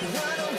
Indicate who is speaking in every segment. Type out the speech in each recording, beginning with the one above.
Speaker 1: Why don't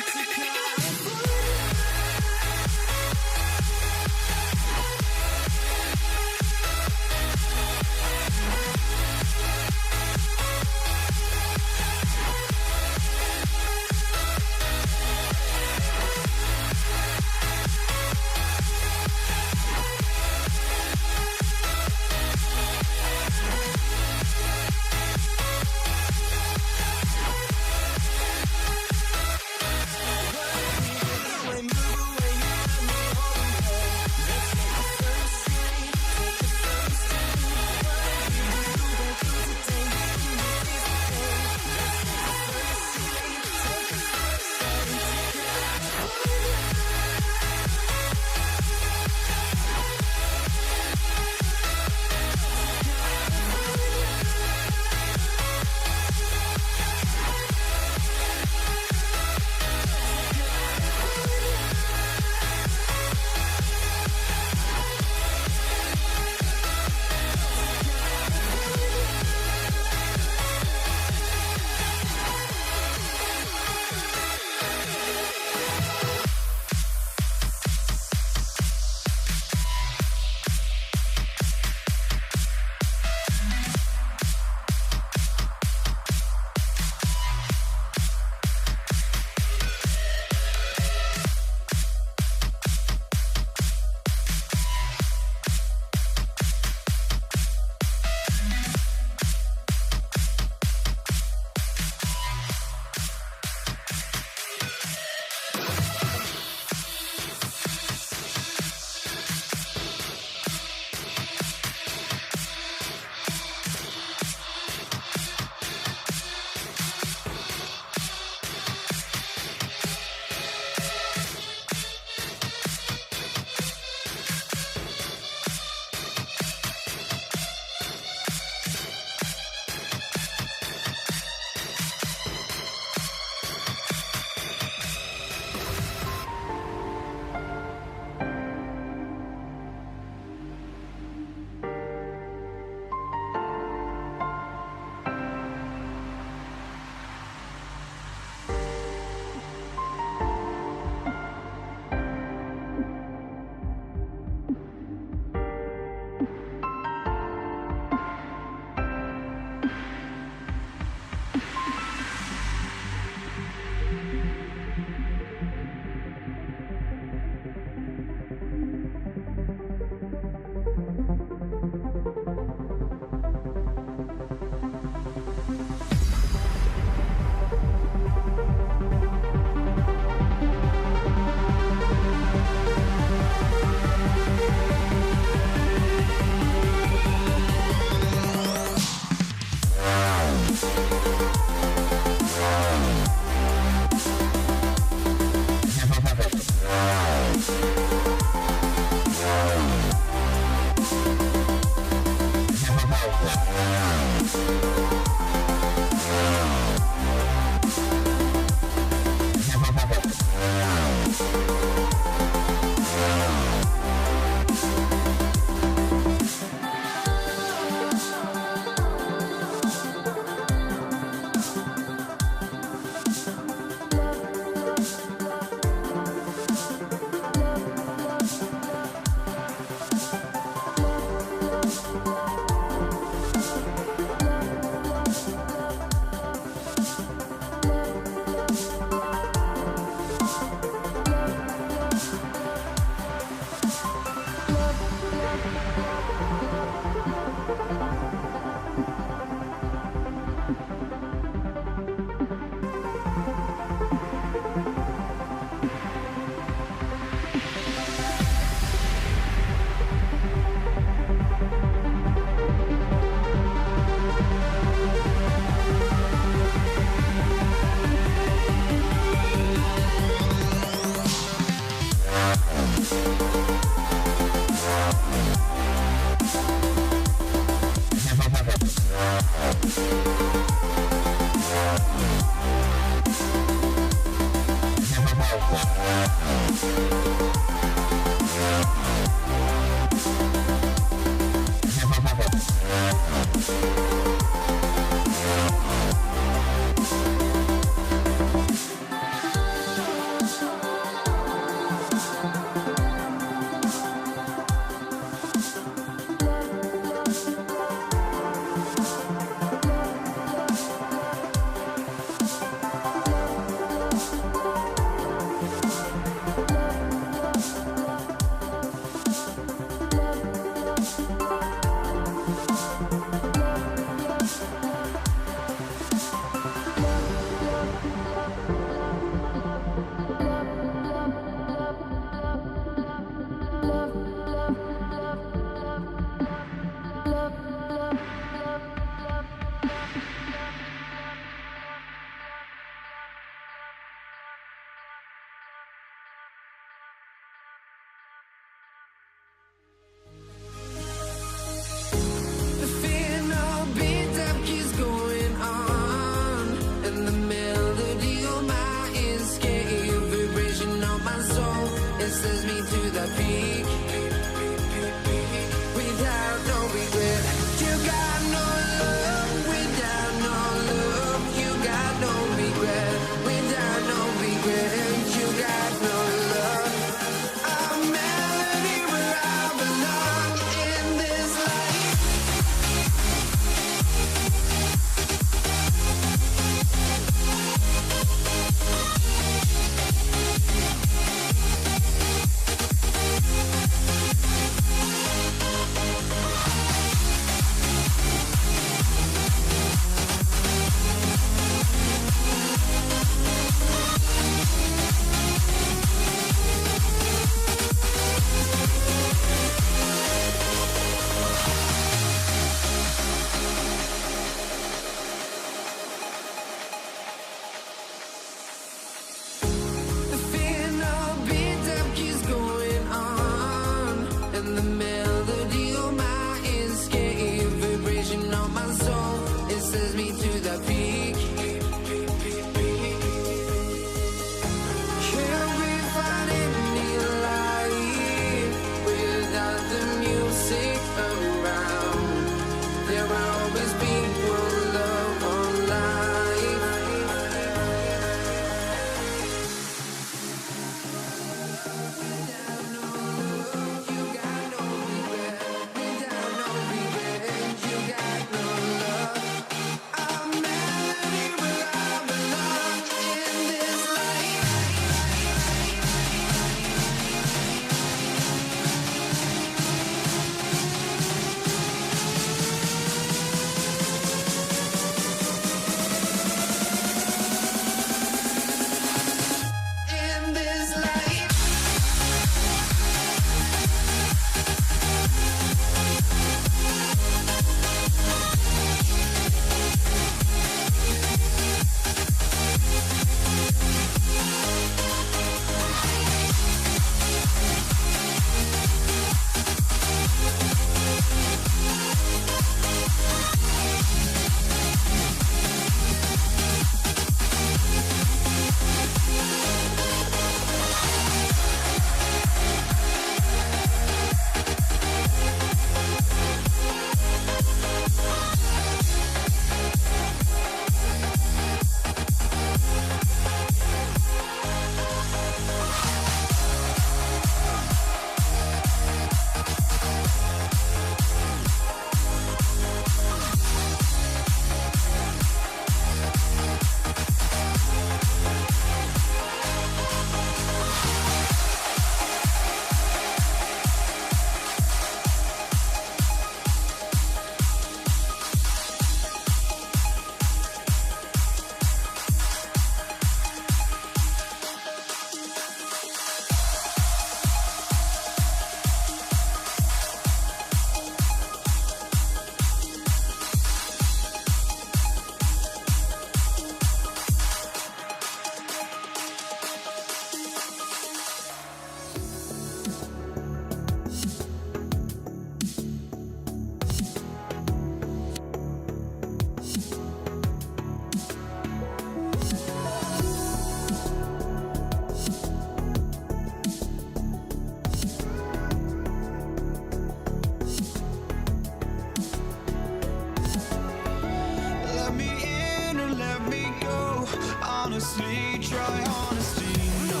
Speaker 1: Let me in or let me go. Honestly, try honesty. No,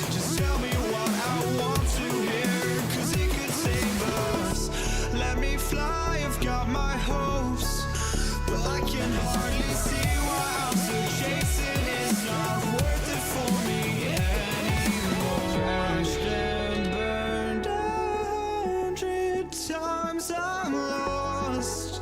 Speaker 1: just tell me what I want to hear, 'cause it could save us. Let me fly, I've got my hopes, but I can hardly see why I'm still chasing. It's not worth it for me anymore. Crashed and burned 100 times, I'm lost.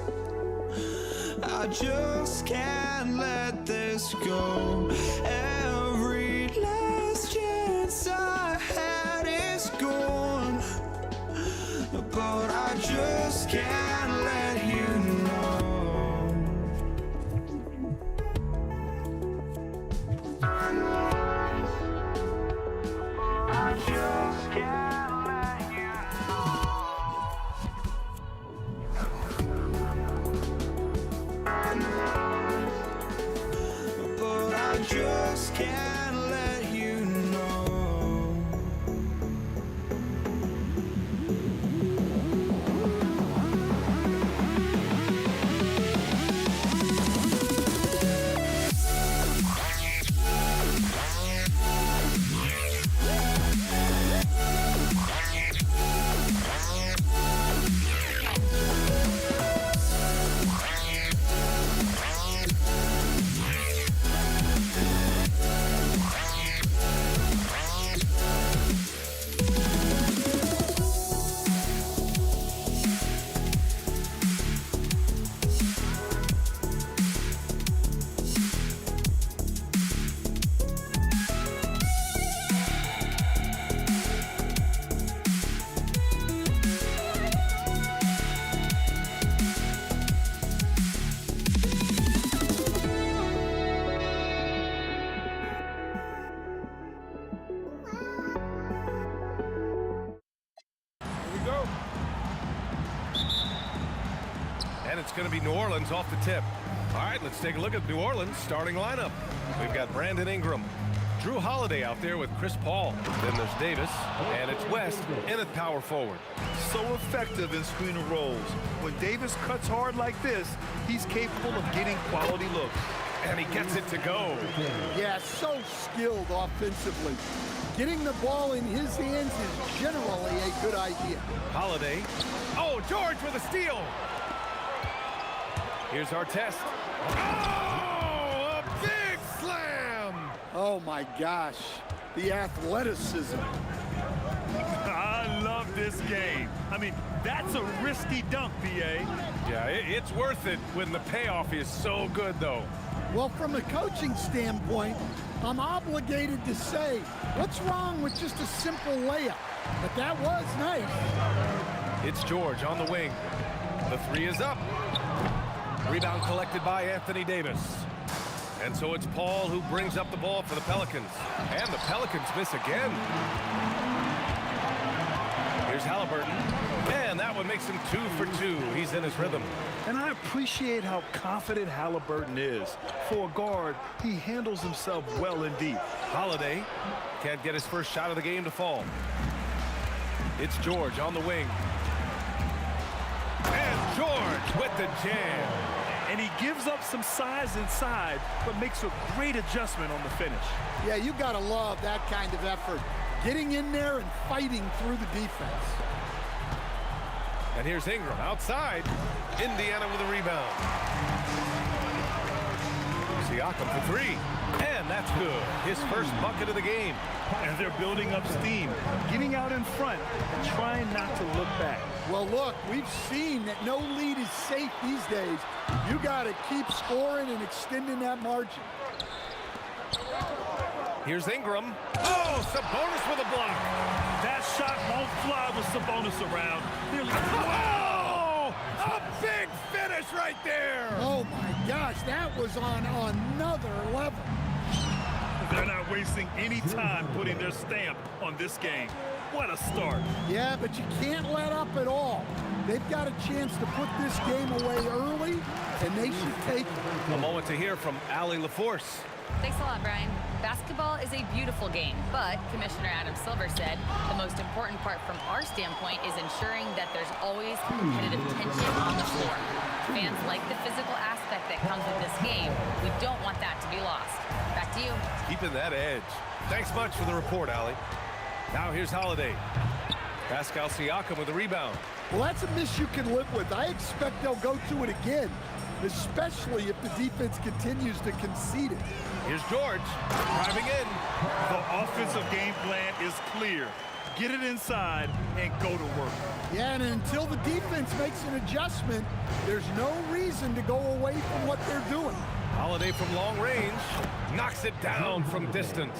Speaker 1: I just can't let this go. Every last chance I had is gone, but I just can't let you know. I just can't let you know. But I just can't let you know.
Speaker 2: And it's going to be New Orleans off the tip. All right, let's take a look at New Orleans' starting lineup. We've got Brandon Ingram, Drew Holiday out there with Chris Paul. Then there's Davis, and it's West in at power forward.
Speaker 3: So effective in screener roles. When Davis cuts hard like this, he's capable of getting quality looks.
Speaker 2: And he gets it to go.
Speaker 4: Yeah, so skilled offensively. Getting the ball in his hands is generally a good idea.
Speaker 2: Holiday. Oh, George with a steal. Here's our test. Oh, a big slam!
Speaker 4: Oh my gosh, the athleticism.
Speaker 5: I love this game. I mean, that's a risky dunk, B.A.
Speaker 2: Yeah, it's worth it when the payoff is so good, though.
Speaker 4: Well, from a coaching standpoint, I'm obligated to say, what's wrong with just a simple layup? But that was nice.
Speaker 2: It's George on the wing. The three is up. Rebound collected by Anthony Davis. And so it's Paul who brings up the ball for the Pelicans. And the Pelicans miss again. Here's Halliburton. And that one makes him 2 for 2. He's in his rhythm.
Speaker 3: And I appreciate how confident Halliburton is. For a guard, he handles himself well indeed.
Speaker 2: Holiday can't get his first shot of the game to fall. It's George on the wing. And George with the jam.
Speaker 5: And he gives up some size inside, but makes a great adjustment on the finish.
Speaker 4: Yeah, you gotta love that kind of effort. Getting in there and fighting through the defense.
Speaker 2: And here's Ingram outside. Indiana with a rebound. Siakam for three. And that's good. His first bucket of the game.
Speaker 5: And they're building up steam, getting out in front and trying not to look back.
Speaker 4: Well, look, we've seen that no lead is safe these days. You got to keep scoring and extending that margin.
Speaker 2: Here's Ingram. Oh, Sabonis with a block.
Speaker 5: That shot won't fly with Sabonis around.
Speaker 2: Oh, a big finish right there.
Speaker 4: Oh, my gosh, that was on another level.
Speaker 5: They're not wasting any time putting their stamp on this game. What a start.
Speaker 4: Yeah, but you can't let up at all. They've got a chance to put this game away early, and they should take it.
Speaker 2: A moment to hear from Allie LaForce.
Speaker 6: Thanks a lot, Brian. Basketball is a beautiful game, but Commissioner Adam Silver said the most important part from our standpoint is ensuring that there's always competitive tension on the floor. Fans like the physical aspect that comes with this game. We don't want that to be lost. Back to you.
Speaker 2: Keeping that edge. Thanks much for the report, Allie. Now here's Holiday. Pascal Siakam with the rebound.
Speaker 4: Well, that's a miss you can live with. I expect they'll go to it again, especially if the defense continues to concede it.
Speaker 2: Here's George driving in.
Speaker 5: The offensive game plan is clear. Get it inside and go to work.
Speaker 4: Yeah, and until the defense makes an adjustment, there's no reason to go away from what they're doing.
Speaker 2: Holiday from long range knocks it down from distance.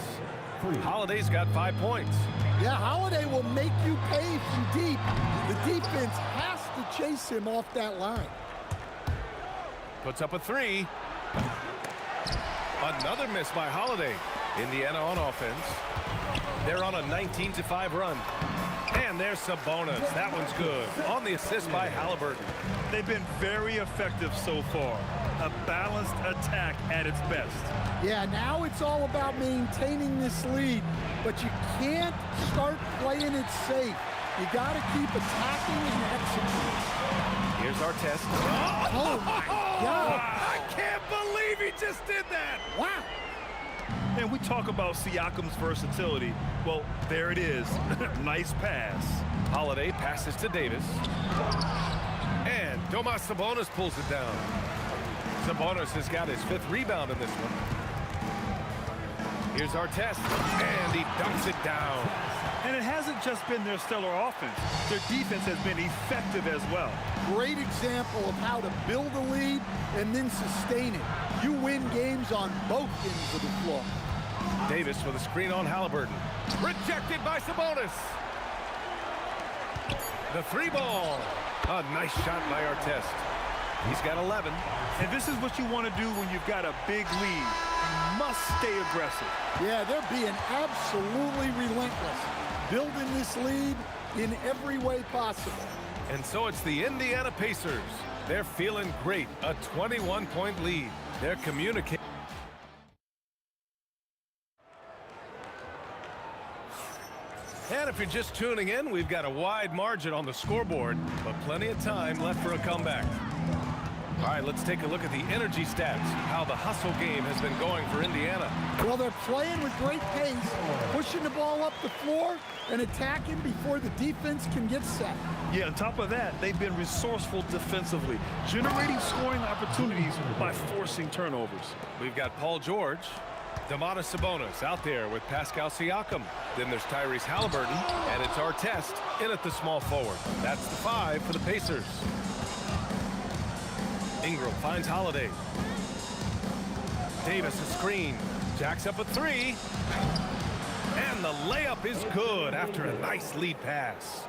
Speaker 2: Holiday's got 5 points.
Speaker 4: Yeah, Holiday will make you pay from deep. The defense has to chase him off that line.
Speaker 2: Puts up a 3. Another miss by Holiday. Indiana on offense. They're on a 19-5 run. And there's Sabonis. That one's good. On the assist by Halliburton.
Speaker 5: They've been very effective so far. A balanced attack at its best.
Speaker 4: Yeah, now it's all about maintaining this lead, but you can't start playing it safe. You got to keep attacking and executing.
Speaker 2: Here's our test.
Speaker 4: Oh, my God.
Speaker 2: I can't believe he just did that.
Speaker 4: Wow.
Speaker 5: And we talk about Siakam's versatility. Well, there it is. Nice pass.
Speaker 2: Holiday passes to Davis. And Domas Sabonis pulls it down. Sabonis has got his 5th rebound in this one. Here's our test. And he dunks it down.
Speaker 5: And it hasn't just been their stellar offense. Their defense has been effective as well.
Speaker 4: Great example of how to build a lead and then sustain it. You win games on both ends of the floor.
Speaker 2: Davis with a screen on Halliburton. Rejected by Sabonis. The 3 ball. A nice shot by Artest. He's got 11.
Speaker 5: And this is what you want to do when you've got a big lead. You must stay aggressive.
Speaker 4: Yeah, they're being absolutely relentless, building this lead in every way possible.
Speaker 2: And so it's the Indiana Pacers. They're feeling great. A 21-point lead. They're communicating. And if you're just tuning in, we've got a wide margin on the scoreboard, but plenty of time left for a comeback. All right, let's take a look at the energy stats, how the hustle game has been going for Indiana.
Speaker 4: Well, they're playing with great pace, pushing the ball up the floor and attacking before the defense can get set.
Speaker 5: Yeah, on top of that, they've been resourceful defensively, generating scoring opportunities by forcing turnovers.
Speaker 2: We've got Paul George, Domantas Sabonis out there with Pascal Siakam. Then there's Tyrese Halliburton, and it's Artest in at the small forward. That's the 5 for the Pacers. Ingram finds Holiday. Davis a screen. Jacks up a 3. And the layup is good after a nice lead pass.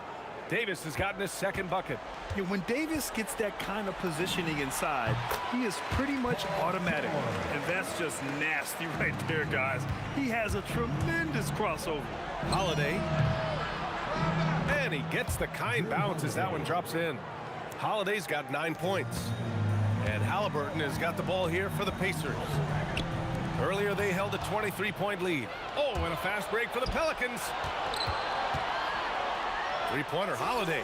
Speaker 2: Davis has gotten his 2nd bucket.
Speaker 5: Yeah, when Davis gets that kind of positioning inside, he is pretty much automatic. And that's just nasty right there, guys. He has a tremendous crossover.
Speaker 2: Holiday. And he gets the kind bounce as that one drops in. Holiday's got 9 points. And Halliburton has got the ball here for the Pacers. Earlier they held a 23-point lead. Oh, and a fast break for the Pelicans. 3-pointer Holiday.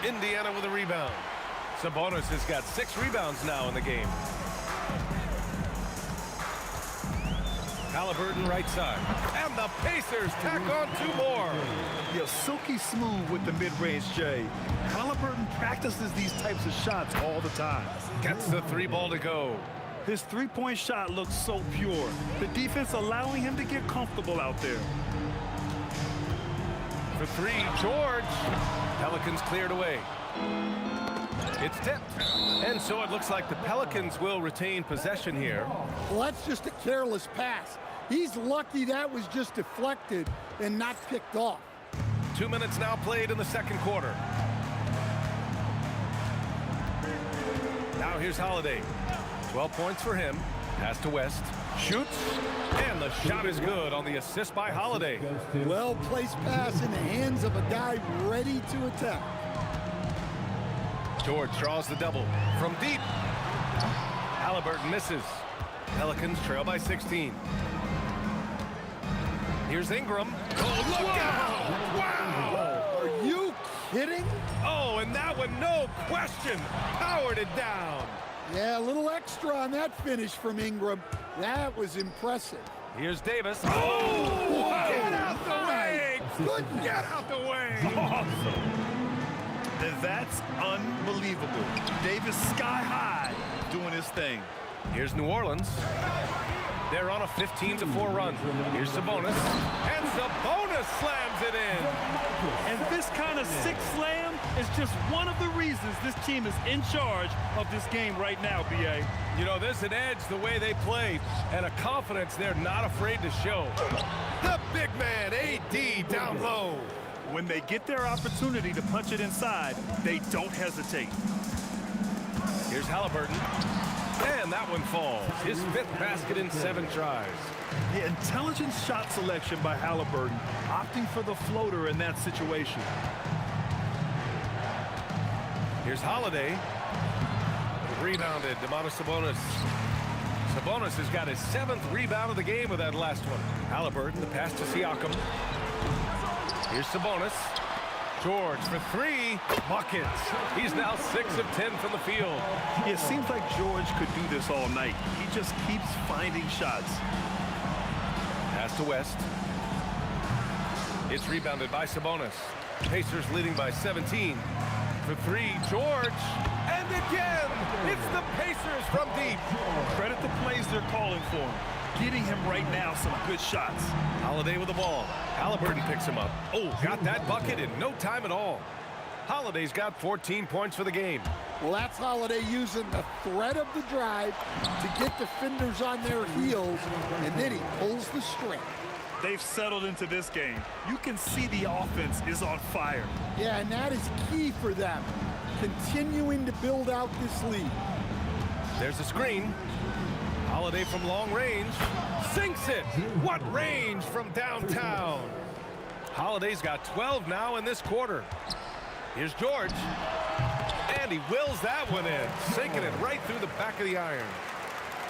Speaker 2: Indiana with a rebound. Sabonis has got 6 rebounds now in the game. Halliburton right side. And the Pacers tack on 2 more.
Speaker 5: Yeah, silky smooth with the mid-range, Jay. Halliburton practices these types of shots all the time.
Speaker 2: Gets the 3 ball to go.
Speaker 5: His 3-point shot looks so pure. The defense allowing him to get comfortable out there.
Speaker 2: For 3, George. Pelicans cleared away. It's tipped. And so it looks like the Pelicans will retain possession here.
Speaker 4: Well, that's just a careless pass. He's lucky that was just deflected and not picked off.
Speaker 2: 2 minutes now played in the 2nd quarter. Now here's Holiday. 12 points for him. Pass to West. Shoots. And the shot is good on the assist by Holiday.
Speaker 4: Well-placed pass in the hands of a guy ready to attack.
Speaker 2: George draws the double from deep. Halliburton misses. Pelicans trail by 16. Here's Ingram. Oh, look out! Wow!
Speaker 4: Are you kidding?
Speaker 2: Oh, and that one, no question, powered it down.
Speaker 4: Yeah, a little extra on that finish from Ingram. That was impressive.
Speaker 2: Here's Davis. Oh!
Speaker 4: Wow.
Speaker 2: Get out the way!
Speaker 4: Good.
Speaker 2: Get out the way!
Speaker 3: And that's unbelievable. Davis sky high doing his thing.
Speaker 2: Here's New Orleans. They're on a 15-4 run. Here's Sabonis. And Sabonis slams it in.
Speaker 5: And this kind of sick slam is just one of the reasons this team is in charge of this game right now, B.A.
Speaker 2: You know, there's an edge the way they play and a confidence they're not afraid to show. The big man, AD, down low.
Speaker 5: When they get their opportunity to punch it inside, they don't hesitate.
Speaker 2: Here's Halliburton. And that one falls. His 5th basket in 7 tries.
Speaker 5: The intelligent shot selection by Halliburton, opting for the floater in that situation.
Speaker 2: Here's Holiday. Rebounded, Domantas Sabonis. Sabonis has got his 7th rebound of the game with that last one. Halliburton, the pass to Siakam. Here's Sabonis. George for 3 buckets. He's now 6 of 10 from the field.
Speaker 5: It seems like George could do this all night. He just keeps finding shots.
Speaker 2: Pass to West. It's rebounded by Sabonis. Pacers leading by 17. For 3, George. And again, it's the Pacers from deep.
Speaker 5: Credit the plays they're calling for him. Getting him right now some good shots.
Speaker 2: Holiday with the ball. Halliburton picks him up. Oh, got that bucket in no time at all. Holiday's got 14 points for the game.
Speaker 4: Well, that's Holiday using the threat of the drive to get defenders on their heels, and then he pulls the string.
Speaker 5: They've settled into this game. You can see the offense is on fire.
Speaker 4: Yeah, and that is key for them, continuing to build out this lead.
Speaker 2: There's a screen. Holiday from long range. Sinks it. What range from downtown. Holiday's got 12 now in this quarter. Here's George. And he wills that one in, sinking it right through the back of the iron.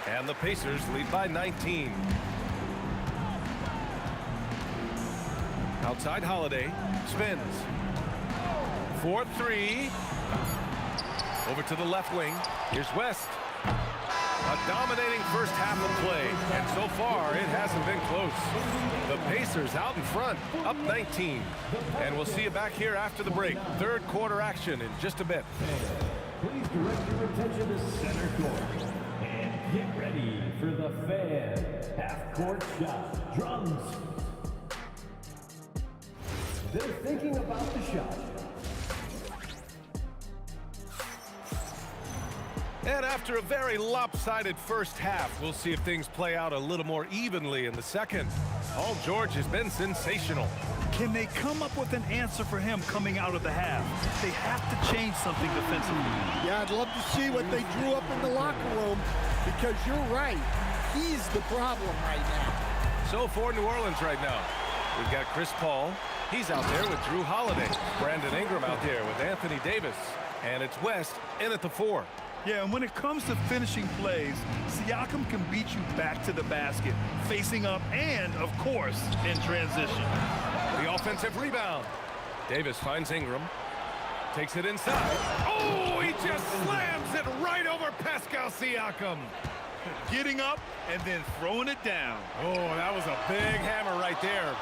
Speaker 2: And the Pacers lead by 19. Outside Holiday. Spins. 4-3. Over to the left wing. Here's West. A dominating first half of play, and so far it hasn't been close. The Pacers out in front, up 19. And we'll see you back here after the break. 3rd quarter action in just a bit.
Speaker 7: Please direct your attention to center court and get ready for the Fan half-court shot drums. They're thinking about the shot.
Speaker 2: And after a very lopsided first half, we'll see if things play out a little more evenly in the second. Paul George has been sensational.
Speaker 5: Can they come up with an answer for him coming out of the half? They have to change something defensively.
Speaker 4: Yeah, I'd love to see what they drew up in the locker room, because you're right. He's the problem right now.
Speaker 2: So for New Orleans right now, we've got Chris Paul. He's out there with Drew Holiday. Brandon Ingram out there with Anthony Davis. And it's West in at the 4.
Speaker 5: Yeah, and when it comes to finishing plays, Siakam can beat you back to the basket, facing up and, of course, in transition.
Speaker 2: The offensive rebound. Davis finds Ingram. Takes it inside. Oh, he just slams it right over Pascal Siakam.
Speaker 3: Getting up and then throwing it down.
Speaker 2: Oh, that was a big hammer right there.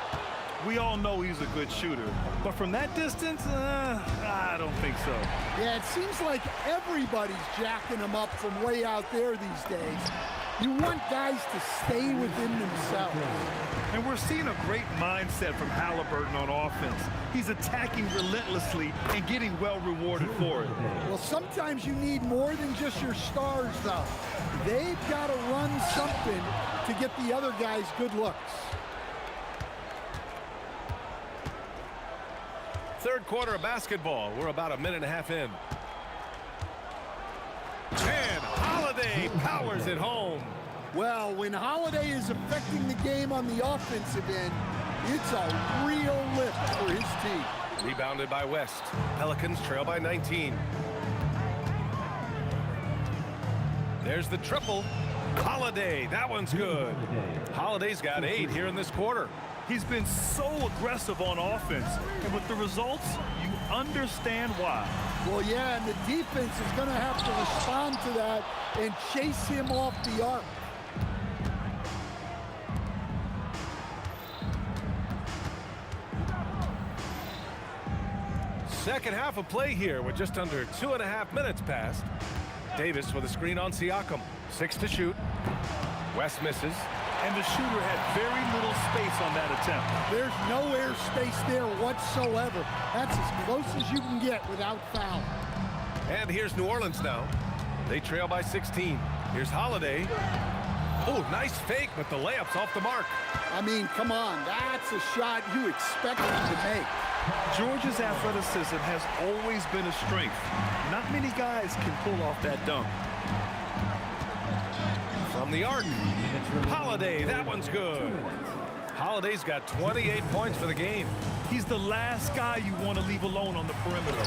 Speaker 5: We all know he's a good shooter, but from that distance, I don't think so.
Speaker 4: Yeah, it seems like everybody's jacking him up from way out there these days. You want guys to stay within themselves.
Speaker 5: And we're seeing a great mindset from Halliburton on offense. He's attacking relentlessly and getting well rewarded for it.
Speaker 4: Well, sometimes you need more than just your stars, though. They've got to run something to get the other guys good looks.
Speaker 2: 3rd quarter of basketball. We're about a minute and a half in. And Holiday powers it home.
Speaker 4: Well, when Holiday is affecting the game on the offensive end, it's a real lift for his team.
Speaker 2: Rebounded by West. Pelicans trail by 19. There's the triple. Holiday, that one's good. Holiday's got 8 here in this quarter.
Speaker 5: He's been so aggressive on offense, and with the results, you understand why.
Speaker 4: Well, yeah, and the defense is going to have to respond to that and chase him off the arc.
Speaker 2: Second half of play here with just under 2.5 minutes passed. Davis with a screen on Siakam. 6 to shoot. West misses.
Speaker 5: And the shooter had very little space on that attempt.
Speaker 4: There's no air space there whatsoever. That's as close as you can get without foul.
Speaker 2: And here's New Orleans now. They trail by 16. Here's Holiday. Oh, nice fake, but the layup's off the mark.
Speaker 4: I mean, come on. That's a shot you expect him to make.
Speaker 5: Georgia's athleticism has always been a strength. Not many guys can pull off that dunk.
Speaker 2: From the arc, Holiday, that one's good. Holiday's got 28 points for the game.
Speaker 5: He's the last guy you want to leave alone on the perimeter.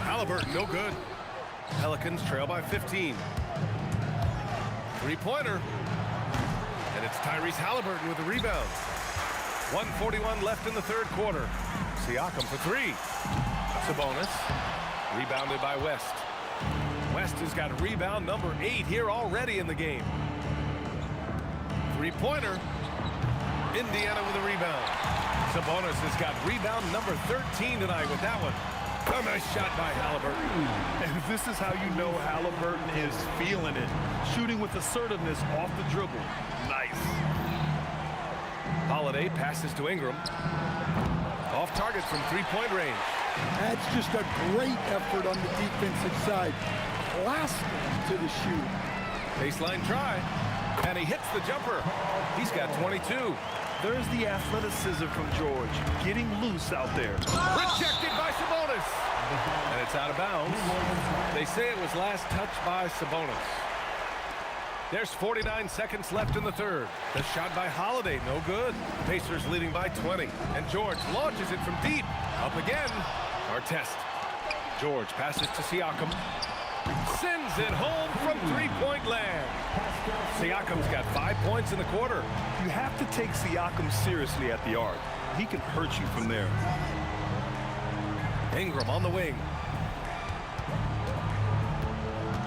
Speaker 2: Halliburton, no good. Pelicans trail by 15. Three-pointer. And it's Tyrese Halliburton with the rebound. 1:41 left in the third quarter. Siakam for 3. Sabonis, rebounded by West. West has got rebound number 8 here already in the game. Three-pointer. Indiana with a rebound. Sabonis has got rebound number 13 tonight with that one. A nice shot by Halliburton.
Speaker 5: And this is how you know Halliburton is feeling it. Shooting with assertiveness off the dribble. Nice.
Speaker 2: Holiday passes to Ingram. Off target from three-point range.
Speaker 4: That's just a great effort on the defensive side. Blasting to the shoot.
Speaker 2: Baseline try. And he hits the jumper. He's got 22.
Speaker 5: There's the athleticism from George. Getting loose out there.
Speaker 2: Rejected by Sabonis. And it's out of bounds. They say it was last touched by Sabonis. There's 49 seconds left in the third. The shot by Holiday, no good. Pacers leading by 20. And George launches it from deep. Up again. Artest. George passes to Siakam. Sends it home from three-point land. Siakam's got 5 points in the quarter.
Speaker 5: You have to take Siakam seriously at the arc. He can hurt you from there.
Speaker 2: Ingram on the wing.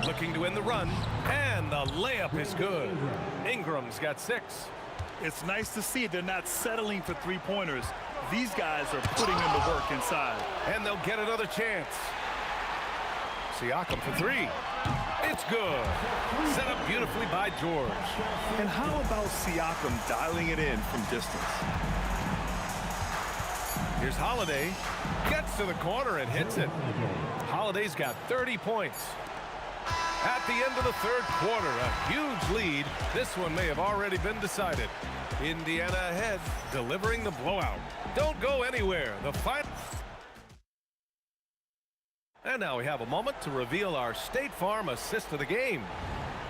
Speaker 2: Looking to win the run. And the layup is good. Ingram's got 6.
Speaker 5: It's nice to see they're not settling for three-pointers. These guys are putting in the work inside.
Speaker 2: And they'll get another chance. Siakam for 3. It's good. Set up beautifully by George.
Speaker 5: And how about Siakam dialing it in from distance?
Speaker 2: Here's Holiday. Gets to the corner and hits it. Holiday's got 30 points. At the end of the third quarter, a huge lead. This one may have already been decided. Indiana ahead, delivering the blowout. Don't go anywhere. The final. And now we have a moment to reveal our State Farm assist of the game.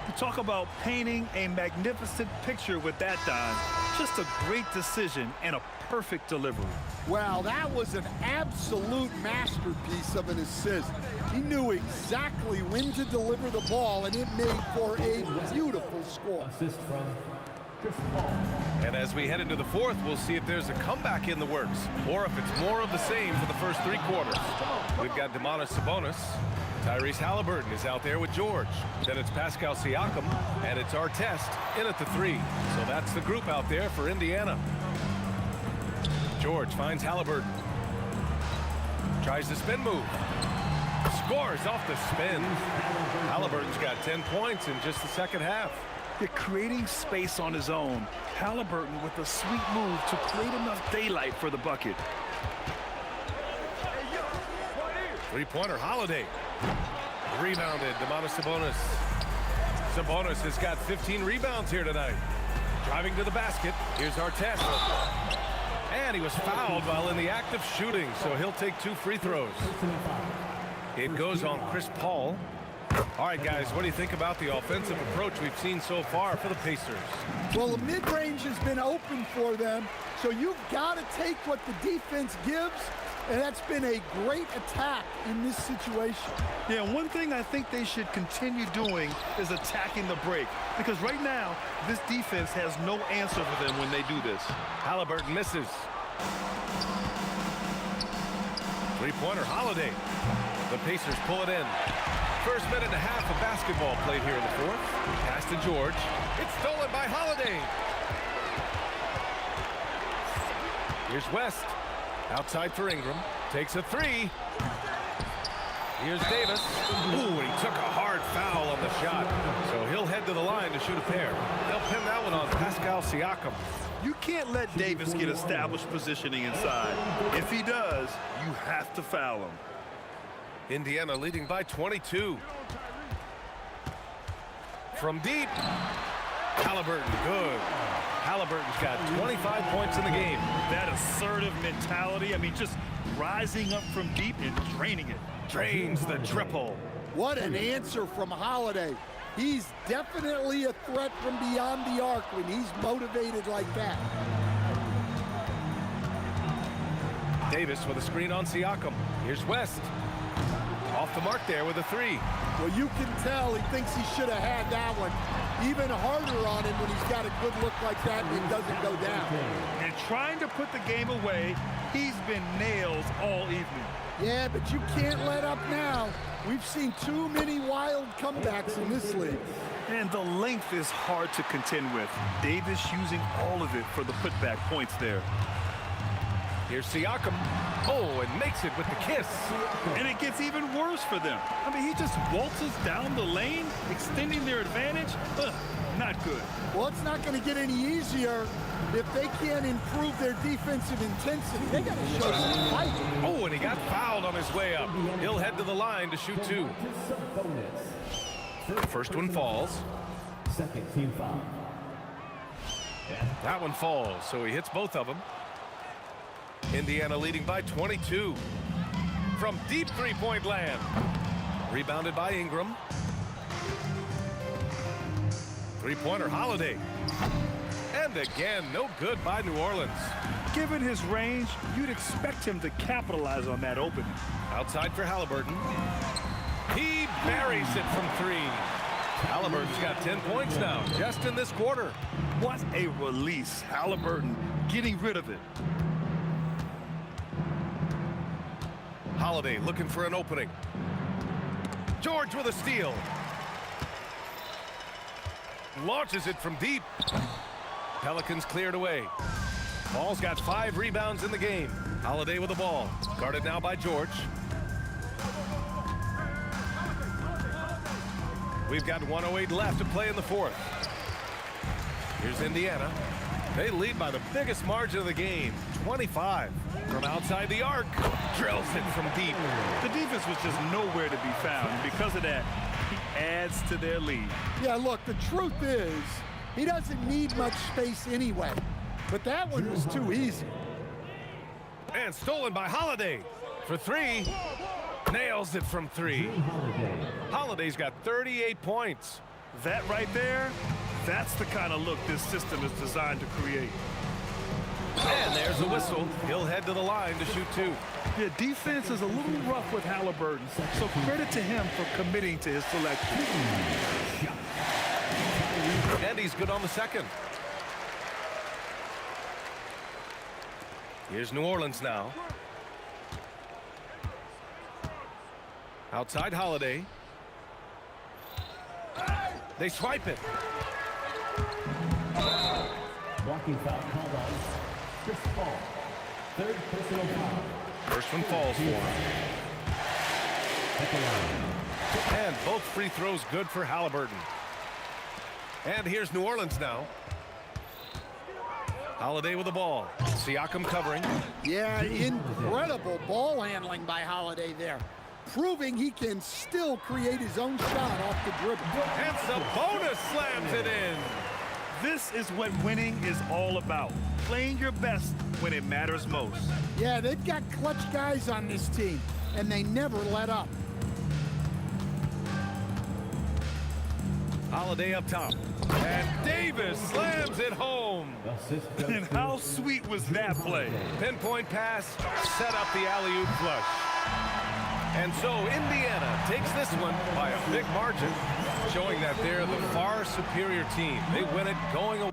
Speaker 5: You talk about painting a magnificent picture with that, Don. Just a great decision and a perfect delivery.
Speaker 4: Wow, that was an absolute masterpiece of an assist. He knew exactly when to deliver the ball, and it made for a beautiful score.
Speaker 7: Assist from Chris Paul.
Speaker 2: And as we head into the fourth, we'll see if there's a comeback in the works or if it's more of the same for the first 3 quarters. We've got Domantas Sabonis. Tyrese Halliburton is out there with George. Then it's Pascal Siakam, and it's Artest in at the 3. So that's the group out there for Indiana. George finds Halliburton. Tries the spin move. Scores off the spin. Halliburton's got 10 points in just the second half.
Speaker 5: They're creating space on his own. Halliburton with a sweet move to create enough daylight for the bucket.
Speaker 2: Three-pointer, Holiday. Rebounded, Domantas Sabonis. Sabonis has got 15 rebounds here tonight. Driving to the basket, here's Artest. And he was fouled while in the act of shooting, so he'll take 2 free throws. It goes on Chris Paul. All right, guys, what do you think about the offensive approach we've seen so far for the Pacers?
Speaker 4: Well, the mid-range has been open for them, so you've got to take what the defense gives And that's been a great attack in this situation.
Speaker 5: Yeah, one thing I think they should continue doing is attacking the break. Because right now, this defense has no answer for them when they do this.
Speaker 2: Halliburton misses. Three-pointer, Holiday. The Pacers pull it in. First minute and a half of basketball played here in the fourth. Pass to George. It's stolen by Holiday. Here's West. Outside for Ingram. Takes a three. Here's Davis. Ooh, and he took a hard foul on the shot. So he'll head to the line to shoot a pair. They'll pin that one on Pascal Siakam.
Speaker 5: You can't let Davis get established positioning inside. If he does, you have to foul him.
Speaker 2: Indiana leading by 22. From deep. Halliburton, good. Halliburton's got 25 points in the game.
Speaker 5: That assertive mentality, I mean, just rising up from deep and draining it.
Speaker 2: Drains the triple.
Speaker 4: What an answer from Holiday. He's definitely a threat from beyond the arc when he's motivated like that.
Speaker 2: Davis with a screen on Siakam. Here's West. Off the mark there with a three.
Speaker 4: Well, you can tell he thinks he should have had that one. Even harder on him when he's got a good look like that and it doesn't go down.
Speaker 5: And trying to put the game away, he's been nails all evening.
Speaker 4: Yeah, but you can't let up now. We've seen too many wild comebacks in this league.
Speaker 5: And the length is hard to contend with. Davis using all of it for the putback points there.
Speaker 2: Here's Siakam. Oh, and makes it with the kiss.
Speaker 5: And it gets even worse for them. I mean, he just waltzes down the lane, extending their advantage. Ugh, not good.
Speaker 4: Well, it's not going to get any easier if they can't improve their defensive intensity. They got to show some fight.
Speaker 2: Oh, and he got fouled on his way up. He'll head to the line to shoot two. First one falls.
Speaker 7: Second team foul.
Speaker 2: That one falls, so he hits both of them. Indiana leading by 22. From deep three-point land. Rebounded by Ingram. Three-pointer, Holiday. And again, no good by New Orleans.
Speaker 5: Given his range, you'd expect him to capitalize on that opening.
Speaker 2: Outside for Halliburton. He buries it from three. Halliburton's got 10 points now, just in this quarter.
Speaker 5: What a release. Halliburton getting rid of it.
Speaker 2: Holiday looking for an opening. George with a steal. Launches it from deep. Pelicans cleared away. Ball's got 5 rebounds in the game. Holiday with the ball. Guarded now by George. We've got 1:08 left to play in the fourth. Here's Indiana. They lead by the biggest margin of the game, 25. From outside the arc, drills it from deep.
Speaker 5: The defense was just nowhere to be found. And because of that, he adds to their lead.
Speaker 4: Yeah, look, the truth is, he doesn't need much space anyway. But that one was too easy.
Speaker 2: And stolen by Holiday for three. Nails it from three. Holiday's got 38 points.
Speaker 5: That right there, that's the kind of look this system is designed to create.
Speaker 2: And there's the whistle. He'll head to the line to shoot two.
Speaker 5: Yeah, defense is a little rough with Halliburton, so credit to him for committing to his selection.
Speaker 2: And he's good on the second. Here's New Orleans now. Outside Holiday. They swipe it.
Speaker 7: Walking foul called on Chris Paul. Third personal foul.
Speaker 2: First one falls for him.
Speaker 7: At the line.
Speaker 2: And both free throws good for Halliburton. And here's New Orleans now. Holiday with the ball. Siakam covering.
Speaker 4: Yeah, incredible ball handling by Holiday there. Proving he can still create his own shot off the dribble.
Speaker 2: And Sabonis slams it in.
Speaker 5: This is what winning is all about. Playing your best when it matters most.
Speaker 4: Yeah, they've got clutch guys on this team, and they never let up.
Speaker 2: Holiday up top. And Davis slams it home.
Speaker 5: And how sweet was that play?
Speaker 2: Pinpoint pass, set up the alley-oop flush. And so Indiana takes this one by a big margin, showing that they're the far superior team. They win it going away.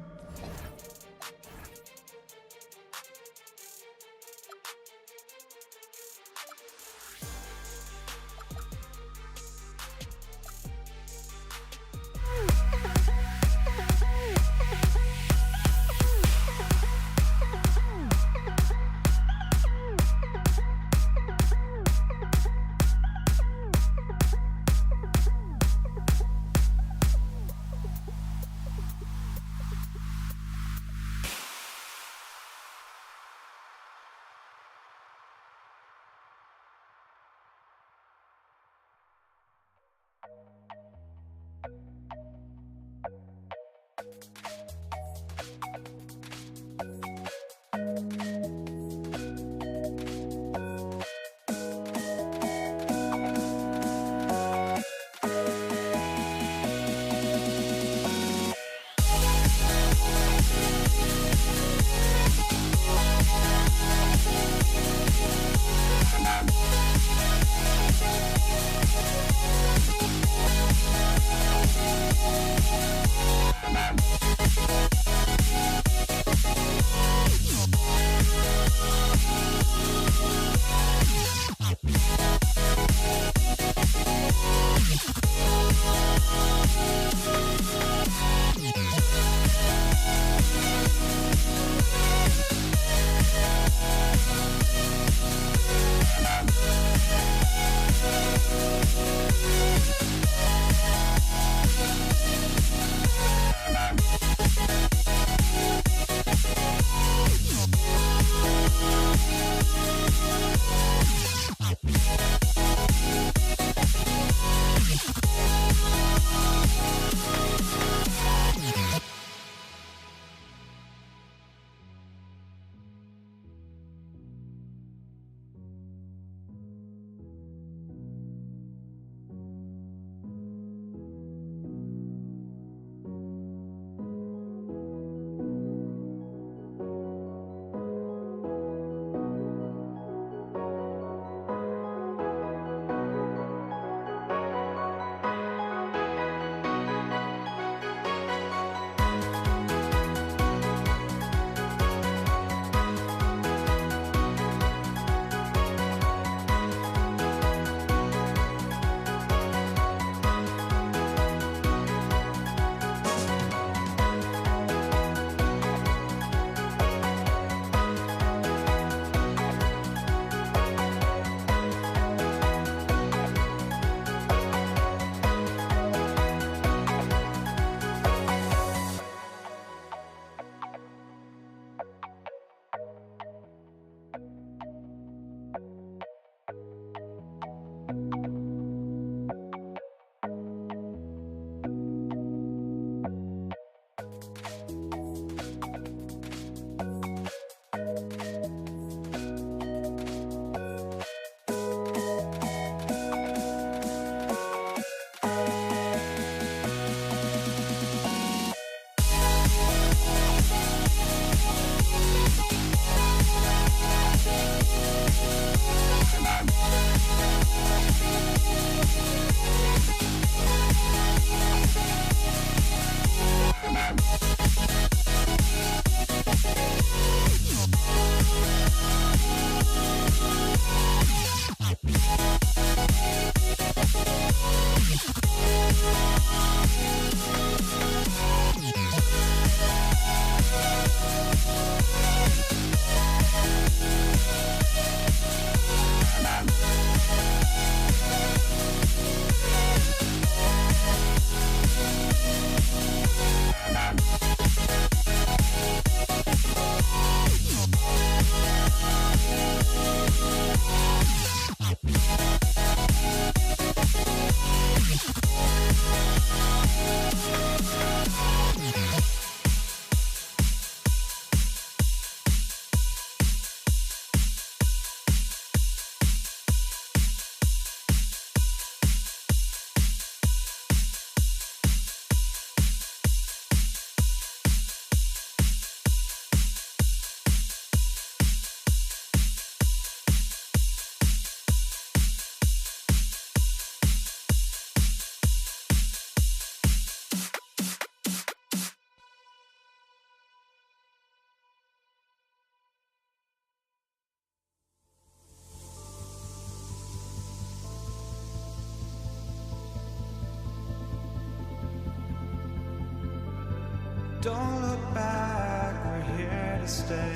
Speaker 1: Don't look back, we're here to stay.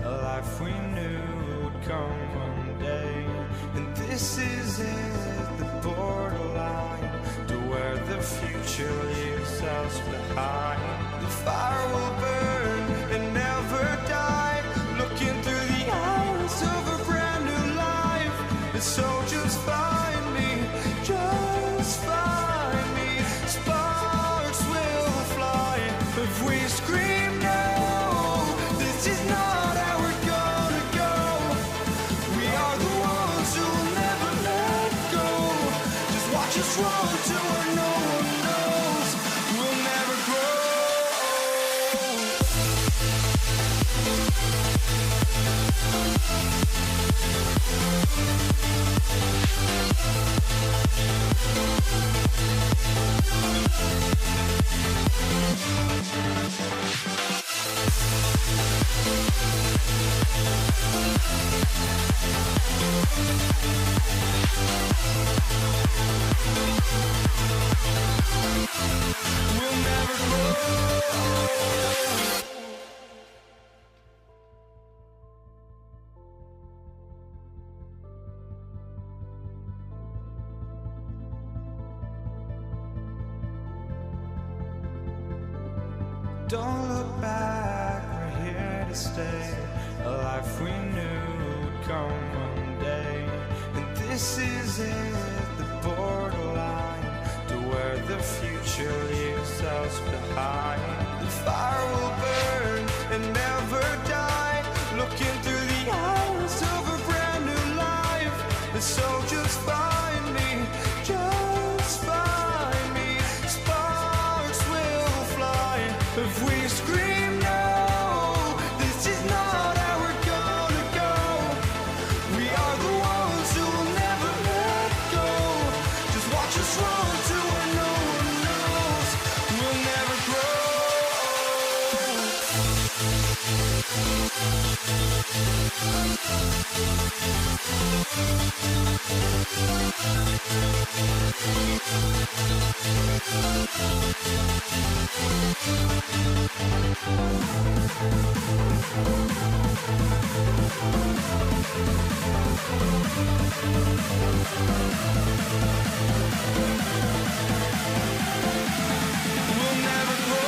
Speaker 1: A life we knew would come one day. And this is it, the borderline to where the future leaves us behind. The fire will burn and never die, looking through the eyes of a brand new life. And so just find me, just find me. Sparks will fly if we scream no. This is not how we're gonna go. We are the ones who will never let go. Just watch us run to where no one knows. We'll never grow. We'll never grow. Don't look back, we're here to stay. A life we knew would come one day. And this is it, the borderline to where the future leaves us behind. The fire will burn and never die, looking through the eyes of a brand new life. And so just find me, just find me. Sparks will fly if we scream no. This is not how we're gonna go. We are the ones who will never let go. Just watch us run to where no one knows. We'll never grow. We'll never grow. We'll never grow.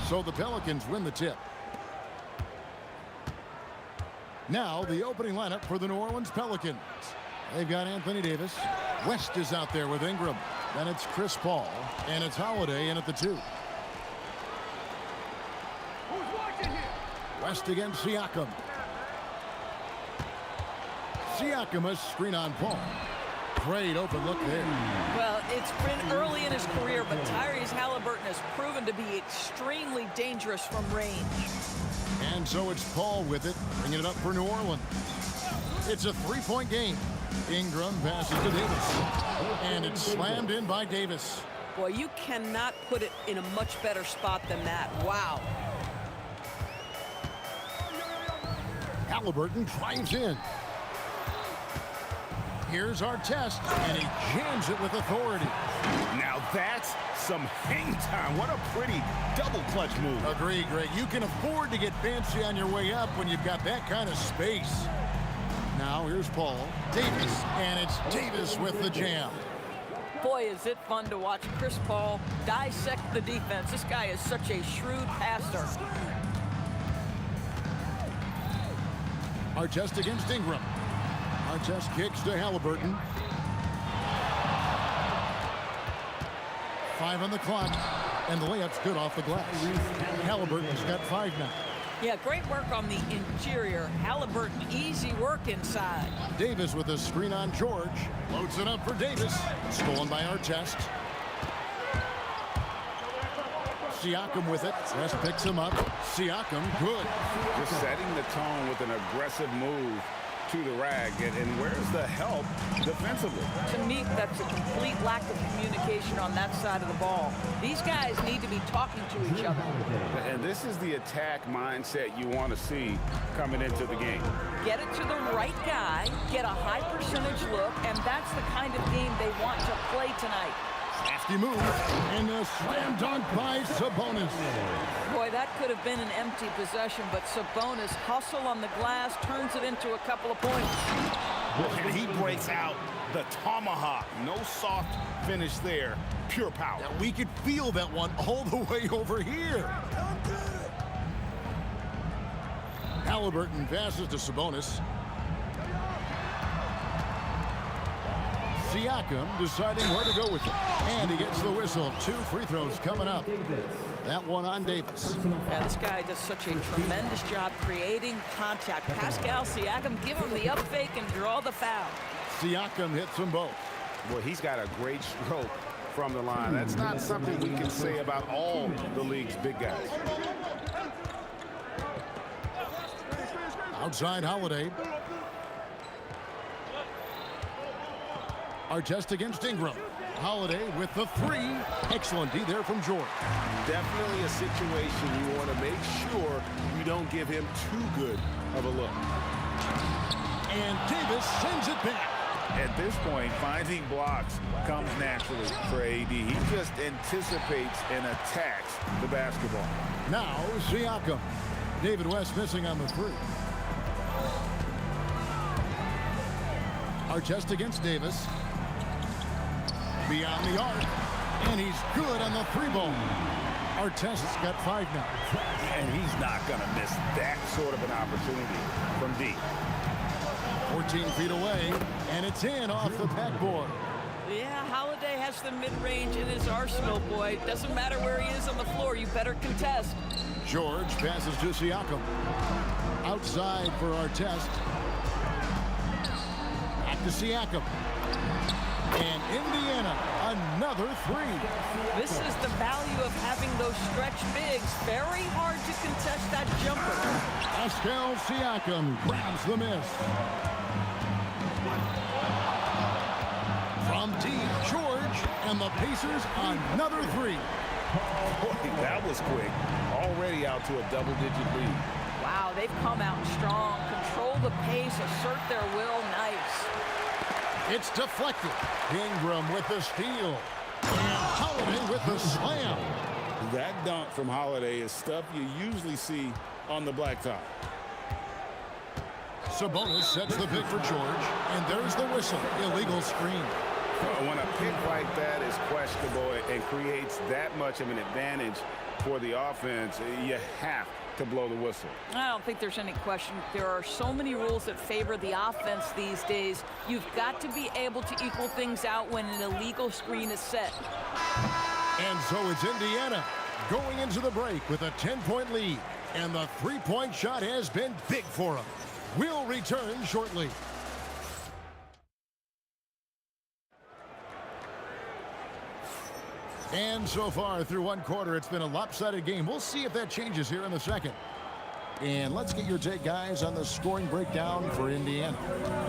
Speaker 8: So the Pelicans win the tip. Now the opening lineup for the New Orleans Pelicans. They've got Anthony Davis. West is out there with Ingram. Then it's Chris Paul. And it's Holiday in at the 2. West against Siakam. Siakam, a screen on Paul. Great open look there.
Speaker 9: Well, it's been early in his career, but Tyrese Halliburton has proven to be extremely dangerous from range.
Speaker 8: And so it's Paul with it, bringing it up for New Orleans. It's a 3-point game. Ingram passes to Davis. And it's slammed in by Davis.
Speaker 9: Boy, you cannot put it in a much better spot than that. Wow.
Speaker 8: Halliburton drives in. Here's our test, and he jams it with authority.
Speaker 10: Now that's some hang time. What a pretty double clutch move.
Speaker 8: Agree, Greg. You can afford to get fancy on your way up when you've got that kind of space. Now here's Paul. Davis, and it's Davis with the jam.
Speaker 9: Boy, is it fun to watch Chris Paul dissect the defense. This guy is such a shrewd passer.
Speaker 8: Artest against Ingram. Artest kicks to Halliburton. 5 on the clock, and the layup's good off the glass. Halliburton's got 5 now.
Speaker 9: Yeah, great work on the interior. Halliburton, easy work inside.
Speaker 8: Davis with a screen on George. Loads it up for Davis. Stolen by Artest. Siakam with it. West picks him up. Siakam, good.
Speaker 10: Just setting the tone with an aggressive move to the rag. And where's the help defensively?
Speaker 9: To me, that's a complete lack of communication on that side of the ball. These guys need to be talking to each other.
Speaker 10: And this is the attack mindset you want to see coming into the game.
Speaker 9: Get it to the right guy, get a high percentage look, and that's the kind of game they want to play tonight.
Speaker 8: Crafty move, and a slam dunk by Sabonis.
Speaker 9: Boy, that could have been an empty possession, but Sabonis hustle on the glass, turns it into a couple of points.
Speaker 10: And he breaks out the tomahawk. No soft finish there, pure power.
Speaker 8: Now we could feel that one all the way over here. Halliburton passes to Sabonis. Siakam deciding where to go with it. And he gets the whistle. 2 free throws coming up. That one on Davis.
Speaker 9: Yeah, this guy does such a tremendous job creating contact. Pascal Siakam, give him the up fake and draw the foul.
Speaker 8: Siakam hits them both.
Speaker 10: Well, he's got a great stroke from the line. That's not something we can say about all the league's big guys.
Speaker 8: Outside Holiday. Artest against Ingram. Holiday with the 3. Excellent D there from George.
Speaker 10: Definitely a situation you want to make sure you don't give him too good of a look.
Speaker 8: And Davis sends it back.
Speaker 10: At this point, finding blocks comes naturally for AD. He just anticipates and attacks the basketball.
Speaker 8: Now Siakam. David West missing on the 3. Artest against Davis. Beyond the arc, and he's good on the 3-ball. Artest's got 5 now.
Speaker 10: And he's not going to miss that sort of an opportunity from deep.
Speaker 8: 14 feet away, and it's in off the backboard.
Speaker 9: Yeah, Holiday has the mid-range in his arsenal, boy. Doesn't matter where he is on the floor, you better contest.
Speaker 8: George passes to Siakam. Outside for Artest. Back to Siakam. And Indiana, another 3.
Speaker 9: This is the value of having those stretch bigs. Very hard to contest that jumper.
Speaker 8: Pascal Siakam grabs the miss. From deep, George, and the Pacers, another 3.
Speaker 10: Boy, that was quick. Already out to a double-digit lead.
Speaker 9: Wow, they've come out strong. Control the pace, assert their will. Nice.
Speaker 8: It's deflected. Ingram with the steal. And Holiday with the slam.
Speaker 10: That dunk from Holiday is stuff you usually see on the blacktop.
Speaker 8: Sabonis sets the pick for George. And there's the whistle. Illegal screen.
Speaker 10: When a pick like that is questionable and creates that much of an advantage for the offense, you have to blow the whistle.
Speaker 9: I don't think there's any question. There are so many rules that favor the offense these days. You've got to be able to equal things out when an illegal screen is set.
Speaker 8: And so it's Indiana going into the break with a 10-point lead. And the 3-point shot has been big for them. We'll return shortly. And so far through one quarter, it's been a lopsided game. We'll see if that changes here in the second. And let's get your take, guys, on the scoring breakdown for Indiana.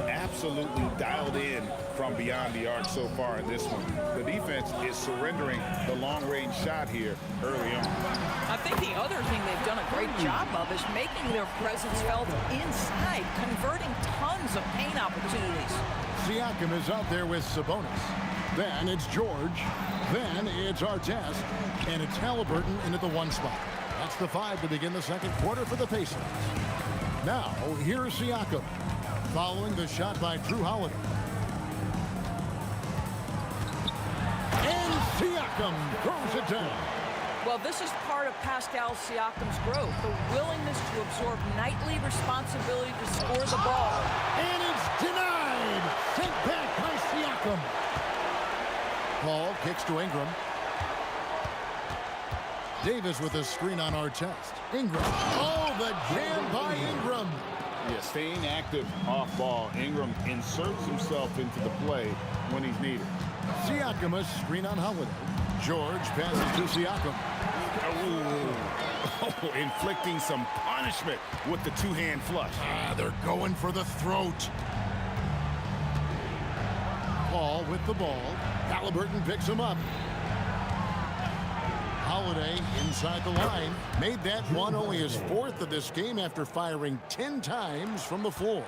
Speaker 10: Absolutely dialed in from beyond the arc so far in this one. The defense is surrendering the long-range shot here early on.
Speaker 9: I think the other thing they've done a great job of is making their presence felt inside, converting tons of paint opportunities.
Speaker 8: Siakam is out there with Sabonis. Then it's George. Then it's Artest. And it's Halliburton into the 1 spot. That's the 5 to begin the second quarter for the Pacers. Now, here's Siakam, following the shot by Drew Holiday. And Siakam throws it down.
Speaker 9: Well, this is part of Pascal Siakam's growth, the willingness to absorb nightly responsibility to score the ball.
Speaker 8: And it's denied. Sent back by Siakam. Paul kicks to Ingram. Davis with a screen on Artest. Ingram. Oh, the jam by Ingram.
Speaker 10: Yeah, staying active off ball. Ingram inserts himself into the play when he's needed.
Speaker 8: Siakam a screen on Holiday. George passes to Siakam.
Speaker 10: Oh, inflicting some punishment with the two-hand flush.
Speaker 8: They're going for the throat. Paul with the ball. Halliburton picks him up. Holiday inside the line. Made that one only his 4th of this game after firing 10 times from the floor.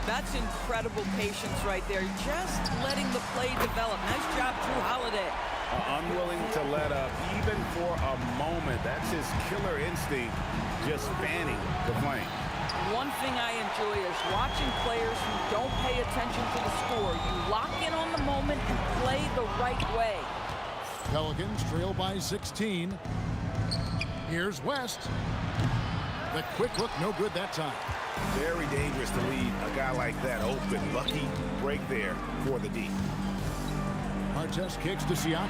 Speaker 9: That's incredible patience right there. Just letting the play develop. Nice job, Drew Holiday.
Speaker 10: Unwilling to let up even for a moment. That's his killer instinct, just fanning the flame.
Speaker 9: One thing I enjoy is watching players who don't pay attention to the score. You lock in on the moment and play the right way.
Speaker 8: Pelicans trail by 16. Here's West. The quick look, no good that time.
Speaker 10: Very dangerous to leave a guy like that open. Lucky break there for the D.
Speaker 8: Artest kicks to Siakam.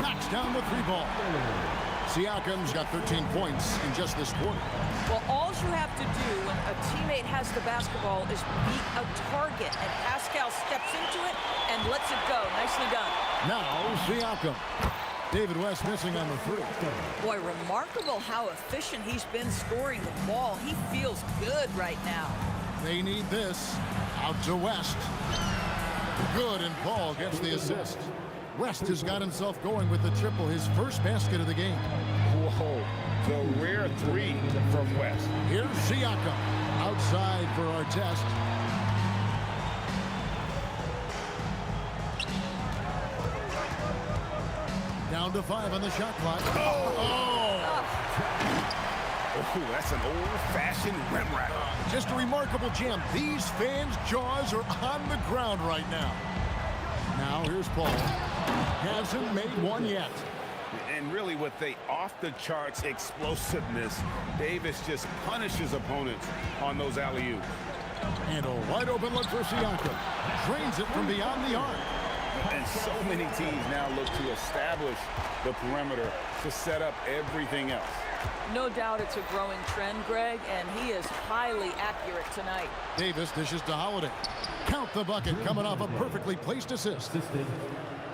Speaker 8: Knocks down the 3-ball. Siakam's got 13 points in just this quarter.
Speaker 9: Well, all you have to do when a teammate has the basketball is beat a target, and Pascal steps into it and lets it go. Nicely done.
Speaker 8: Now Siakam. David West missing on the 3.
Speaker 9: Boy, remarkable how efficient he's been scoring the ball. He feels good right now.
Speaker 8: They need this. Out to West. Good, and Paul gets the assist. West has got himself going with the triple, his first basket of the game.
Speaker 10: Whoa, the rare 3 from West.
Speaker 8: Here's Siakam. Outside for Artest. Down to 5 on the shot clock.
Speaker 10: Oh, that's an old-fashioned rim rack.
Speaker 8: Just a remarkable jam. These fans' jaws are on the ground right now. Now here's Paul. Hasn't made one yet.
Speaker 10: And really with the off-the-charts explosiveness, Davis just punishes opponents on those alley-oops.
Speaker 8: And a wide-open look for Siakam. Drains it from beyond the arc.
Speaker 10: And so many teams now look to establish the perimeter to set up everything else.
Speaker 9: No doubt it's a growing trend, Greg, and he is highly accurate tonight.
Speaker 8: Davis dishes to Holiday. Count the bucket coming off a perfectly placed assist.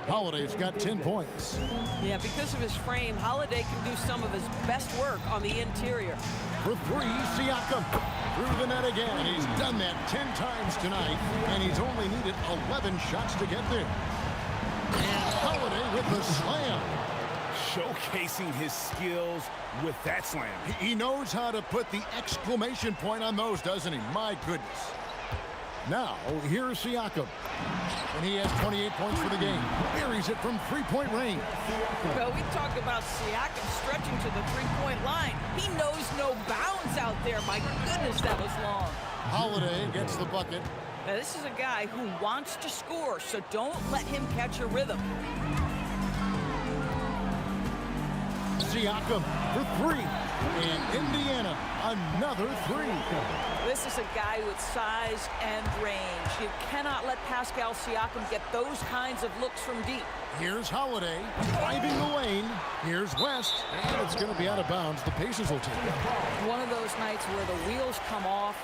Speaker 8: Holiday's got 10 points.
Speaker 9: Yeah, because of his frame, Holiday can do some of his best work on the interior.
Speaker 8: For 3, Siakam. Through the net again. He's done that 10 times tonight, and he's only needed 11 shots to get there. And Holiday with the slam.
Speaker 10: Showcasing his skills with that slam.
Speaker 8: He knows how to put the exclamation point on those, doesn't he? My goodness. Now, here's Siakam. And he has 28 points for the game. Buries it from 3-point range.
Speaker 9: Well, we talk about Siakam stretching to the 3-point line. He knows no bounds out there. My goodness, that was long.
Speaker 8: Holiday gets the bucket.
Speaker 9: Now, this is a guy who wants to score, so don't let him catch a rhythm.
Speaker 8: Siakam for 3. And Indiana, another 3.
Speaker 9: This is a guy with size and range. You cannot let Pascal Siakam get those kinds of looks from deep.
Speaker 8: Here's Holiday driving the lane. Here's West. And it's going to be out of bounds. The Pacers will take it.
Speaker 9: One of those nights where the wheels come off,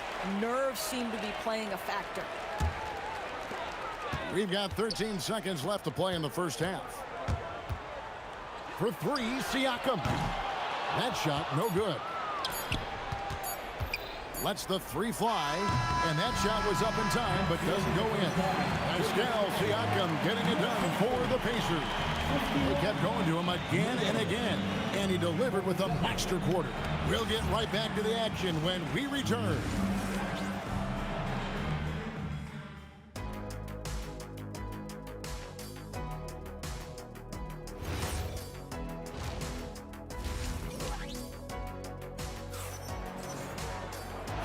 Speaker 9: nerves seem to be playing a factor.
Speaker 8: We've got 13 seconds left to play in the first half. For 3, Siakam. That shot, no good. Lets the three fly, and that shot was up in time, but doesn't go in. Pascal Siakam getting it done for the Pacers. They kept going to him again and again, and he delivered with a master quarter. We'll get right back to the action when we return.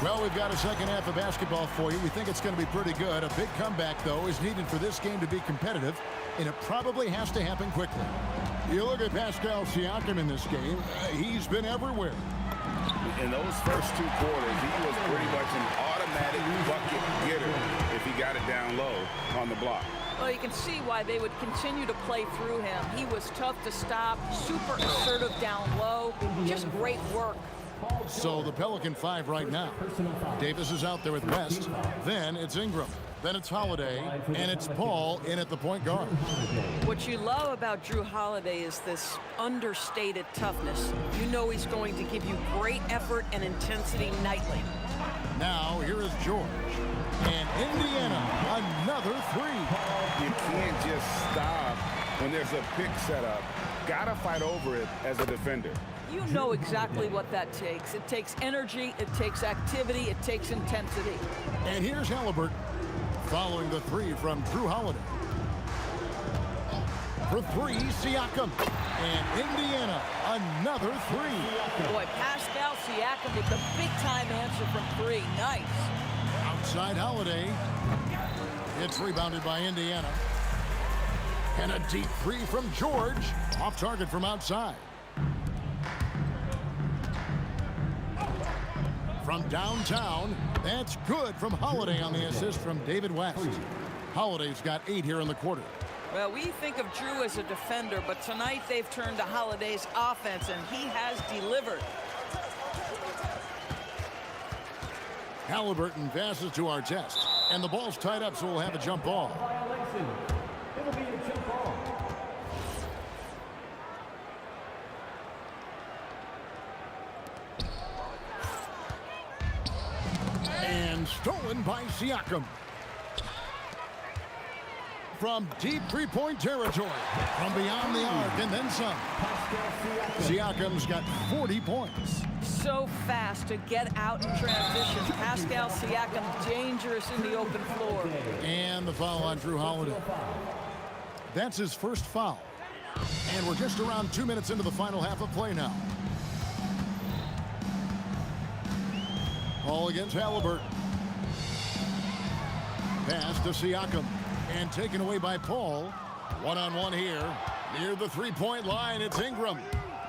Speaker 8: Well, we've got a second half of basketball for you. We think it's going to be pretty good. A big comeback, though, is needed for this game to be competitive, and it probably has to happen quickly. You look at Pascal Siakam in this game, he's been everywhere.
Speaker 10: In those first 2 quarters, he was pretty much an automatic bucket getter if he got it down low on the block.
Speaker 9: Well, you can see why they would continue to play through him. He was tough to stop, super assertive down low, just great work.
Speaker 8: So the Pelican 5 right now. Davis is out there with West. Then it's Ingram. Then it's Holiday. And it's Paul in at the point guard.
Speaker 9: What you love about Drew Holiday is this understated toughness. You know he's going to give you great effort and intensity nightly.
Speaker 8: Now here is George. And Indiana, another three.
Speaker 10: You can't just stop when there's a pick set up. Gotta fight over it as a defender.
Speaker 9: You know exactly what that takes. It takes energy, it takes activity, it takes intensity.
Speaker 8: And here's Halliburton following the three from Drew Holiday. For three, Siakam. And Indiana, another three.
Speaker 9: Boy, Pascal Siakam with the big-time answer from three. Nice.
Speaker 8: Outside Holiday. It's rebounded by Indiana. And a deep three from George. Off target from outside. From downtown, that's good from Holiday on the assist from David West. Holiday's got 8 here in the quarter.
Speaker 9: Well, we think of Drew as a defender, but tonight they've turned to Holiday's offense, and he has delivered.
Speaker 8: Halliburton passes to Artest, and the ball's tied up, so we'll have a jump ball.
Speaker 7: It'll be a jump ball.
Speaker 8: And stolen by Siakam. From deep three-point territory, from beyond the arc, and then some. Siakam's got 40 points.
Speaker 9: So fast to get out in transition. Pascal Siakam dangerous in the open floor.
Speaker 8: And the foul on Drew Holiday. That's his first foul. And we're just around 2 minutes into the final half of play now. Ball against Halliburton. Pass to Siakam. And taken away by Paul. One-on-one here. Near the three-point line, it's Ingram.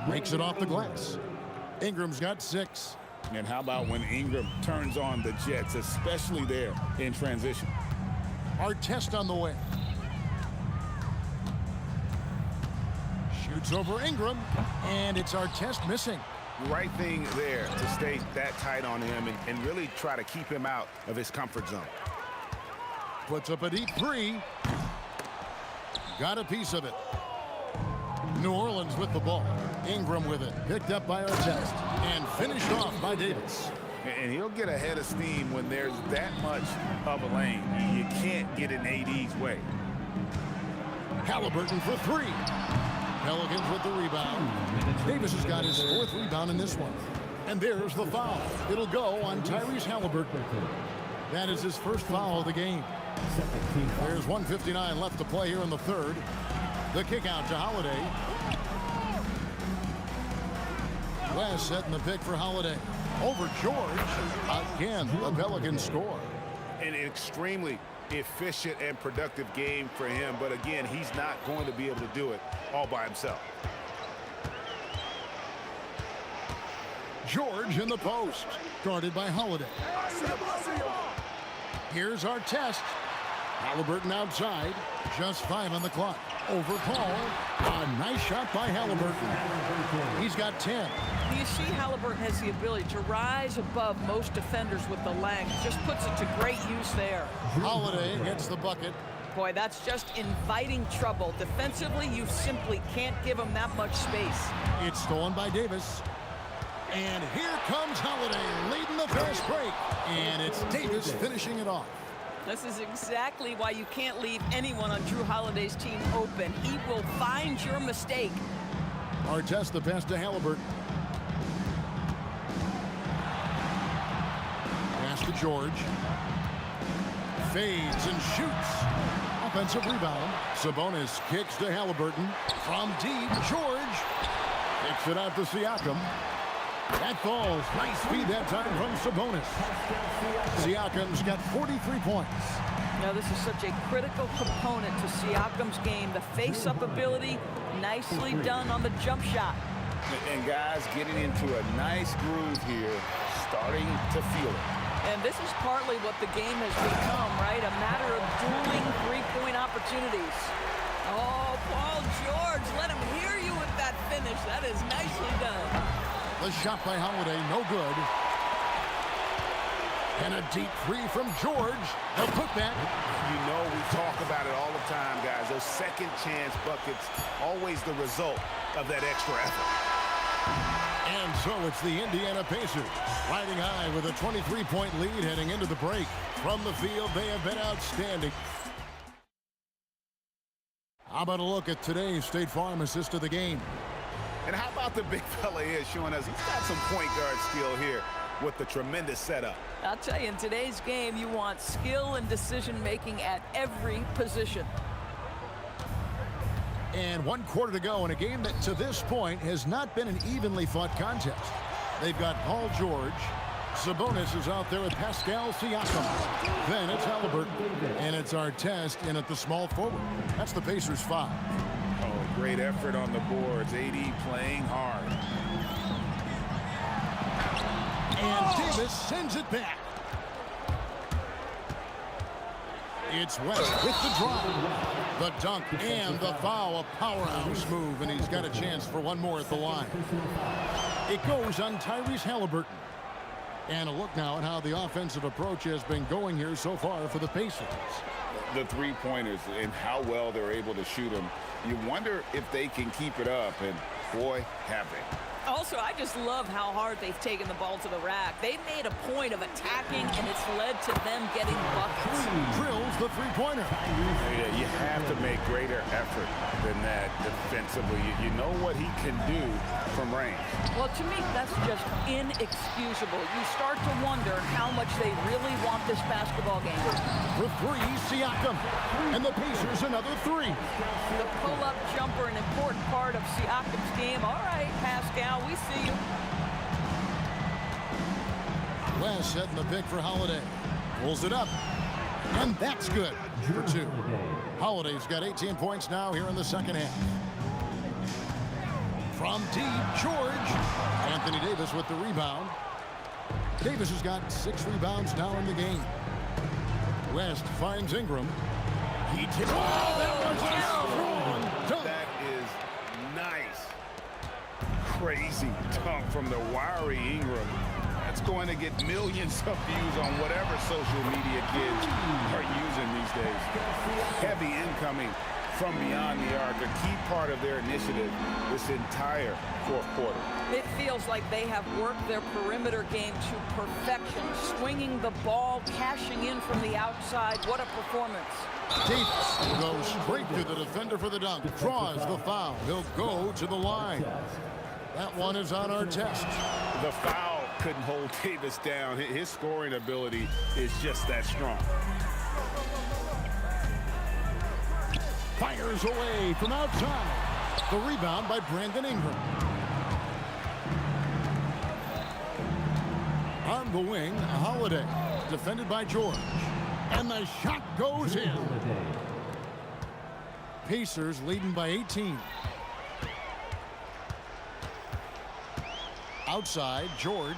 Speaker 8: Makes it off the glass. Ingram's got 6.
Speaker 10: And how about when Ingram turns on the Jets, especially there in transition?
Speaker 8: Artest on the way. Shoots over Ingram. And it's Artest missing.
Speaker 10: Right thing there to stay that tight on him and really try to keep him out of his comfort zone.
Speaker 8: Puts up a deep three. Got a piece of it. New Orleans with the ball. Ingram with it. Picked up by Artest. And finished off by Davis.
Speaker 10: And he'll get ahead of steam when there's that much of a lane. You can't get in AD's way.
Speaker 8: Halliburton for 3. Pelicans with the rebound. Davis has got his 4th rebound in this one. And there's the foul. It'll go on Tyrese Halliburton. That is his first foul of the game. There's 1:59 left to play here in the third. The kick out to Holiday. West setting the pick for Holiday. Over George. Again, the Pelicans score.
Speaker 10: An extremely efficient and productive game for him. But again, he's not going to be able to do it all by himself.
Speaker 8: George in the post. Guarded by Holiday. Here's Artest. Halliburton outside. Just 5 on the clock. Over Paul. A nice shot by Halliburton. He's got 10.
Speaker 9: You see Halliburton has the ability to rise above most defenders with the length. Just puts it to great use there.
Speaker 8: Holiday gets the bucket.
Speaker 9: Boy, that's just inviting trouble. Defensively, you simply can't give him that much space.
Speaker 8: It's stolen by Davis. And here comes Holiday leading the fast break. And it's Davis finishing it off.
Speaker 9: This is exactly why you can't leave anyone on Drew Holiday's team open. He will find your mistake.
Speaker 8: Artest the pass to Halliburton. Pass to George. Fades and shoots. Offensive rebound. Sabonis kicks to Halliburton. From deep, George kicks it out to Siakam. That falls. Nice feed that time from Sabonis. Siakam's got 43 points.
Speaker 9: Now, this is such a critical component to Siakam's game. The face-up ability, nicely done on the jump shot.
Speaker 10: And guys getting into a nice groove here, starting to feel it.
Speaker 9: And this is partly what the game has become, right? A matter of dueling three-point opportunities. Oh, Paul George, let him hear you with that finish. That is nicely done.
Speaker 8: The shot by Holiday, no good. And a deep three from George. The putback.
Speaker 10: You know we talk about it all the time, guys. Those second chance buckets, always the result of that extra effort.
Speaker 8: And so it's the Indiana Pacers riding high with a 23-point lead heading into the break. From the field, they have been outstanding. How about a look at today's State Farm assist of the game?
Speaker 10: And how about the big fella here showing us he's got some point guard skill here with the tremendous setup.
Speaker 9: I'll tell you, in today's game, you want skill and decision-making at every position.
Speaker 8: And 1 quarter to go in a game that to this point has not been an evenly fought contest. They've got Paul George. Sabonis is out there with Pascal Siakam. Then it's Halliburton. And it's Artest in at the small forward. That's the Pacers 5.
Speaker 10: Oh, great effort on the boards. AD playing hard.
Speaker 8: And Davis sends it back. It's West with the drive. The dunk and the foul. A powerhouse move, and he's got a chance for one more at the line. It goes on Tyrese Halliburton. And a look now at how the offensive approach has been going here so far for the Pacers.
Speaker 10: The three-pointers and how well they're able to shoot them. You wonder if they can keep it up, and boy, have they.
Speaker 9: Also, I just love how hard they've taken the ball to the rack. They've made a point of attacking, and it's led to them getting buckets.
Speaker 8: Drills the three-pointer.
Speaker 10: Yeah, you have to make greater effort than that defensively. You know what he can do from range.
Speaker 9: Well, to me, that's just inexcusable. You start to wonder how much they really want this basketball game.
Speaker 8: For three, Siakam. And the Pacers another three.
Speaker 9: The pull-up jumper, an important part of Siakam's game. All right, Pascal, we see you.
Speaker 8: West setting the pick for Holiday. Pulls it up. And that's good for two. Holiday's got 18 points now here in the second half. From deep, George. Anthony Davis with the rebound. Davis has got 6 rebounds now in the game. West finds Ingram. He takes. Oh, that was a strong dunk.
Speaker 10: That is nice. Crazy dunk from the wiry Ingram. That's going to get millions of views on whatever social media kids are using these days. Heavy incoming from beyond the arc, a key part of their initiative this entire fourth quarter.
Speaker 9: It feels like they have worked their perimeter game to perfection, swinging the ball, cashing in from the outside. What a performance.
Speaker 8: Davis goes straight to the defender for the dunk, draws the foul. He'll go to the line. That one is on Artest.
Speaker 10: The foul couldn't hold Davis down. His scoring ability is just that strong.
Speaker 8: Fires away from outside. The rebound by Brandon Ingram. On the wing, Holiday. Defended by George. And the shot goes in. Pacers leading by 18. Outside, George.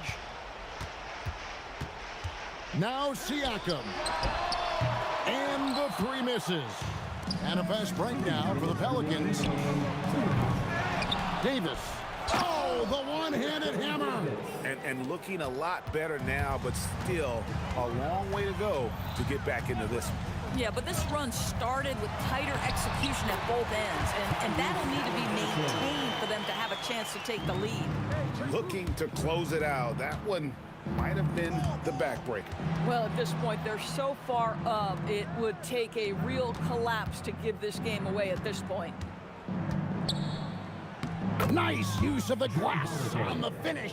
Speaker 8: Now Siakam. And the three misses. And a fast break now for the Pelicans. Davis. Oh, the one-handed hammer.
Speaker 10: And looking a lot better now, but still a long way to go to get back into this one.
Speaker 9: Yeah, but this run started with tighter execution at both ends, and that'll need to be maintained for them to have a chance to take the lead.
Speaker 10: looking to close it out. That one might have been the backbreaker.
Speaker 9: Well, at this point, they're so far up, it would take a real collapse to give this game away at this point.
Speaker 8: Nice use of the glass on the finish.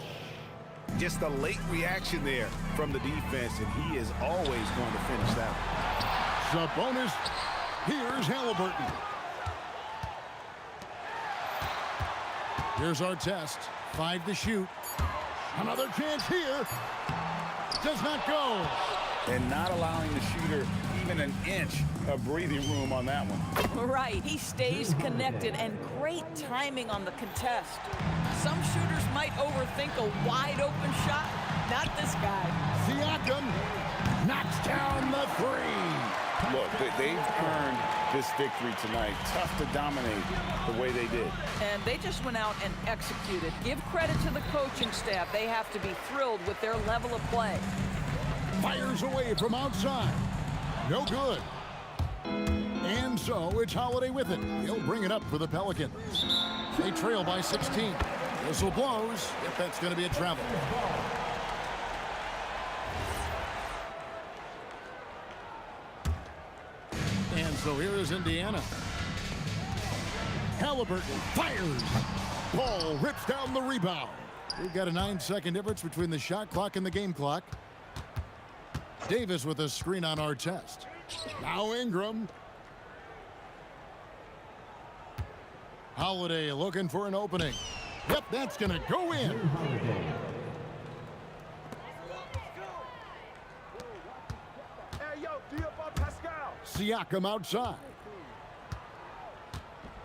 Speaker 10: Just a late reaction there from the defense, and he is always going to finish that one.
Speaker 8: Sabonis. Here's Halliburton. Here's our test. 5 to shoot. Another chance here. Does not go.
Speaker 10: And not allowing the shooter even an inch of breathing room on that one.
Speaker 9: Right, he stays connected, and great timing on the contest. Some shooters might overthink a wide open shot. Not this guy.
Speaker 8: Siakam knocks down the 3.
Speaker 10: Look, they've earned this victory tonight. Tough to dominate the way they did.
Speaker 9: And they just went out and executed. Give credit to the coaching staff. They have to be thrilled with their level of play.
Speaker 8: Fires away from outside. No good. And so it's Holiday with it. He'll bring it up for the Pelicans. They trail by 16. Whistle blows if that's going to be a travel. And so here is Indiana. Halliburton fires. Ball rips down the rebound. We've got a 9-second difference between the shot clock and the game clock. Davis with a screen on our test. Now Ingram. Holiday looking for an opening. Yep, that's going to go in. Siakam outside.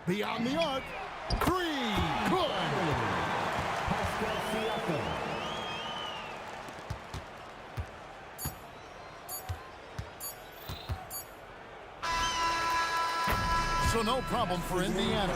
Speaker 8: Beyond the arc. 3. Good. So no problem for Indiana.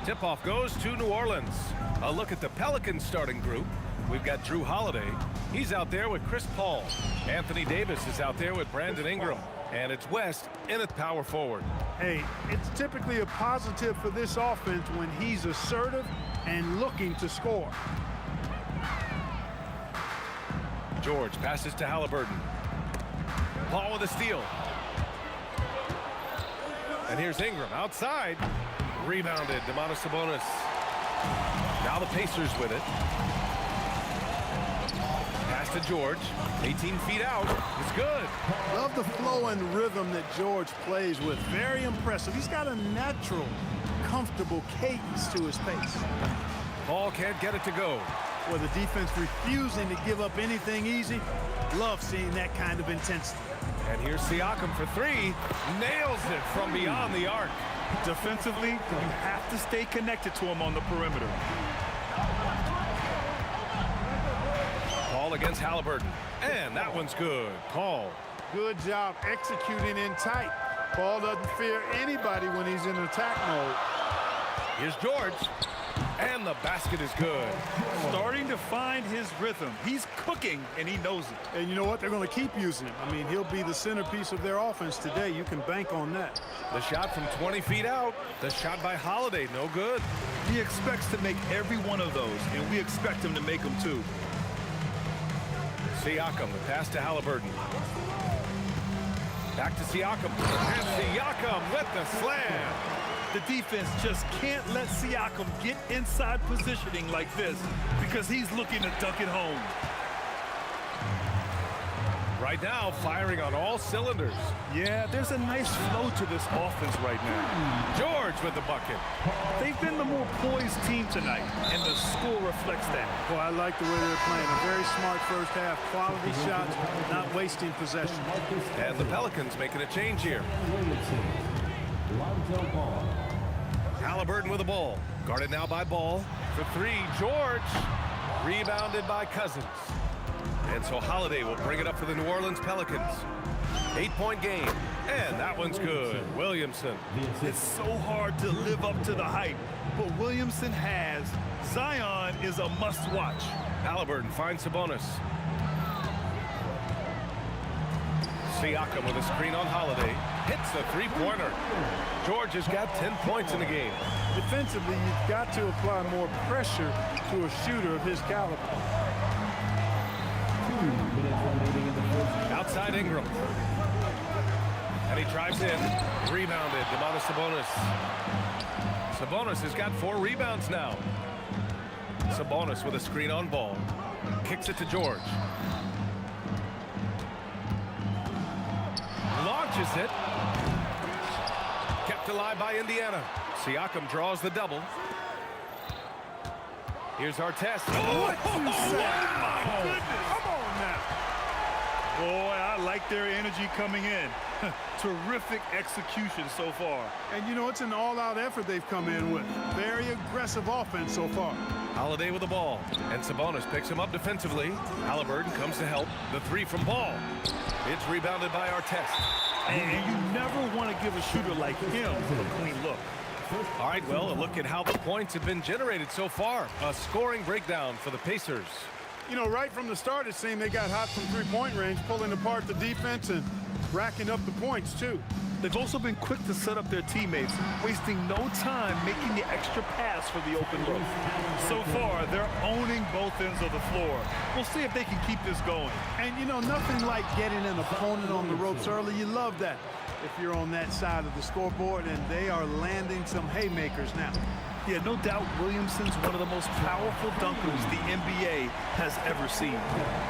Speaker 2: Tip-off goes to New Orleans. A look at the Pelicans starting group. We've got Drew Holiday. He's out there with Chris Paul. Anthony Davis is out there with Brandon Ingram. And it's West in at power forward.
Speaker 11: Hey, it's typically a positive for this offense when he's assertive and looking to score.
Speaker 2: George passes to Halliburton. Paul with a steal. And here's Ingram outside. Rebounded, Domantas Sabonis. Now the Pacers with it. Pass to George. 18 feet out. It's good.
Speaker 11: Love the flow and rhythm that George plays with. Very impressive. He's got a natural, comfortable cadence to his pace.
Speaker 2: Paul can't get it to go.
Speaker 11: With the defense refusing to give up anything easy. Love seeing that kind of intensity.
Speaker 2: And here's Siakam for three. Nails it from beyond the arc.
Speaker 5: Defensively, you have to stay connected to him on the perimeter.
Speaker 2: Paul against Halliburton. And that one's good. Paul.
Speaker 11: Good job executing in tight. Paul doesn't fear anybody when he's in attack mode.
Speaker 2: Here's George. And the basket is good.
Speaker 5: Starting to find his rhythm. He's cooking, and he knows it.
Speaker 11: And you know what? They're going to keep using him. I mean, he'll be the centerpiece of their offense today. You can bank on that.
Speaker 2: The shot from 20 feet out. The shot by Holiday, no good.
Speaker 5: He expects to make every one of those, and we expect him to make them too.
Speaker 2: Siakam, the pass to Halliburton. Back to Siakam. And Siakam with the slam.
Speaker 5: The defense just can't let Siakam get inside positioning like this because he's looking to dunk it home.
Speaker 2: Right now, firing on all cylinders.
Speaker 5: Yeah, there's a nice flow to this offense right now.
Speaker 2: George with the bucket.
Speaker 5: They've been the more poised team tonight, and the score reflects that.
Speaker 11: Boy, I like the way they're playing. A very smart first half. Quality shots, not wasting possession.
Speaker 2: And the Pelicans making a change here. Halliburton with the ball. Guarded now by Ball. For three, George. Rebounded by Cousins. And so Holiday will bring it up for the New Orleans Pelicans. 8-point game. And that one's good. Williamson.
Speaker 5: It's so hard to live up to the hype, but Williamson has. Zion is a must-watch.
Speaker 2: Halliburton finds Sabonis. Siakam with a screen on Holiday. Hits the three-pointer. George has got 10 points in the game.
Speaker 11: Defensively, you've got to apply more pressure to a shooter of his caliber.
Speaker 2: Outside Ingram. And he drives in. Rebounded. Domantas Sabonis. Sabonis has got 4 rebounds now. Sabonis with a screen on Ball. Kicks it to George. Launches it. Kept alive by Indiana. Siakam draws the double. Here's Artest.
Speaker 11: What you say? Oh, goodness. Come on now.
Speaker 5: Boy, I like their energy coming in. Terrific execution so far.
Speaker 11: And you know, it's an all-out effort they've come in with. Very aggressive offense so far.
Speaker 2: Holiday with the ball. And Sabonis picks him up defensively. Halliburton comes to help. The three from Ball. It's rebounded by Artest.
Speaker 5: And you never want to give a shooter like him a clean look.
Speaker 2: All right, well, a look at how the points have been generated so far. A scoring breakdown for the Pacers.
Speaker 11: You know, right from the start, it seemed they got hot from three-point range, pulling apart the defense and racking up the points, too.
Speaker 5: They've also been quick to set up their teammates, wasting no time making the extra pass for the open look. So far, they're owning both ends of the floor. We'll see if they can keep this going.
Speaker 11: And, you know, nothing like getting an opponent on the ropes early. You love that if you're on that side of the scoreboard, and they are landing some haymakers now.
Speaker 5: Yeah, no doubt Williamson's one of the most powerful dunkers the NBA has ever seen.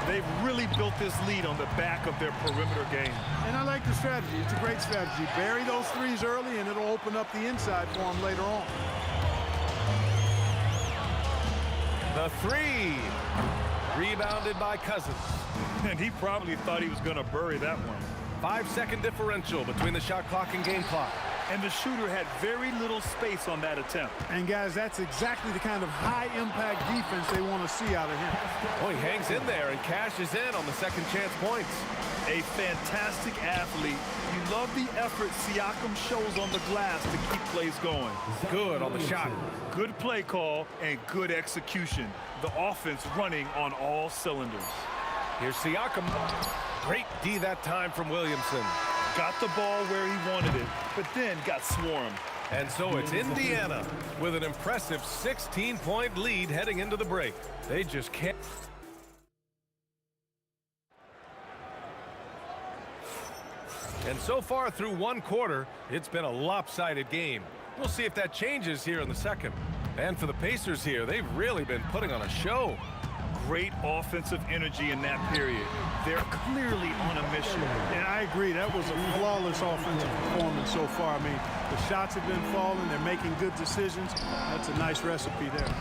Speaker 5: They've really built this lead on the back of their perimeter game.
Speaker 11: And I like the strategy. It's a great strategy. Bury those threes early, and it'll open up the inside for them later on.
Speaker 2: The three. Rebounded by Cousins.
Speaker 5: And he probably thought he was going to bury that one.
Speaker 2: 5-second differential between the shot clock and game clock.
Speaker 5: And the shooter had very little space on that attempt.
Speaker 11: And, guys, that's exactly the kind of high-impact defense they want to see out of him.
Speaker 2: Oh, he hangs in there and cashes in on the second chance points.
Speaker 5: A fantastic athlete. You love the effort Siakam shows on the glass to keep plays going.
Speaker 2: Good on the shot.
Speaker 5: Good play call and good execution. The offense running on all cylinders.
Speaker 2: Here's Siakam. Great D that time from Williamson.
Speaker 5: Got the ball where he wanted it, but then got swarmed.
Speaker 2: And so it's Indiana with an impressive 16-point lead heading into the break. They just can't. And so far through one quarter, it's been a lopsided game. We'll see if that changes here in the second. And for the Pacers here, they've really been putting on a show.
Speaker 5: Great offensive energy in that period. They're clearly on a mission.
Speaker 11: And I agree, that was a flawless offensive performance so far. I mean, the shots have been falling, they're making good decisions. That's a nice recipe there.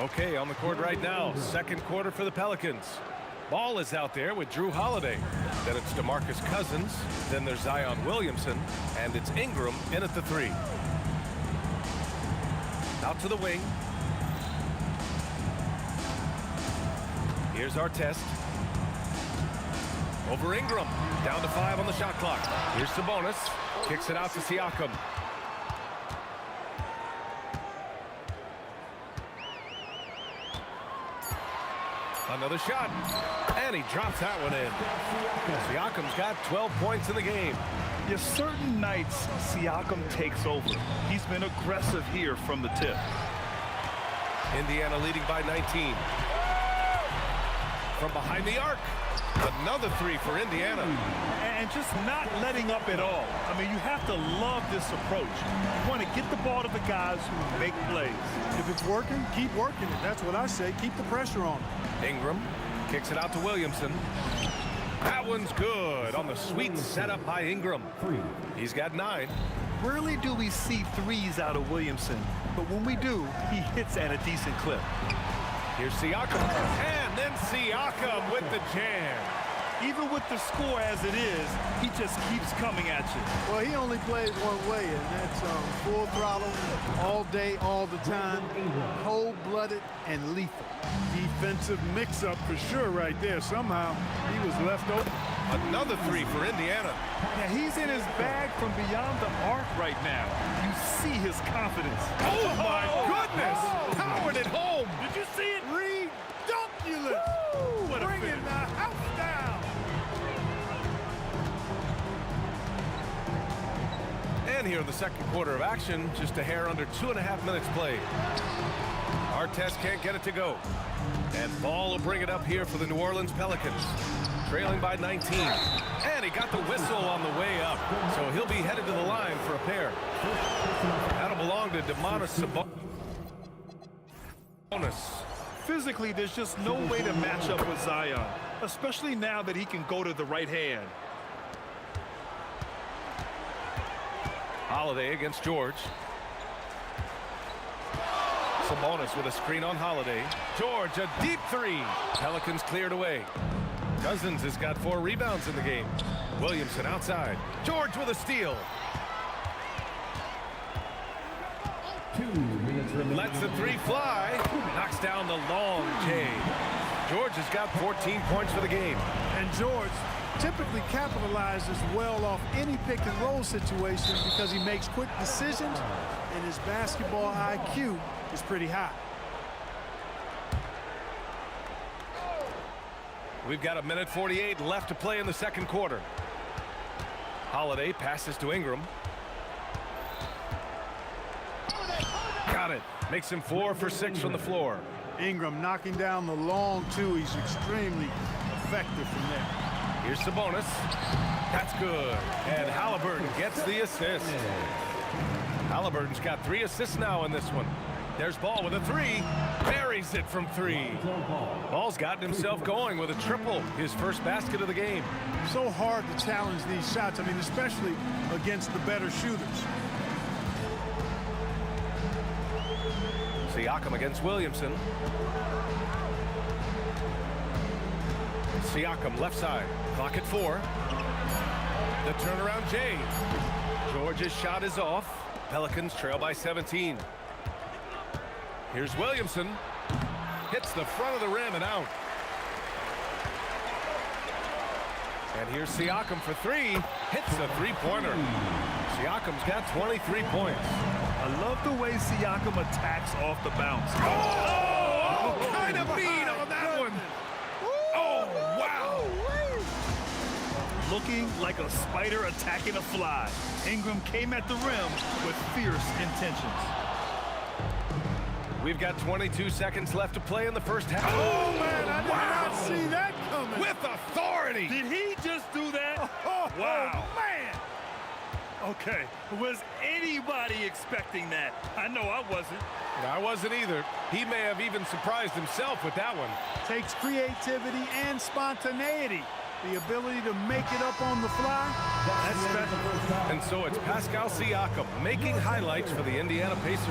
Speaker 2: Okay, on the court right now, second quarter for the Pelicans. Ball is out there with Drew Holiday. Then it's DeMarcus Cousins. Then there's Zion Williamson. And it's Ingram in at the three. Out to the wing. Here's Artest. Over Ingram. Down to 5 on the shot clock. Here's Sabonis. Kicks it out to Siakam. Another shot. And he drops that one in. Siakam's got 12 points in the game.
Speaker 5: Yes, certain nights Siakam takes over. He's been aggressive here from the tip.
Speaker 2: Indiana leading by 19. From behind the arc. Another three for Indiana.
Speaker 5: And just not letting up at all. I mean, you have to love this approach. You want to get the ball to the guys who make plays.
Speaker 11: If it's working, keep working it. That's what I say. Keep the pressure on.
Speaker 2: Ingram kicks it out to Williamson. That one's good on the sweet setup by Ingram. He's got 9.
Speaker 5: Rarely do we see threes out of Williamson, but when we do, he hits at a decent clip.
Speaker 2: Here's Siakam, and then Siakam with the jam.
Speaker 5: Even with the score as it is, he just keeps coming at you.
Speaker 11: Well, he only plays one way, and that's full throttle, all day, all the time, cold-blooded and lethal. Defensive mix-up for sure right there. Somehow, he was left open.
Speaker 2: Another three for Indiana.
Speaker 5: Now, he's in his bag from beyond the arc right now. You see his confidence.
Speaker 2: Oh, my goodness! Powered it home!
Speaker 5: Did you see it?
Speaker 11: Redunculous!
Speaker 5: What a
Speaker 11: Bringing
Speaker 5: finish.
Speaker 11: the house down!
Speaker 2: And here in the second quarter of action, just a hair under 2.5 minutes played. Artest can't get it to go. And Ball will bring it up here for the New Orleans Pelicans. Trailing by 19. And he got the whistle on the way up. So he'll be headed to the line for a pair. That'll belong to Domantas Sabonis.
Speaker 5: Physically, there's just no way to match up with Zion, especially now that he can go to the right hand.
Speaker 2: Holiday against George. Sabonis with a screen on Holiday. George, a deep three. Pelicans cleared away. Cousins has got 4 rebounds in the game. Williamson outside. George with a steal.
Speaker 7: 2 minutes remaining.
Speaker 2: Lets the three fly. Knocks down the long J. George has got 14 points for the game.
Speaker 11: And George typically capitalizes well off any pick and roll situation because he makes quick decisions and his basketball IQ is pretty high.
Speaker 2: We've got 1:48 left to play in the second quarter. Holiday passes to Ingram. Got it. Makes him 4 for 6 from the floor.
Speaker 11: Ingram knocking down the long two. He's extremely effective from there.
Speaker 2: Here's Sabonis. That's good. And Halliburton gets the assist. Halliburton's got 3 assists now in this one. There's Ball with a 3. Buries it from 3. Ball's gotten himself going with a triple. His first basket of the game.
Speaker 11: So hard to challenge these shots. I mean, especially against the better shooters.
Speaker 2: Siakam against Williamson. Siakam left side. Clock at 4. The turnaround Jay. George's shot is off. Pelicans trail by 17. Here's Williamson. Hits the front of the rim and out. And here's Siakam for 3. Hits the three-pointer. Siakam's got 23 points.
Speaker 5: I love the way Siakam attacks off the bounce.
Speaker 2: Oh, kind of mean on that one. Oh, wow.
Speaker 5: Looking like a spider attacking a fly. Ingram came at the rim with fierce intentions.
Speaker 2: We've got 22 seconds left to play in the first half.
Speaker 11: Oh, man, I did not see that coming.
Speaker 2: With authority.
Speaker 5: Did he just do that?
Speaker 11: Wow.
Speaker 5: Man. Okay, was anybody expecting that? I know I wasn't.
Speaker 2: I wasn't either. He may have even surprised himself with that one.
Speaker 11: Takes creativity and spontaneity. The ability to make it up on the fly, that's special.
Speaker 2: And so it's Pascal Siakam making highlights for the Indiana Pacers.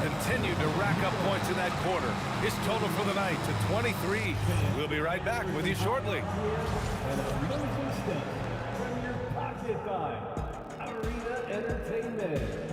Speaker 2: Continued to rack up points in that quarter. His total for the night to 23. We'll be right back with you shortly.
Speaker 7: And a closing step from your pocket by Arena Entertainment.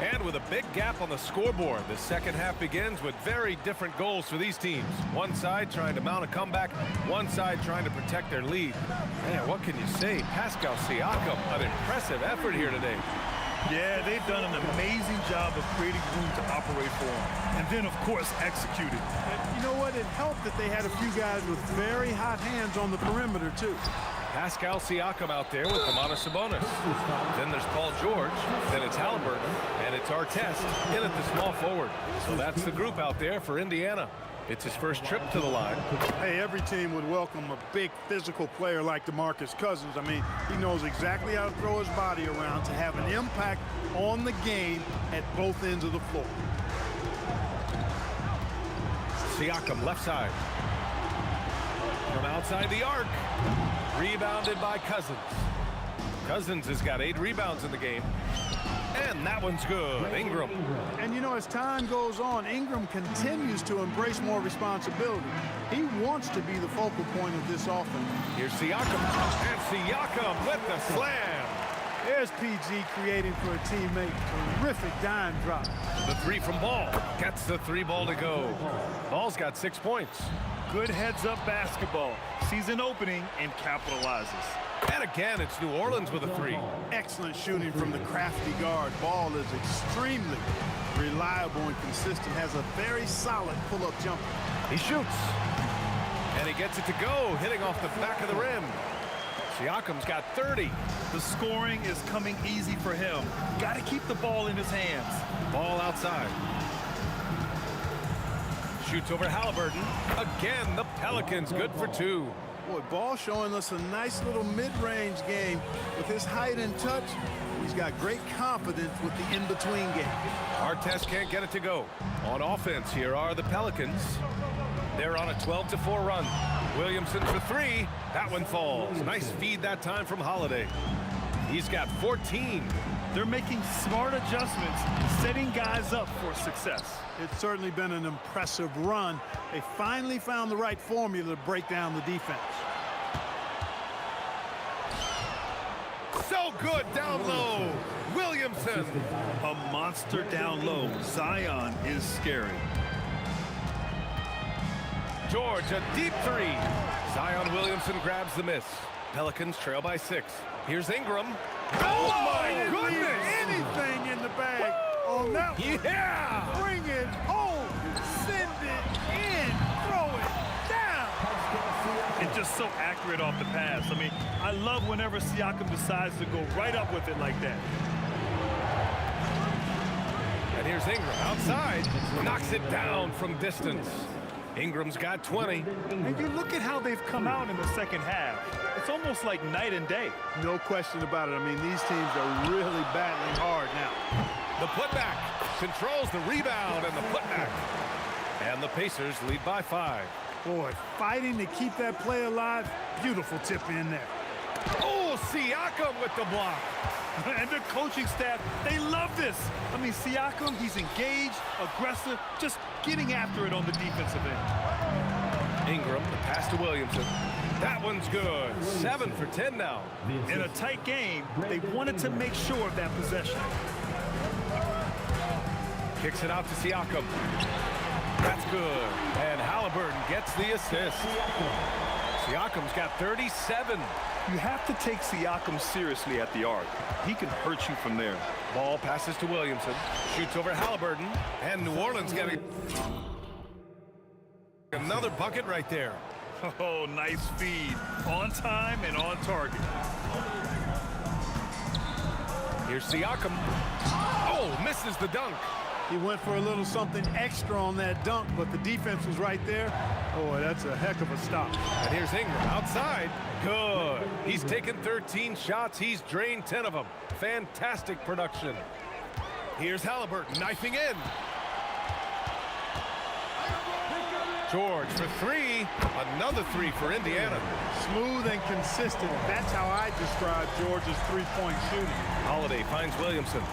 Speaker 2: And with a big gap on the scoreboard, the second half begins with very different goals for these teams. One side trying to mount a comeback, one side trying to protect their lead. Man, what can you say? Pascal Siakam, an impressive effort here today.
Speaker 5: Yeah, they've done an amazing job of creating room to operate for him. And then, of course, executed.
Speaker 11: You know what? It helped that they had a few guys with very hot hands on the perimeter, too.
Speaker 2: Pascal Siakam out there with Domantas Sabonis. Then there's Paul George. Then it's Halliburton. And it's Artest in at the small forward. So that's the group out there for Indiana. It's his first trip to the line.
Speaker 11: Hey, every team would welcome a big physical player like DeMarcus Cousins. I mean, he knows exactly how to throw his body around to have an impact on the game at both ends of the floor.
Speaker 2: Siakam left side. From outside the arc. Rebounded by Cousins. Cousins has got 8 rebounds in the game. And that one's good. Ingram.
Speaker 11: And, you know, as time goes on, Ingram continues to embrace more responsibility. He wants to be the focal point of this offense.
Speaker 2: Here's Siakam. And Siakam with the slam.
Speaker 11: There's PG creating for a teammate. Terrific dime drop.
Speaker 2: The 3 from Ball. Gets the 3 ball to go. Ball's got 6 points.
Speaker 5: Good heads-up basketball. Sees an opening and capitalizes.
Speaker 2: And again, it's New Orleans with a 3.
Speaker 11: Excellent shooting from the crafty guard. Ball is extremely reliable and consistent. Has a very solid pull-up jumper.
Speaker 2: He shoots. And he gets it to go, hitting off the back of the rim. Siakam's got 30.
Speaker 5: The scoring is coming easy for him. Got to keep the ball in his hands.
Speaker 2: Ball outside. Shoots over Halliburton. Again, the Pelicans good for 2.
Speaker 11: Boy, Ball showing us a nice little mid-range game. With his height and touch, he's got great confidence with the in-between game.
Speaker 2: Artest can't get it to go. On offense, here are the Pelicans. They're on a 12-4 run. Williamson for 3. That one falls. Nice feed that time from Holiday. He's got 14.
Speaker 5: They're making smart adjustments, setting guys up for success.
Speaker 11: It's certainly been an impressive run. They finally found the right formula to break down the defense.
Speaker 2: So good down low. Williamson.
Speaker 5: A monster down low. Zion is scary.
Speaker 2: George, a deep 3. Zion Williamson grabs the miss. Pelicans trail by 6. Here's Ingram. Oh, my goodness!
Speaker 11: Anything in the bag on that one.
Speaker 2: Yeah!
Speaker 11: Bring it home!
Speaker 5: just so accurate off the pass. I mean, I love whenever Siakam decides to go right up with it like that.
Speaker 2: And here's Ingram outside, knocks it down from distance. Ingram's got 20.
Speaker 5: And you look at how they've come out in the second half. It's almost like night and day.
Speaker 11: No question about it. I mean, these teams are really battling hard now.
Speaker 2: The putback controls the rebound and the putback. And the Pacers lead by 5.
Speaker 11: Boy, fighting to keep that play alive. Beautiful tip in there.
Speaker 2: Oh, Siakam with the block.
Speaker 5: And the coaching staff, they love this. I mean, Siakam, he's engaged, aggressive, just getting after it on the defensive end.
Speaker 2: Ingram, the pass to Williamson. That one's good. 7 for 10 now.
Speaker 5: In a tight game, they wanted to make sure of that possession.
Speaker 2: Kicks it out to Siakam. That's good. And Halliburton gets the assist. Siakam's got 37.
Speaker 5: You have to take Siakam seriously at the arc. He can hurt you from there.
Speaker 2: Ball passes to Williamson. Shoots over Halliburton. And New Orleans getting another bucket right there.
Speaker 5: Oh, nice feed. On time and on target.
Speaker 2: Here's Siakam. Oh, misses the dunk.
Speaker 11: He went for a little something extra on that dunk, but the defense was right there. Boy, that's a heck of a stop.
Speaker 2: And here's Ingram outside. Good. He's taken 13 shots. He's drained 10 of them. Fantastic production. Here's Halliburton knifing in. George for 3. Another 3 for Indiana.
Speaker 11: Smooth and consistent. That's how I describe George's three-point shooting.
Speaker 2: Holiday finds Williamson.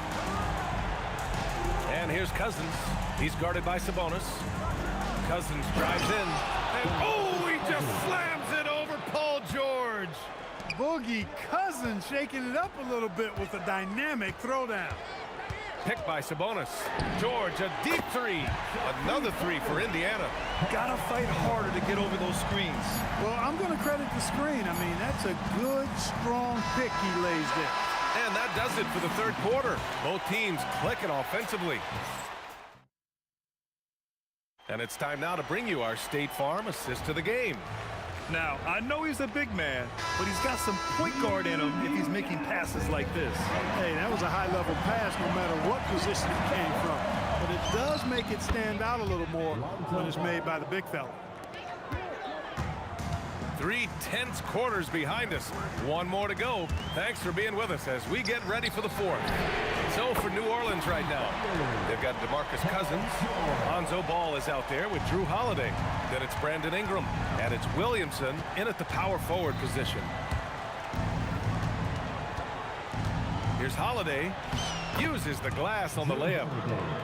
Speaker 2: And here's Cousins. He's guarded by Sabonis. Cousins drives in. And oh, he just slams it over Paul George.
Speaker 11: Boogie Cousins shaking it up a little bit with a dynamic throwdown.
Speaker 2: Picked by Sabonis. George, a deep 3. Another 3 for Indiana.
Speaker 5: Gotta fight harder to get over those screens.
Speaker 11: Well, I'm going to credit the screen. I mean, that's a good, strong pick he lays there.
Speaker 2: And that does it for the third quarter. Both teams clicking offensively. And it's time now to bring you our State Farm assist of the game.
Speaker 5: Now, I know he's a big man, but he's got some point guard in him if he's making passes like this.
Speaker 11: Hey, that was a high-level pass no matter what position it came from. But it does make it stand out a little more when it's made by the big fella.
Speaker 2: 3 tense quarters behind us. One more to go. Thanks for being with us as we get ready for the fourth. So for New Orleans right now, they've got DeMarcus Cousins. Lonzo Ball is out there with Drew Holiday. Then it's Brandon Ingram. And it's Williamson in at the power forward position. Here's Holiday. Uses the glass on the layup.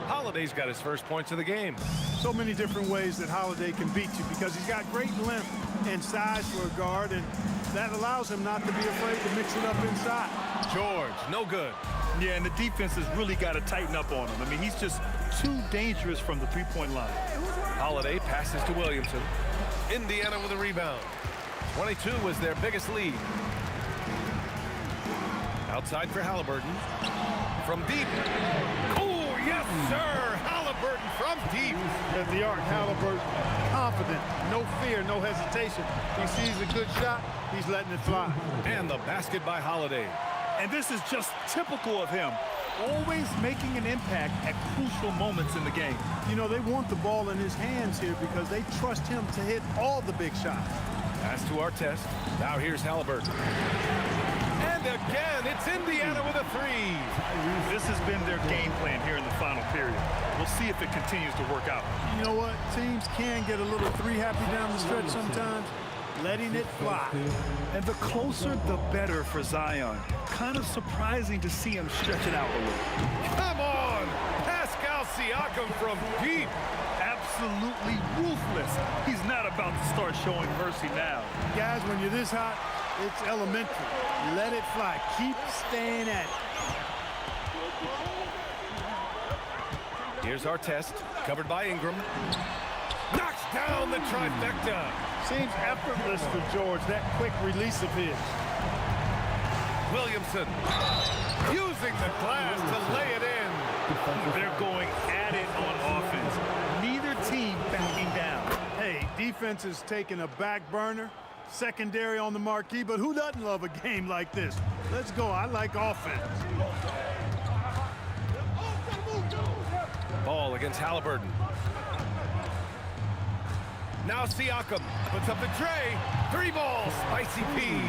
Speaker 2: Holiday's got his first points of the game.
Speaker 11: So many different ways that Holiday can beat you because he's got great length and size for a guard, and that allows him not to be afraid to mix it up inside.
Speaker 2: George, no good.
Speaker 5: Yeah, and the defense has really got to tighten up on him. I mean, he's just too dangerous from the three-point line.
Speaker 2: Holiday passes to Williamson. Indiana with a rebound. 22 was their biggest lead. Outside for Halliburton. From deep. Oh, yes, sir. Halliburton from deep.
Speaker 11: At the arc, Halliburton, confident, no fear, no hesitation. He sees a good shot, he's letting it fly.
Speaker 2: And the basket by Holiday.
Speaker 5: And this is just typical of him. Always making an impact at crucial moments in the game.
Speaker 11: You know, they want the ball in his hands here because they trust him to hit all the big shots.
Speaker 2: Pass to our test. Now here's Halliburton. And again, it's Indiana with a 3.
Speaker 5: This has been their game plan here in the final period. We'll see if it continues to work out.
Speaker 11: You know what? Teams can get a little 3-happy down the stretch sometimes. Letting it fly.
Speaker 5: And the closer, the better for Zion. Kind of surprising to see him stretch it out a little.
Speaker 2: Come on! Pascal Siakam from deep.
Speaker 5: Absolutely ruthless. He's not about to start showing mercy now.
Speaker 11: Guys, when you're this hot, it's elementary. Let it fly. Keep staying at it.
Speaker 2: Here's our test, covered by Ingram. Knocks down the trifecta.
Speaker 11: Seems effortless for George, that quick release of his.
Speaker 2: Williamson using the glass to lay it in.
Speaker 5: They're going at it on offense. Neither team backing down.
Speaker 11: Hey, defense is taking a back burner. Secondary on the marquee, but who doesn't love a game like this? Let's go. I like offense.
Speaker 2: Ball against Halliburton. Now Siakam puts up the tray. 3 balls, Spicy P.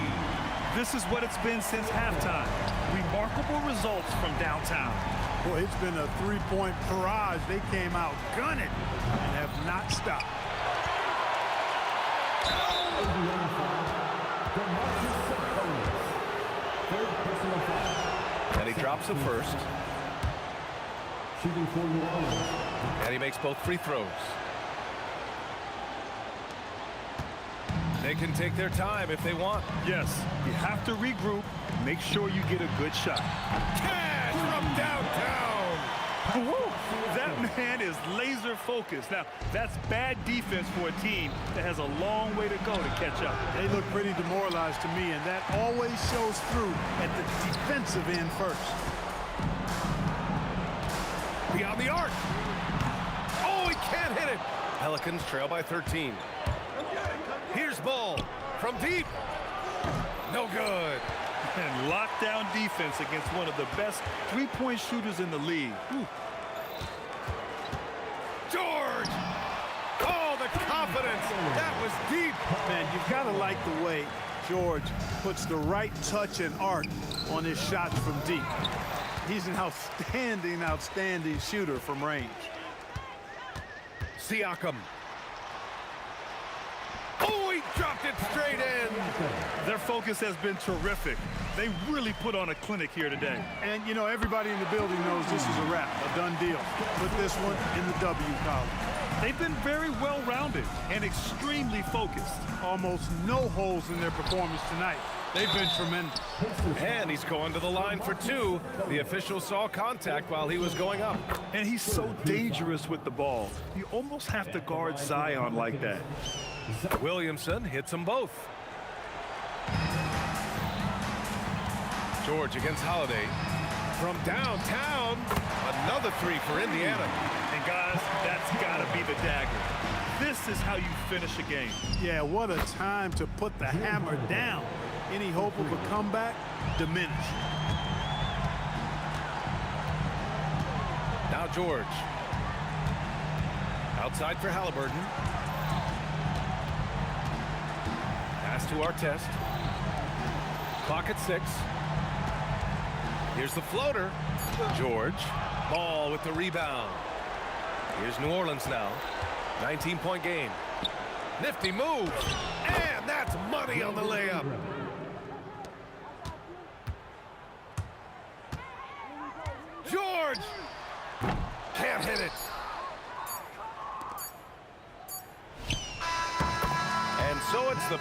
Speaker 5: This is what it's been since halftime. Remarkable results from downtown.
Speaker 11: Boy, it's been a three-point barrage. They came out gunning and have not stopped.
Speaker 2: And he drops the first.
Speaker 7: Shooting for New Orleans.
Speaker 2: And he makes both free throws. They can take their time if they want.
Speaker 5: Yes, you have to regroup. Make sure you get a good shot.
Speaker 2: Cash from downtown.
Speaker 5: Woo! That man is laser focused. Now, that's bad defense for a team that has a long way to go to catch up.
Speaker 11: They look pretty demoralized to me, and that always shows through at the defensive end first.
Speaker 2: Beyond the arc. Oh, he can't hit it. Pelicans trail by 13. Here's Ball from deep. No good.
Speaker 5: And lockdown defense against one of the best three-point shooters in the league. Whew.
Speaker 2: George! Oh, the confidence. That was deep.
Speaker 11: Man, you've got to like the way George puts the right touch and arc on his shots from deep. He's an outstanding shooter from range.
Speaker 2: Siakam. Oh, he dropped it straight in.
Speaker 5: Their focus has been terrific. They really put on a clinic here today.
Speaker 11: And, you know, everybody in the building knows this is a wrap, a done deal. Put this one in the W column.
Speaker 5: They've been very well-rounded and extremely focused.
Speaker 11: Almost no holes in their performance tonight. They've been tremendous.
Speaker 2: And he's going to the line for 2. The official saw contact while he was going up.
Speaker 5: And he's so dangerous with the ball. You almost have to guard Zion like that.
Speaker 2: Williamson hits them both. George against Holiday. From downtown, another 3 for Indiana.
Speaker 5: And guys, that's gotta be the dagger. This is how you finish a game.
Speaker 11: Yeah, what a time to put the hammer down. Any hope of a comeback diminished.
Speaker 2: Now George. Outside for Halliburton. Pass to Artest. Clock at 6. Here's the floater. George. Ball with the rebound. Here's New Orleans now. 19-point game. Nifty move. And that's money on the layup. George. Can't hit it. And so it's the...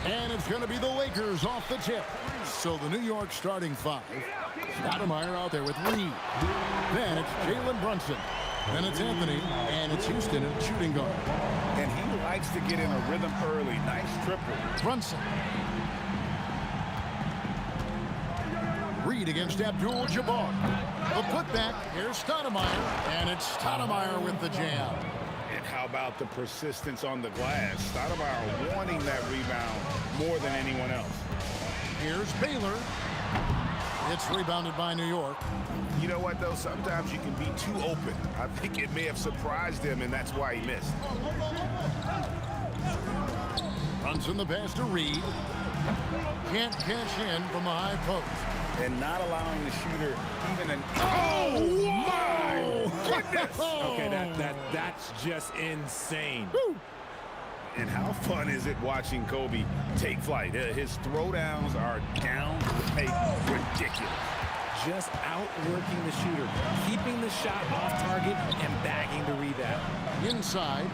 Speaker 8: And it's going to be the Lakers off the tip. So the New York starting five. Stoudemire out there with Reed. Then it's Jalen Brunson. Then it's Anthony. And it's Houston at shooting guard.
Speaker 10: And he likes to get in a rhythm early. Nice triple.
Speaker 8: Brunson. Reed against Abdul-Jabbar. The putback. Here's Stoudemire. And it's Stoudemire with the jam.
Speaker 10: And how about the persistence on the glass? Stoudemire wanting that rebound more than anyone else.
Speaker 8: Here's Baylor. It's rebounded by New York.
Speaker 10: You know what, though? Sometimes you can be too open. I think it may have surprised him, and that's why he missed.
Speaker 8: Runs in the pass to Reed. Can't cash in from the high post.
Speaker 10: And not allowing the shooter even an... Oh, my goodness!
Speaker 12: Okay, that's just insane.
Speaker 10: Woo. And how fun is it watching Kobe take flight? His throwdowns are downright ridiculous.
Speaker 12: Just outworking the shooter, keeping the shot off target and bagging the rebound.
Speaker 8: Inside.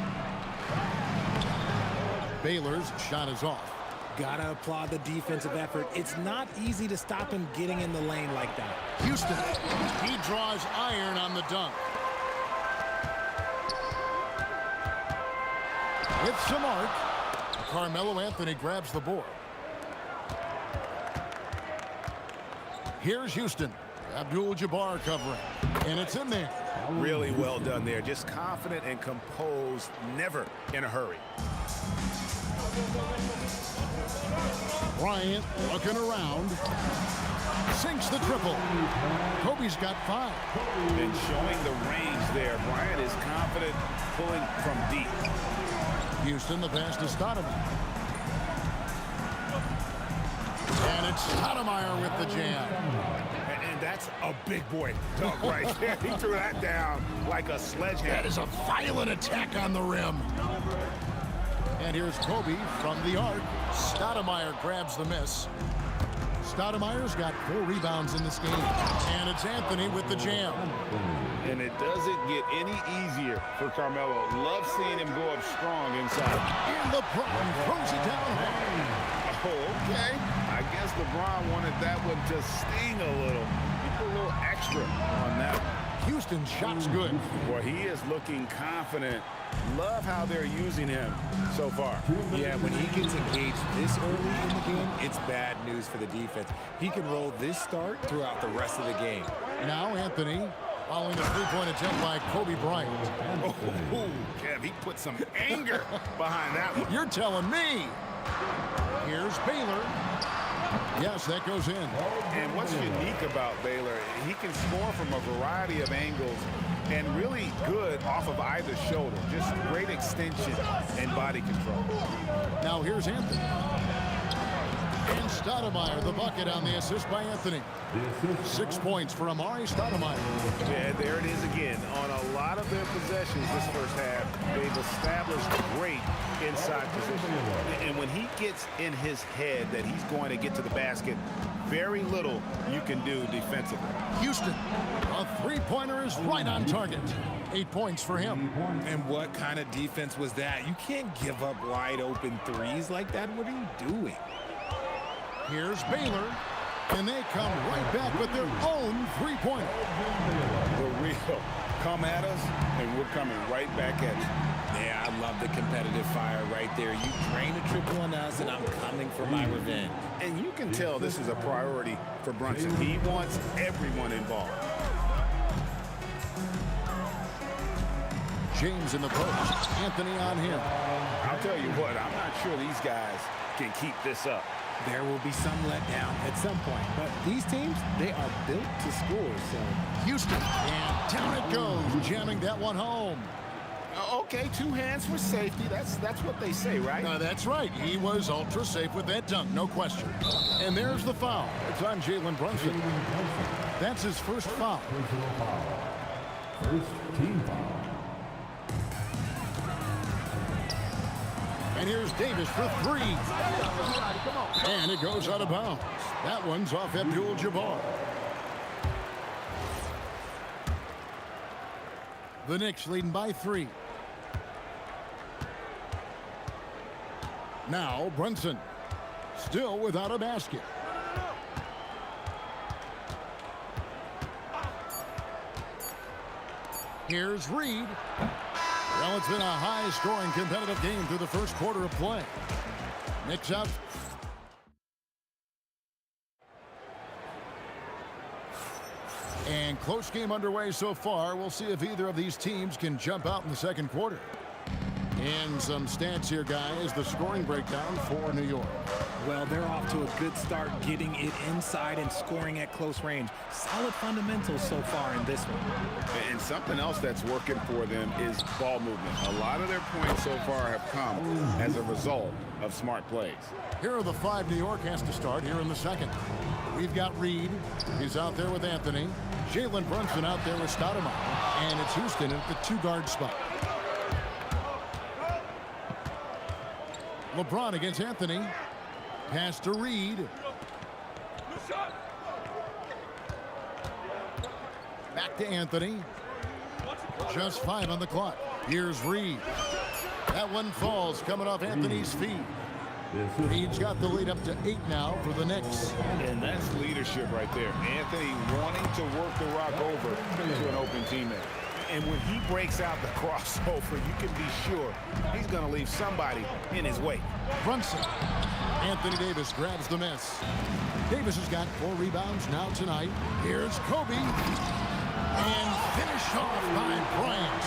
Speaker 8: Baylor's shot is off.
Speaker 12: Gotta applaud the defensive effort. It's not easy to stop him getting in the lane like that.
Speaker 8: Houston, he draws iron on the dunk. With some arc, Carmelo Anthony grabs the board. Here's Houston. Abdul-Jabbar covering. And it's in there.
Speaker 10: Really well done there. Just confident and composed, never in a hurry.
Speaker 8: Bryant looking around. Sinks the triple. Kobe's got 5.
Speaker 10: And showing the range there. Bryant is confident pulling from deep.
Speaker 8: Houston, the pass to Stoudemire. And it's Stoudemire with the jam.
Speaker 10: And that's a big boy dunk right there. He threw that down like a sledgehammer.
Speaker 8: That is a violent attack on the rim. And here's Kobe from the arc. Stoudemire grabs the miss. Stoudemire's got 4 rebounds in this game. And it's Anthony with the jam.
Speaker 10: And it doesn't get any easier for Carmelo. Love seeing him go up strong inside.
Speaker 8: In the prime, throws it down.
Speaker 10: Oh, okay. I guess LeBron wanted that one to sting a little. He put a little extra on that one.
Speaker 8: Houston's shot's good.
Speaker 10: Boy, he is looking confident. Love how they're using him so far.
Speaker 12: Yeah, when he gets engaged this early in the game, it's bad news for the defense. He can roll this start throughout the rest of the game.
Speaker 8: Now Anthony following a 3-point attempt by Kobe Bryant.
Speaker 10: Oh, Kev, he put some anger behind that one.
Speaker 8: You're telling me. Here's Baylor. Yes, that goes in.
Speaker 10: And what's unique about Baylor, he can score from a variety of angles and really good off of either shoulder. Just great extension and body control.
Speaker 8: Now here's Anthony. And Stoudemire, the bucket on the assist by Anthony. 6 points for Amari Stoudemire.
Speaker 10: Yeah, there it is again. On a lot of their possessions this first half, they've established great inside position. And when he gets in his head that he's going to get to the basket, very little you can do defensively.
Speaker 8: Houston, a 3-pointer is right on target. 8 points for him.
Speaker 12: And what kind of defense was that? You can't give up wide open threes like that. What are you doing?
Speaker 8: Here's Baylor. And they come right back with their own three-pointer.
Speaker 10: The real. Come at us, and we're coming right back at you.
Speaker 12: Yeah, I love the competitive fire right there. You drain a triple on us, and I'm coming for my revenge.
Speaker 10: And you can tell this is a priority for Brunson. He wants everyone involved.
Speaker 8: James in the post. Anthony on him.
Speaker 10: I'll tell you what, I'm not sure these guys can keep this up.
Speaker 12: There will be some letdown at some point, but these teams, they are built to score, so.
Speaker 8: Houston, and down it goes, jamming that one home.
Speaker 10: Okay, 2 hands for safety. That's what they say, right?
Speaker 8: That's right. He was ultra safe with that dunk, no question. And there's the foul. It's on Jalen Brunson. That's his first foul.
Speaker 7: First team foul.
Speaker 8: And here's Davis for 3. And it goes out of bounds. That one's off Abdul-Jabbar. The Knicks leading by 3. Now Brunson, still without a basket. Here's Reed. Well, it's been a high-scoring competitive game through the first quarter of play. Knicks out. And close game underway so far. We'll see if either of these teams can jump out in the second quarter. And some stats here, guys. The scoring breakdown for New York.
Speaker 12: Well, they're off to a good start getting it inside and scoring at close range. Solid fundamentals so far in this one.
Speaker 10: And something else that's working for them is ball movement. A lot of their points so far have come as a result of smart plays.
Speaker 8: Here are the 5 New York has to start here in the second. We've got Reed. He's out there with Anthony. Jalen Brunson out there with Stoudemire. And it's Houston at the 2-guard spot. LeBron against Anthony. Pass to Reed. Back to Anthony. Just 5 on the clock. Here's Reed. That one falls coming off Anthony's feet. Reed's got the lead up to 8 now for the Knicks.
Speaker 10: And that's leadership right there. Anthony wanting to work the rock over to an open teammate. And when he breaks out the crossover, you can be sure he's going to leave somebody in his way.
Speaker 8: Brunson. Anthony Davis grabs the miss. Davis has got 4 rebounds now tonight. Here's Kobe. And finish off by Bryant.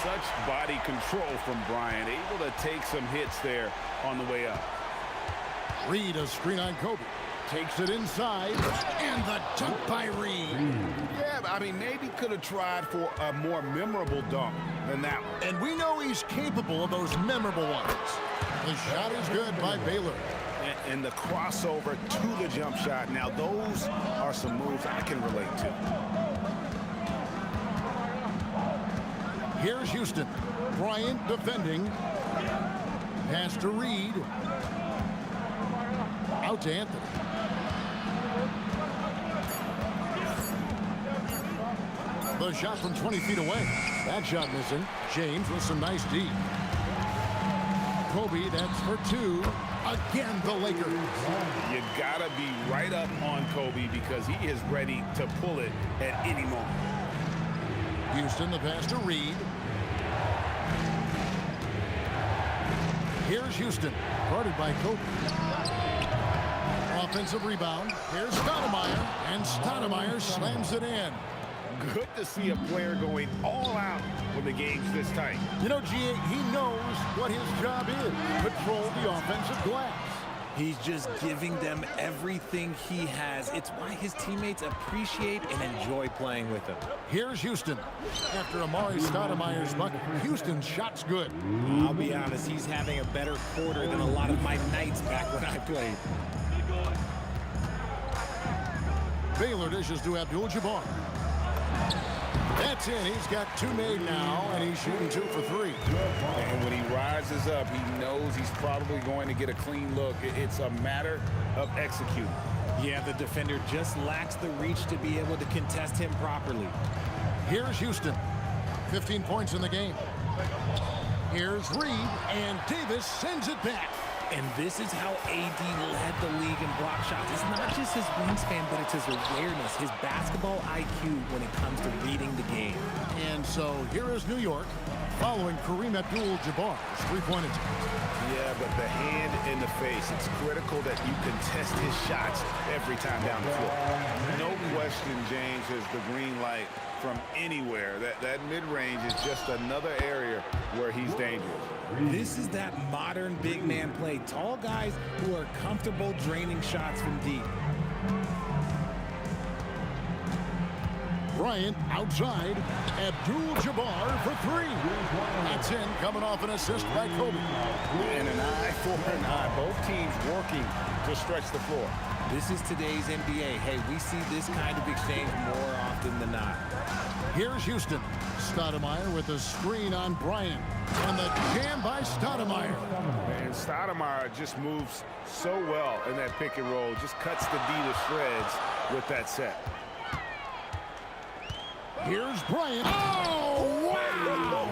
Speaker 10: Such body control from Bryant, able to take some hits there on the way up.
Speaker 8: Reed, a screen on Kobe. Takes it inside, and the dunk by Reed.
Speaker 10: Yeah, I mean, maybe could have tried for a more memorable dunk than that one.
Speaker 8: And we know he's capable of those memorable ones. The shot is good by Baylor.
Speaker 10: And the crossover to the jump shot. Now, those are some moves I can relate to.
Speaker 8: Here's Houston. Bryant defending. Pass to Reed. Out to Anthony. The shot from 20 feet away. That shot missing. James with some nice D. Kobe, that's for 2. Again, the Lakers.
Speaker 10: You gotta be right up on Kobe because he is ready to pull it at any moment.
Speaker 8: Houston, the pass to Reed. Here's Houston, guarded by Kobe. Offensive rebound. Here's Stoudemire, and Stoudemire slams it in.
Speaker 10: Good to see a player going all out when the game's this tight.
Speaker 8: You know, G.A., he knows what his job is. Control the offensive glass.
Speaker 12: He's just giving them everything he has. It's why his teammates appreciate and enjoy playing with him.
Speaker 8: Here's Houston. After Amari Stoudemire's bucket, Houston's shot's good.
Speaker 12: I'll be honest, he's having a better quarter than a lot of my nights back when I played.
Speaker 8: Baylor dishes to Abdul-Jabbar. That's in. He's got 2 made now, and he's shooting 2 for 3.
Speaker 10: And when he rises up, he knows he's probably going to get a clean look. It's a matter of executing.
Speaker 12: Yeah, the defender just lacks the reach to be able to contest him properly.
Speaker 8: Here's Houston. 15 points in the game. Here's Reed, and Davis sends it back.
Speaker 12: And this is how AD led the league in block shots. It's not just his wingspan, but it's his awareness, his basketball IQ when it comes to reading the game.
Speaker 8: And so here is New York following Kareem Abdul-Jabbar's three-point attempt.
Speaker 10: Yeah, but the hand in the face, it's critical that you contest his shots every time down the floor. No question James has the green light from anywhere. That mid-range is just another area where he's dangerous.
Speaker 12: This is that modern big man play. Tall guys who are comfortable draining shots from deep.
Speaker 8: Bryant outside. Abdul-Jabbar for three. That's in, coming off an assist by Kobe.
Speaker 10: And an eye for an eye. Both teams working to stretch the floor.
Speaker 12: This is today's NBA. Hey, we see this kind of exchange more often than not.
Speaker 8: Here's Houston. Stoudemire with the screen on Bryant. And the jam by Stoudemire.
Speaker 10: And Stoudemire just moves so well in that pick and roll. Just cuts the D to shreds with that set.
Speaker 8: Here's Bryant. Oh, wow!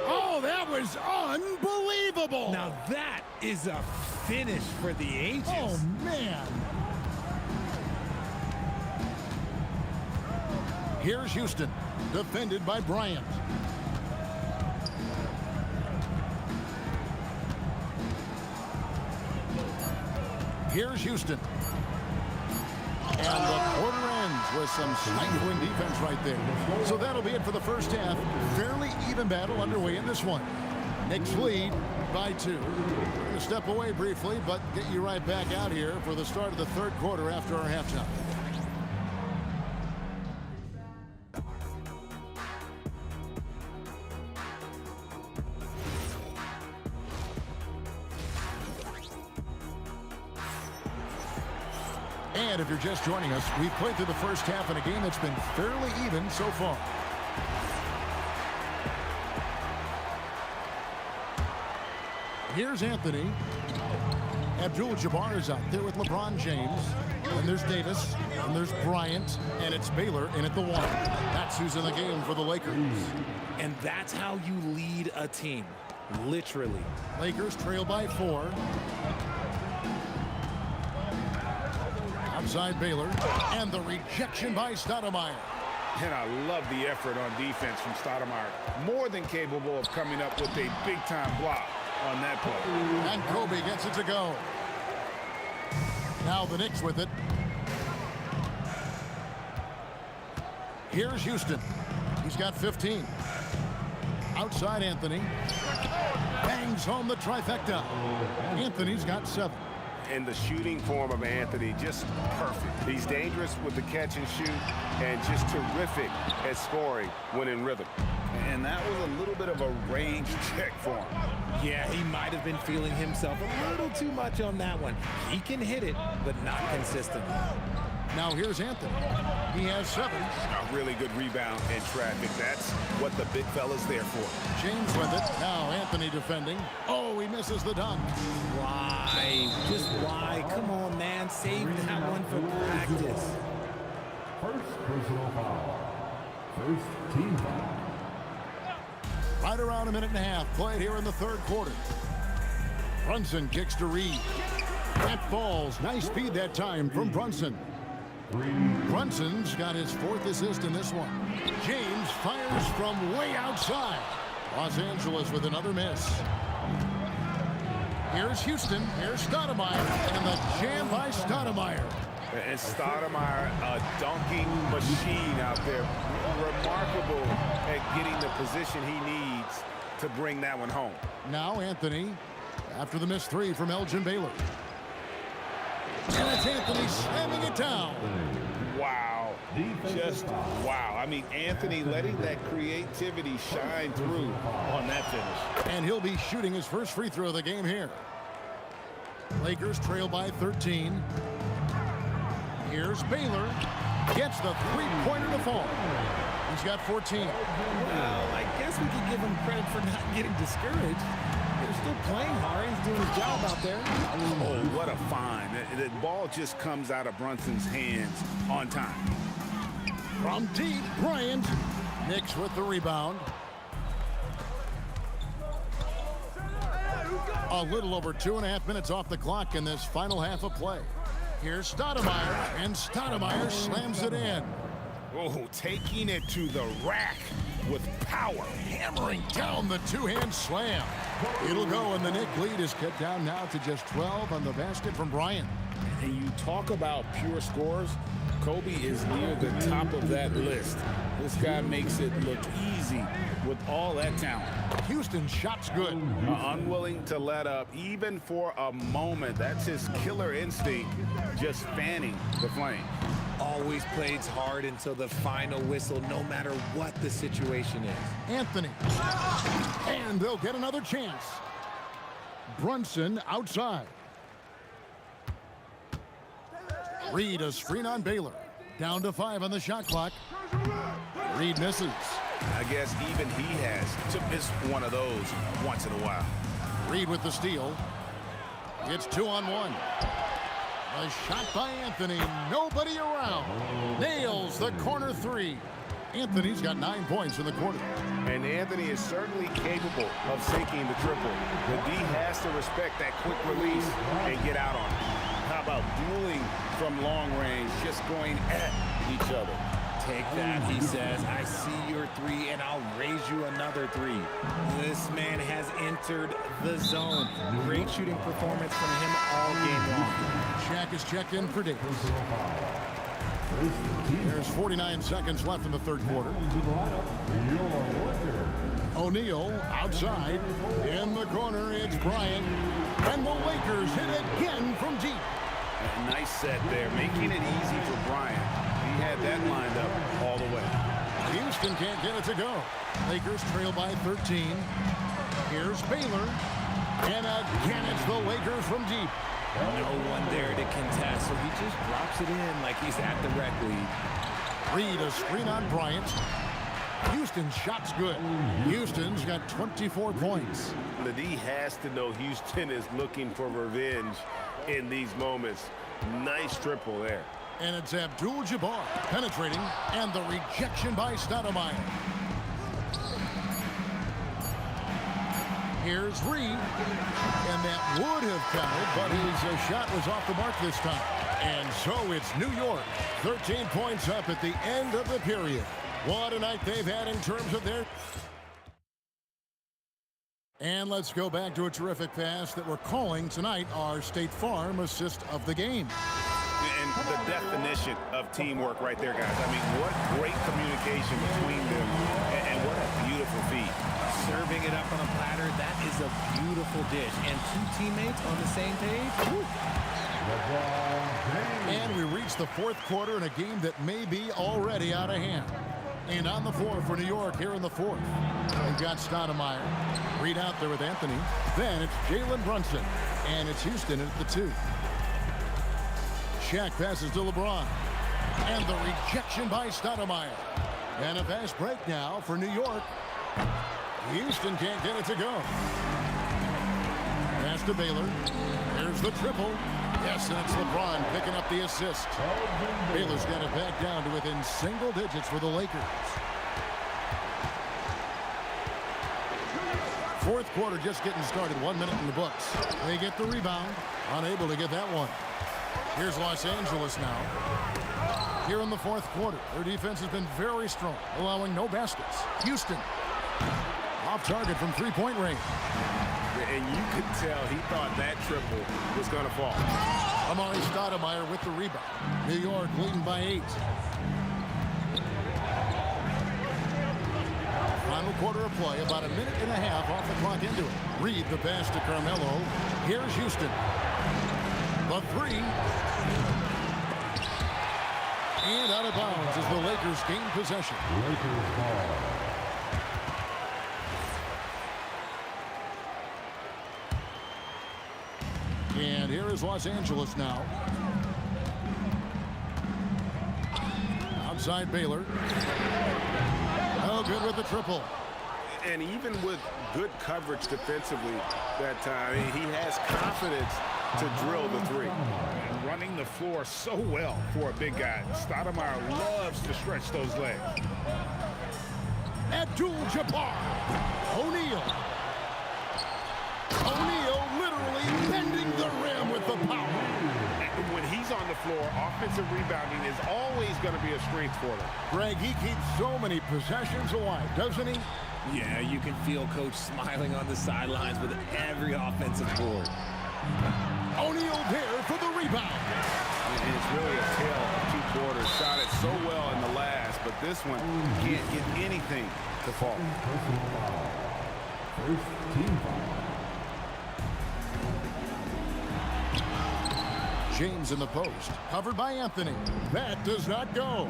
Speaker 8: Oh, that was unbelievable!
Speaker 12: Now that is a finish for the ages.
Speaker 8: Oh, man! Here's Houston, defended by Bryant. Here's Houston. And the quarter ends with some stifling defense right there. So that'll be it for the first half. Fairly even battle underway in this one. Knicks lead by 2. We're going to step away briefly, but get you right back out here for the start of the third quarter after our halftime. And if you're just joining us, we've played through the first half in a game that's been fairly even so far. Here's Anthony. Abdul-Jabbar is out there with LeBron James. And there's Davis. And there's Bryant. And it's Baylor in at the 1. That's who's in the game for the Lakers.
Speaker 12: And that's how you lead a team. Literally.
Speaker 8: Lakers trail by 4. Outside Baylor, and the rejection by Stoudemire.
Speaker 10: And I love the effort on defense from Stoudemire. More than capable of coming up with a big-time block on that play.
Speaker 8: And Kobe gets it to go. Now the Knicks with it. Here's Houston. He's got 15. Outside Anthony. Bangs home the trifecta. Anthony's got 7.
Speaker 10: And the shooting form of Anthony, just perfect. He's dangerous with the catch and shoot and just terrific at scoring when in rhythm. And that was a little bit of a range check for him.
Speaker 12: Yeah, he might have been feeling himself a little too much on that one. He can hit it, but not consistently.
Speaker 8: Now here's Anthony. He has 7.
Speaker 10: A really good rebound in traffic. That's what the big fella's there for.
Speaker 8: James with it. Now Anthony defending. Oh, he misses the dunk.
Speaker 12: Why? Just why? Come on, man. Save that one for practice.
Speaker 7: First personal foul. First team foul.
Speaker 8: Right around a minute and a half played here in the third quarter. Brunson kicks to Reed. That falls. Nice speed that time from Brunson. Brunson's got his 4th assist in this one. James fires from way outside. Los Angeles with another miss. Here's Houston. Here's Stoudemire. And the jam by Stoudemire.
Speaker 10: And Stoudemire, a dunking machine out there. Remarkable at getting the position he needs to bring that one home.
Speaker 8: Now Anthony after the missed 3 from Elgin Baylor. And it's Anthony slamming it down.
Speaker 10: Wow. Just wow. I mean, Anthony letting that creativity shine through on that finish.
Speaker 8: And he'll be shooting his first free throw of the game here. Lakers trail by 13. Here's Baylor. Gets the three-pointer to fall. He's got 14.
Speaker 12: Well, I guess we could give him credit for not getting discouraged. They're still playing hard. He's doing his job out there.
Speaker 10: Oh, what a find. The ball just comes out of Brunson's hands on time.
Speaker 8: From deep, Bryant. Knicks with the rebound. A little over 2.5 minutes off the clock in this final half of play. Here's Stoudemire, and Stoudemire slams it in.
Speaker 10: Oh, taking it to the rack with power.
Speaker 8: Hammering down the two-hand slam. It'll go, and the Knick lead is cut down now to just 12 on the basket from Bryant.
Speaker 10: And you talk about pure scores, Kobe is near the top of that list. This guy makes it look easy with all that talent.
Speaker 8: Houston shot's good.
Speaker 10: Unwilling to let up even for a moment. That's his killer instinct, just fanning the flame.
Speaker 12: Always plays hard until the final whistle, no matter what the situation is.
Speaker 8: Anthony. And they'll get another chance. Brunson outside. Reed, a screen on Baylor. Down to 5 on the shot clock. Reed misses.
Speaker 10: I guess even he has to miss one of those once in a while.
Speaker 8: Reed with the steal. It's 2-on-1. A shot by Anthony. Nobody around. Nails the corner three. Anthony's got 9 points in the quarter.
Speaker 10: And Anthony is certainly capable of sinking the triple. The D has to respect that quick release and get out on it. How about dueling from long range, just going at each other?
Speaker 12: Take that, he says. I see your three, and I'll raise you another three. This man has entered the zone. Great shooting performance from him all game long.
Speaker 8: Shaq is checked in for Davis. There's 49 seconds left in the third quarter. O'Neal outside. In the corner, it's Bryant. And the Lakers hit again from deep.
Speaker 10: A nice set there, making it easy for Bryant. He had that lined up all the way.
Speaker 8: Houston can't get it to go. Lakers trail by 13. Here's Baylor. And again, it's the Lakers from deep.
Speaker 12: No one there to contest, so he just drops it in like he's at the rec league.
Speaker 8: Reed, a screen on Bryant. Houston's shot's good. Houston's got 24 points.
Speaker 10: The D has to know Houston is looking for revenge in these moments. Nice triple there.
Speaker 8: And it's Abdul-Jabbar penetrating, and the rejection by Stoudemire. Here's Reed, and that would have counted, but his shot was off the mark this time. And so it's New York, 13 points up at the end of the period. What a night they've had in terms of their... And let's go back to a terrific pass that we're calling tonight our State Farm assist of the game.
Speaker 10: And the definition of teamwork right there, guys. I mean, what great communication between them, and what a beautiful feat.
Speaker 12: Serving it up on a platter, that is a beautiful dish. And two teammates on the same page. Woo.
Speaker 8: And we reach the fourth quarter in a game that may be already out of hand. And on the floor for New York here in the fourth. We've got Stoudemire. Reed out there with Anthony. Then it's Jalen Brunson. And it's Houston at the 2. Shaq passes to LeBron. And the rejection by Stoudemire. And a fast break now for New York. Houston can't get it to go. Pass to Baylor. There's the triple. Yes, and it's LeBron picking up the assist. Baylor's got it back down to within single digits for the Lakers. Fourth quarter just getting started. 1 minute in the books. They get the rebound. Unable to get that one. Here's Los Angeles now. Here in the fourth quarter, their defense has been very strong, allowing no baskets. Houston off target from three-point range.
Speaker 10: And you could tell he thought that triple was going to fall.
Speaker 8: Amari Stoudemire with the rebound. New York leading by 8. Final quarter of play, about a minute and a half off the clock into it. Reed the pass to Carmelo. Here's Houston. The 3. And out of bounds as the Lakers gain possession. Lakers ball. And here is Los Angeles now. Outside Baylor. Oh, good with the triple.
Speaker 10: And even with good coverage defensively that time, he has confidence to drill the 3. And running the floor so well for a big guy. Stoudemire loves to stretch those legs.
Speaker 8: Abdul-Jabbar. O'Neal. O'Neal power.
Speaker 10: When he's on the floor, offensive rebounding is always going to be a strength for them.
Speaker 8: Greg, he keeps so many possessions alive, doesn't he?
Speaker 12: Yeah, you can feel Coach smiling on the sidelines with every offensive board.
Speaker 8: O'Neal there for the rebound.
Speaker 10: It's really a tale of two quarters. Shot it so well in the last, but this one can't get anything to fall.
Speaker 7: First team foul.
Speaker 8: James in the post, covered by Anthony. That does not go.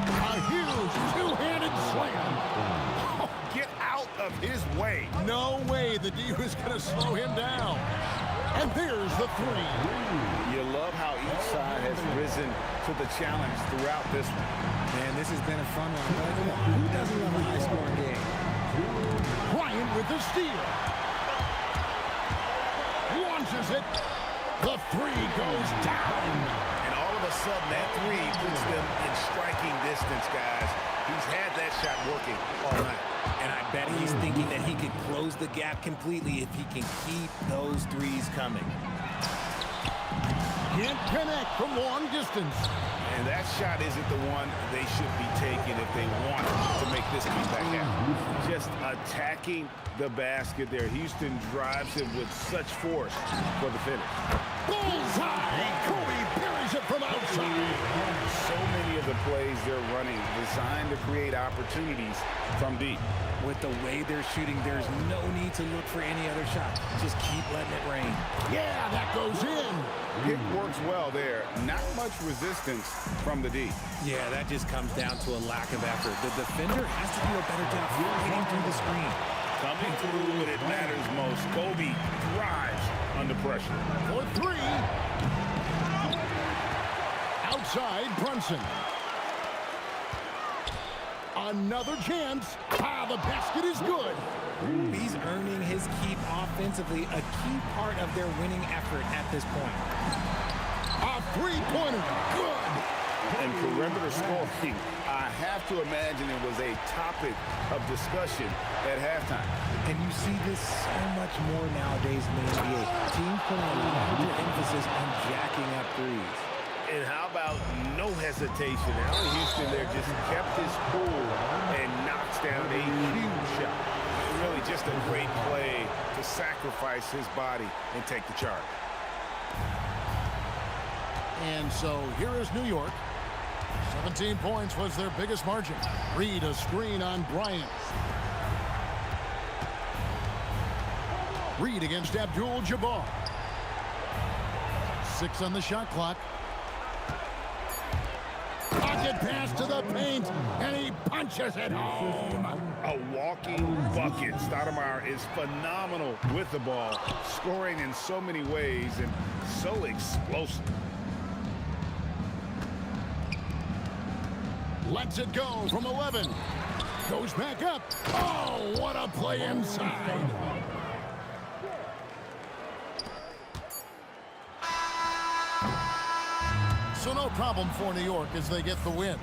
Speaker 8: A huge two-handed slam.
Speaker 10: Get out of his way.
Speaker 8: No way the D was going to slow him down. And there's the three.
Speaker 10: You love how each side has risen to the challenge throughout this one.
Speaker 12: Man, this has been a fun one. But who doesn't love a high-scoring game?
Speaker 8: Bryant with the steal. Launches it. The three goes down.
Speaker 10: And all of a sudden, that three puts them in striking distance, guys. He's had that shot working all night.
Speaker 12: And I bet he's thinking that he could close the gap completely if he can keep those threes coming.
Speaker 8: Can't connect from long distance.
Speaker 10: And that shot isn't the one they should be taking if they want to make this comeback happen. Just attacking the basket there. Houston drives him with such force for the finish.
Speaker 8: Bullseye! Kobe buries it from outside.
Speaker 10: So many of the plays they're running designed to create opportunities from deep.
Speaker 12: With the way they're shooting, there's no need to look for any other shot. Just keep letting it rain.
Speaker 8: Yeah, that goes in.
Speaker 10: It works well there. Not much resistance from the D.
Speaker 12: Yeah, that just comes down to a lack of effort. The defender has to do a better job fighting through the screen.
Speaker 10: Coming through when it matters most. Kobe thrives under pressure.
Speaker 8: For three. Outside, Brunson. Another chance. The basket is good.
Speaker 12: He's earning his keep offensively, a key part of their winning effort at this point.
Speaker 8: A three-pointer. Good.
Speaker 10: And perimeter scoring, I have to imagine it was a topic of discussion at halftime.
Speaker 12: And you see this so much more nowadays in the NBA. Teams putting a larger emphasis on jacking up threes.
Speaker 10: And how about no hesitation? Allen Houston there just kept his cool and knocks down a huge shot. Really just a great play to sacrifice his body and take the charge.
Speaker 8: And so here is New York. 17 points was their biggest margin. Reed a screen on Bryant. Reed against Abdul-Jabbar. 6 on the shot clock. Pocket pass to the paint, and he punches it home.
Speaker 10: A walking bucket. Stoudemire is phenomenal with the ball, scoring in so many ways and so explosive.
Speaker 8: Lets it go from 11. Goes back up. Oh, what a play inside. So no problem for New York as they get the win.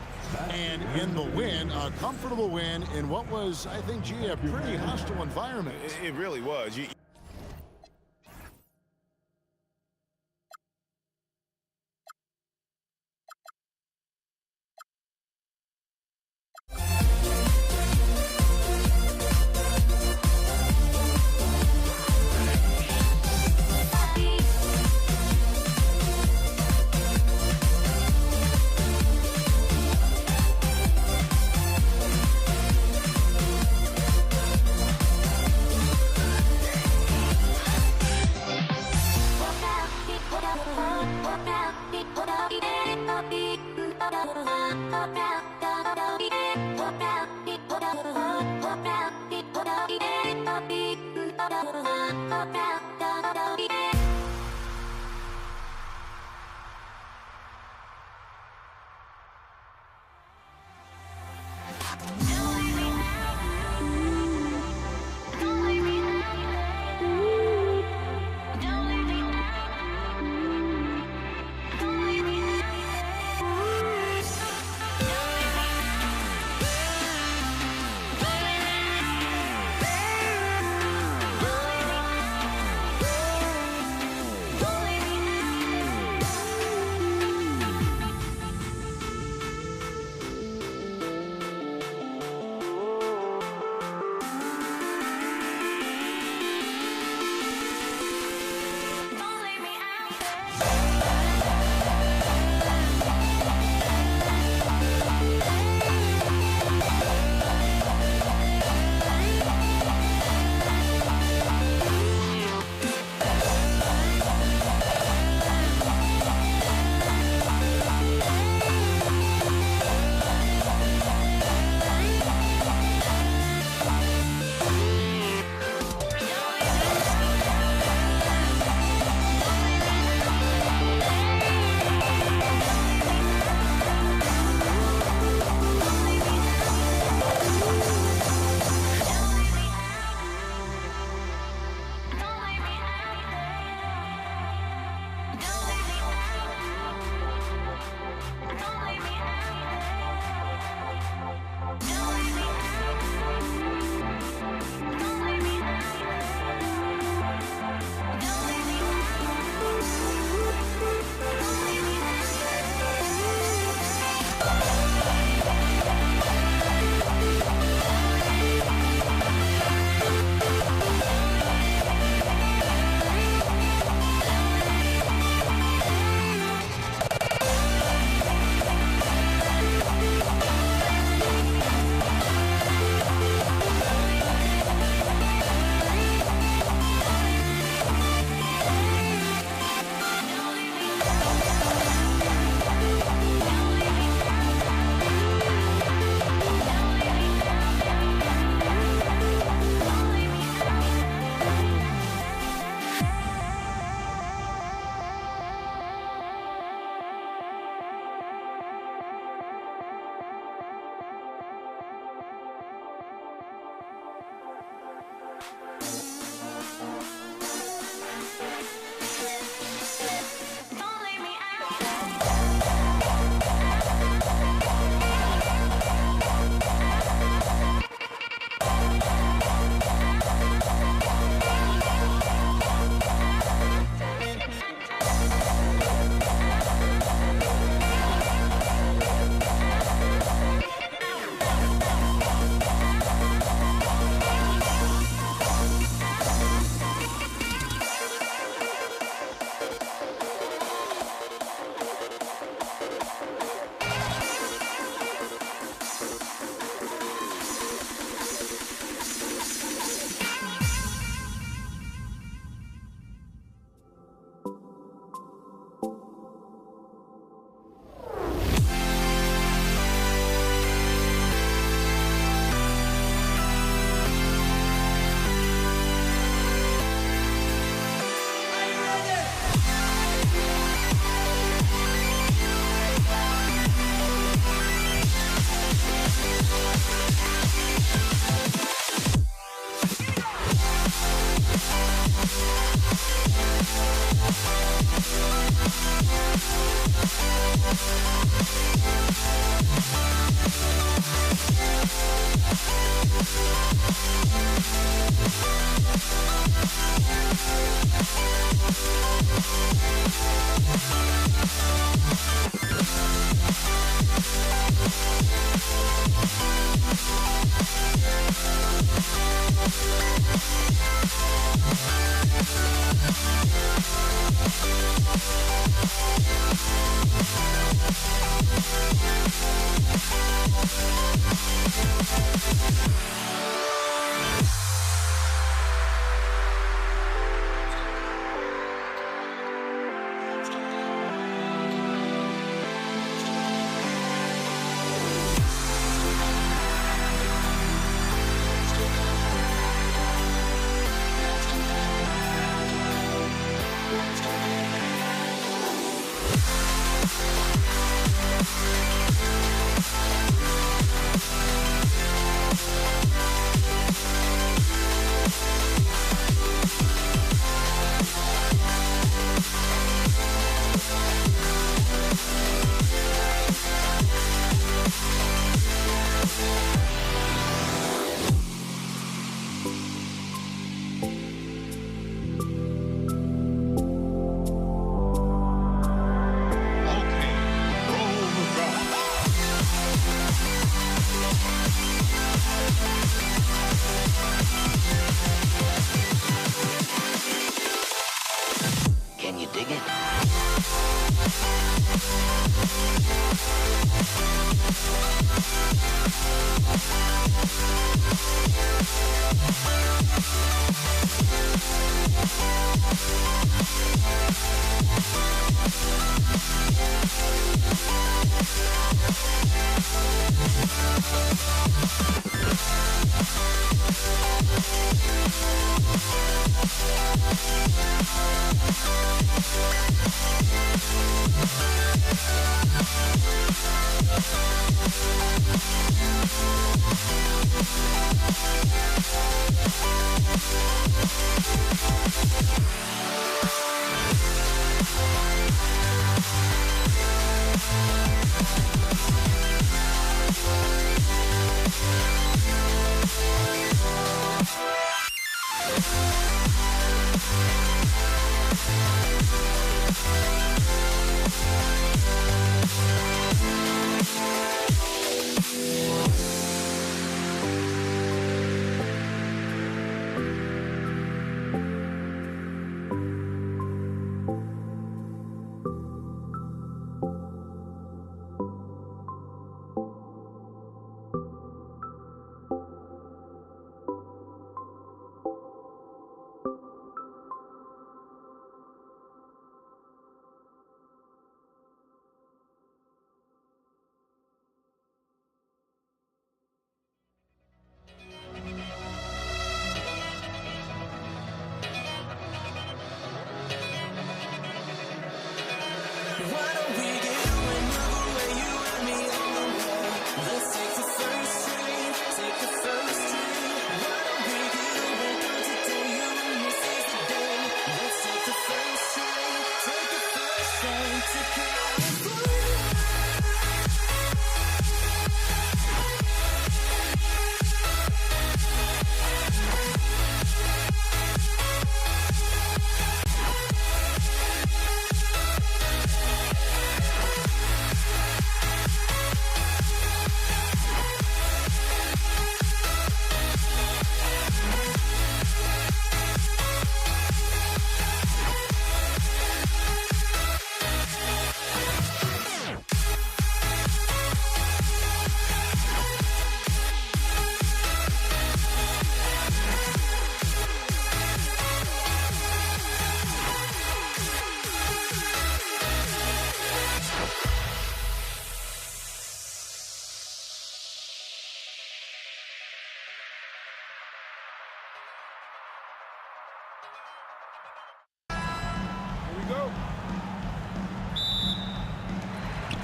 Speaker 8: And in the win, a comfortable win in what was, I think, gee, a pretty hostile environment.
Speaker 10: It really was.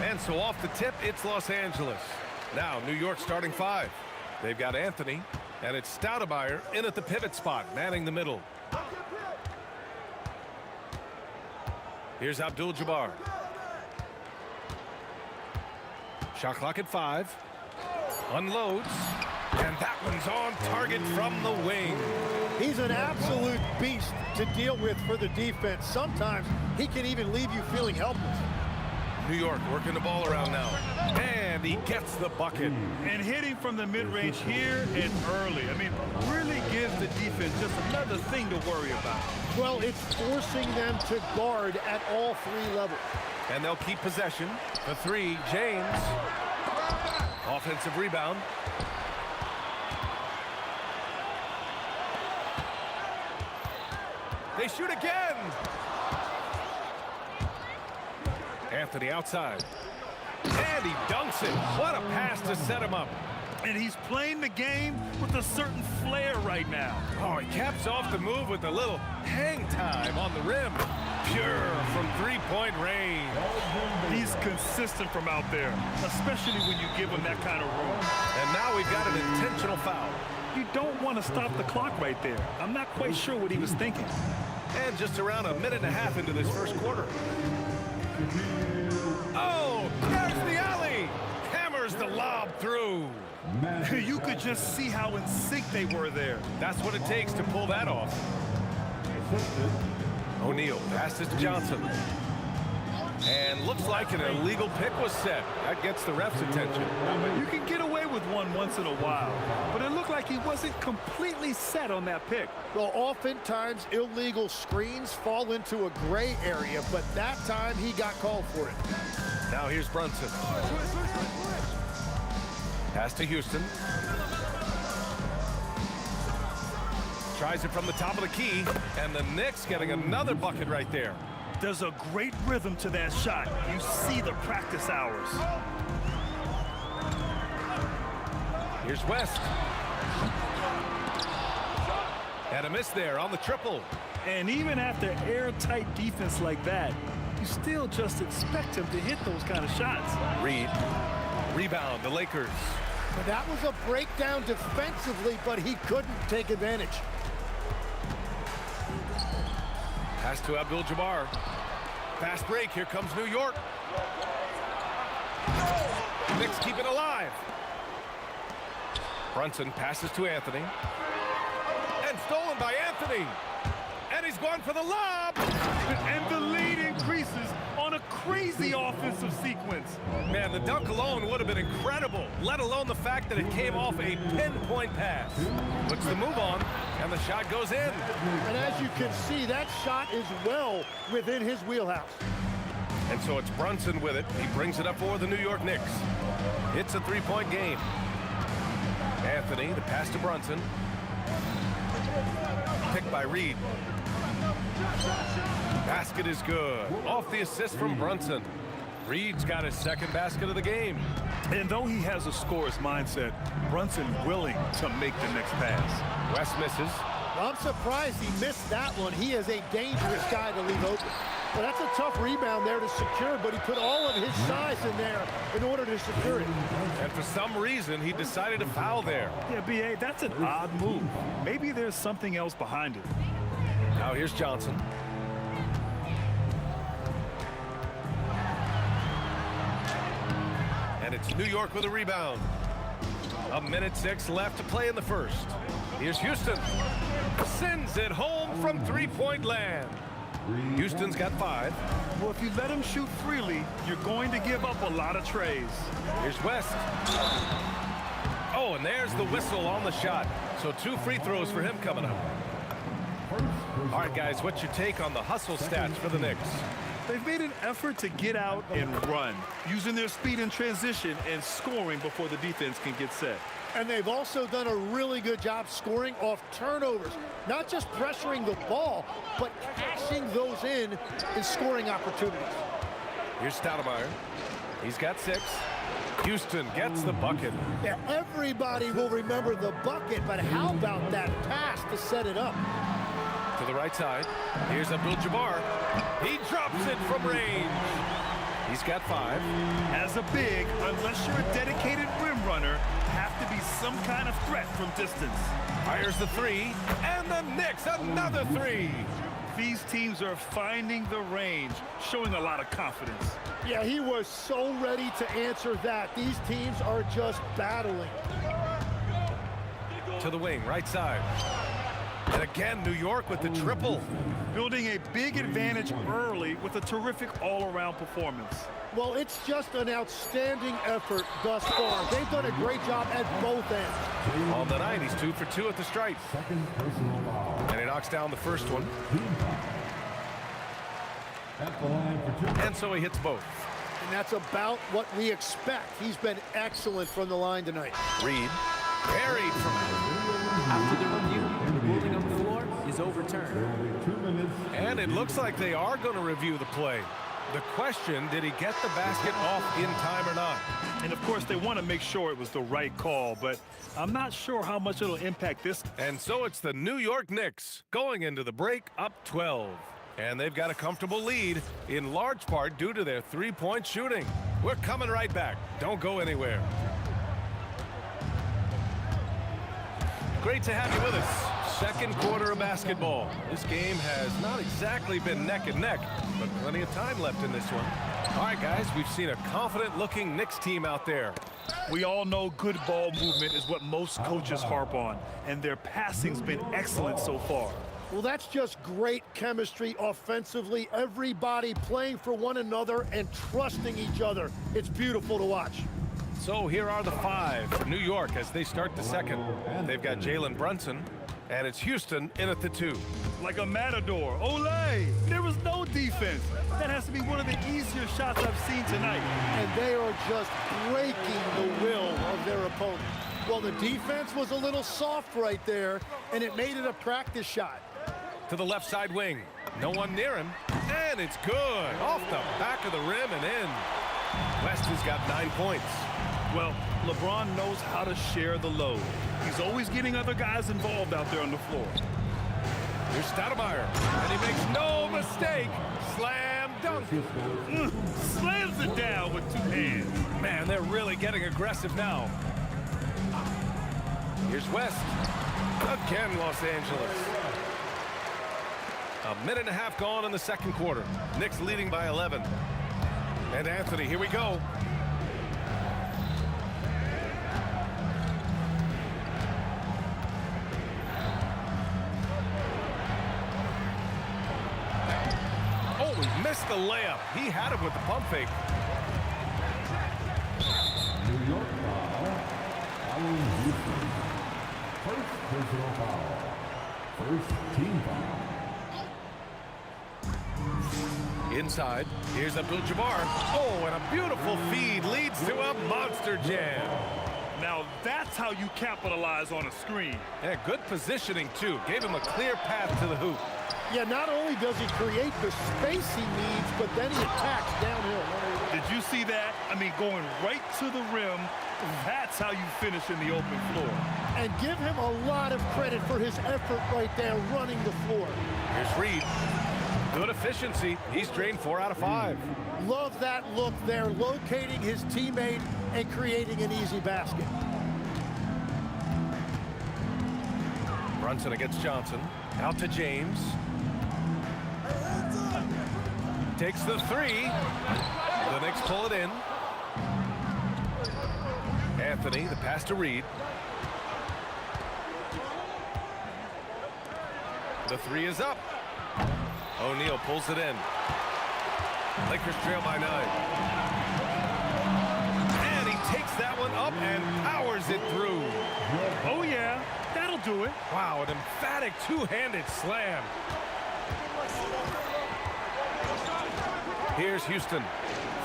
Speaker 2: And so off the tip, it's Los Angeles. Now, New York starting 5. They've got Anthony, and it's Stoudemire in at the pivot spot, manning the middle. Here's Abdul-Jabbar. Shot clock at 5. Unloads. And that one's on target from the wing.
Speaker 8: He's an absolute beast to deal with for the defense. Sometimes he can even leave you feeling helpless.
Speaker 2: New York working the ball around now. And he gets the bucket.
Speaker 5: And hitting from the mid-range here and early. I mean, really gives the defense just another thing to worry about.
Speaker 8: Well, it's forcing them to guard at all 3 levels.
Speaker 2: And they'll keep possession. The 3, James. Offensive rebound. They shoot again. Anthony outside. And he dunks it. What a pass to set him up.
Speaker 5: And he's playing the game with a certain flair right now.
Speaker 2: Oh, he caps off the move with a little hang time on the rim. Pure from 3-point range.
Speaker 5: He's consistent from out there, especially when you give him that kind of room.
Speaker 2: And now we've got an intentional foul.
Speaker 5: You don't want to stop the clock right there. I'm not quite sure what he was thinking.
Speaker 2: And just around a minute and a half into this first quarter. Oh, there's the alley. Hammers the lob through.
Speaker 5: You could just see how in sync they were there.
Speaker 2: That's what it takes to pull that off. O'Neal passes to Johnson. And looks like an illegal pick was set. That gets the ref's attention.
Speaker 5: You can get away with one once in a while, but it looked like he wasn't completely set on that pick.
Speaker 8: Well, oftentimes illegal screens fall into a gray area, but that time he got called for it.
Speaker 2: Now here's Brunson. Pass to Houston. Tries it from the top of the key, and the Knicks getting another bucket right there.
Speaker 5: There's a great rhythm to that shot. You see the practice hours.
Speaker 2: Here's West. And a miss there on the triple.
Speaker 5: And even after airtight defense like that, you still just expect him to hit those kind of shots.
Speaker 2: Reed. Rebound, the Lakers.
Speaker 4: But that was a breakdown defensively, but he couldn't take advantage.
Speaker 2: Pass to Abdul-Jabbar. Fast break. Here comes New York. Knicks keep it alive. Brunson passes to Anthony. And stolen by Anthony. And he's going for the lob.
Speaker 5: And the lead increases on a crazy offensive sequence.
Speaker 2: Man, the dunk alone would have been incredible, let alone the fact that it came off a pinpoint pass. Puts the move on, and the shot goes in.
Speaker 4: And as you can see, that shot is well within his wheelhouse.
Speaker 2: And so it's Brunson with it. He brings it up for the New York Knicks. It's a three-point game. Anthony, the pass to Brunson. Picked by Reed. Basket is good. Off the assist from Brunson. Reed's got his second basket of the game.
Speaker 5: And though he has a scorer's mindset, Brunson willing to make the next pass.
Speaker 2: West misses.
Speaker 4: Well, I'm surprised he missed that one. He is a dangerous guy to leave open. Well, that's a tough rebound there to secure, but he put all of his size in there in order to secure it.
Speaker 2: And for some reason, he decided to foul there.
Speaker 5: Yeah, B.A., that's an odd move. Maybe there's something else behind it.
Speaker 2: Now here's Johnson. And it's New York with a rebound. 1:06 left to play in the first. Here's Houston. Sends it home from three-point land. Houston's got 5.
Speaker 5: Well, if you let him shoot freely, you're going to give up a lot of trays.
Speaker 2: Here's West. Oh, and there's the whistle on the shot. So 2 free throws for him coming up. All right, guys, what's your take on the hustle stats for the Knicks?
Speaker 5: They've made an effort to get out and run, using their speed in transition and scoring before the defense can get set.
Speaker 4: And they've also done a really good job scoring off turnovers. Not just pressuring the ball, but cashing those in scoring opportunities.
Speaker 2: Here's Stoudemire. He's got 6. Houston gets the bucket.
Speaker 4: Yeah, everybody will remember the bucket, but how about that pass to set it up?
Speaker 2: To the right side. Here's Abdul-Jabbar. He drops it from range. He's got 5.
Speaker 5: As a big, unless you're a dedicated rim runner, have to be some kind of threat from distance.
Speaker 2: Fires the 3, and the Knicks another 3.
Speaker 5: These teams are finding the range, showing a lot of confidence.
Speaker 4: Yeah, he was so ready to answer that. These teams are just battling.
Speaker 2: To the wing, right side. And again, New York with the triple.
Speaker 5: Building a big advantage early with a terrific all-around performance.
Speaker 4: Well, it's just an outstanding effort thus far. They've done a great job at both ends.
Speaker 2: On the night, he's 2 for 2 at the stripe. And he knocks down the first one. And so he hits both.
Speaker 4: And that's about what we expect. He's been excellent from the line tonight.
Speaker 2: Reed, buried from
Speaker 13: After the review, the ruling on the floor is overturned.
Speaker 2: And it looks like they are going to review the play. The question, did he get the basket off in time or not?
Speaker 5: And of course, they want to make sure it was the right call, but I'm not sure how much it'll impact this.
Speaker 2: And so it's the New York Knicks going into the break up 12. And they've got a comfortable lead, in large part due to their three-point shooting. We're coming right back. Don't go anywhere. Great to have you with us. Second quarter of basketball. This game has not exactly been neck and neck, but plenty of time left in this one. All right, guys, we've seen a confident-looking Knicks team out there.
Speaker 5: We all know good ball movement is what most coaches harp on, and their passing's been excellent so far.
Speaker 4: Well, that's just great chemistry offensively. Everybody playing for one another and trusting each other. It's beautiful to watch.
Speaker 2: So here are the 5 for New York as they start the second. They've got Jalen Brunson, and it's Houston in at the 2.
Speaker 5: Like a matador. Olay! There was no defense. That has to be one of the easier shots I've seen tonight.
Speaker 4: And they are just breaking the will of their opponent. Well, the defense was a little soft right there, and it made it a practice shot.
Speaker 2: To the left side wing. No one near him. And it's good. Off the back of the rim and in. West has got 9 points.
Speaker 5: Well, LeBron knows how to share the load. He's always getting other guys involved out there on the floor.
Speaker 2: Here's Stoudemire, and he makes no mistake. Slam dunk.
Speaker 5: Slams it down with two hands.
Speaker 2: Man, they're really getting aggressive now. Here's West. Again, Los Angeles. A minute and a half gone in the second quarter. Knicks leading by 11. And Anthony, here we go. Oh, he missed the layup. He had him with the pump fake.
Speaker 7: New York foul. Following Houston. First personal foul. First team foul.
Speaker 2: Inside, here's Abdul-Jabbar. Oh, and a beautiful feed leads to a monster jam.
Speaker 5: Now that's how you capitalize on a screen.
Speaker 2: Yeah, good positioning, too. Gave him a clear path to the hoop.
Speaker 8: Yeah, not only does he create the space he needs, but then he attacks downhill.
Speaker 5: Did you see that? I mean, going right to the rim, that's how you finish in the open floor.
Speaker 8: And give him a lot of credit for his effort right there running the floor.
Speaker 2: Here's Reed. Good efficiency. He's drained 4 out of 5.
Speaker 8: Love that look there, locating his teammate and creating an easy basket.
Speaker 2: Brunson against Johnson. Out to James. Takes the 3. The Knicks pull it in. Anthony, the pass to Reed. The 3 is up. O'Neal pulls it in. Lakers trail by 9. And he takes that one up and powers it through.
Speaker 5: Oh, yeah. That'll do it.
Speaker 2: Wow, an emphatic two-handed slam. Here's Houston.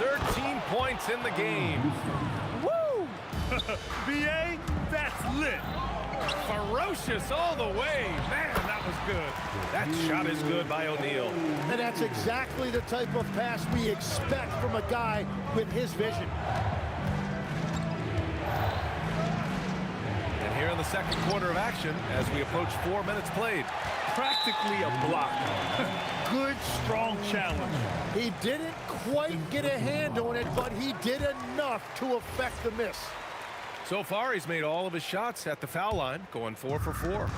Speaker 2: 13 points in the game.
Speaker 5: Woo! BA, that's lit.
Speaker 2: Ferocious all the way. Man, that was good. That shot is good by O'Neal.
Speaker 8: And that's exactly the type of pass we expect from a guy with his vision.
Speaker 2: And here in the second quarter of action, as we approach 4 minutes played.
Speaker 5: Practically a block. Good, strong challenge.
Speaker 8: He didn't quite get a hand on it, but he did enough to affect the miss.
Speaker 2: So far, he's made all of his shots at the foul line, going 4 for 4.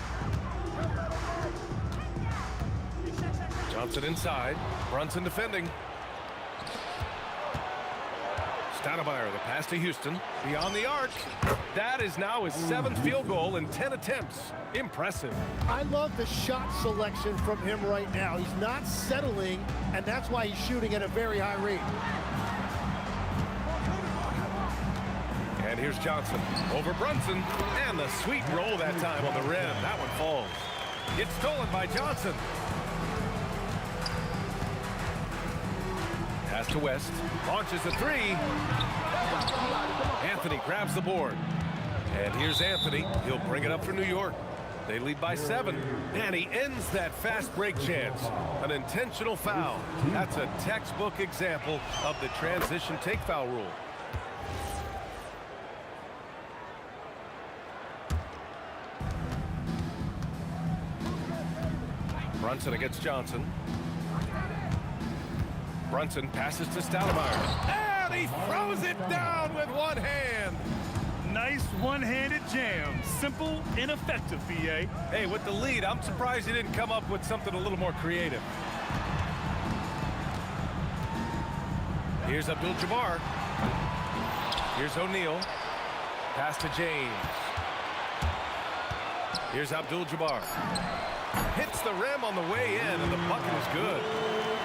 Speaker 2: Johnson inside. Brunson defending. Stoudemire, the pass to Houston. Beyond the arc. That is now his 7th field goal in 10 attempts. Impressive.
Speaker 8: I love the shot selection from him right now. He's not settling, and that's why he's shooting at a very high rate.
Speaker 2: And here's Johnson over Brunson. And the sweet roll that time on the rim. That one falls. Gets stolen by Johnson. Pass to West. Launches a 3. Anthony grabs the board. And here's Anthony. He'll bring it up for New York. They lead by 7. And he ends that fast break chance. An intentional foul. That's a textbook example of the transition take foul rule. Brunson against Johnson. Brunson passes to Stoudemire. And he throws it down with one hand.
Speaker 5: Nice one-handed jam. Simple and effective, BA.
Speaker 2: Hey, with the lead, I'm surprised he didn't come up with something a little more creative. Here's Abdul-Jabbar. Here's O'Neal. Pass to James. Here's Abdul-Jabbar. Hits the rim on the way in, and the bucket is good.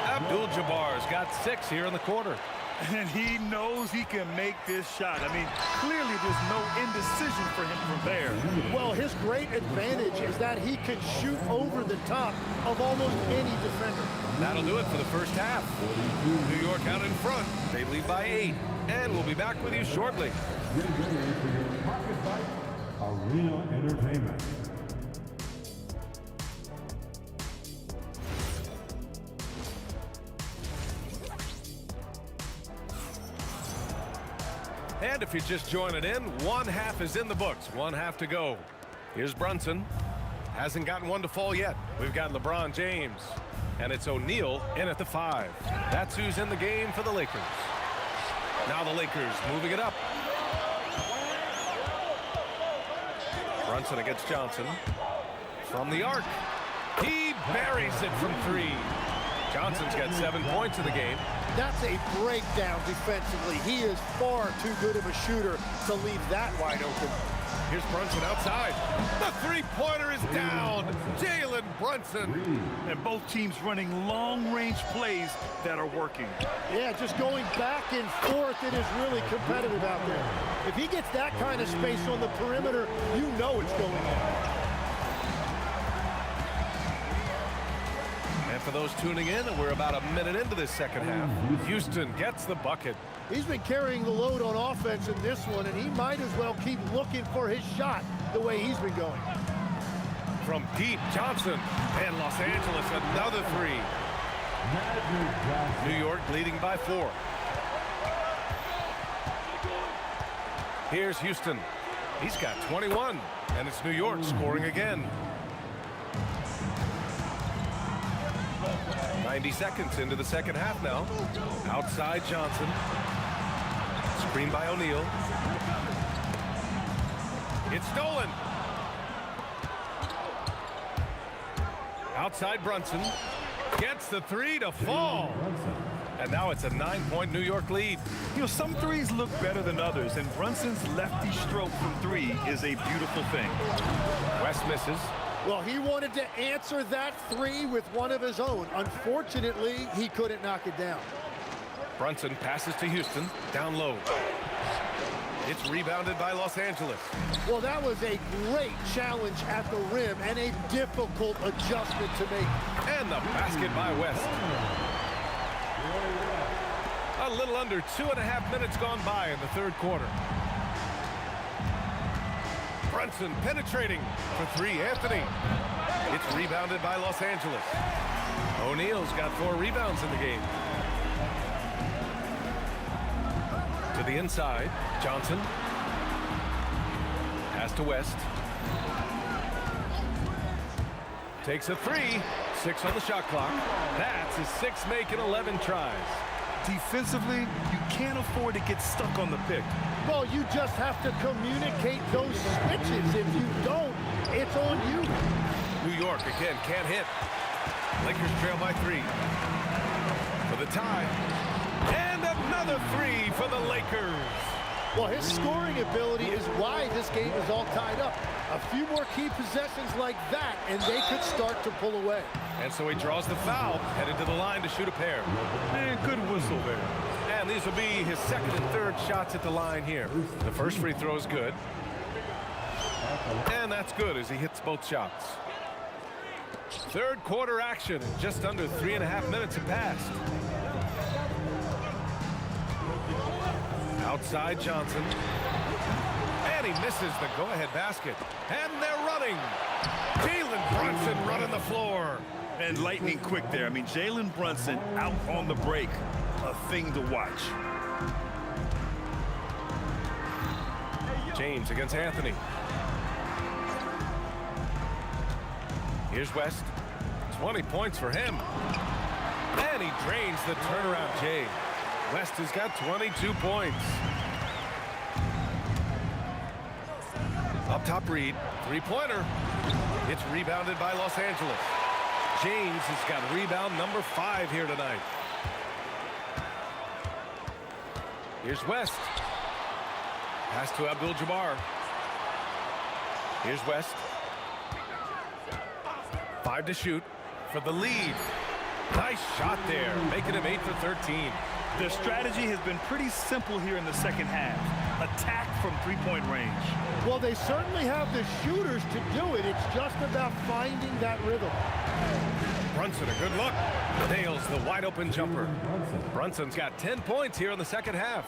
Speaker 2: Abdul-Jabbar's got 6 here in the quarter.
Speaker 5: And he knows he can make this shot. I mean, clearly there's no indecision for him from there.
Speaker 8: Well, his great advantage is that he can shoot over the top of almost any defender.
Speaker 2: That'll do it for the first half. New York out in front. They lead by 8. And we'll be back with you shortly.
Speaker 7: Arena Entertainment.
Speaker 2: And And if you're just joining in, one half is in the books. One half to go. Here's Brunson. Hasn't gotten one to fall yet. We've got LeBron James. And it's O'Neal in at the 5. That's who's in the game for the Lakers. Now the Lakers moving it up. Brunson against Johnson. From the arc. He buries it from 3. Johnson's got 7 points in the game.
Speaker 14: That's a breakdown defensively. He is far too good of a shooter to leave that wide open.
Speaker 2: Here's Brunson outside. The three-pointer is down. Jalen Brunson.
Speaker 5: And both teams running long-range plays that are working.
Speaker 14: Yeah, just going back and forth, it is really competitive out there. If he gets that kind of space on the perimeter, you know it's going on.
Speaker 2: And for those tuning in, we're about a minute into this second half. Houston gets the bucket.
Speaker 14: He's been carrying the load on offense in this one, and he might as well keep looking for his shot the way he's been going.
Speaker 2: From deep, Johnson. And Los Angeles, another 3. New York leading by 4. Here's Houston. He's got 21, and it's New York scoring again. 90 seconds into the second half now. Outside Johnson. Screen by O'Neal. It's stolen. Outside Brunson. Gets the 3 to fall. And now it's a 9-point New York lead.
Speaker 5: You know, some threes look better than others, and Brunson's lefty stroke from 3 is a beautiful thing.
Speaker 2: West misses.
Speaker 14: Well, he wanted to answer that 3 with one of his own. Unfortunately, he couldn't knock it down.
Speaker 2: Brunson passes to Houston, down low. It's rebounded by Los Angeles.
Speaker 14: Well, that was a great challenge at the rim and a difficult adjustment to make.
Speaker 2: And the basket by West. A little under 2.5 minutes gone by in the third quarter. Brunson penetrating for 3, Anthony. It's rebounded by Los Angeles. O'Neal's got 4 rebounds in the game. To the inside, Johnson. Pass to West. Takes a 3. 6 on the shot clock. That's his 6th make in 11 tries.
Speaker 5: Defensively, you can't afford to get stuck on the pick.
Speaker 14: Well, you just have to communicate those switches. If you don't, it's on you.
Speaker 2: New York again can't hit. Lakers trail by 3. For the tie. And another 3 for the Lakers.
Speaker 14: Well, his scoring ability is why this game is all tied up. A few more key possessions like that, and they could start to pull away.
Speaker 2: And so he draws the foul, headed to the line to shoot a pair.
Speaker 5: And good whistle there.
Speaker 2: And these will be his second and third shots at the line here. The first free throw is good. And that's good as he hits both shots. Third quarter action. Just under 3.5 minutes have passed. Outside Johnson. And he misses the go-ahead basket. And they're running. Jalen Brunson running the floor.
Speaker 5: And lightning quick there. I mean, Jalen Brunson out on the break. A thing to watch.
Speaker 2: James against Anthony. Here's West. 20 points for him. And he drains the turnaround J. West has got 22 points. Up top Reed. Three-pointer. It's rebounded by Los Angeles. James has got rebound number 5 here tonight. Here's West. Pass to Abdul-Jabbar. Here's West. 5 to shoot for the lead. Nice shot there, making him 8 for 13.
Speaker 5: Their strategy has been pretty simple here in the second half. Attack from three-point range.
Speaker 14: Well, they certainly have the shooters to do it. It's just about finding that rhythm.
Speaker 2: Brunson, a good look. Nails the wide-open jumper. Brunson's got 10 points here in the second half.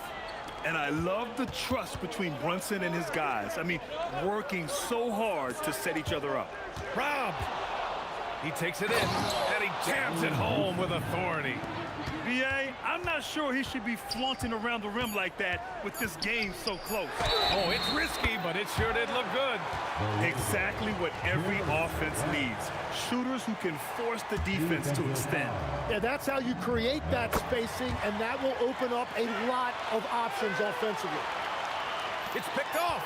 Speaker 5: And I love the trust between Brunson and his guys. I mean, working so hard to set each other up.
Speaker 2: Rob. He takes it in, and he jams it home with authority.
Speaker 5: BA, I'm I'm not sure he should be flaunting around the rim like that with this game so close.
Speaker 2: Oh, it's risky, but it sure did look good.
Speaker 5: Exactly what every offense needs. Shooters who can force the defense to extend.
Speaker 14: Yeah, that's how you create that spacing, and that will open up a lot of options offensively.
Speaker 2: It's picked off.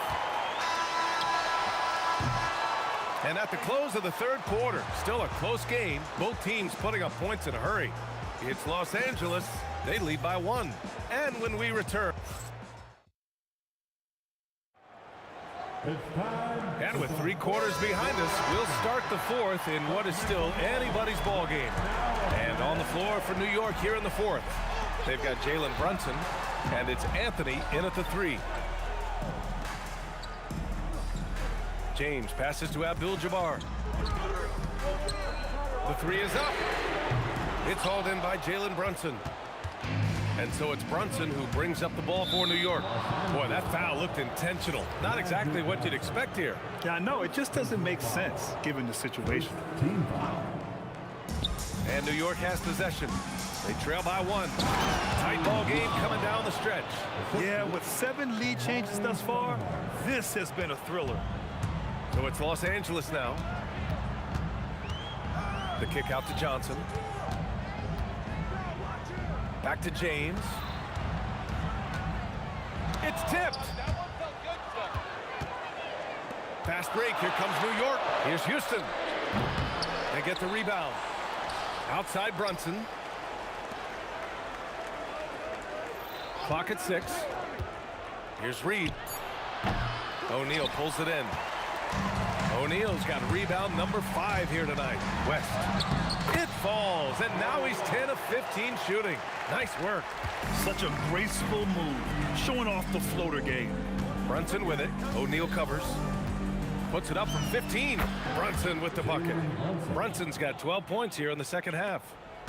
Speaker 2: And at the close of the third quarter, still a close game. Both teams putting up points in a hurry. It's Los Angeles. They lead by 1. And when we return. And with 3 quarters behind us, we'll start the fourth in what is still anybody's ball game. And on the floor for New York here in the fourth, they've got Jalen Brunson, and it's Anthony in at the 3. James passes to Abdul-Jabbar. The 3 is up. It's hauled in by Jalen Brunson. And so it's Brunson who brings up the ball for New York. Boy, that foul looked intentional. Not exactly what you'd expect here.
Speaker 5: Yeah, I know. It just doesn't make sense given the situation.
Speaker 2: And New York has possession. They trail by 1. Tight ball game coming down the stretch.
Speaker 5: Yeah, with 7 lead changes thus far, this has been a thriller.
Speaker 2: So it's Los Angeles now. The kick out to Johnson. Back to James. It's tipped. Fast break. Here comes New York. Here's Houston. They get the rebound. Outside Brunson. Clock at 6. Here's Reed. O'Neal pulls it in. O'Neal's got rebound number 5 here tonight. West. It falls, and now he's 10 of 15 shooting. Nice work.
Speaker 5: Such a graceful move, showing off the floater game.
Speaker 2: Brunson with it. O'Neal covers. Puts it up from 15. Brunson with the bucket. Brunson's got 12 points here in the second half.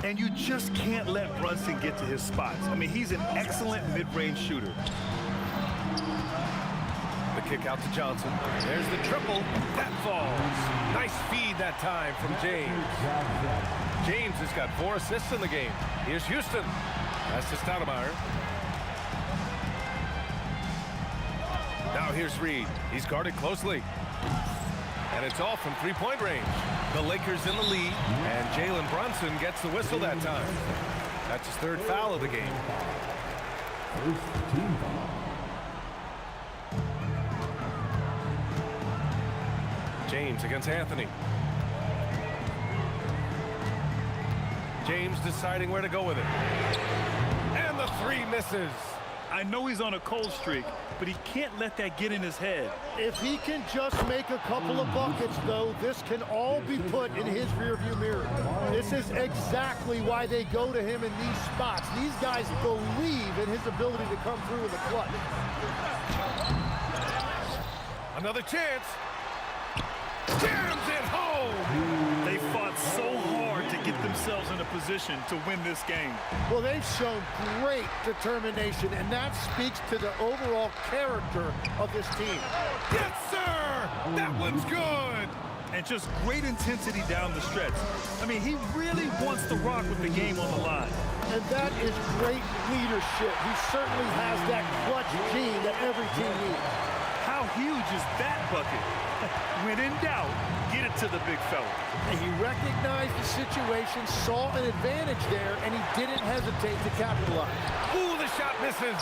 Speaker 5: And you just can't let Brunson get to his spots. I mean, he's an excellent mid-range shooter.
Speaker 2: The kick out to Johnson. There's the triple. That falls. Nice feed that time from James. James has got 4 assists in the game. Here's Houston. That's to Stoudemire. Now here's Reed. He's guarded closely. And it's off from 3-point range. The Lakers in the lead. And Jalen Brunson gets the whistle that time. That's his 3rd foul of the game.
Speaker 7: First team foul.
Speaker 2: James against Anthony. James deciding where to go with it. And the 3 misses.
Speaker 5: I know he's on a cold streak, but he can't let that get in his head.
Speaker 14: If he can just make a couple of buckets, though, this can all be put in his rearview mirror. This is exactly why they go to him in these spots. These guys believe in his ability to come through in the clutch.
Speaker 2: Another chance. Jams it home.
Speaker 5: They fought so hard to get themselves in a position to win this game.
Speaker 14: Well, they've shown great determination, and that speaks to the overall character of this team.
Speaker 2: Yes, sir! That one's good!
Speaker 5: And just great intensity down the stretch. I mean, he really wants to rock with the game on the line.
Speaker 14: And that is great leadership. He certainly has that clutch gene that every team needs.
Speaker 5: How huge is that bucket? When in doubt, get it to the big fella.
Speaker 14: And he recognized the situation, saw an advantage there, and he didn't hesitate to capitalize.
Speaker 2: Ooh, the shot misses.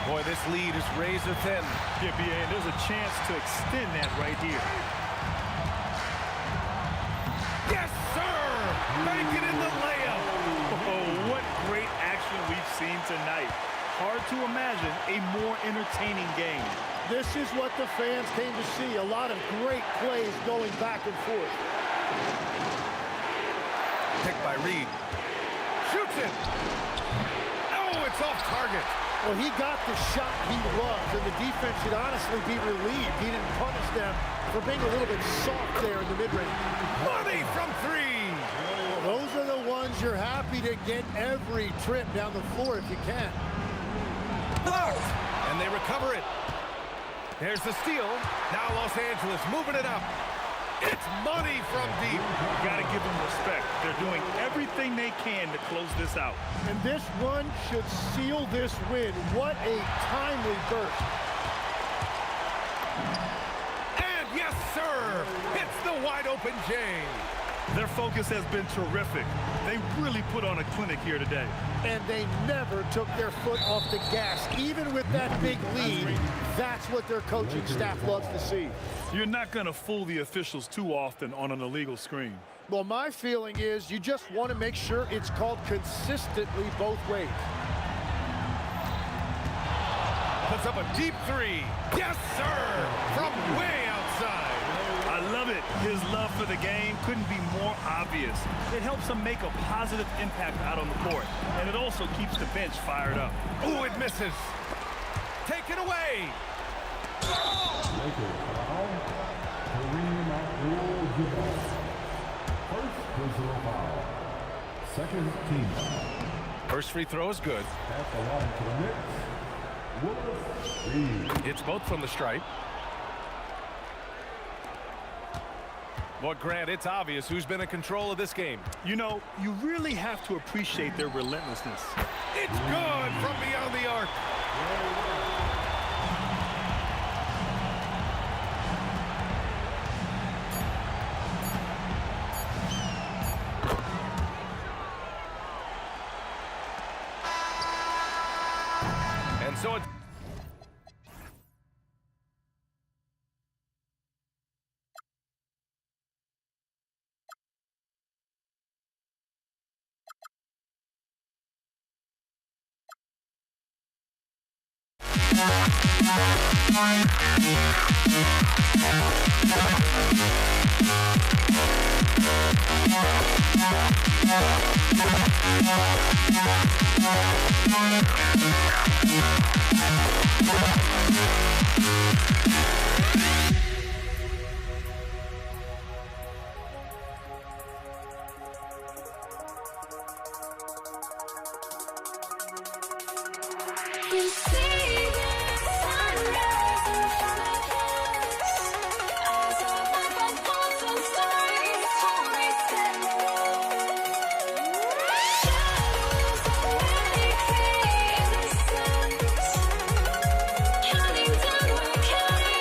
Speaker 2: Boy, this lead is razor thin.
Speaker 5: Yeah, BA, and there's a chance to extend that right here.
Speaker 2: Yes, sir! Making in the layup.
Speaker 5: Oh, what great action we've seen tonight. Hard to imagine a more entertaining game.
Speaker 14: This is what the fans came to see. A lot of great plays going back and forth.
Speaker 2: Picked by Reed. Shoots it. Oh, it's off target.
Speaker 14: Well, he got the shot he loves, and the defense should honestly be relieved. He didn't punish them for being a little bit soft there in the mid-range.
Speaker 2: Money from 3.
Speaker 14: Those are the ones you're happy to get every trip down the floor if you can.
Speaker 2: Blocked. And they recover it. There's the steal. Now Los Angeles moving it up. It's money from deep.
Speaker 5: You got to give them respect. They're doing everything they can to close this out.
Speaker 14: And this run should seal this win. What a timely burst.
Speaker 2: And yes, sir, it's the wide open J.
Speaker 5: Their focus has been terrific. They really put on a clinic here today.
Speaker 14: And they never took their foot off the gas. Even with that big lead, that's what their coaching staff loves to see.
Speaker 5: You're not going to fool the officials too often on an illegal screen.
Speaker 14: Well, my feeling is you just want to make sure it's called consistently both ways.
Speaker 2: Puts up a deep three. Yes, sir, from way outside.
Speaker 5: I love it. His love for the game couldn't be more obvious. It helps him make a positive impact out on the court, and it also keeps the bench fired up.
Speaker 2: Ooh, it misses. Take it away.
Speaker 7: Lakers foul. Kareem Abdul-Jabbar. First personal foul. Second team foul.
Speaker 2: First free throw is good.
Speaker 7: At the line for the Knicks, Willis Reed.
Speaker 2: It's both from the stripe. Boy, Grant, it's obvious who's been in control of this game.
Speaker 5: You know, you really have to appreciate their relentlessness.
Speaker 2: It's good from beyond the arc. And so it's
Speaker 1: Counting down, we're counting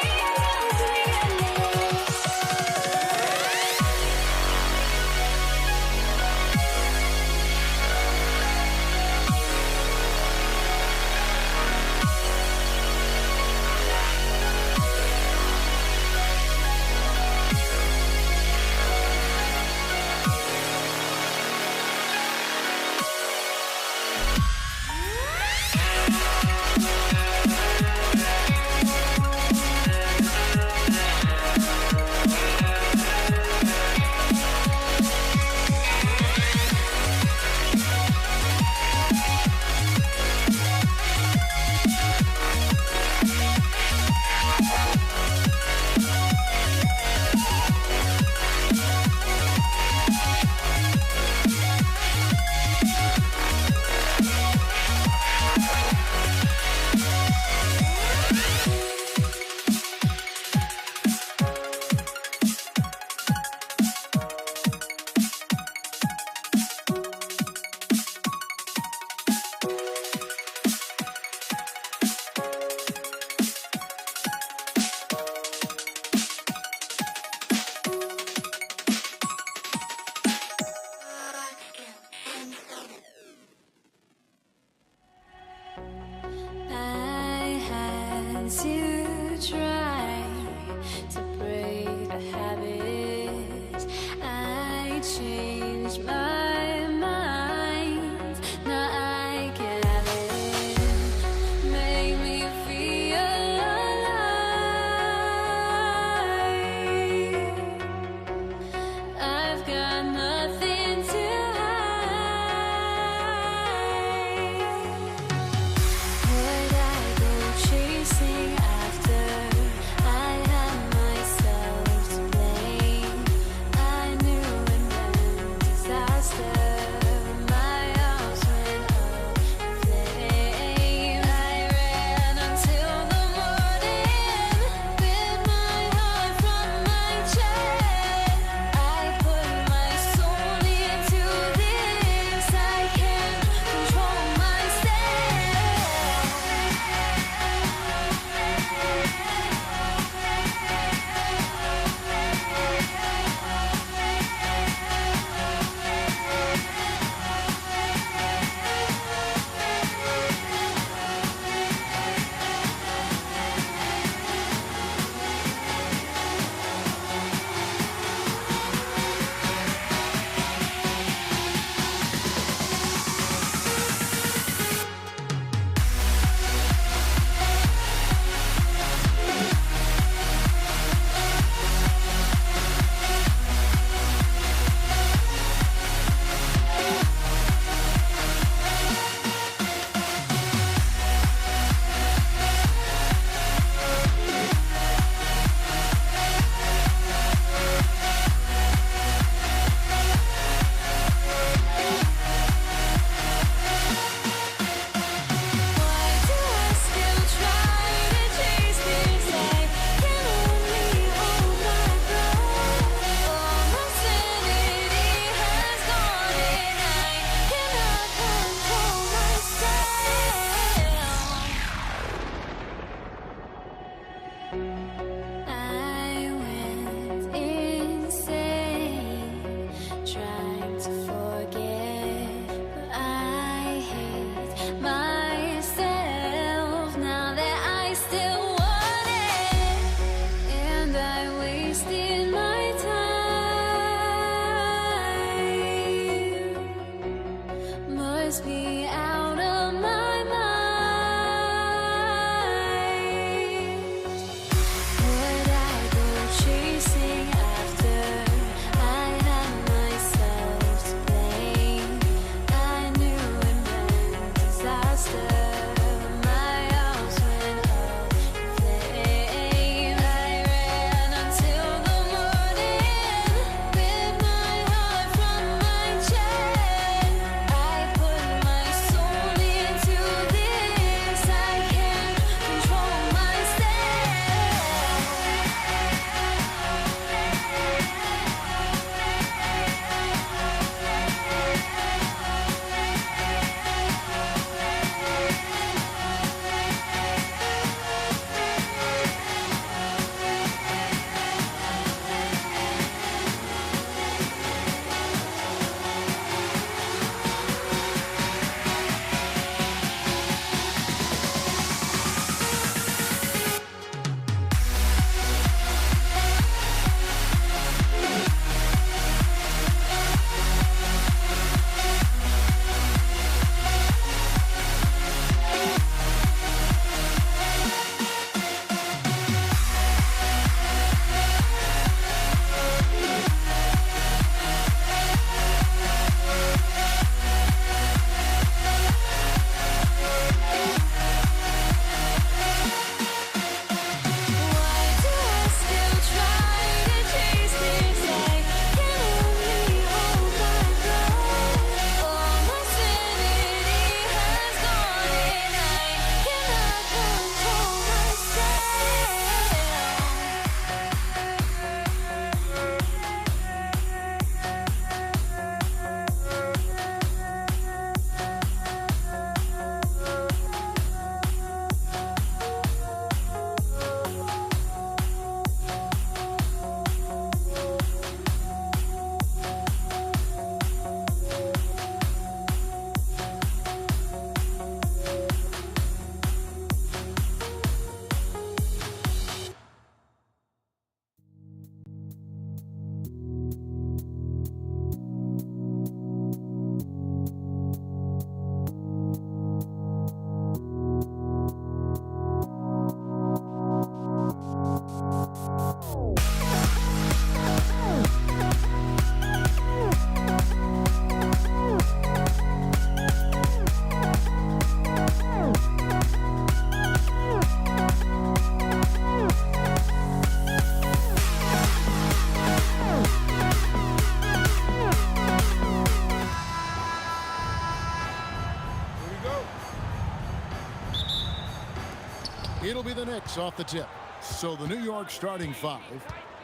Speaker 8: 6 off the tip. So the New York starting 5.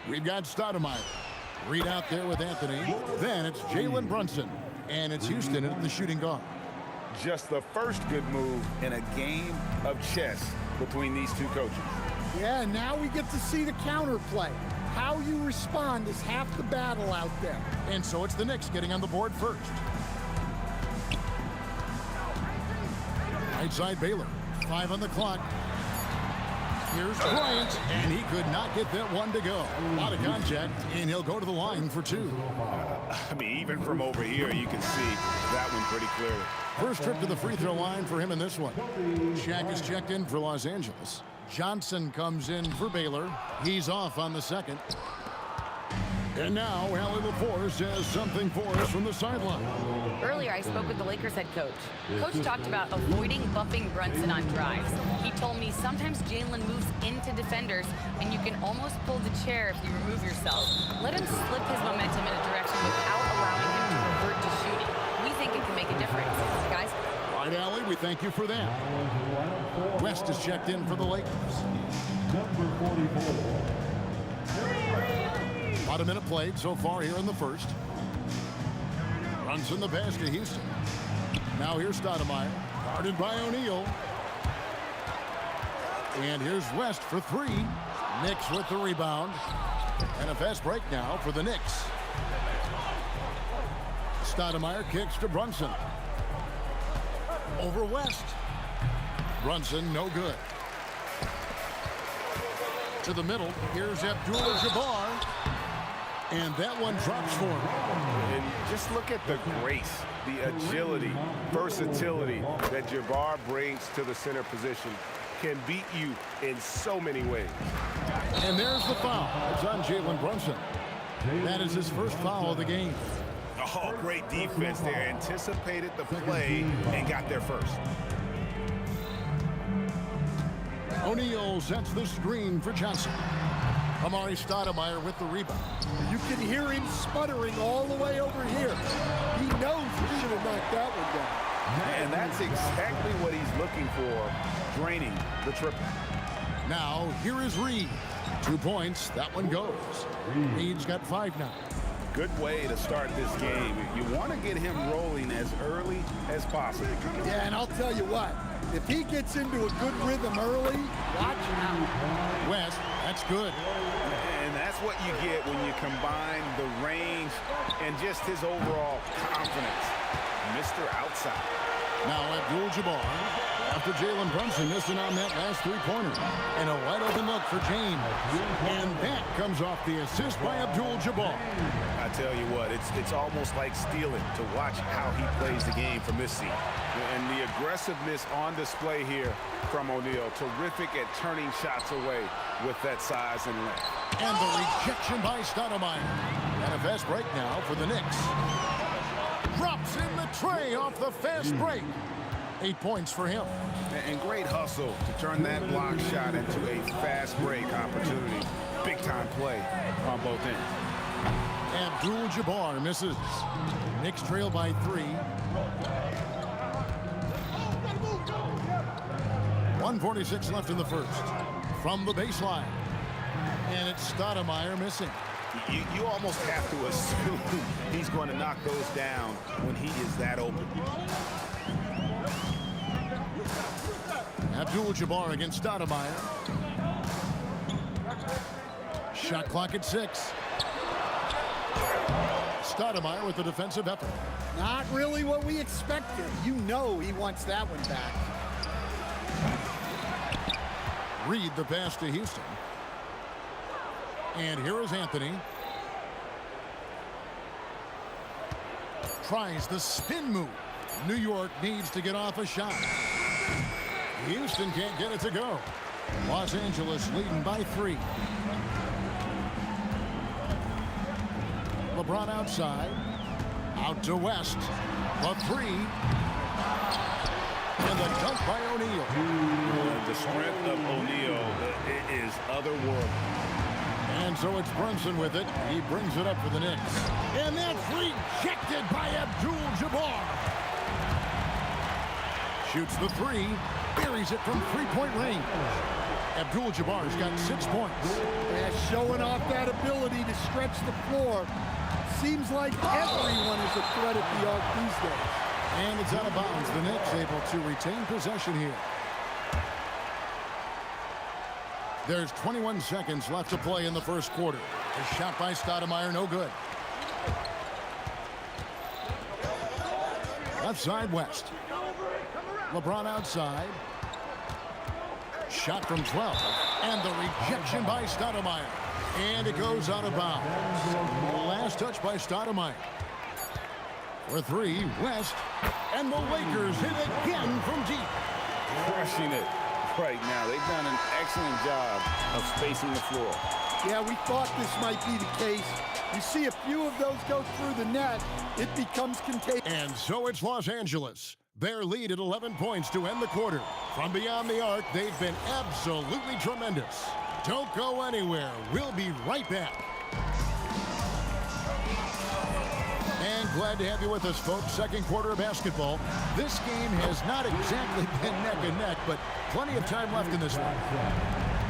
Speaker 8: We've got Stoudemire. Reed out there with Anthony. Then it's Jalen Brunson. And it's Houston at the shooting guard.
Speaker 10: Just the first good move in a game of chess between these two coaches.
Speaker 4: Yeah, now we get to see the counterplay. How you respond is half the battle out there.
Speaker 8: And so it's the Knicks getting on the board first. Right side Baylor. 5 on the clock. Here's Bryant, and he could not get that one to go. A lot of contact, and he'll go to the line for 2.
Speaker 10: I mean, even from over here, you can see that one pretty clearly.
Speaker 8: First trip to the free throw line for him in this one. Shaq is checked in for Los Angeles. Johnson comes in for Baylor. He's off on the second. And now, Allie LaForce has something for us from the sideline.
Speaker 6: Earlier, I spoke with the Lakers head coach. Coach talked about avoiding buffing Brunson on drives. He told me sometimes Jalen moves into defenders, and you can almost pull the chair if you remove yourself. Let him slip his momentum in a direction without allowing him to revert to shooting. We think it can make a difference. Guys?
Speaker 8: All right, Allie, we thank you for that. West is checked in for the Lakers.
Speaker 7: Number 44.
Speaker 8: About a minute played so far here in the first. Runs in the pass to Houston. Now here's Stoudemire, guarded by O'Neal. And here's West for 3. Knicks with the rebound. And a fast break now for the Knicks. Stoudemire kicks to Brunson. Over West. Brunson, no good. To the middle, here's Abdul-Jabbar. And that one drops for him.
Speaker 10: And just look at the grace, the agility, versatility that Jabbar brings to the center position. Can beat you in so many ways.
Speaker 8: And there's the foul. It's on Jalen Brunson. That is his first foul of the game.
Speaker 10: Oh, great defense there. Anticipated the play and got there first.
Speaker 8: O'Neal sets the screen for Johnson. Amari Stoudemire with the rebound.
Speaker 4: You can hear him sputtering all the way over here. He knows he should have knocked that one down.
Speaker 10: And that's exactly what he's looking for, draining the triple.
Speaker 8: Now, here is Reed. 2 points. That one goes. Reed's got 5 now.
Speaker 10: Good way to start this game. You want to get him rolling as early as possible.
Speaker 4: Yeah, and I'll tell you what. If he gets into a good rhythm early, watch him out.
Speaker 8: West, that's good.
Speaker 10: And that's what you get when you combine the range and just his overall confidence. Mr. Outside.
Speaker 8: Now Abdul-Jabbar after Jalen Brunson missing on that last 3-pointer. And a wide open look for James. And that comes off the assist by Abdul-Jabbar.
Speaker 10: I tell you what, it's almost like stealing to watch how he plays the game from this seat. And the aggressiveness on display here from O'Neal. Terrific at turning shots away with that size and length.
Speaker 8: And the rejection by Stoudemire. And a fast break now for the Knicks. Drops in the tray off the fast break. 8 points for him.
Speaker 10: And great hustle to turn that block shot into a fast break opportunity. Big time play on both ends.
Speaker 8: Abdul-Jabbar misses. Knicks trail by 3. 1:46 left in the first. From the baseline. And it's Stoudemire missing.
Speaker 10: You almost have to assume he's going to knock those down when he is that open.
Speaker 8: Abdul-Jabbar against Stoudemire. Shot clock at 6. Stoudemire with the defensive effort.
Speaker 4: Not really what we expected. You know he wants that one back.
Speaker 8: Reed the pass to Houston. And here is Anthony. Tries the spin move. New York needs to get off a shot. Houston can't get it to go. Los Angeles leading by 3. LeBron outside. Out to West. The 3. And the dunk by O'Neal.
Speaker 10: The strength of O'Neal is otherworldly.
Speaker 8: And so it's Brunson with it. He brings it up for the Knicks. And that's rejected by Abdul-Jabbar. Shoots the 3. Buries it from 3-point range. Abdul-Jabbar's got 6 points.
Speaker 4: Yeah, showing off that ability to stretch the floor. Seems like everyone is a threat at the arc these days.
Speaker 8: And it's out of bounds. The Knicks able to retain possession here. There's 21 seconds left to play in the first quarter. A shot by Stoudemire, no good. Left side, West. LeBron outside. Shot from 12. And the rejection by Stoudemire. And it goes out of bounds. Last touch by Stoudemire. For 3, West. And the Lakers hit again from deep.
Speaker 10: Crushing it right now. They've done an excellent job of spacing the floor.
Speaker 4: Yeah, we thought this might be the case. You see a few of those go through the net, it becomes contagious.
Speaker 8: And so it's Los Angeles. Their lead at 11 points to end the quarter. From beyond the arc, they've been absolutely tremendous. Don't go anywhere. We'll be right back. And glad to have you with us, folks. Second quarter of basketball. This game has not exactly been neck and neck, but plenty of time left in this one.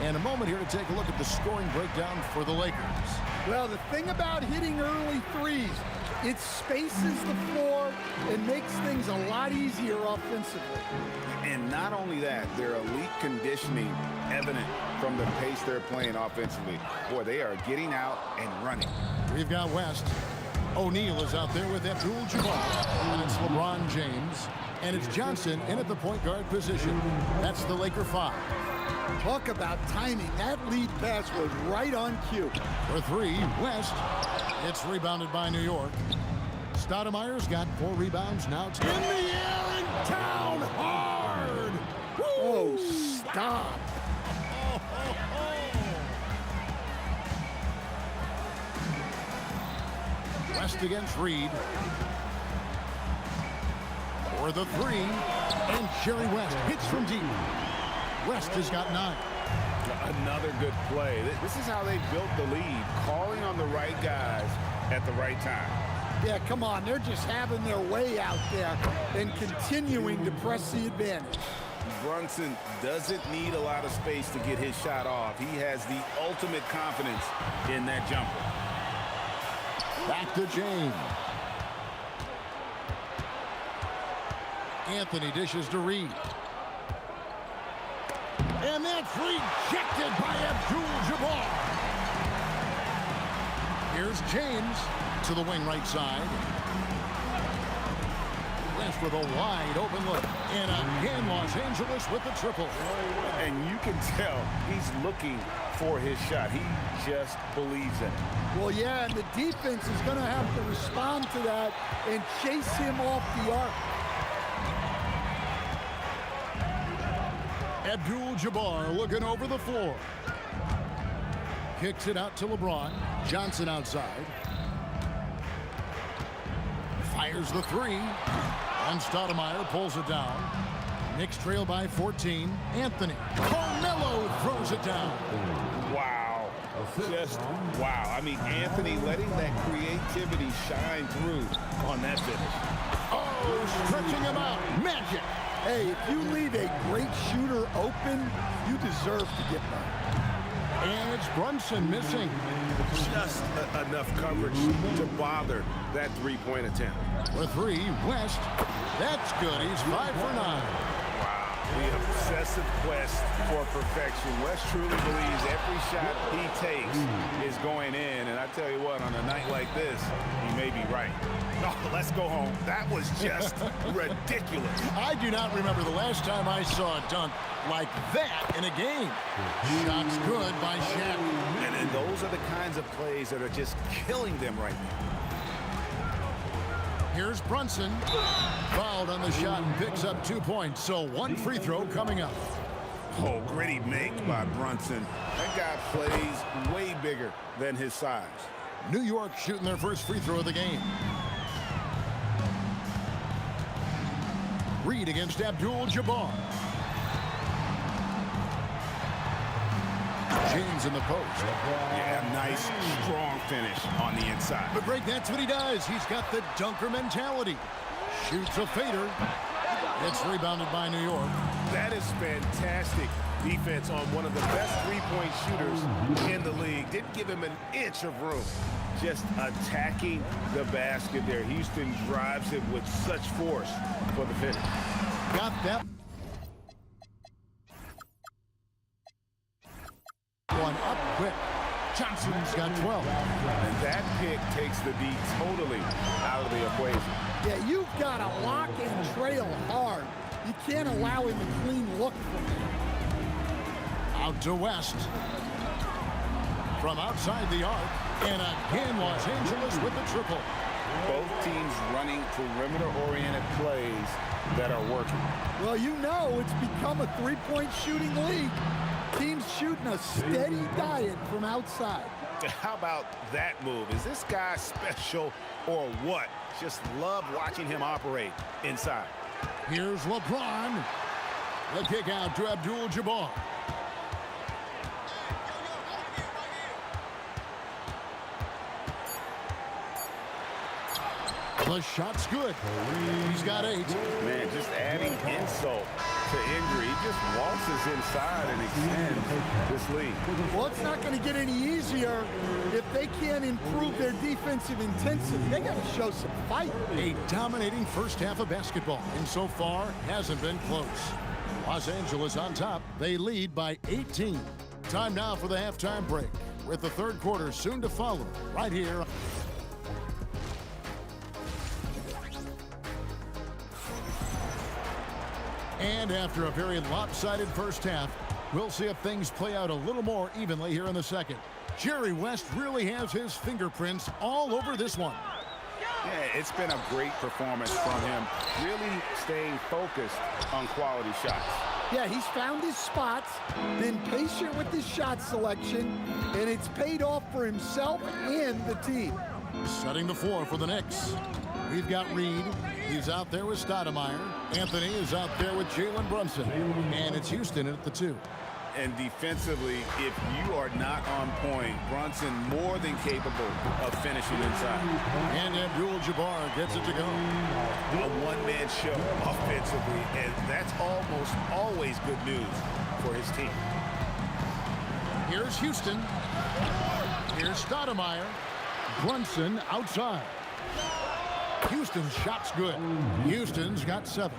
Speaker 8: And a moment here to take a look at the scoring breakdown for the Lakers.
Speaker 4: Well, the thing about hitting early threes, it spaces the floor and makes things a lot easier offensively.
Speaker 10: And not only that, their elite conditioning evident from the pace they're playing offensively. Boy, they are getting out and running.
Speaker 8: We've got West. O'Neal is out there with Abdul-Jabbar. And it's LeBron James. And it's Johnson in at the point guard position. That's the Laker 5.
Speaker 4: Talk about timing. That lead pass was right on cue.
Speaker 8: For 3, West. It's rebounded by New York. Stoudemire's got 4 rebounds now. In the air and down hard. Woo!
Speaker 4: Oh, stop.
Speaker 8: West against Reed. For the 3. And Jerry West hits from deep. West has got 9.
Speaker 10: Another good play. This is how they built the lead, calling on the right guys at the right time.
Speaker 4: Yeah, come on. They're just having their way out there and continuing to press the advantage.
Speaker 10: Brunson doesn't need a lot of space to get his shot off. He has the ultimate confidence in that jumper.
Speaker 8: Back to James. Anthony dishes to Reed. And that's rejected by Abdul-Jabbar. Here's James to the wing right side. West with a wide open look. And again, Los Angeles with the triple.
Speaker 10: And you can tell he's looking for his shot. He just believes in it.
Speaker 4: Well, yeah, and the defense is going to have to respond to that and chase him off the arc.
Speaker 8: Abdul-Jabbar looking over the floor. Kicks it out to LeBron. Johnson outside. Fires the 3. And Stoudemire pulls it down. Knicks trail by 14. Anthony. Carmelo throws it down.
Speaker 10: Wow. Just wow. I mean, Anthony letting that creativity shine through on that finish.
Speaker 8: Oh, stretching him out. Magic.
Speaker 4: Hey, if you leave a great shooter open, you deserve to get by.
Speaker 8: And it's Brunson missing.
Speaker 2: Just enough coverage to bother that three-point attempt.
Speaker 8: For 3, West. That's good. He's 5 for 9.
Speaker 10: Wow. The obsessive quest for perfection. West truly believes every shot he takes is going in. And I tell you what, on a night like this, he may be right. No, let's go home. That was just ridiculous.
Speaker 8: I do not remember the last time I saw a dunk like that in a game. Shots good by Shaq.
Speaker 10: And those are the kinds of plays that are just killing them right now.
Speaker 8: Here's Brunson. Fouled on the shot and picks up 2 points. So 1 free throw coming up.
Speaker 10: Oh, gritty make by Brunson. That guy plays way bigger than his size.
Speaker 8: New York shooting their first free throw of the game. Reed against Abdul-Jabbar. James in the post.
Speaker 10: Yeah, nice, strong finish on the inside.
Speaker 8: But Greg, that's what he does. He's got the dunker mentality. Shoots a fader. It's rebounded by New York.
Speaker 10: That is fantastic Defense on one of the best three-point shooters in the league. Didn't give him an inch of room. Just attacking the basket there. Houston drives it with such force for the finish.
Speaker 8: Got that one up quick. Johnson's got 12.
Speaker 10: And that pick takes the D totally out of the equation.
Speaker 4: Yeah, you've got to lock and trail hard. You can't allow him a clean look from him.
Speaker 8: Out to West. From outside the arc. And again, Los Angeles with the triple.
Speaker 10: Both teams running perimeter-oriented plays that are working.
Speaker 4: Well, you know it's become a three-point shooting league. Teams shooting a steady diet from outside.
Speaker 10: How about that move? Is this guy special or what? Just love watching him operate inside.
Speaker 8: Here's LeBron. The kick out to Abdul-Jabbar. The shot's good. He's got 8.
Speaker 10: Man, just adding insult to injury. He just waltzes inside and extends this lead.
Speaker 4: Well, it's not going to get any easier if they can't improve their defensive intensity. They got to show some fight.
Speaker 8: A dominating first half of basketball, and so far hasn't been close. Los Angeles on top. They lead by 18. Time now for the halftime break, with the third quarter soon to follow right here. And after a very lopsided first half, we'll see if things play out a little more evenly here in the second. Jerry West really has his fingerprints all over this one.
Speaker 10: Yeah, it's been a great performance from him, really staying focused on quality shots.
Speaker 4: Yeah, he's found his spots, been patient with his shot selection, and it's paid off for himself and the team.
Speaker 8: Setting the floor for the Knicks. We've got Reed. He's out there with Stoudemire. Anthony is out there with Jalen Brunson. And it's Houston at the 2.
Speaker 10: And defensively, if you are not on point, Brunson more than capable of finishing inside.
Speaker 8: And Abdul-Jabbar gets it to go.
Speaker 10: A one-man show offensively, and that's almost always good news for his team.
Speaker 8: Here's Houston. Here's Stoudemire. Brunson outside. Houston's shot's good. Houston's got 7.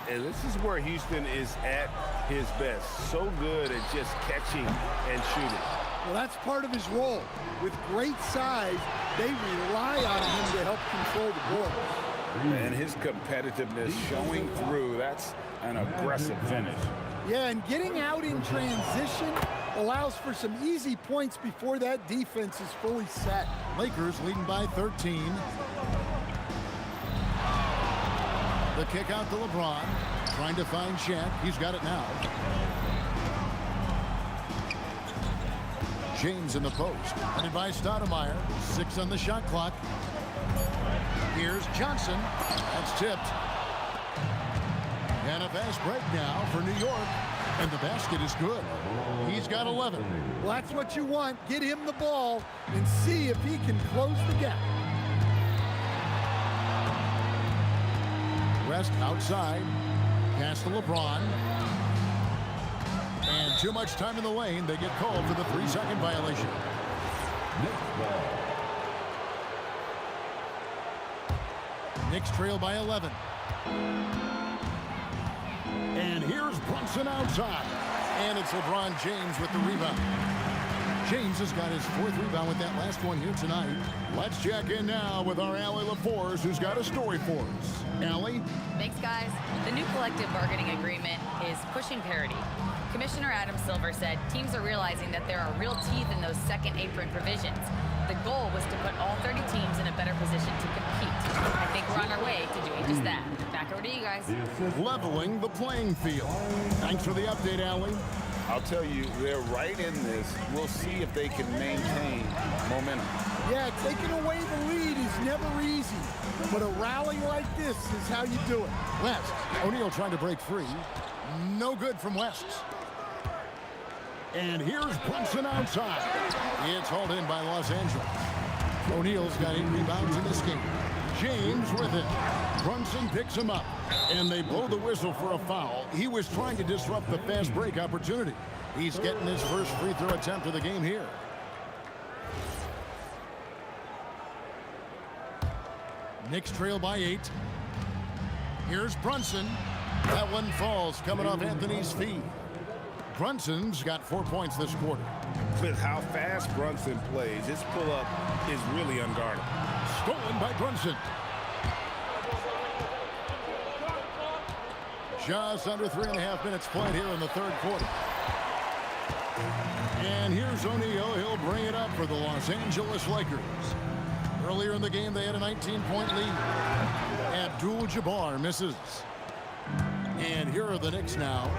Speaker 10: And this is where Houston is at his best. So good at just catching and shooting.
Speaker 4: Well, that's part of his role. With great size, they rely on him to help control the ball.
Speaker 10: And his competitiveness showing through. That's an aggressive finish.
Speaker 4: Yeah, and getting out in transition allows for some easy points before that defense is fully set.
Speaker 8: Lakers leading by 13. The kick out to LeBron. Trying to find Shaq. He's got it now. James in the post. Headed by Stoudemire. 6 on the shot clock. Here's Johnson. That's tipped. And a fast break now for New York. And the basket is good. He's got 11.
Speaker 4: Well, that's what you want. Get him the ball and see if he can close the gap.
Speaker 8: West outside. Pass to LeBron. And too much time in the lane. They get called for the 3-second violation. Knicks trail by 11. And here's Brunson outside. And it's LeBron James with the rebound. James has got his 4th rebound with that last one here tonight. Let's check in now with our Allie LaForce, who's got a story for us. Allie?
Speaker 6: Thanks, guys. The new collective bargaining agreement is pushing parity. Commissioner Adam Silver said teams are realizing that there are real teeth in those second apron provisions. The goal was to put all 30 teams in a better position to compete. I think we're on our way to doing just that. Back over to you guys.
Speaker 8: Leveling the playing field. Thanks for the update, Allie.
Speaker 10: I'll tell you, they're right in this. We'll see if they can maintain momentum.
Speaker 4: Yeah, taking away the lead is never easy. But a rally like this is how you do it.
Speaker 8: West. O'Neal trying to break free. No good from West. And here's Brunson outside. It's hauled in by Los Angeles. O'Neal's got 8 rebounds in this game. James with it. Brunson picks him up, and they blow the whistle for a foul. He was trying to disrupt the fast break opportunity. He's getting his first free throw attempt of the game here. Knicks trail by 8. Here's Brunson. That one falls, coming off Anthony's feet. Brunson's got 4 points this quarter.
Speaker 10: With how fast Brunson plays, his pull-up is really unguardable.
Speaker 8: Stolen by Brunson. Just under 3.5 minutes played here in the third quarter. And here's O'Neal. He'll bring it up for the Los Angeles Lakers. Earlier in the game, they had a 19-point lead. Abdul-Jabbar misses. And here are the Knicks now.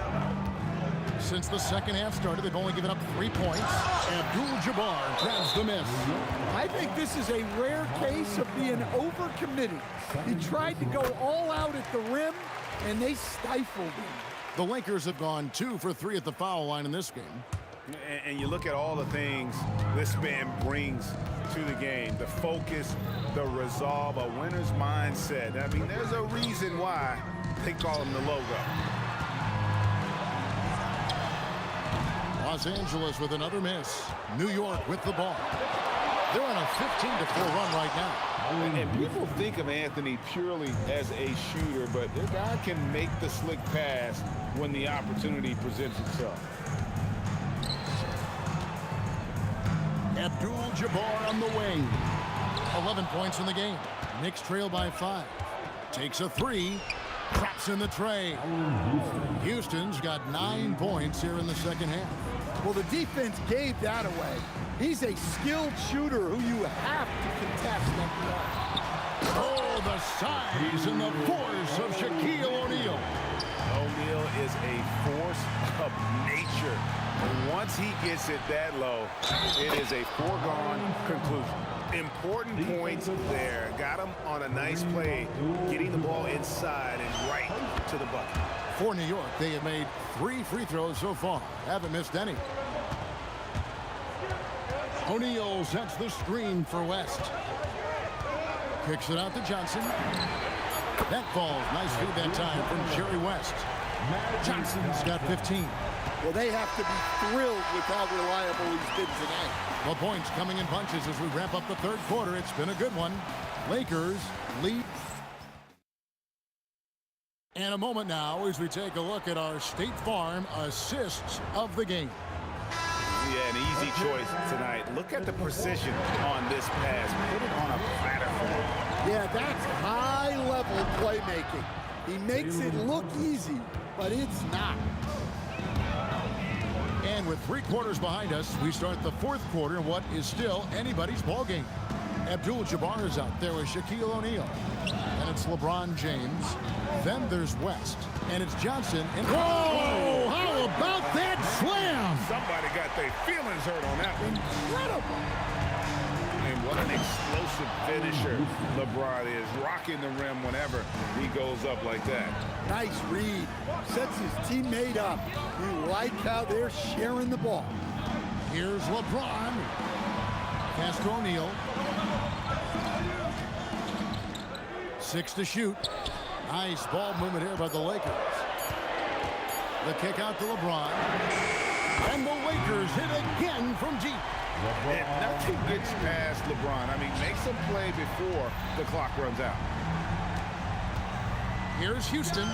Speaker 8: Since the second half started, they've only given up 3 points. Abdul-Jabbar grabs the miss.
Speaker 4: I think this is a rare case of being overcommitted. He tried to go all out at the rim, and they stifled him.
Speaker 8: The Lakers have gone 2 for 3 at the foul line in this game.
Speaker 10: And you look at all the things this man brings to the game. The focus, the resolve, a winner's mindset. I mean, there's a reason why they call him the logo.
Speaker 8: Los Angeles with another miss. New York with the ball. They're on a 15-4 run right now.
Speaker 10: And people think of Anthony purely as a shooter, but this guy can make the slick pass when the opportunity presents itself.
Speaker 8: Abdul-Jabbar on the wing. 11 points in the game. Knicks trail by 5. Takes a 3. Traps in the tray. Houston's got 9 points here in the second half.
Speaker 4: Well, the defense gave that away. He's a skilled shooter who you have to contest that ball.
Speaker 8: Oh, the size and the force of Shaquille O'Neal.
Speaker 10: O'Neal is a force of nature. And once he gets it that low, it is a foregone conclusion. Important points there. Got him on a nice play, getting the ball inside and right to the bucket.
Speaker 8: For New York, they have made 3 free throws so far. Haven't missed any. O'Neal sets the screen for West. Kicks it out to Johnson. That falls. Nice feed that time from Jerry West. Johnson's got 15.
Speaker 4: Well, they have to be thrilled with how reliable he's been tonight.
Speaker 8: Well, points coming in bunches as we wrap up the third quarter. It's been a good one. Lakers lead. And a moment now as we take a look at our State Farm assists of the game.
Speaker 10: Yeah, an easy choice tonight. Look at the precision on this pass. Put it on a platter for him.
Speaker 4: Yeah, that's high-level playmaking. He makes it look easy, but it's not.
Speaker 8: And with 3 quarters behind us, we start the fourth quarter in what is still anybody's ball game. Abdul-Jabbar is out there with Shaquille O'Neal. And it's LeBron James. Then there's West. And it's Johnson. And whoa! How about that slam?
Speaker 10: Somebody got their feelings hurt on that one.
Speaker 4: Incredible.
Speaker 10: And what an explosive finisher LeBron is. Rocking the rim whenever he goes up like that.
Speaker 4: Nice read. Sets his teammate up. You like how they're sharing the ball.
Speaker 8: Here's LeBron. Pass to O'Neal. 6 to shoot. Nice ball movement here by the Lakers. The kick out to LeBron. And the Lakers hit again from deep.
Speaker 10: And nothing gets past LeBron. I mean, makes a play before the clock runs out.
Speaker 8: Here's Houston.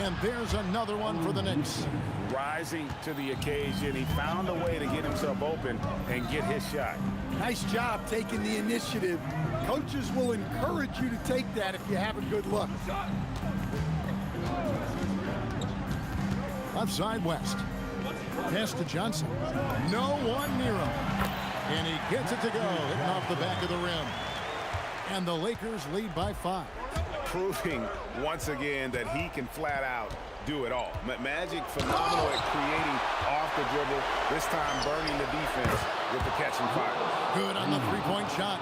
Speaker 8: And there's another one for the Knicks.
Speaker 10: Rising to the occasion. He found a way to get himself open and get his shot.
Speaker 4: Nice job taking the initiative. Coaches will encourage you to take that if you have a good look.
Speaker 8: Left side West. Pass to Johnson. No one near him. And he gets it to go. Hitting off the back of the rim. And the Lakers lead by 5.
Speaker 10: Proving once again that he can flat out do it all. Magic phenomenal at creating off the dribble. This time burning the defense with the catch and fire.
Speaker 8: Good on the 3-point shot.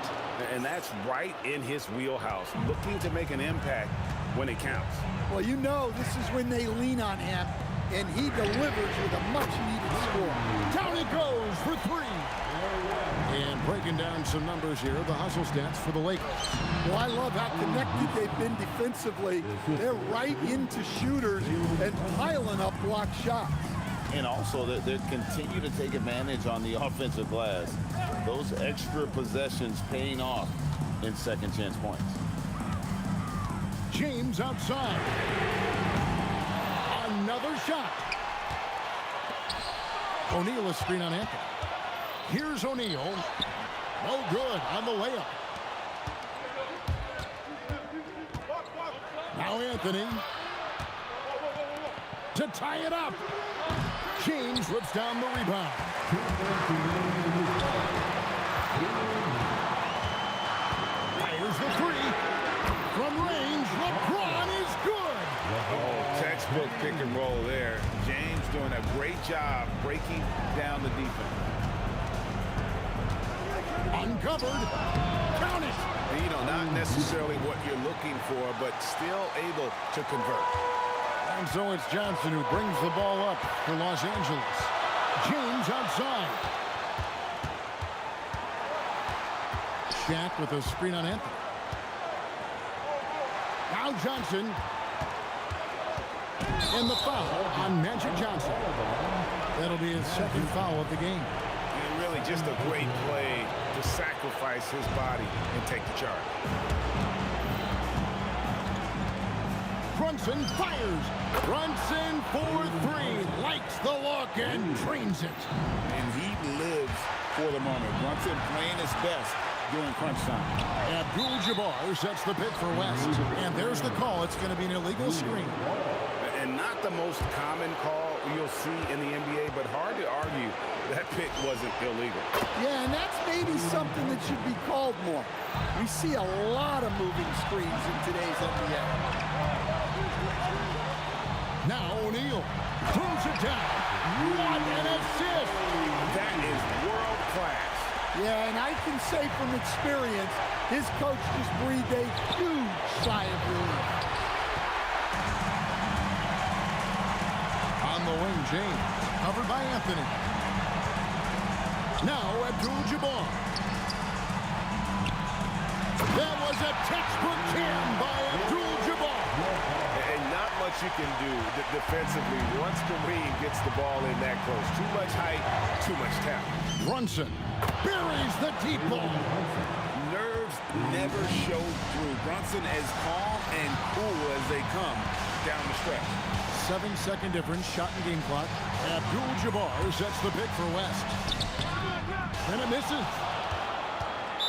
Speaker 10: And that's right in his wheelhouse. Looking to make an impact when it counts.
Speaker 4: Well, you know this is when they lean on him, and he delivers with a much-needed score.
Speaker 8: Down it goes for 3. And breaking breaking down some numbers here, the hustle stats for the Lakers.
Speaker 4: Well, I love how connected they've been defensively. They're right into shooters and piling up block shots.
Speaker 15: And also, they continue to take advantage on the offensive glass. Those extra possessions paying off in second chance points.
Speaker 8: James outside. Another shot. O'Neal a screen on Anthony. Here's O'Neal. No good on the layup. Now Anthony. To tie it up. James rips down the rebound. Fires the three. From range, LeBron is good.
Speaker 10: Oh, textbook pick and roll there. James doing a great job breaking down the defense.
Speaker 8: Uncovered. Count it.
Speaker 10: You know, not necessarily what you're looking for, but still able to convert.
Speaker 8: And so it's Johnson who brings the ball up for Los Angeles. James outside. Shaq with a screen on Anthony. Now Johnson. And the foul on Magic Johnson. That'll be his second foul of the game.
Speaker 10: And really just a great play to sacrifice his body and take the charge.
Speaker 8: Brunson fires. Brunson for three. Likes the look and drains it.
Speaker 10: And he lives for the moment. Brunson playing his best during crunch time.
Speaker 8: Abdul-Jabbar sets the pick for West. And there's the call. It's going to be an illegal screen.
Speaker 10: And not the most common call you'll see in the NBA, but hard to argue that pick wasn't illegal.
Speaker 4: Yeah, and that's maybe something that should be called more. We see a lot of moving screens in today's NBA.
Speaker 8: Now O'Neal throws it down. What an assist!
Speaker 10: That is world class.
Speaker 4: Yeah, and I can say from experience, his coach just breathed a huge sigh of relief.
Speaker 8: On the wing, James. Covered by Anthony. Now Abdul-Jabbar. That was a textbook jam by Abdul-Jabbar.
Speaker 2: And not much you can do defensively once Kareem gets the ball in that close. Too much height, too much talent.
Speaker 8: Brunson buries the deep ball.
Speaker 10: Nerves never show through. Brunson as calm and cool as they come down the stretch.
Speaker 8: 7-second difference, shot and game clock. Abdul-Jabbar sets the pick for West. And it misses.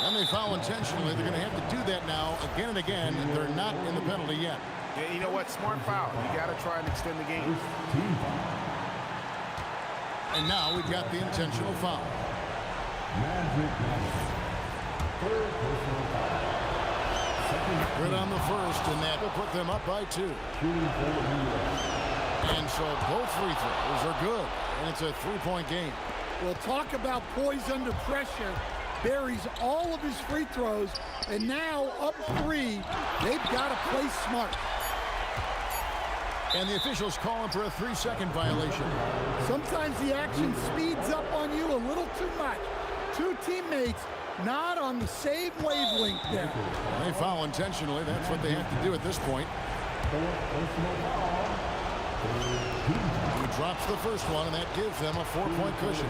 Speaker 8: And they foul intentionally. They're going to have to do that now again and again. They're not in the penalty yet.
Speaker 10: Yeah, you know what? Smart foul. You got to try and extend the game.
Speaker 8: And now we've got the intentional foul. Good on the first, and that will put them up by 2. And so both free throws are good, and it's a 3-point game.
Speaker 4: Well, talk about poise under pressure. Buries all of his free throws, and now up 3, they've got to play smart.
Speaker 8: And the officials calling for a 3-second violation.
Speaker 4: Sometimes the action speeds up on you a little too much. Two teammates not on the same wavelength there.
Speaker 8: Well, they foul intentionally. That's what they have to do at this point. He drops the first one, and that gives them a 4-point cushion.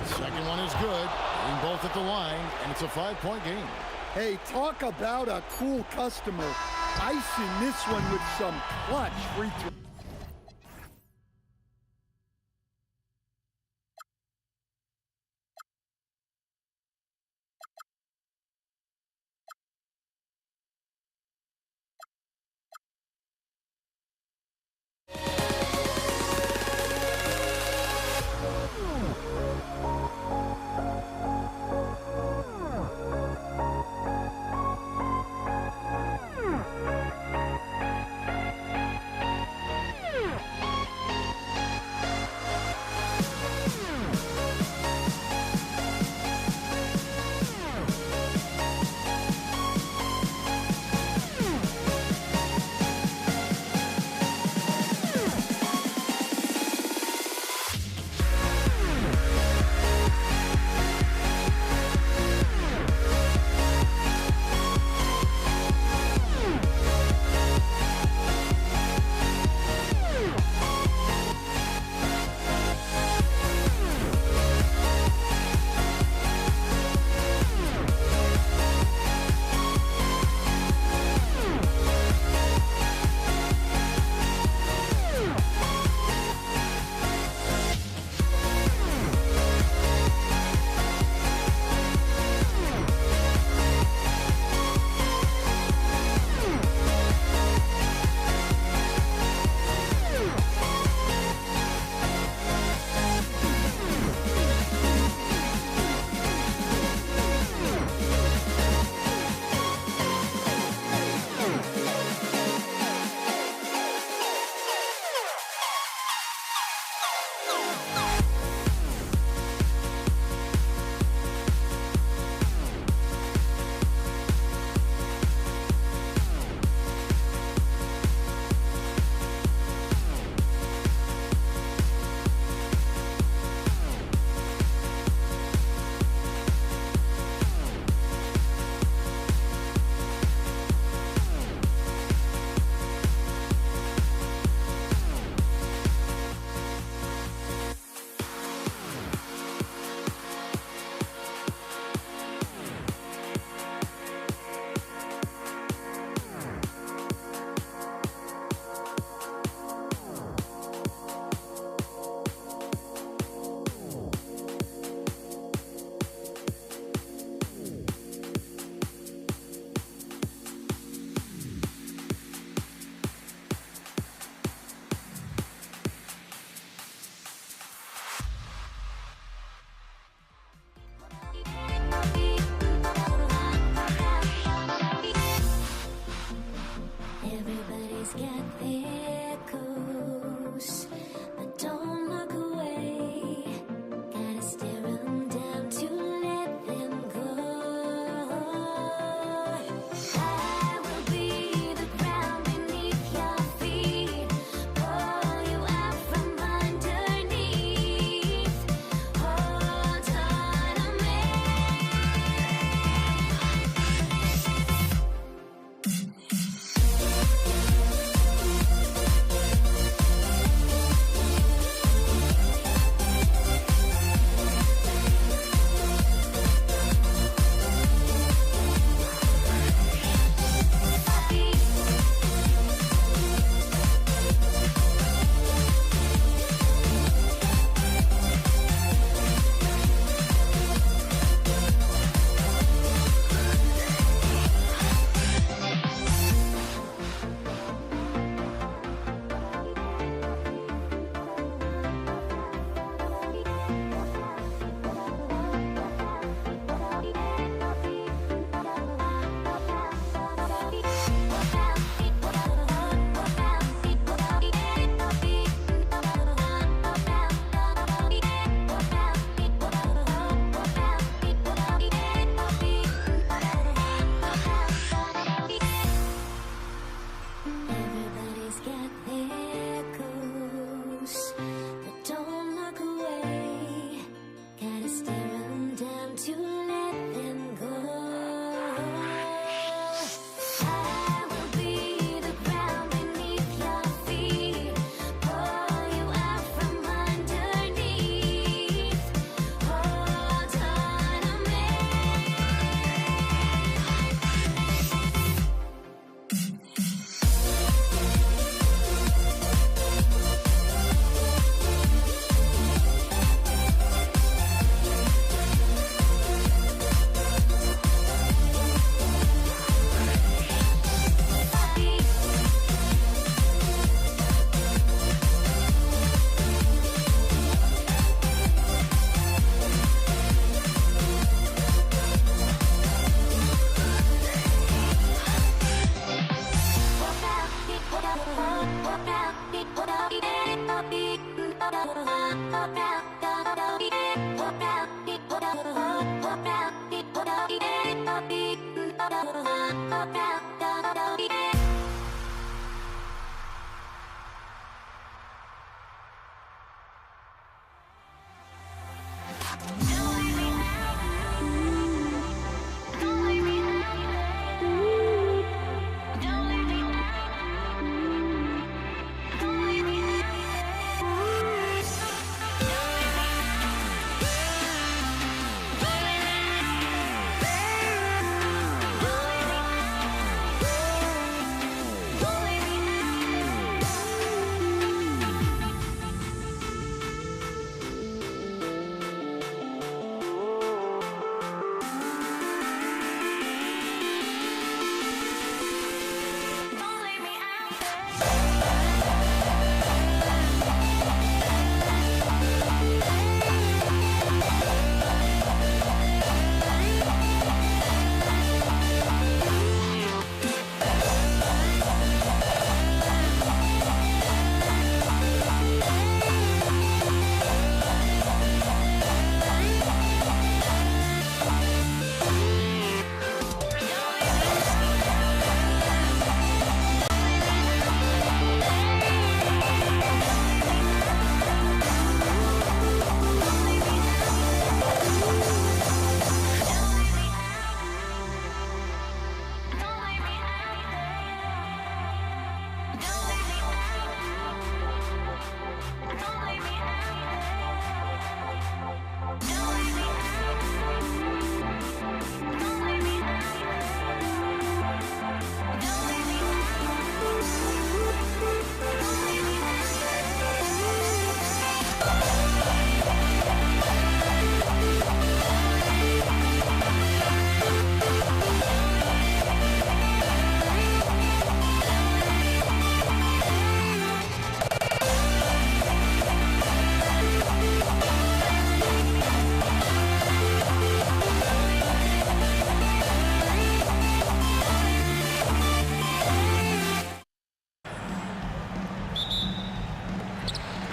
Speaker 8: Second one is good. Being both at the line, and it's a 5-point game.
Speaker 4: Hey, talk about a cool customer. Icing this one with some clutch free throw.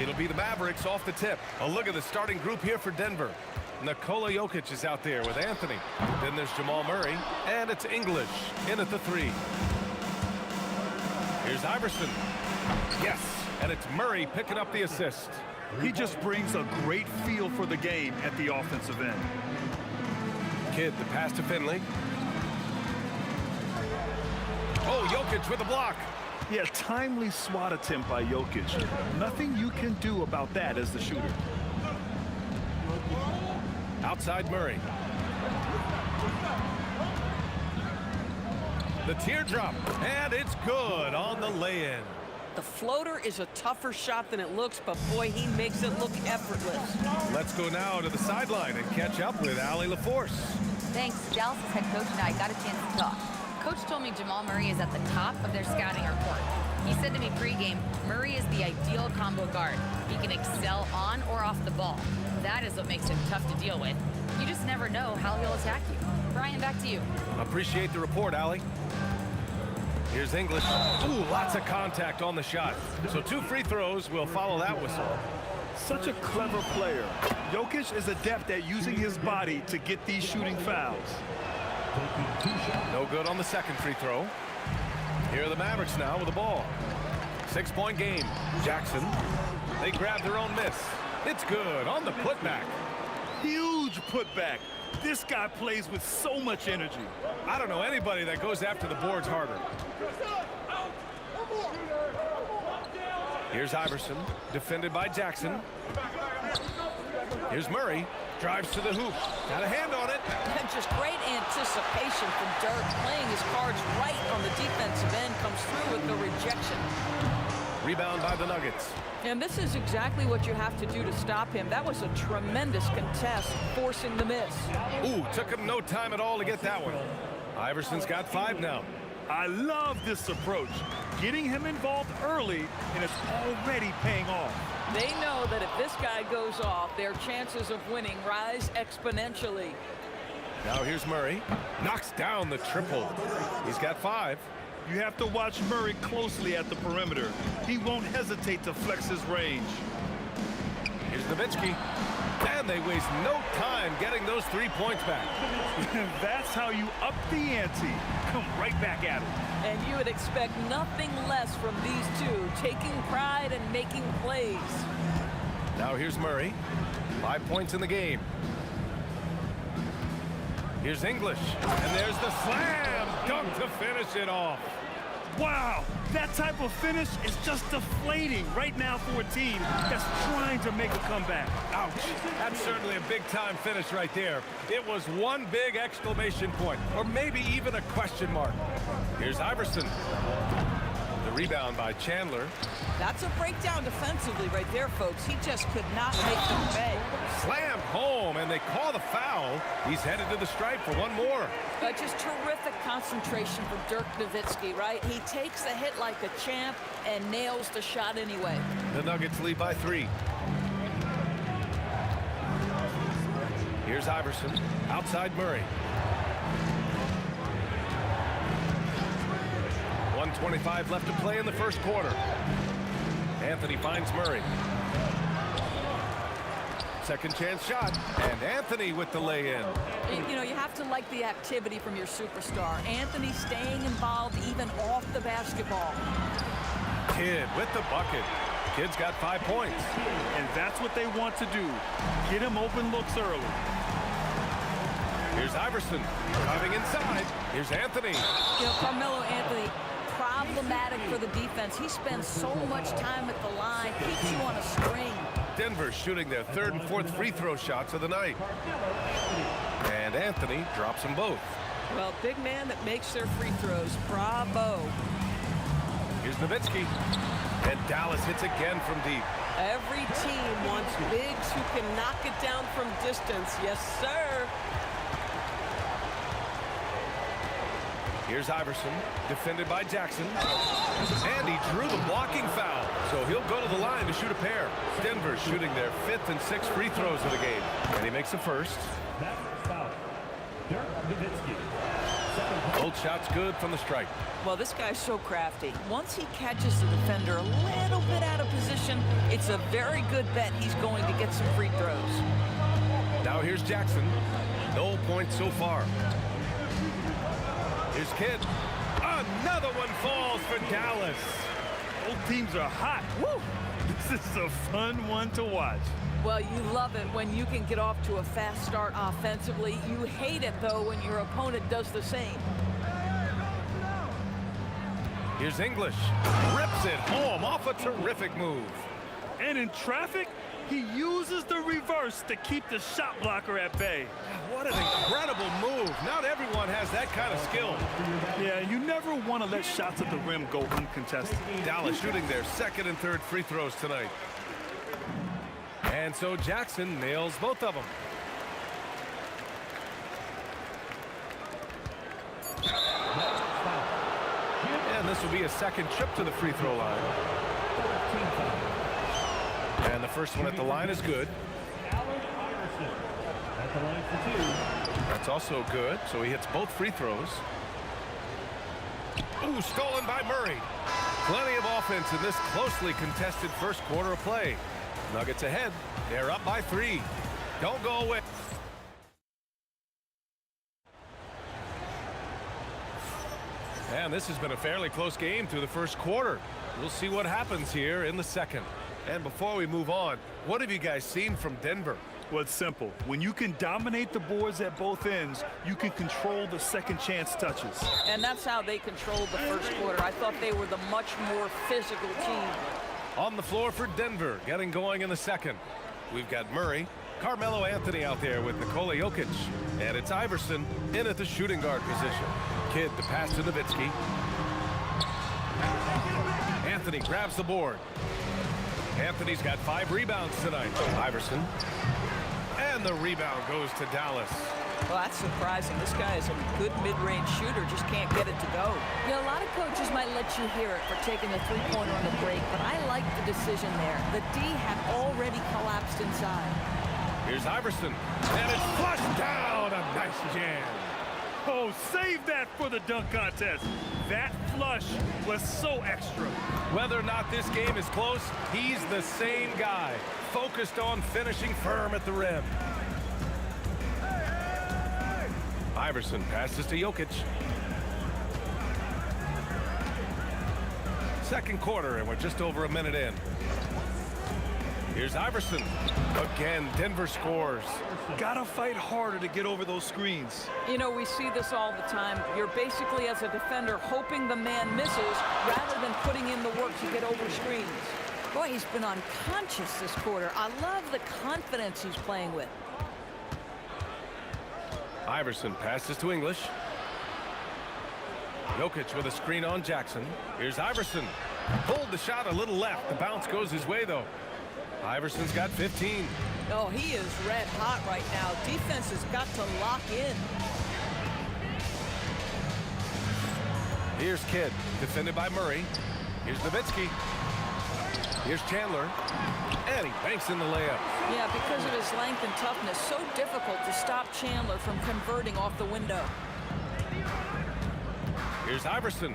Speaker 2: It'll be the Mavericks off the tip. A look at the starting group here for Denver. Nikola Jokic is out there with Anthony. Then there's Jamal Murray, and it's English in at the 3. Here's Iverson. Yes, and it's Murray picking up the assist.
Speaker 5: He just brings a great feel for the game at the offensive end.
Speaker 2: Kidd, the pass to Finley. Oh, Jokic with a block.
Speaker 5: Yeah, timely swat attempt by Jokic. Nothing you can do about that as the shooter.
Speaker 2: Outside Murray. The teardrop, and it's good on the lay-in.
Speaker 9: The floater is a tougher shot than it looks, but boy, he makes it look effortless.
Speaker 2: Let's go now to the sideline and catch up with Allie LaForce.
Speaker 6: Thanks. Dallas' head coach and I got a chance to talk. Coach told me Jamal Murray is at the top of their scouting report. He said to me pregame, Murray is the ideal combo guard. He can excel on or off the ball. That is what makes him tough to deal with. You just never know how he'll attack you. Brian, back to you.
Speaker 2: Appreciate the report, Allie. Here's English. Ooh, lots of contact on the shot. So 2 free throws will follow that whistle.
Speaker 5: Such a clever player. Jokic is adept at using his body to get these shooting fouls.
Speaker 2: No good on the second free throw. Here are the Mavericks now with the ball. 6-point game. Jackson. They grab their own miss. It's good on the putback.
Speaker 5: Huge putback. This guy plays with so much energy.
Speaker 2: I don't know anybody that goes after the boards harder. Here's Iverson, defended by Jackson. Here's Murray, drives to the hoop. Got a hand on it.
Speaker 9: And just great anticipation from Dirk, playing his cards right on the defensive end, comes through with the rejection.
Speaker 2: Rebound by the Nuggets.
Speaker 9: And this is exactly what you have to do to stop him. That was a tremendous contest, forcing the miss.
Speaker 2: Ooh, took him no time at all to get that one. Iverson's got 5 now.
Speaker 5: I love this approach. Getting him involved early, and it's already paying off.
Speaker 9: They know that if this guy goes off, their chances of winning rise exponentially.
Speaker 2: Now here's Murray. Knocks down the triple. He's got 5.
Speaker 5: You have to watch Murray closely at the perimeter. He won't hesitate to flex his range.
Speaker 2: Here's Nowitzki. And they waste no time getting those 3 points back.
Speaker 5: That's how you up the ante. Come right back at it.
Speaker 9: And you would expect nothing less from these two, taking pride and making plays.
Speaker 2: Now here's Murray. 5 points in the game. Here's English. And there's the slam dunk to finish it off.
Speaker 5: Wow, that type of finish is just deflating right now for a team that's trying to make a comeback.
Speaker 2: Ouch. That's certainly a big-time finish right there. It was one big exclamation point, or maybe even a question mark. Here's Iverson. The rebound by Chandler.
Speaker 9: That's a breakdown defensively right there, folks. He just could not make them pay.
Speaker 2: Slammed home, and they call the foul. He's headed to the stripe for one more.
Speaker 9: Just terrific concentration for Dirk Nowitzki, right? He takes the hit like a champ and nails the shot anyway.
Speaker 2: The Nuggets lead by 3. Here's Iverson. Outside Murray. 1:25 left to play in the first quarter. Anthony finds Murray. Second chance shot, and Anthony with the lay-in.
Speaker 9: You know, you have to like the activity from your superstar. Anthony staying involved even off the basketball.
Speaker 2: Kidd with the bucket. Kidd's got 5 points.
Speaker 5: And that's what they want to do. Get him open looks early.
Speaker 2: Here's Iverson driving inside. Here's Anthony.
Speaker 9: You know, Carmelo Anthony, problematic for the defense. He spends so much time at the line, keeps you on a string.
Speaker 2: Denver shooting their 3rd and 4th free throw shots of the night. And Anthony drops them both.
Speaker 9: Well, big man that makes their free throws. Bravo.
Speaker 2: Here's Nowitzki. And Dallas hits again from deep.
Speaker 16: Every team wants bigs who can knock it down from distance. Yes, sir.
Speaker 2: Here's Iverson, defended by Jackson. And he drew the blocking foul, so he'll go to the line to shoot a pair. Denver shooting their 5th and 6th free throws of the game. And he makes the first. Both shots good from the strike.
Speaker 9: Well, this guy's so crafty. Once he catches the defender a little bit out of position, it's a very good bet he's going to get some free throws.
Speaker 2: Now here's Jackson. No points so far. Here's Kidd. Another one falls for Dallas.
Speaker 5: Both teams are hot. Woo! This is a fun one to watch.
Speaker 9: Well, you love it when you can get off to a fast start offensively. You hate it, though, when your opponent does the same.
Speaker 2: Here's English. Rips it home off a terrific move.
Speaker 5: And in traffic, he uses the reverse to keep the shot blocker at bay.
Speaker 2: What an incredible move. Not everyone has that kind of skill.
Speaker 5: Yeah, you never want to let shots at the rim go uncontested.
Speaker 2: Dallas shooting their 2nd and 3rd free throws tonight. And so Jackson nails both of them. And this will be a 2nd trip to the free throw line. And the first one at the line is good. That's also good, so he hits both free throws. Ooh, stolen by Murray. Plenty of offense in this closely contested first quarter of play. Nuggets ahead. They're up by 3. Don't go away. And this has been a fairly close game through the first quarter. We'll see what happens here in the second. And before we move on, what have you guys seen from Denver?
Speaker 5: Well, it's simple. When you can dominate the boards at both ends, you can control the second chance touches.
Speaker 9: And that's how they controlled the first quarter. I thought they were the much more physical team.
Speaker 2: On the floor for Denver, getting going in the second. We've got Murray, Carmelo Anthony out there with Nikola Jokic. And it's Iverson in at the shooting guard position. Kidd the pass to Nowitzki. Anthony grabs the board. Anthony's got 5 rebounds tonight. Iverson. And the rebound goes to Dallas.
Speaker 9: Well, that's surprising. This guy is a good mid-range shooter, just can't get it to go. You know, a lot of coaches might let you hear it for taking the three-pointer on the break, but I like the decision there. The D had already collapsed inside.
Speaker 2: Here's Iverson. And it's flushed down. A nice jam.
Speaker 5: Oh, save that for the dunk contest. That flush was so extra.
Speaker 2: Whether or not this game is close, he's the same guy, focused on finishing firm at the rim. Iverson passes to Jokic. Second quarter, and we're just over a minute in. Here's Iverson. Again, Denver scores.
Speaker 5: Gotta fight harder to get over those screens.
Speaker 9: You know, we see this all the time. You're basically, as a defender, hoping the man misses rather than putting in the work to get over screens. Boy, he's been unconscious this quarter. I love the confidence he's playing with.
Speaker 2: Iverson passes to English. Jokic with a screen on Jackson. Here's Iverson. Pulled the shot a little left. The bounce goes his way, though. Iverson's got 15.
Speaker 9: Oh, he is red hot right now. Defense has got to lock in.
Speaker 2: Here's Kidd, defended by Murray. Here's Nowitzki. Here's Chandler. And he banks in the layup.
Speaker 9: Yeah, because of his length and toughness, so difficult to stop Chandler from converting off the window.
Speaker 2: Here's Iverson.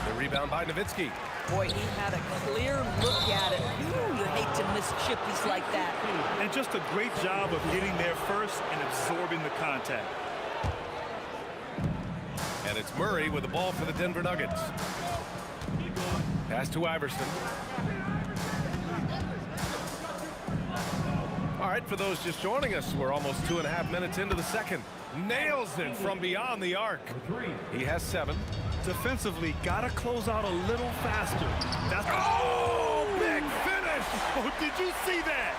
Speaker 2: The rebound by Nowitzki.
Speaker 9: Boy, he had a clear look at it. Ooh, you hate to miss chippies like that.
Speaker 5: And just a great job of getting there first and absorbing the contact.
Speaker 2: And it's Murray with the ball for the Denver Nuggets. Pass to Iverson. All right, for those just joining us, we're almost 2.5 minutes into the second. Nails it from beyond the arc. He has 7.
Speaker 5: Defensively, gotta close out a little faster. That's
Speaker 2: big finish!
Speaker 5: Oh, did you see that?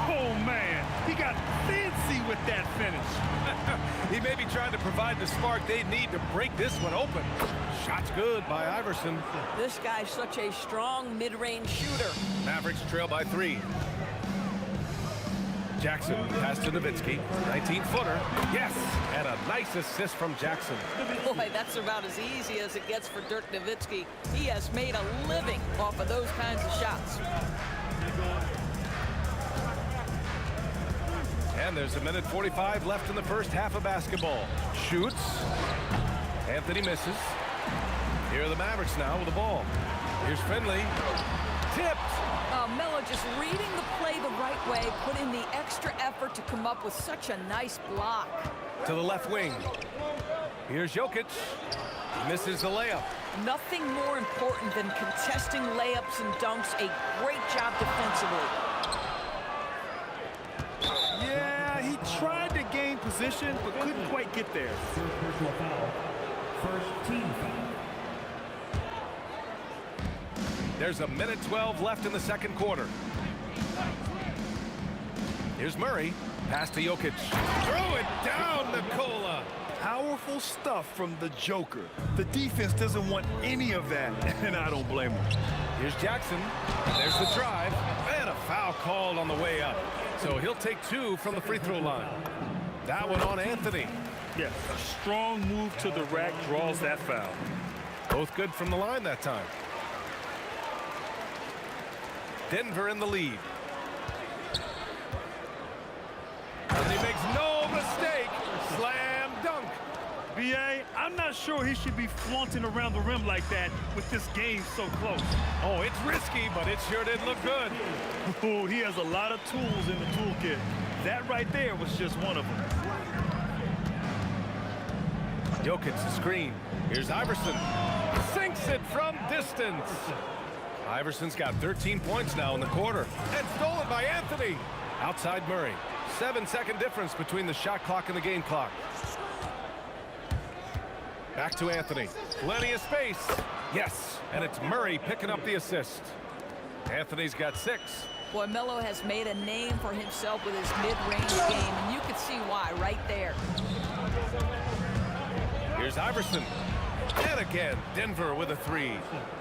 Speaker 5: Oh, man, he got fancy with that finish.
Speaker 2: He may be trying to provide the spark they need to break this one open. Shot's good by Iverson.
Speaker 9: This guy's such a strong mid-range shooter.
Speaker 2: Mavericks trail by 3. Jackson pass to Nowitzki. 19-footer. Yes! And a nice assist from Jackson.
Speaker 9: Boy, that's about as easy as it gets for Dirk Nowitzki. He has made a living off of those kinds of shots.
Speaker 2: And there's 1:45 left in the first half of basketball. Shoots. Anthony misses. Here are the Mavericks now with the ball. Here's Finley. Tipped.
Speaker 9: Melo just reading the play the right way, put in the extra effort to come up with such a nice block.
Speaker 2: To the left wing. Here's Jokic. Misses the layup.
Speaker 9: Nothing more important than contesting layups and dunks. A great job defensively.
Speaker 5: Yeah, he tried to gain position, but couldn't quite get there.
Speaker 7: Personal foul. First team foul.
Speaker 2: There's 1:12 left in the second quarter. Here's Murray. Pass to Jokic. Throw it down, Nikola.
Speaker 5: Powerful stuff from the Joker. The defense doesn't want any of that, and I don't blame him.
Speaker 2: Here's Jackson. There's the drive. And a foul called on the way up. So he'll take 2 from the free throw line. That one on Anthony.
Speaker 5: Yeah, a strong move to the rack draws that foul.
Speaker 2: Both good from the line that time. Denver in the lead. And he makes no mistake. Slam dunk.
Speaker 5: B.A., I'm not sure he should be flaunting around the rim like that with this game so close.
Speaker 2: Oh, it's risky, but it sure did look good.
Speaker 5: Oh, he has a lot of tools in the toolkit. That right there was just one of them.
Speaker 2: Jokic's screen. Here's Iverson. Sinks it from distance. Iverson's got 13 points now in the quarter. And stolen by Anthony. Outside Murray. 7-second difference between the shot clock and the game clock. Back to Anthony. Plenty of space. Yes, and it's Murray picking up the assist. Anthony's got 6.
Speaker 9: Boy, Melo has made a name for himself with his mid-range game, and you can see why right there.
Speaker 2: Here's Iverson. And again, Denver with a 3.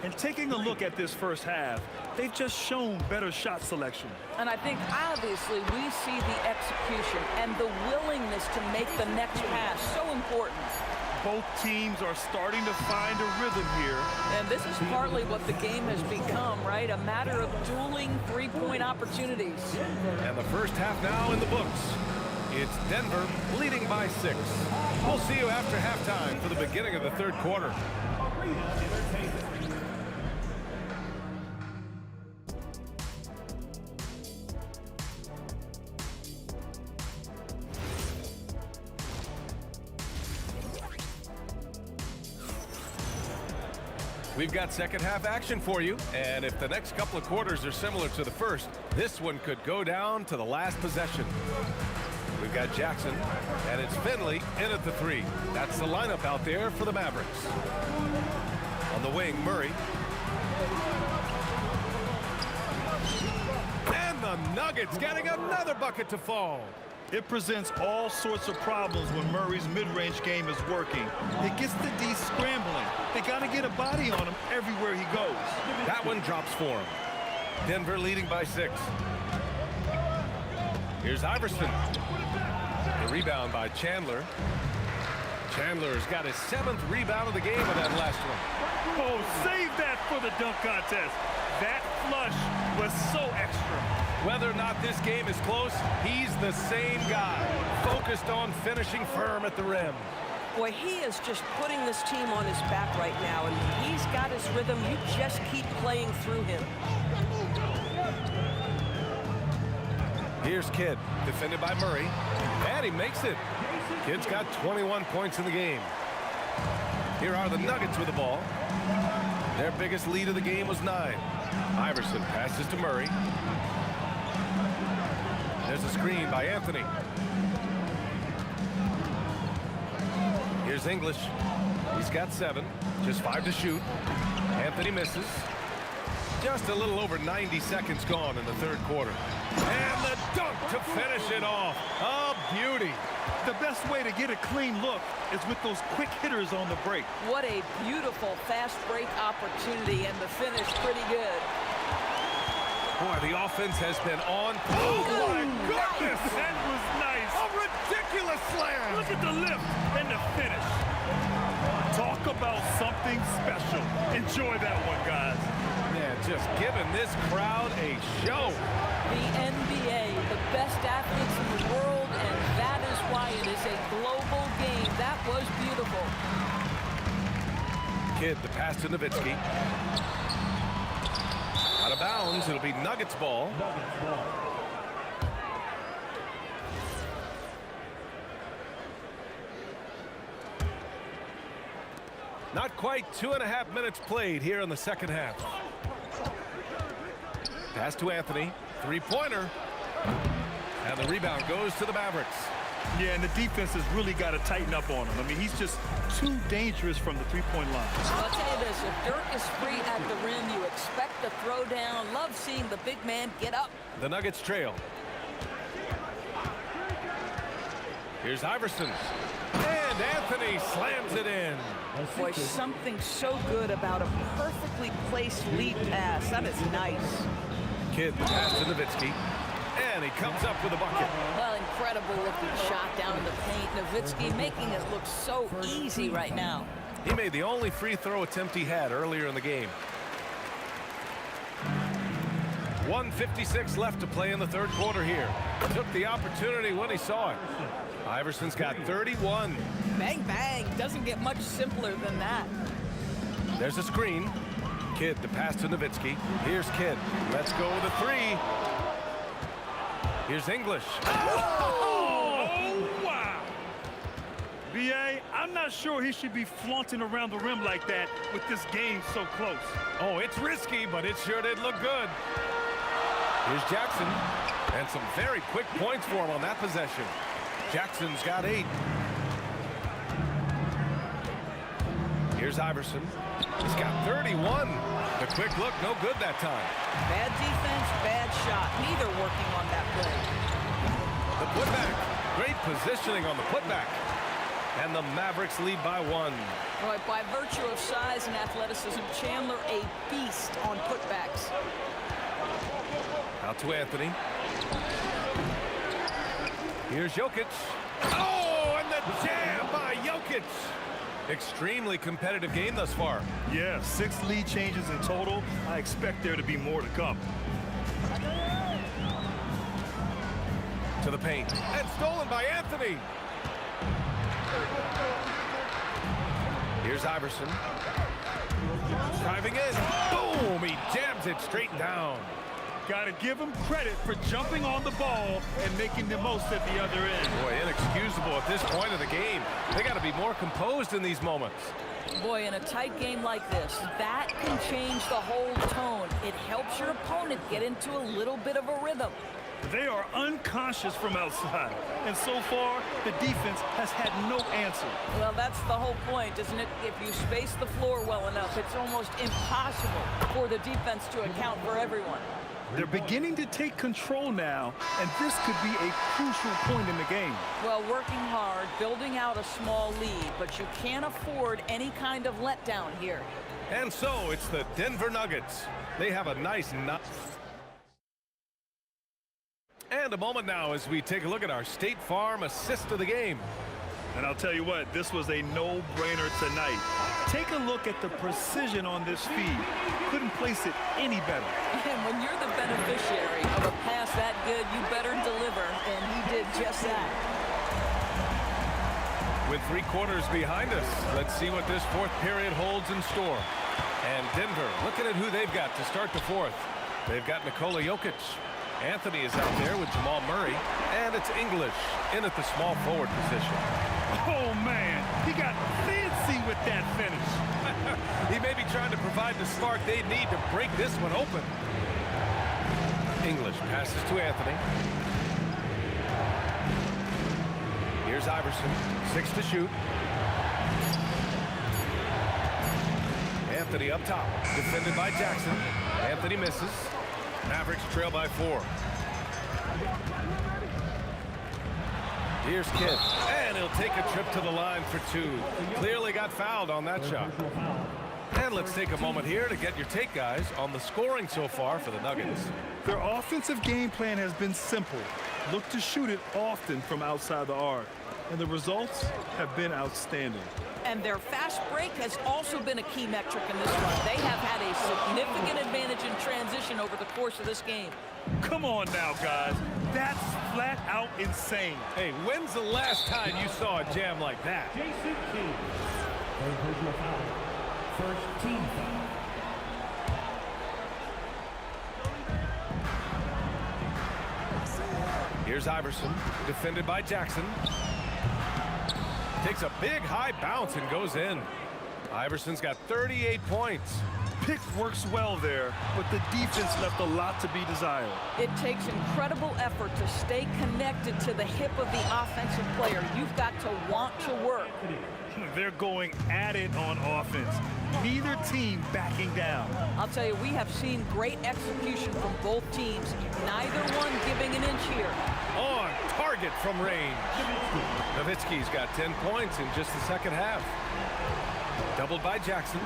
Speaker 5: And taking a look at this first half, they've just shown better shot selection.
Speaker 9: And I think, obviously, we see the execution and the willingness to make the next pass so important.
Speaker 5: Both teams are starting to find a rhythm here.
Speaker 9: And this is partly what the game has become, right? A matter of dueling three-point opportunities.
Speaker 2: And the first half now in the books. It's Denver leading by 6. We'll see you after halftime for the beginning of the third quarter. We've got second half action for you, and if the next couple of quarters are similar to the first, this one could go down to the last possession. We've got Jackson, and it's Finley in at the 3. That's the lineup out there for the Mavericks. On the wing, Murray. And the Nuggets getting another bucket to fall.
Speaker 3: It presents all sorts of problems when Murray's mid-range game is working. It gets the D scrambling. They got to get a body on him everywhere he goes.
Speaker 2: That one drops for him. Denver leading by 6. Here's Iverson. The rebound by Chandler. Chandler's got his 7th rebound of the game with that last one.
Speaker 5: Oh, save that for the dunk contest. That flush was so extra.
Speaker 2: Whether or not this game is close, he's the same guy, focused on finishing firm at the rim.
Speaker 16: Boy, he is just putting this team on his back right now, and he's got his rhythm. You just keep playing through him.
Speaker 2: Here's Kidd, defended by Murray, and he makes it. Kidd's got 21 points in the game. Here are the Nuggets with the ball. Their biggest lead of the game was 9. Iverson passes to Murray. There's a screen by Anthony. Here's English. He's got 7, just 5 to shoot. Anthony misses. Just a little over 90 seconds gone in the third quarter. And the dunk to finish it off. A beauty.
Speaker 3: The best way to get a clean look is with those quick hitters on the break.
Speaker 16: What a beautiful fast break opportunity, and the finish pretty good.
Speaker 2: Boy, the offense has been on. Oh, my goodness!
Speaker 5: That was nice.
Speaker 2: A ridiculous slam.
Speaker 5: Look at the lift and the finish. Talk about something special. Enjoy that one, guys.
Speaker 2: Man, just giving this crowd a show.
Speaker 16: The NBA, the best athletes in the world, and that is why it is a global game. That was beautiful.
Speaker 2: Kidd, the pass to Nowitzki. Out of bounds, it'll be Nuggets ball. Not quite 2.5 minutes played here in the second half. Pass to Anthony, 3-pointer. And the rebound goes to the Mavericks.
Speaker 5: Yeah, and the defense has really got to tighten up on him. I mean, he's just too dangerous from the three-point line.
Speaker 16: I'll tell you this, if Dirk is free at the rim, you expect the throwdown. Love seeing the big man get up.
Speaker 2: The Nuggets trail. Here's Iverson. And Anthony slams it in.
Speaker 16: Boy, something so good about a perfectly placed lead pass. That is nice.
Speaker 2: Kidd, the pass to Nowitzki. And he comes up with a bucket.
Speaker 16: Well, incredible looking shot down in the paint. Nowitzki making it look so easy right now.
Speaker 2: He made the only free throw attempt he had earlier in the game. 1:56 left to play in the third quarter here. Took the opportunity when he saw it. Iverson's got 31.
Speaker 16: Bang, bang. Doesn't get much simpler than that.
Speaker 2: There's a screen. Kidd, the pass to Nowitzki. Here's Kidd. Let's go with a 3. Here's English.
Speaker 5: Oh, wow. B.A., I'm not sure he should be flaunting around the rim like that with this game so close.
Speaker 2: Oh, it's risky, but it sure did look good. Here's Jackson. And some very quick points for him on that possession. Jackson's got 8. Here's Iverson. He's got 31. The quick look, no good that time.
Speaker 16: Bad defense, bad shot. Neither working on that play.
Speaker 2: The putback. Great positioning on the putback. And the Mavericks lead by 1.
Speaker 16: Right, by virtue of size and athleticism, Chandler a beast on putbacks.
Speaker 2: Out to Anthony. Here's Jokic. Oh, and the jam by Jokic. Extremely competitive game thus far.
Speaker 5: Yeah, 6 lead changes in total. I expect there to be more to come.
Speaker 2: To the paint. And stolen by Anthony. Here's Iverson. Driving in. Boom! He jams it straight down.
Speaker 5: Got to give him credit for jumping on the ball and making the most at the other end.
Speaker 2: Boy, inexcusable at this point of the game. They got to be more composed in these moments.
Speaker 9: Boy, in a tight game like this, that can change the whole tone. It helps your opponent get into a little bit of a rhythm.
Speaker 5: They are unconscious from outside, and so far, the defense has had no answer.
Speaker 9: Well, that's the whole point, isn't it? If you space the floor well enough, it's almost impossible for the defense to account for everyone.
Speaker 5: They're beginning to take control now, and this could be a crucial point in the game.
Speaker 9: Well, working hard, building out a small lead, but you can't afford any kind of letdown here.
Speaker 2: And so it's the Denver Nuggets. They have a nice nut. And a moment now as we take a look at our State Farm assist of the game.
Speaker 5: And I'll tell you what, this was a no-brainer tonight. Take a look at the precision on this feed. Couldn't place it any better.
Speaker 9: And when you're the beneficiary of a pass that good, you better deliver, and he did just that.
Speaker 2: With 3 quarters behind us, let's see what this fourth period holds in store. And Denver, looking at who they've got to start the fourth. They've got Nikola Jokic. Anthony is out there with Jamal Murray, and it's English in at the small forward position.
Speaker 5: Oh, man, he got fancy with that finish.
Speaker 2: He may be trying to provide the spark they need to break this one open. English passes to Anthony. Here's Iverson, 6 to shoot. Anthony up top, defended by Jackson. Anthony misses. Mavericks trail by 4. Here's Kidd, and he'll take a trip to the line for 2. Clearly got fouled on that shot. And let's take a moment here to get your take, guys, on the scoring so far for the Nuggets.
Speaker 5: Their offensive game plan has been simple. Look to shoot it often from outside the arc. And the results have been outstanding.
Speaker 9: And their fast break has also been a key metric in this one. They have had a significant advantage in transition over the course of this game.
Speaker 5: Come on now, guys. That's flat out insane.
Speaker 2: Hey, when's the last time you saw a jam like that?
Speaker 7: Jason Kidd. Personal foul. First team foul.
Speaker 2: Here's Iverson, defended by Jackson. Takes a big high bounce and goes in. Iverson's got 38 points.
Speaker 5: Pick works well there, but the defense left a lot to be desired.
Speaker 9: It takes incredible effort to stay connected to the hip of the offensive player. You've got to want to work.
Speaker 5: They're going at it on offense. Neither team backing down.
Speaker 9: I'll tell you, we have seen great execution from both teams. Neither one giving an inch here.
Speaker 2: On target from range. Nowitzki's got 10 points in just the second half. Doubled by Jackson.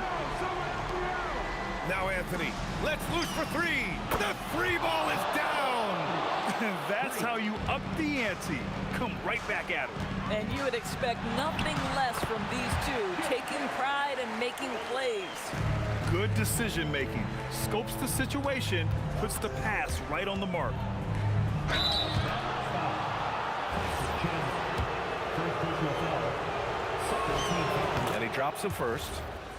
Speaker 2: Now Anthony, let's loose for 3. The 3 ball is down.
Speaker 5: That's how you up the ante. Come right back at it.
Speaker 9: And you would expect nothing less from these two, taking pride and making plays.
Speaker 5: Good decision making. Scopes the situation, puts the pass right on the mark.
Speaker 2: And he drops him first.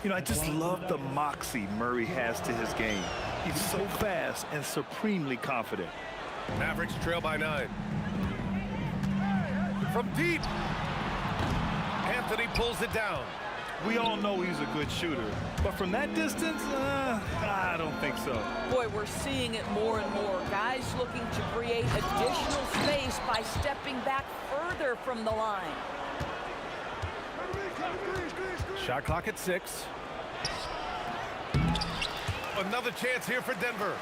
Speaker 5: You know, I just love the moxie Murray has to his game. He's so fast and supremely confident.
Speaker 2: Mavericks trail by 9. From deep, Anthony pulls it down.
Speaker 5: We all know he's a good shooter, but from that distance, I don't think so.
Speaker 9: Boy, we're seeing it more and more. Guys looking to create additional space by stepping back further from the line.
Speaker 2: Shot clock at 6. Another chance here for Denver.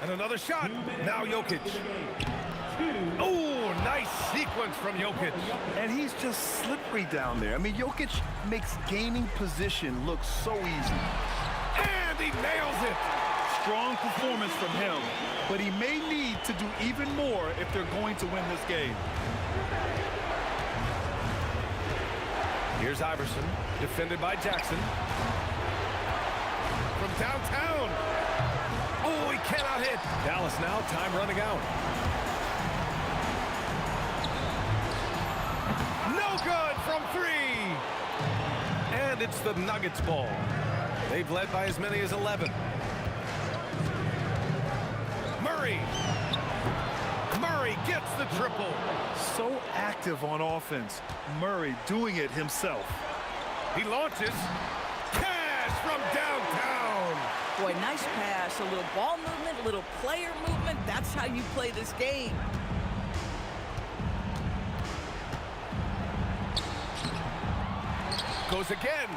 Speaker 2: And another shot. Now Jokic. Oh, nice sequence from Jokic.
Speaker 5: And he's just slippery down there. I mean, Jokic makes gaining position look so easy.
Speaker 2: And he nails it.
Speaker 5: Strong performance from him, but he may need to do even more if they're going to win this game.
Speaker 2: Here's Iverson, defended by Jackson. From downtown. Oh, he cannot hit. Dallas now, time running out. from 3. And it's the Nuggets ball. They've led by as many as 11. Murray. Murray gets the triple.
Speaker 5: So active on offense. Murray doing it himself.
Speaker 2: He launches. Cash from downtown.
Speaker 9: Boy, nice pass, a little ball movement, a little player movement. That's how you play this game.
Speaker 2: Goes again.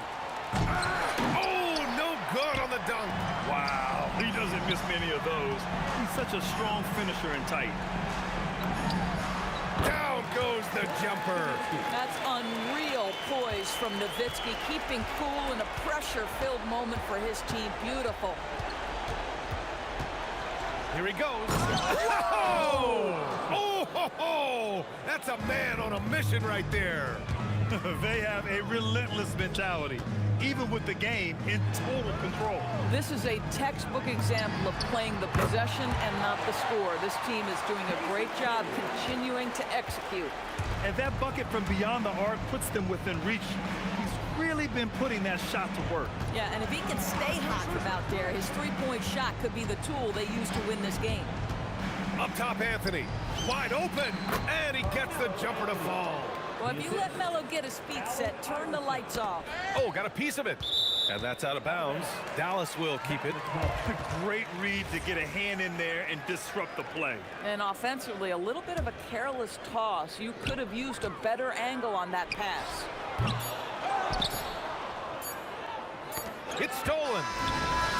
Speaker 2: Oh, no good on the dunk.
Speaker 5: Wow, he doesn't miss many of those. He's such a strong finisher and tight.
Speaker 2: Down goes the jumper.
Speaker 9: That's unreal poise from Nowitzki, keeping cool in a pressure-filled moment for his team. Beautiful.
Speaker 2: Here he goes. Oh, that's a man on a mission right there.
Speaker 5: They have a relentless mentality, even with the game in total control.
Speaker 9: This is a textbook example of playing the possession and not the score. This team is doing a great job continuing to execute.
Speaker 5: And that bucket from beyond the arc puts them within reach. He's really been putting that shot to work.
Speaker 9: Yeah, and if he can stay hot from out there, his three-point shot could be the tool they use to win this game.
Speaker 2: Up top, Anthony. Wide open. And he gets the jumper to fall.
Speaker 9: Well, if you let Melo get his feet set, turn the lights off.
Speaker 2: Oh, got a piece of it. And that's out of bounds. Dallas will keep it.
Speaker 5: Great read to get a hand in there and disrupt the play.
Speaker 9: And offensively, a little bit of a careless toss. You could have used a better angle on that pass.
Speaker 2: It's stolen.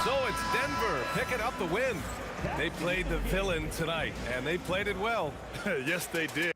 Speaker 2: So it's Denver picking up the win. They played the villain tonight, and they played it well.
Speaker 5: Yes, they did.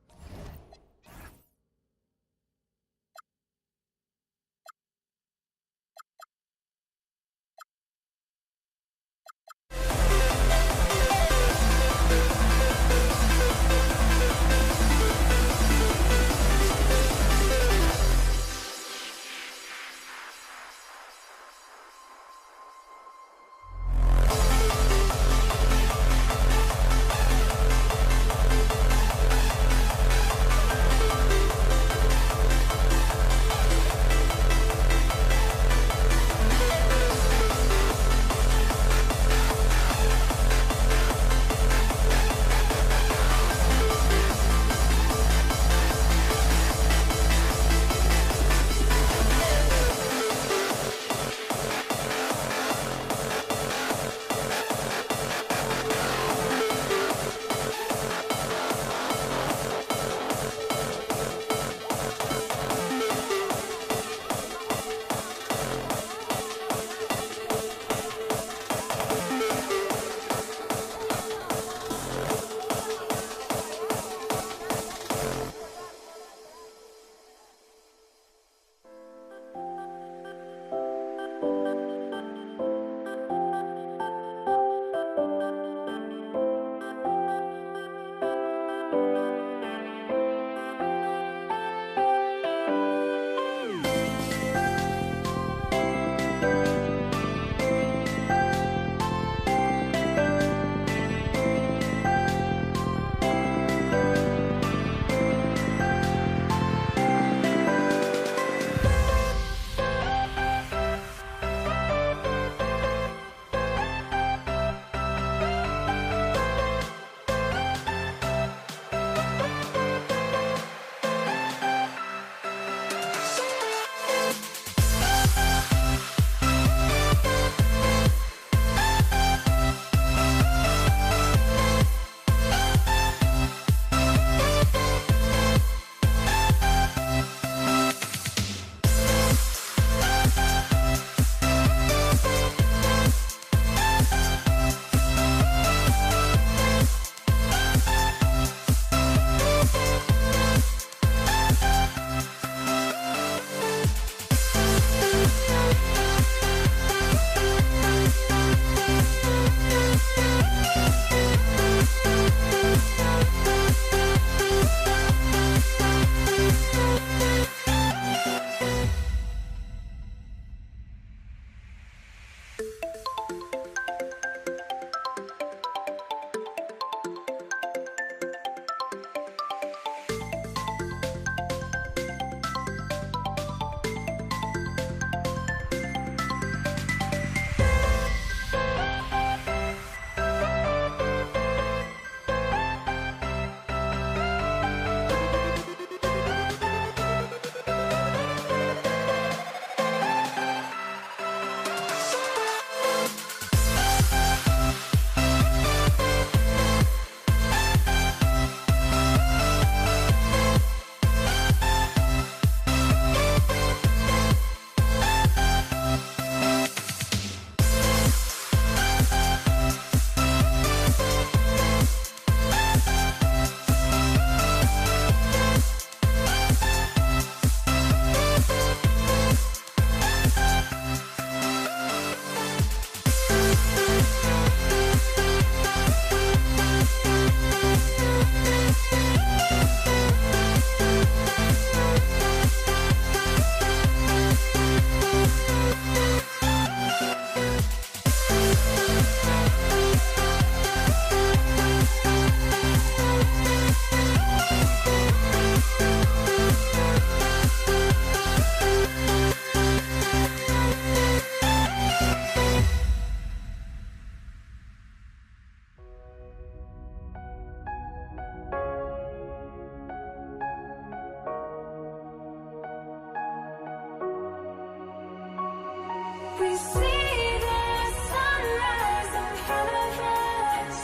Speaker 1: We see the sunrise in front of us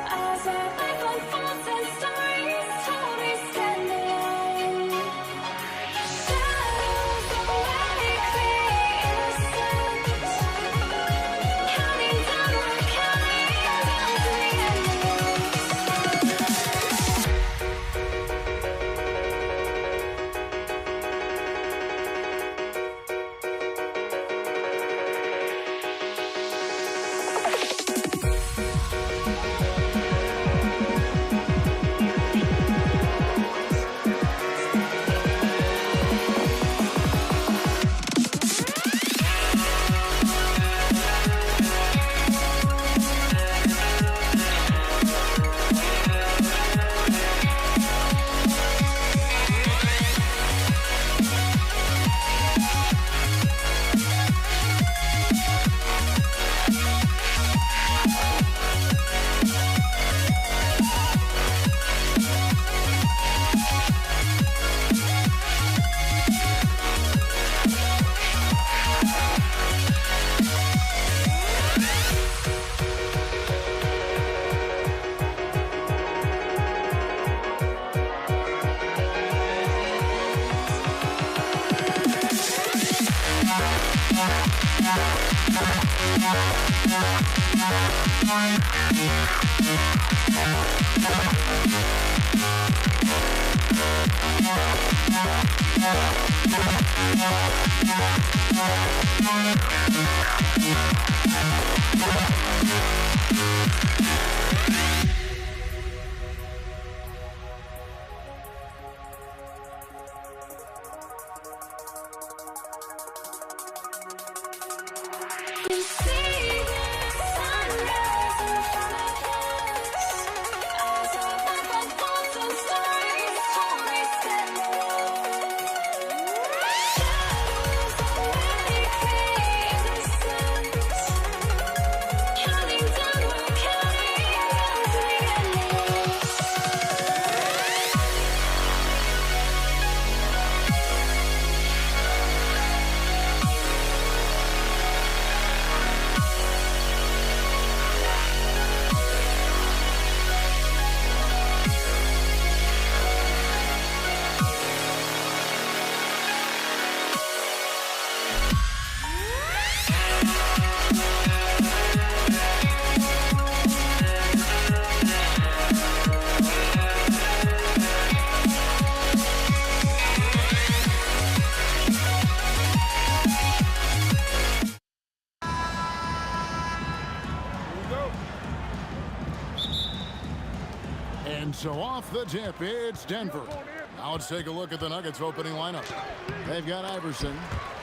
Speaker 1: as our life unfolds and stories told. We stand alone. Shadows awake the innocence, counting down, we're counting down to the end of we see the sunrise in front of us as our life unfolds and stories told. We stand alone. Shadows awake the innocence, counting down, we're counting down to the end of
Speaker 8: And so off the tip, it's Denver. Now let's take a look at the Nuggets opening lineup. They've got Iverson,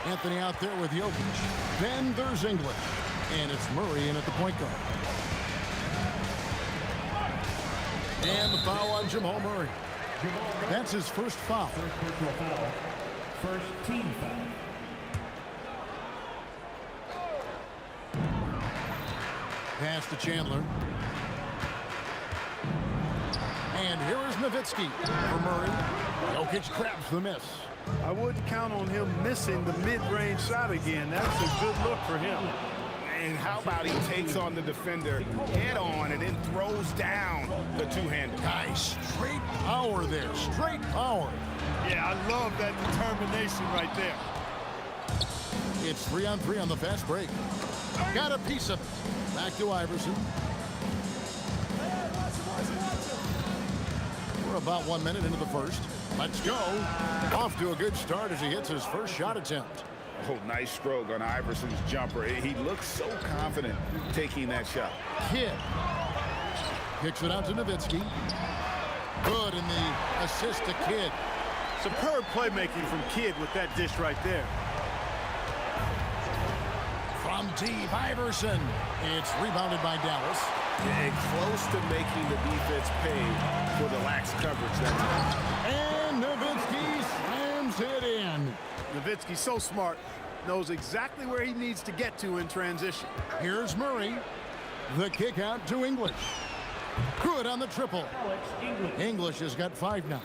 Speaker 8: Anthony out there with Jokic. Then there's English, and it's Murray in at the point guard. And the foul on Jamal Murray. That's his first foul.
Speaker 7: First team foul.
Speaker 8: Pass to Chandler. And here is Nowitzki for Murray. Jokic grabs the miss.
Speaker 11: I wouldn't count on him missing the mid-range shot again. That's a good look for him.
Speaker 10: And how about he takes on the defender head on and then throws down the two-hander.
Speaker 8: Nice straight power there. Straight power.
Speaker 11: Yeah, I love that determination right there.
Speaker 8: It's 3-on-3 on the fast break. Got a piece of it. Back to Iverson. We're about 1 minute into the first. Let's go. Off to a good start as he hits his first shot attempt.
Speaker 10: Oh, nice stroke on Iverson's jumper. He looks so confident taking that shot.
Speaker 8: Kidd kicks it out to Nowitzki. Good in the assist to Kidd.
Speaker 11: Superb playmaking from Kidd with that dish right there.
Speaker 8: From deep, Iverson. It's rebounded by Dallas.
Speaker 10: And close to making the defense pay for the lax coverage that time.
Speaker 8: And Nowitzki slams it in.
Speaker 11: Nowitzki's so smart, knows exactly where he needs to get to in transition.
Speaker 8: Here's Murray. The kick out to English. Good on the triple. English has got 5 now.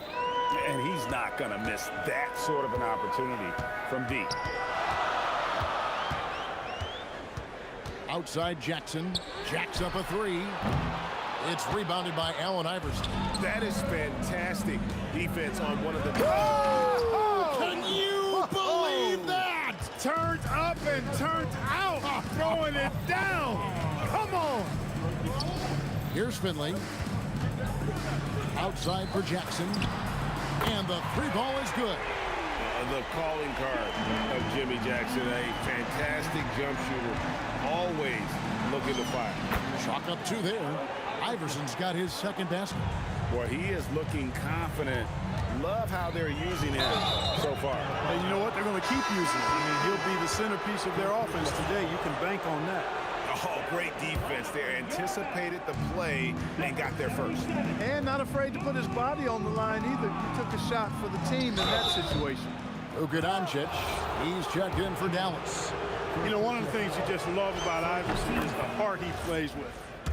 Speaker 10: And he's not going to miss that sort of an opportunity from deep.
Speaker 8: Outside Jackson. Jacks up a three. It's rebounded by Allen Iverson.
Speaker 10: That is fantastic defense on one of the...
Speaker 8: Can you believe that?
Speaker 11: Turned up and turned out. Throwing it down. Come on.
Speaker 8: Here's Finley. Outside for Jackson. And the three ball is good.
Speaker 10: The calling card of Jimmy Jackson, a fantastic jump shooter, always looking to fire.
Speaker 8: Chalk up two there. Iverson's got his second basket.
Speaker 10: Boy, he is looking confident. Love how they're using him so far.
Speaker 11: And you know what? They're going to keep using him. I mean, he'll be the centerpiece of their offense today. You can bank on that.
Speaker 10: Oh, great defense. They anticipated the play and got there first.
Speaker 11: And not afraid to put his body on the line either. He took a shot for the team in that situation.
Speaker 8: Luka Doncic, he's checked in for Dallas.
Speaker 11: You know, one of the things you just love about Iverson is the heart he plays with.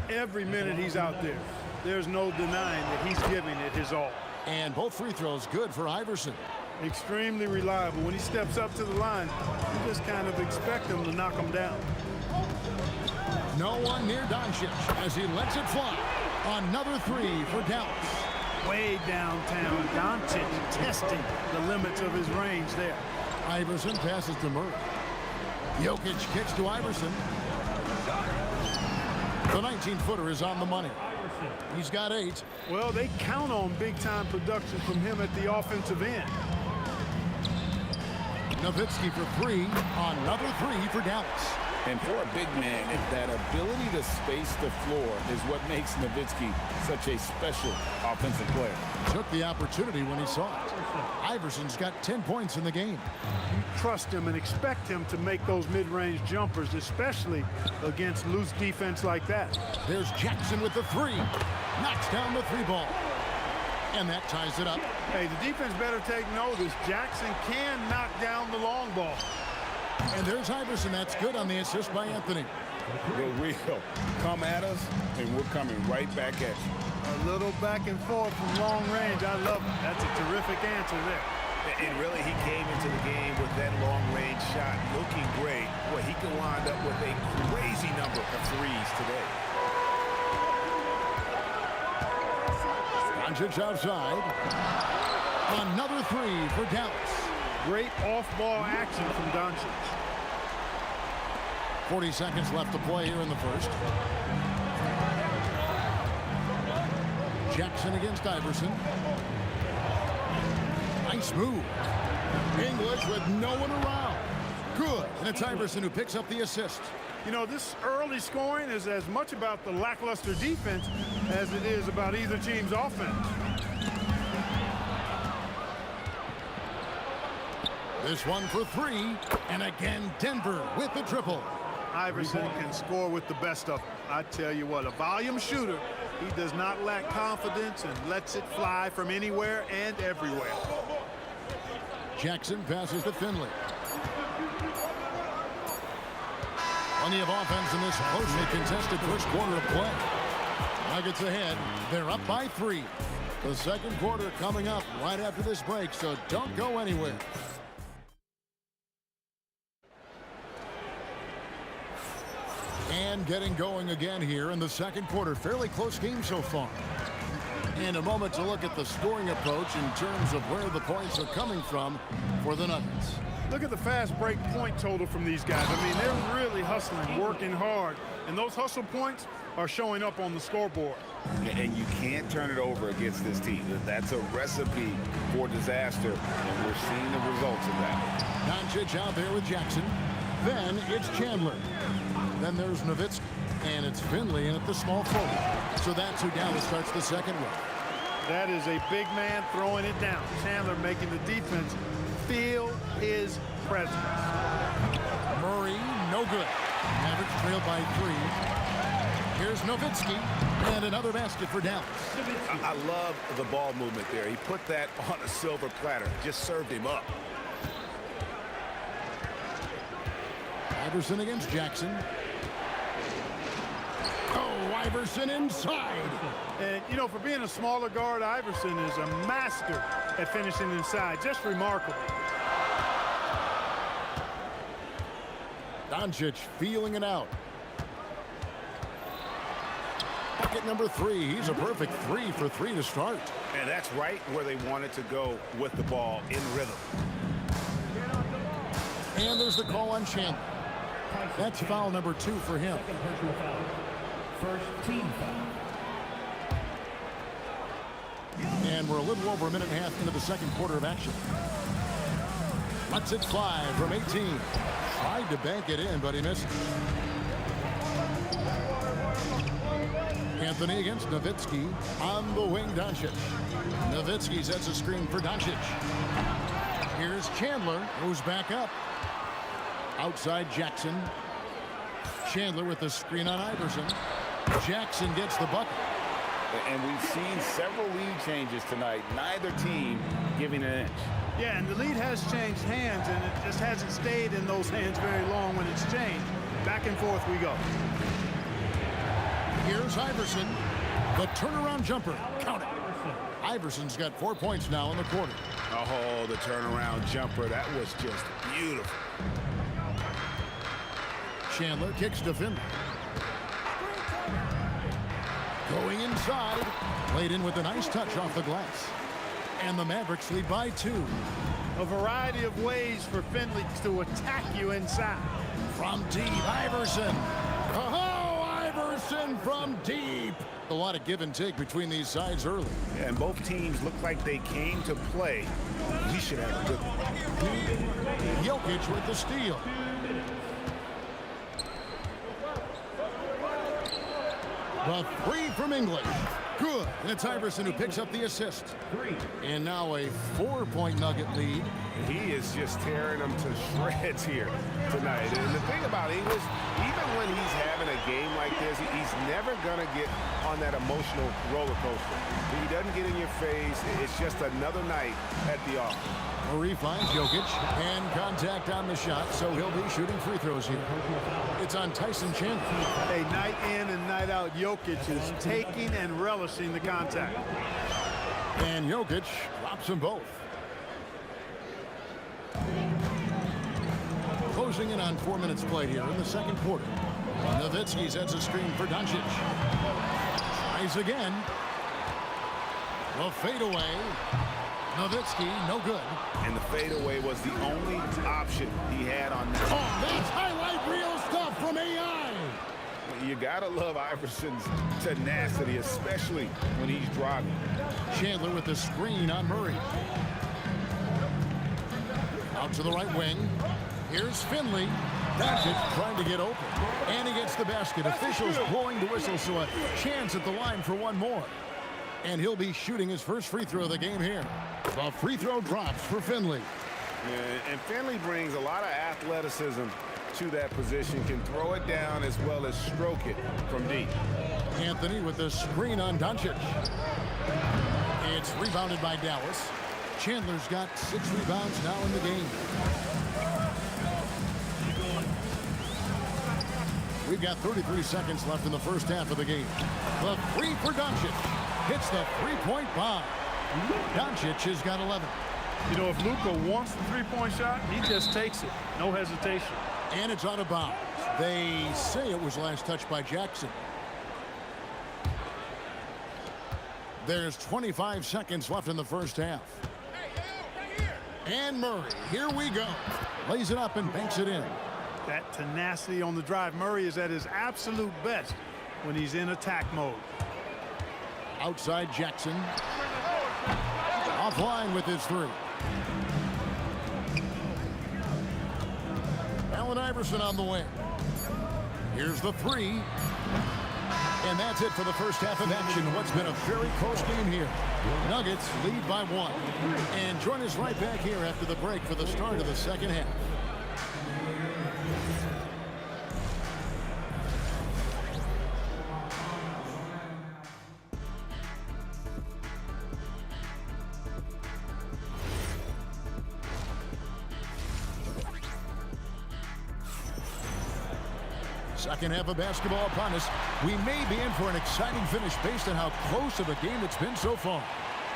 Speaker 11: Every minute he's out there, there's no denying that he's giving it his all.
Speaker 8: And both free throws good for Iverson.
Speaker 11: Extremely reliable. When he steps up to the line, you just kind of expect him to knock him down.
Speaker 8: No one near Doncic as he lets it fly. Another three for Dallas.
Speaker 11: Way downtown, Doncic testing the limits of his range there.
Speaker 8: Iverson passes to Murray. Jokic kicks to Iverson. The 19-footer is on the money. He's got 8.
Speaker 11: Well, they count on big-time production from him at the offensive end.
Speaker 8: Nowitzki for 3. Another 3 for Dallas.
Speaker 15: And for a big man, that ability to space the floor is what makes Nowitzki such a special offensive player.
Speaker 8: Took the opportunity when he saw it. Iverson's got 10 points in the game.
Speaker 11: You trust him and expect him to make those mid-range jumpers, especially against loose defense like that.
Speaker 8: There's Jackson with the 3. Knocks down the 3 ball. And that ties it up.
Speaker 11: Hey, the defense better take notice. Jackson can knock down the long ball.
Speaker 8: And there's Iverson. That's good on the assist by Anthony.
Speaker 10: We'll come at us, and we're coming right back at you.
Speaker 11: A little back and forth from long range. I love it. That's a terrific answer there.
Speaker 10: And really, he came into the game with that long-range shot looking great. Boy, he can wind up with a crazy number of threes today.
Speaker 8: Doncic outside. Another 3 for Dallas.
Speaker 11: Great off-ball action from Doncic.
Speaker 8: 40 seconds left to play here in the first. Jackson against Iverson. Nice move. English with no one around. Good. And it's Iverson who picks up the assist.
Speaker 11: You know, this early scoring is as much about the lackluster defense as it is about either team's offense.
Speaker 8: This one for 3. And again, Denver with the triple.
Speaker 11: Iverson can score with the best of them. I tell you what, a volume shooter. He does not lack confidence and lets it fly from anywhere and everywhere.
Speaker 8: Jackson passes to Finley. Plenty of offense in this closely contested first quarter of play. Nuggets ahead. They're up by 3. The second quarter coming up right after this break, so don't go anywhere. And getting going again here in the second quarter. Fairly close game so far. And a moment to look at the scoring approach in terms of where the points are coming from for the Nuggets.
Speaker 11: Look at the fast break point total from these guys. I mean, they're really hustling, working hard. And those hustle points are showing up on the scoreboard.
Speaker 10: And you can't turn it over against this team. That's a recipe for disaster, and we're seeing the results of that.
Speaker 8: Doncic out there with Jackson. Then it's Chandler. Then there's Nowitzki. And it's Finley in at the small forward. So that's who Dallas starts the second with.
Speaker 11: That is a big man throwing it down. Chandler making the defense feel his presence.
Speaker 8: Murray, no good. Mavericks trailed by 3. Here's Nowitzki. And another basket for Dallas.
Speaker 10: I love the ball movement there. He put that on a silver platter. Just served him up.
Speaker 8: Iverson against Jackson. Oh, Iverson inside.
Speaker 11: And, you know, for being a smaller guard, Iverson is a master at finishing inside. Just remarkable.
Speaker 8: Doncic feeling it out. Bucket number 3. He's a perfect 3 for 3 to start.
Speaker 10: And that's right where they wanted to go with the ball in rhythm.
Speaker 8: And there's the call on Chandler. That's foul number 2 for him.
Speaker 7: First team foul.
Speaker 8: And we're a little over a minute and a half into the second quarter of action. Lets it fly from 18. Tried to bank it in, but he missed. Anthony against Nowitzki on the wing. Doncic. Nowitzki sets a screen for Doncic. Here's Chandler, who's back up. Outside Jackson. Chandler with the screen on Iverson. Jackson gets the bucket.
Speaker 15: And we've seen several lead changes tonight. Neither team giving an inch.
Speaker 11: Yeah, and the lead has changed hands, and it just hasn't stayed in those hands very long when it's changed. Back and forth we go.
Speaker 8: Here's Iverson. The turnaround jumper. Count it. Iverson's got 4 points now in the quarter.
Speaker 10: Oh, the turnaround jumper. That was just beautiful.
Speaker 8: Chandler kicks to Finley. Going inside. Laid in with a nice touch off the glass. And the Mavericks lead by 2.
Speaker 11: A variety of ways for Finley to attack you inside.
Speaker 8: From deep, Iverson. Oh, Iverson from deep. A lot of give and take between these sides early.
Speaker 10: Yeah, and both teams look like they came to play. We should have a good one.
Speaker 8: Jokic with the steal. The 3 from English. Good. And it's Iverson who picks up the assist. And now a 4-point Nugget lead.
Speaker 10: He is just tearing them to shreds here tonight. And the thing about English, even when he's having a game like this, he's never going to get on that emotional roller coaster. He doesn't get in your face. It's just another night at the office.
Speaker 8: Murray finds Jokic and contact on the shot, so he'll be shooting free throws here. It's on Tyson Chandler.
Speaker 11: Hey, night in and night out, Jokic is taking and relishing the contact.
Speaker 8: And Jokic drops them both. Closing in on 4 minutes played here in the second quarter. Nowitzki sets a screen for Doncic. Tries again. The fadeaway. Nowitzki, no good.
Speaker 10: And the fadeaway was the only option he had on this.
Speaker 8: Oh, that's highlight reel stuff from AI.
Speaker 10: You gotta love Iverson's tenacity, especially when he's driving.
Speaker 8: Chandler with the screen on Murray. Out to the right wing. Here's Finley. Doncic trying to get open. And he gets the basket. Officials blowing the whistle, so a chance at the line for one more. And he'll be shooting his first free throw of the game here. The free throw drops for Finley.
Speaker 10: Yeah, and Finley brings a lot of athleticism to that position, can throw it down as well as stroke it from deep.
Speaker 8: Anthony with the screen on Doncic. It's rebounded by Dallas. Chandler's got 6 rebounds now in the game. We've got 33 seconds left in the first half of the game. The 3 for Doncic. Hits the 3-point bomb. Doncic has got 11.
Speaker 11: You know, if Luka wants the 3-point shot, he just takes it. No hesitation.
Speaker 8: And it's out of bounds. They say it was last touched by Jackson. There's 25 seconds left in the first half. And Murray, here we go. Lays it up and banks it in.
Speaker 11: That tenacity on the drive. Murray is at his absolute best when he's in attack mode.
Speaker 8: Outside Jackson. Offline with his 3. Allen Iverson on the wing. Here's the 3. And that's it for the first half of action. What's been a very close game here. Nuggets lead by 1. And join us right back here after the break for the start of the second half. Second half of basketball upon us. We may be in for an exciting finish based on how close of a game it's been so far.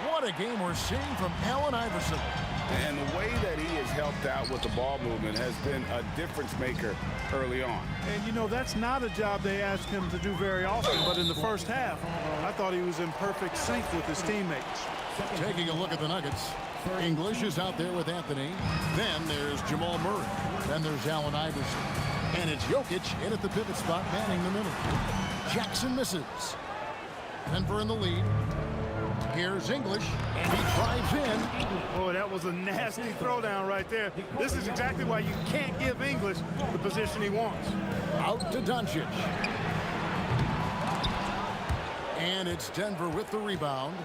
Speaker 8: What a game we're seeing from Allen Iverson.
Speaker 10: And the way that he has helped out with the ball movement has been a difference maker early on.
Speaker 11: And, you know, that's not a job they ask him to do very often, but in the first half, I thought he was in perfect sync with his teammates.
Speaker 8: Taking a look at the Nuggets. English is out there with Anthony. Then there's Jamal Murray. Then there's Allen Iverson. And it's Jokic in at the pivot spot, manning the middle. Jackson misses. Denver in the lead. Here's English, and he drives in.
Speaker 11: Boy, that was a nasty throwdown right there. This is exactly why you can't give English the position he wants.
Speaker 8: Out to Doncic. And it's Denver with the rebound.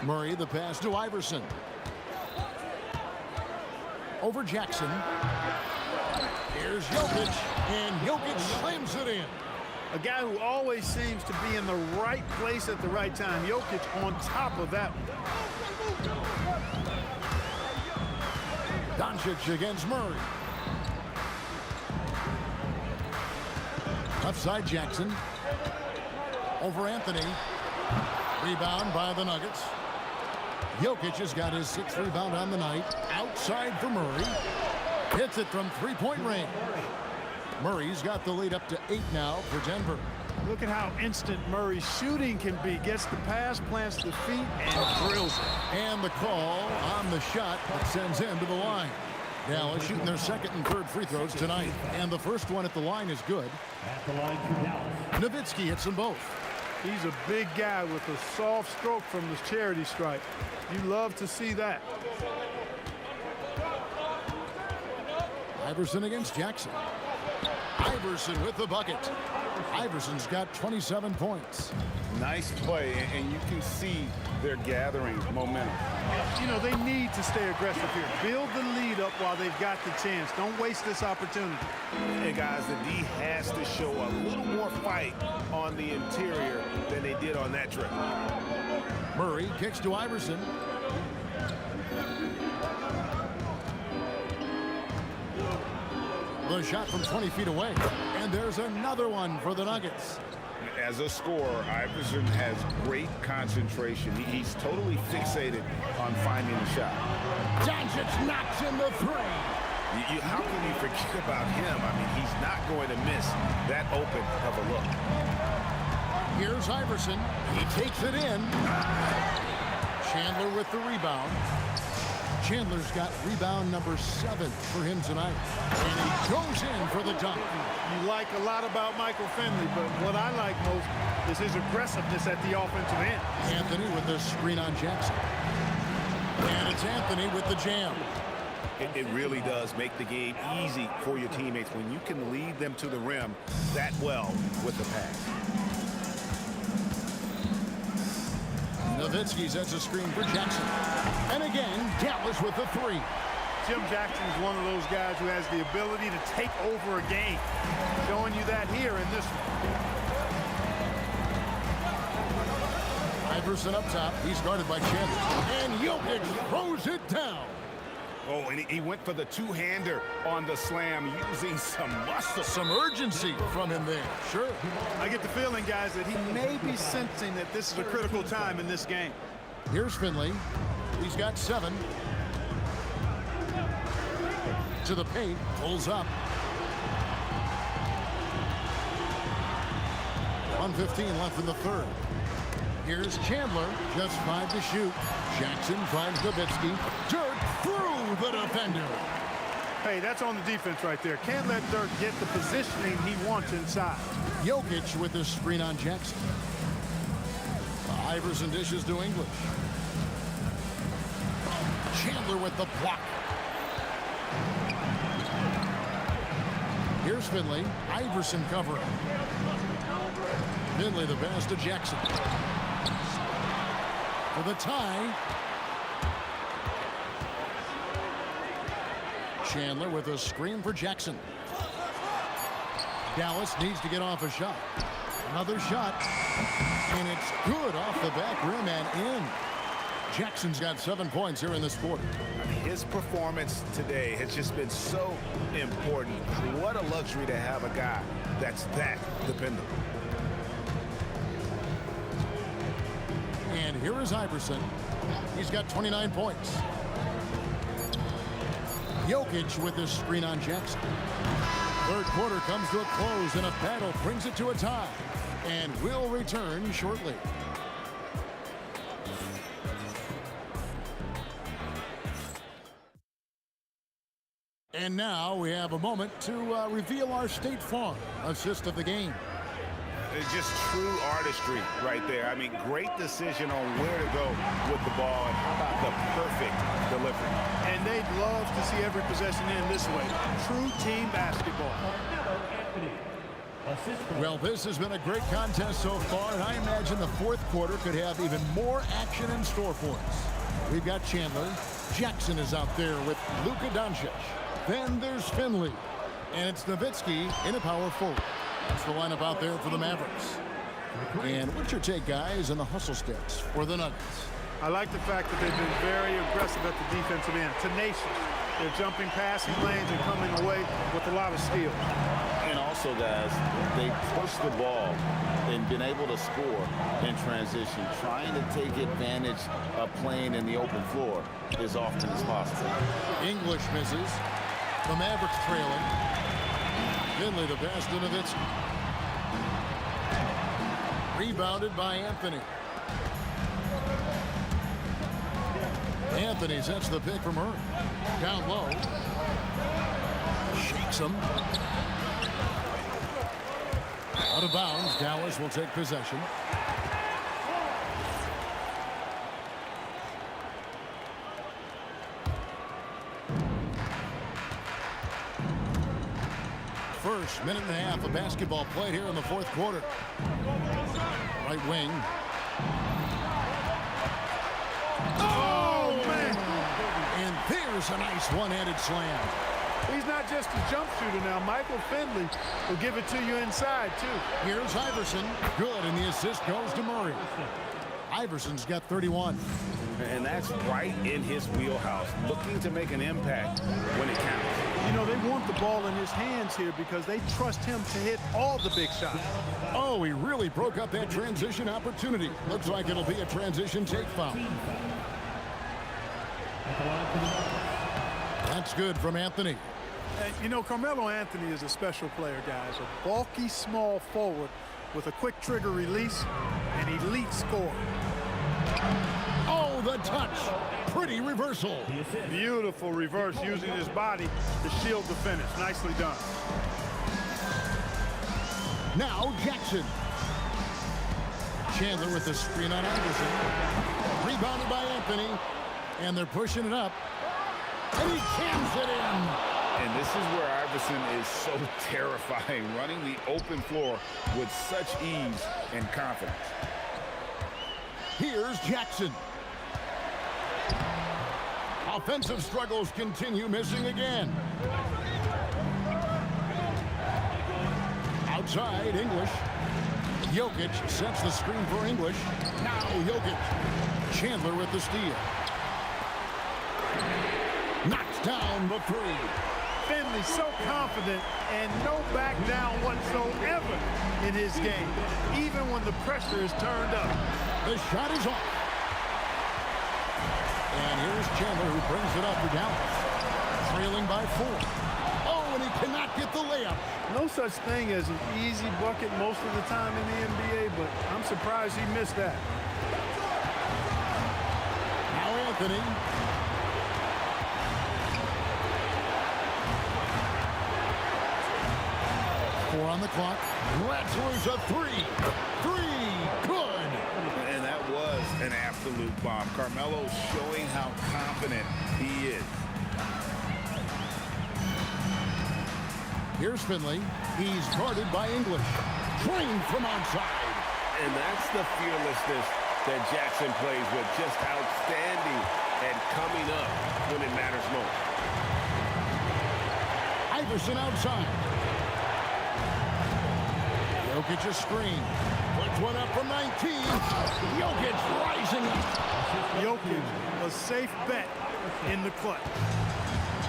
Speaker 8: Murray, the pass to Iverson. Over Jackson. Here's Jokic, and Jokic slams it in.
Speaker 11: A guy who always seems to be in the right place at the right time. Jokic on top of that one.
Speaker 8: Doncic against Murray. Left side Jackson. Over Anthony. Rebound by the Nuggets. Jokic has got his 6th rebound on the night. Outside for Murray. Hits it from three-point range. Murray's got the lead up to 8 now for Denver.
Speaker 11: Look at how instant Murray's shooting can be. Gets the pass, plants the feet, and drills it.
Speaker 8: And the call on the shot that sends him to the line. Dallas shooting their 2nd and 3rd free throws tonight. And the first one at the line is good.
Speaker 7: At the line for Dallas.
Speaker 8: Nowitzki hits them both.
Speaker 11: He's a big guy with a soft stroke from his charity stripe. You love to see that.
Speaker 8: Iverson against Jackson. Iverson with the bucket. Iverson's got 27 points.
Speaker 10: Nice play, and you can see they're gathering momentum.
Speaker 11: You know, they need to stay aggressive here. Build the lead up while they've got the chance. Don't waste this opportunity.
Speaker 10: And guys, the D has to show a little more fight on the interior than they did on that trip.
Speaker 8: Murray kicks to Iverson. The shot from 20 feet away. And there's another one for the Nuggets.
Speaker 10: As a scorer, Iverson has great concentration. He's totally fixated on finding the shot.
Speaker 8: Doncic knocks in the 3.
Speaker 10: How can you forget about him? I mean, he's not going to miss that open of a look.
Speaker 8: Here's Iverson. He takes it in. Chandler with the rebound. Chandler's got rebound number 7 for him tonight. And he goes in for the dunk.
Speaker 11: You like a lot about Michael Finley, but what I like most is his aggressiveness at the offensive end.
Speaker 8: Anthony with the screen on Jackson. And it's Anthony with the jam.
Speaker 10: It really does make the game easy for your teammates when you can lead them to the rim that well with the pass.
Speaker 8: Nowitzki sets a screen for Jackson. And again, Dallas with the 3.
Speaker 11: Jim Jackson is one of those guys who has the ability to take over a game. Showing you that here in this one.
Speaker 8: Iverson up top. He's guarded by Chandler. And Jokic throws it down.
Speaker 10: Oh, and he went for the two-hander on the slam, using some muscle.
Speaker 8: Some urgency from him there. Sure.
Speaker 11: I get the feeling, guys, that he may be sensing that this is a critical time in this game.
Speaker 8: Here's Finley. He's got 7. To the paint. Pulls up. 1:15 left in the 3rd. Here's Chandler. Just 5 to shoot. Jackson finds Nowitzki. Dirk through the defender.
Speaker 11: Hey, that's on the defense right there. Can't let Dirk get the positioning he wants inside.
Speaker 8: Jokic with the screen on Jackson. Iverson dishes to English. Chandler with the block. Here's Finley. Iverson covering. Finley the pass to Jackson. For the tie. Chandler with a screen for Jackson. Dallas needs to get off a shot. Another shot. And it's good off the back rim and in. Jackson's got 7 points here in this quarter.
Speaker 10: His performance today has just been so important. What a luxury to have a guy that's that dependable.
Speaker 8: And here is Iverson. He's got 29 points. Jokic with this screen on Jackson. Third quarter comes to a close, and a battle brings it to a tie. And we'll return shortly. And now we have a moment to reveal our State Farm assist of the game.
Speaker 10: It's just true artistry right there. I mean, great decision on where to go with the ball, and how about the perfect delivery.
Speaker 11: And they'd love to see every possession end this way. True team basketball.
Speaker 8: Well, this has been a great contest so far, and I imagine the fourth quarter could have even more action in store for us. We've got Chandler. Jackson is out there with Luka Doncic. Then there's Finley. And it's Nowitzki in a power forward. That's the lineup out there for the Mavericks. And what's your take, guys, on the hustle stats for the Nuggets?
Speaker 11: I like the fact that they've been very aggressive at the defensive end. Tenacious. They're jumping passing lanes and coming away with a lot of steals.
Speaker 15: And also, guys, they push the ball and been able to score in transition, trying to take advantage of playing in the open floor as often as possible.
Speaker 8: English misses. The Mavericks trailing. Finley the pass to Nowitzki. Rebounded by Anthony. Anthony sets the pick from her. Down low. Shakes him. Out of bounds. Dallas will take possession. First minute and a half of basketball played here in the fourth quarter. Right wing.
Speaker 11: Oh, man!
Speaker 8: And there's a nice one-handed slam.
Speaker 11: He's not just a jump shooter now. Michael Finley will give it to you inside, too.
Speaker 8: Here's Iverson. Good, and the assist goes to Murray. Iverson's got 31.
Speaker 10: And that's right in his wheelhouse, looking to make an impact when it counts.
Speaker 11: You know, they want the ball in his hands here because they trust him to hit all the big shots.
Speaker 8: Oh, he really broke up that transition opportunity. Looks like it'll be a transition take foul. That's good from Anthony.
Speaker 11: You know, Carmelo Anthony is a special player, guys. A bulky, small forward with a quick trigger release and elite score.
Speaker 8: Oh, the touch. Pretty reversal.
Speaker 11: Beautiful reverse using his body to shield the finish. Nicely done.
Speaker 8: Now Jackson. Chandler with the screen on Iverson. Rebounded by Anthony. And they're pushing it up. And he cams it in.
Speaker 10: And this is where Iverson is so terrifying, running the open floor with such ease and confidence.
Speaker 8: Here's Jackson. Offensive struggles continue, missing again. Outside, English. Jokic sets the screen for English. Now Jokic. Chandler with the steal. Knocks down the three.
Speaker 11: Finley so confident and no back down whatsoever in his game, even when the pressure is turned up.
Speaker 8: The shot is off. And here's Chandler who brings it up for Dallas. Trailing by 4. Oh, and he cannot get the layup.
Speaker 11: No such thing as an easy bucket most of the time in the NBA, but I'm surprised he missed that.
Speaker 8: Now Anthony. Four on the clock. Let's a 3. 3. Good.
Speaker 10: And that was an absolute bomb. Carmelo showing how confident he is.
Speaker 8: Here's Finley. He's guarded by English. Trained from outside.
Speaker 10: And that's the fearlessness that Jackson plays with. Just outstanding and coming up when it matters most.
Speaker 8: Iverson outside. Jokic a screen. Puts one up from 19. Jokic rising up.
Speaker 11: Jokic, a safe bet in the clutch.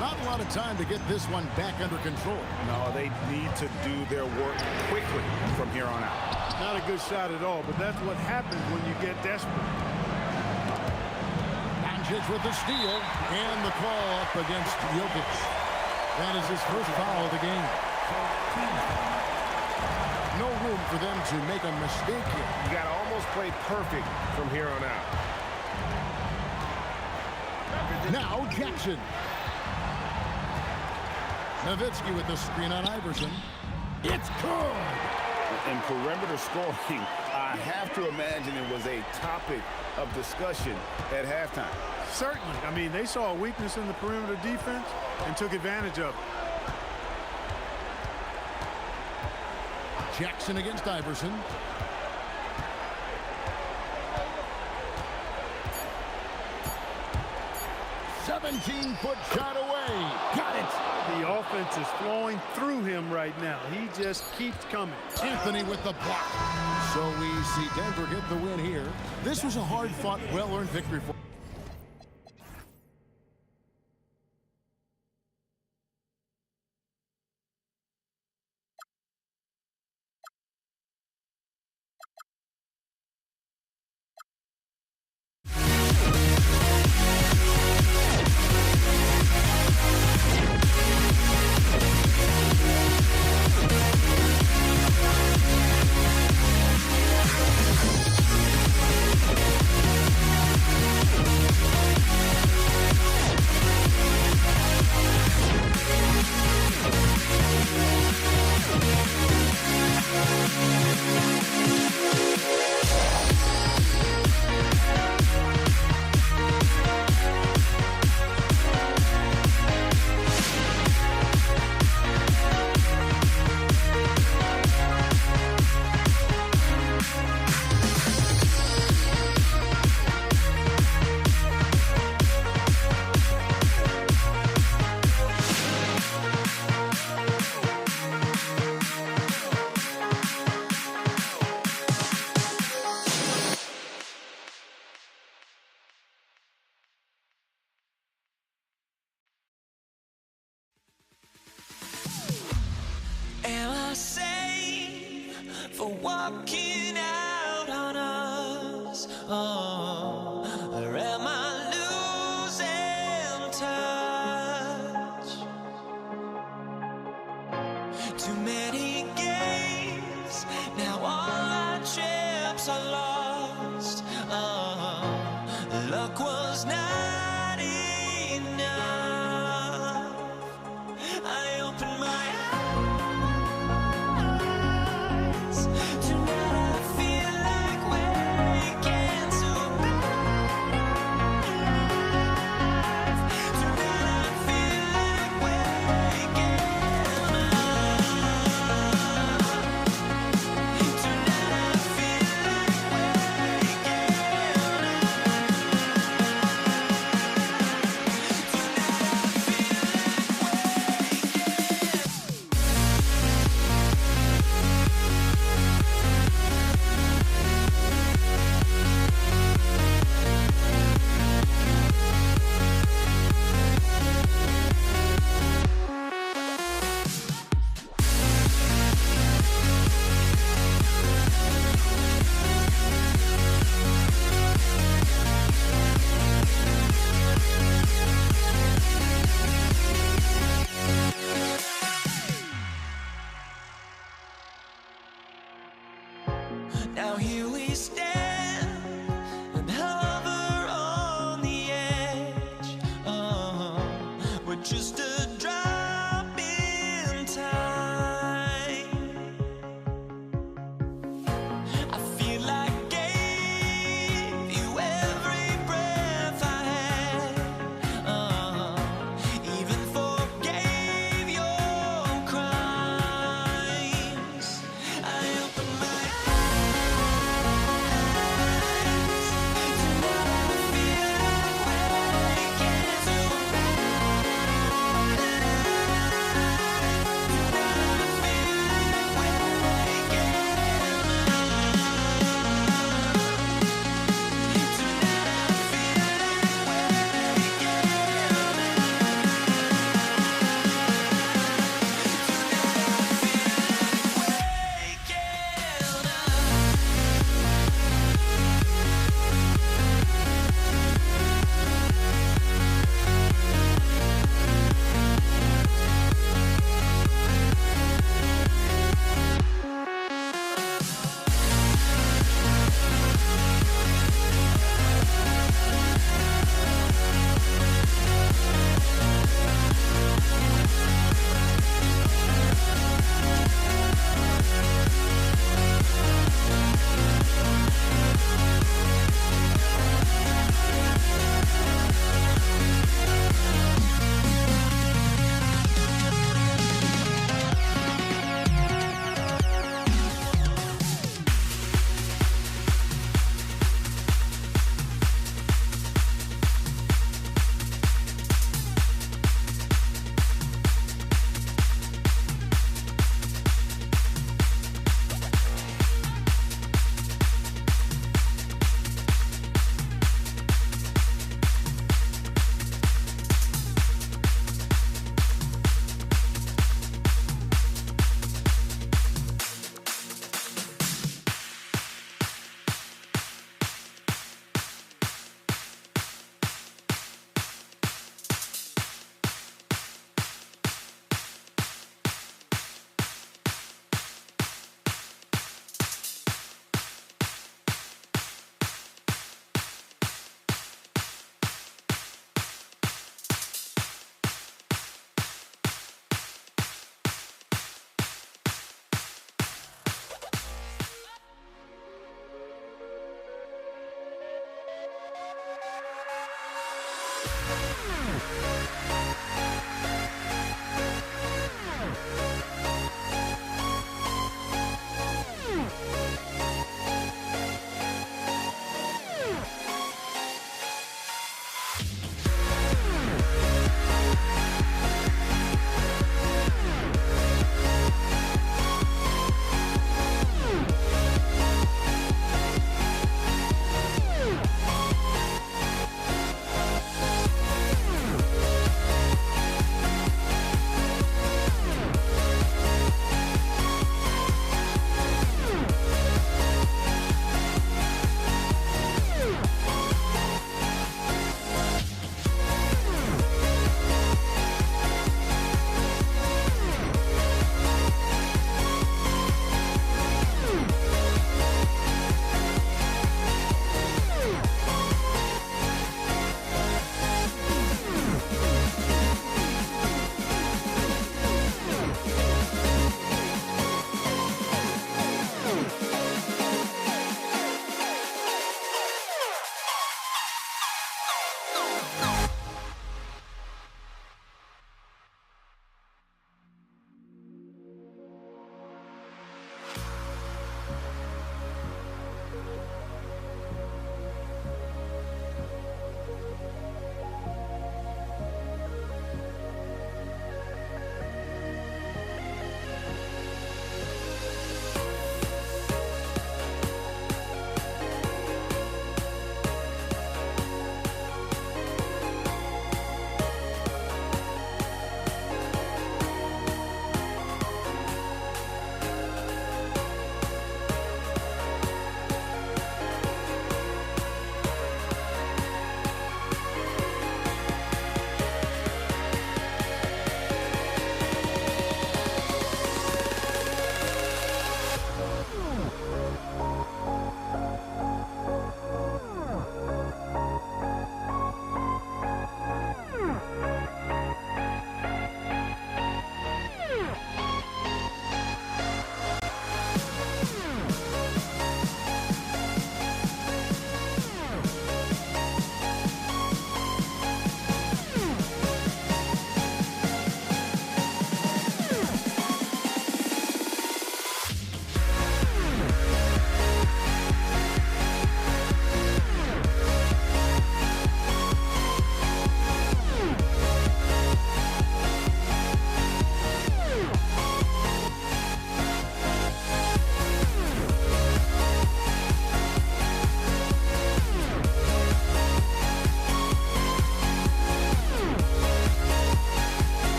Speaker 8: Not a lot of time to get this one back under control.
Speaker 10: No, they need to do their work quickly from here on out.
Speaker 11: Not a good shot at all, but that's what happens when you get desperate.
Speaker 8: Doncic with the steal and the call up against Jokic. That is his first foul of the game. No room for them to make a mistake here.
Speaker 2: You got to almost play perfect from here on out.
Speaker 8: Now Jackson. Nowitzki with the screen on Iverson. It's good.
Speaker 15: In perimeter scoring, I have to imagine it was a topic of discussion at halftime.
Speaker 11: Certainly. I mean, they saw a weakness in the perimeter defense and took advantage of it.
Speaker 8: Jackson against Iverson. Seventeen-foot shot away. Got it.
Speaker 11: The offense is flowing through him right now. He just keeps coming.
Speaker 8: Anthony with the block. So we see Denver get the win here. This was a hard-fought, well-earned victory for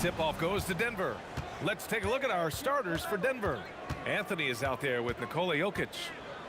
Speaker 2: Tip-off goes to Denver. Let's take a look at our starters for Denver. Anthony is out there with Nikola Jokic.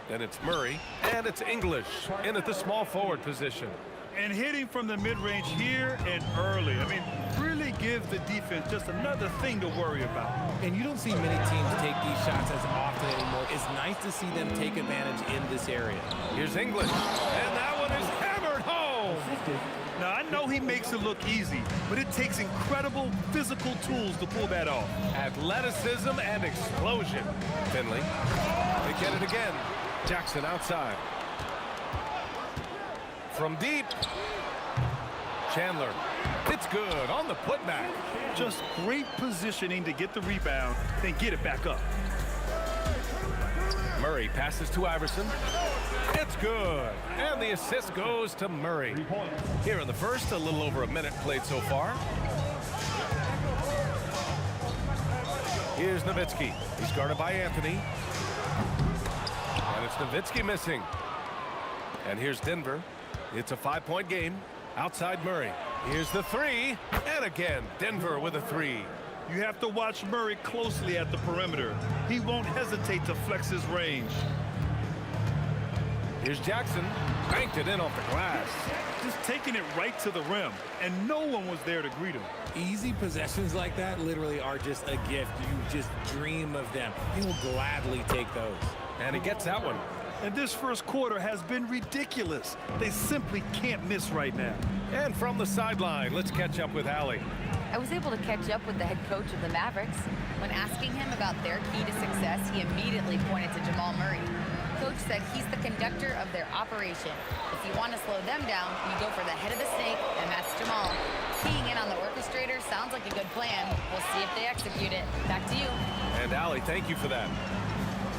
Speaker 2: Then it's Murray, and it's English in at the small forward position.
Speaker 3: And hitting from the mid-range here and early. I mean, really give the defense just another thing to worry about.
Speaker 12: And you don't see many teams take these shots as often anymore. It's nice to see them take advantage in this area.
Speaker 2: Here's English, and that one is hammered home.
Speaker 3: Now, I know he makes it look easy, but it takes incredible physical tools to pull that off.
Speaker 2: Athleticism and explosion. Finley, they get it again. Jackson outside. From deep. Chandler, it's good on the putback.
Speaker 3: Just great positioning to get the rebound, then get it back up.
Speaker 2: Murray passes to Iverson. It's good. And the assist goes to Murray. Here in the first, a little over a minute played so far. Here's Nowitzki. He's guarded by Anthony. And it's Nowitzki missing. And here's Denver. It's a 5-point game. Outside Murray. Here's the three. And again, Denver with a three.
Speaker 3: You have to watch Murray closely at the perimeter. He won't hesitate to flex his range.
Speaker 2: Here's Jackson. Banked it in off the glass.
Speaker 5: Just taking it right to the rim, and no one was there to greet him.
Speaker 12: Easy possessions like that literally are just a gift. You just dream of them. He will gladly take those.
Speaker 2: And he gets that one.
Speaker 5: And this first quarter has been ridiculous. They simply can't miss right now.
Speaker 2: And from the sideline, let's catch up with Allie.
Speaker 6: I was able to catch up with the head coach of the Mavericks. When asking him about their key to success, he immediately pointed to Jamal Murray. Coach said he's the conductor of their operation. If you want to slow them down, you go for the head of the snake, and that's Jamal. Keying in on the orchestrator sounds like a good plan. We'll see if they execute it. Back to you.
Speaker 2: And Allie, thank you for that.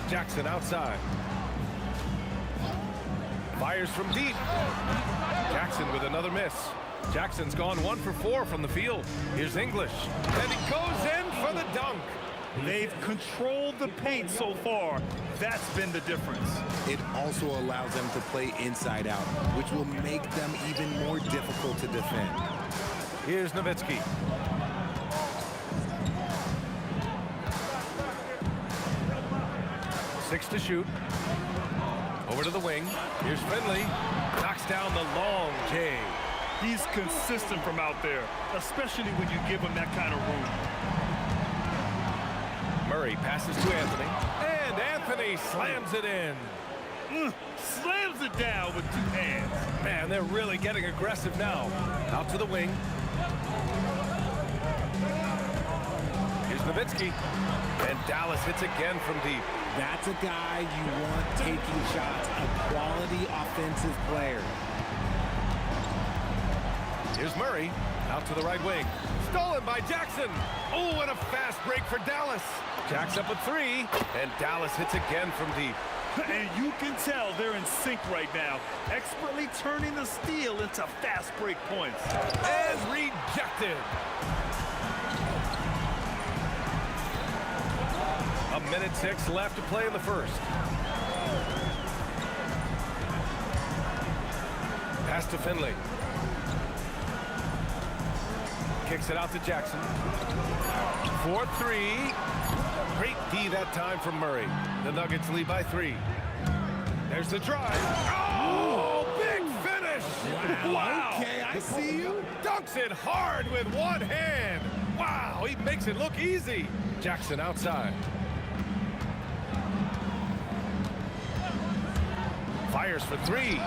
Speaker 2: Jackson outside. Fires from deep. Jackson with another miss. Jackson's gone 1 for 4 from the field. Here's English. And he goes in for the dunk.
Speaker 5: They've controlled the paint so far. That's been the difference.
Speaker 12: It also allows them to play inside out, which will make them even more difficult to defend.
Speaker 2: Here's Nowitzki. Six to shoot. Over to the wing. Here's Finley. Knocks down the long J.
Speaker 5: He's consistent from out there, especially when you give him that kind of room.
Speaker 2: Murray passes to Anthony. And Anthony slams it in.
Speaker 5: Slams it down with 2 hands.
Speaker 2: Man, they're really getting aggressive now. Out to the wing. Here's Nowitzki. And Dallas hits again from deep.
Speaker 12: That's a guy you want taking shots, a quality offensive player.
Speaker 2: Here's Murray, out to the right wing. Stolen by Jackson. Oh, and a fast break for Dallas. Jack's up a 3, and Dallas hits again from deep.
Speaker 5: And you can tell they're in sync right now, expertly turning the steal into fast break points.
Speaker 2: And rejected. A minute 6 left to play in the first. Pass to Finley. Kicks it out to Jackson. 4-3. Great D that time from Murray. The Nuggets lead by 3. There's the drive. Oh, big finish. Wow.
Speaker 12: Okay, I see you.
Speaker 2: Dunks it hard with one hand. Wow, he makes it look easy. Jackson outside. Fires for 3.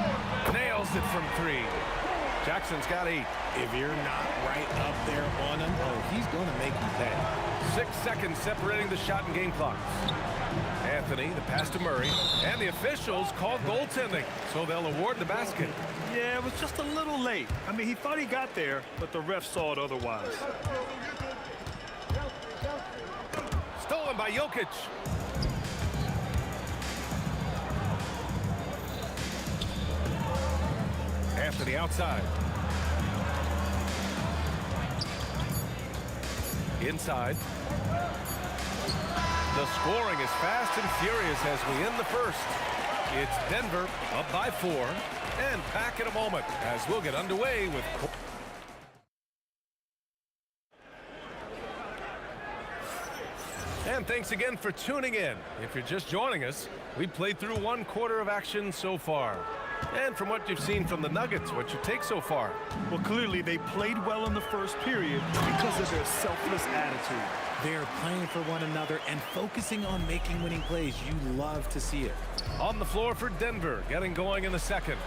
Speaker 2: Nails it from 3. Jackson's got 8.
Speaker 12: If you're not right up there on him, oh, he's going to make you pay.
Speaker 2: 6 seconds separating the shot and game clocks. Anthony, the pass to Murray, and the officials called goaltending, so they'll award the basket.
Speaker 5: Yeah, it was just a little late. I mean, he thought he got there, but the ref saw it otherwise.
Speaker 2: Stolen by Jokic. Anthony outside. Inside. The scoring is fast and furious as we end the first. It's Denver up by 4, and back in a moment as we'll get underway with... And thanks again for tuning in. If you're just joining us, we've played through 1 quarter of action so far. And from what you've seen from the Nuggets, what's your take so far?
Speaker 5: Well, clearly they played well in the first period because of their selfless attitude.
Speaker 12: They're playing for one another and focusing on making winning plays. You love to see it.
Speaker 2: On the floor for Denver, getting going in the second.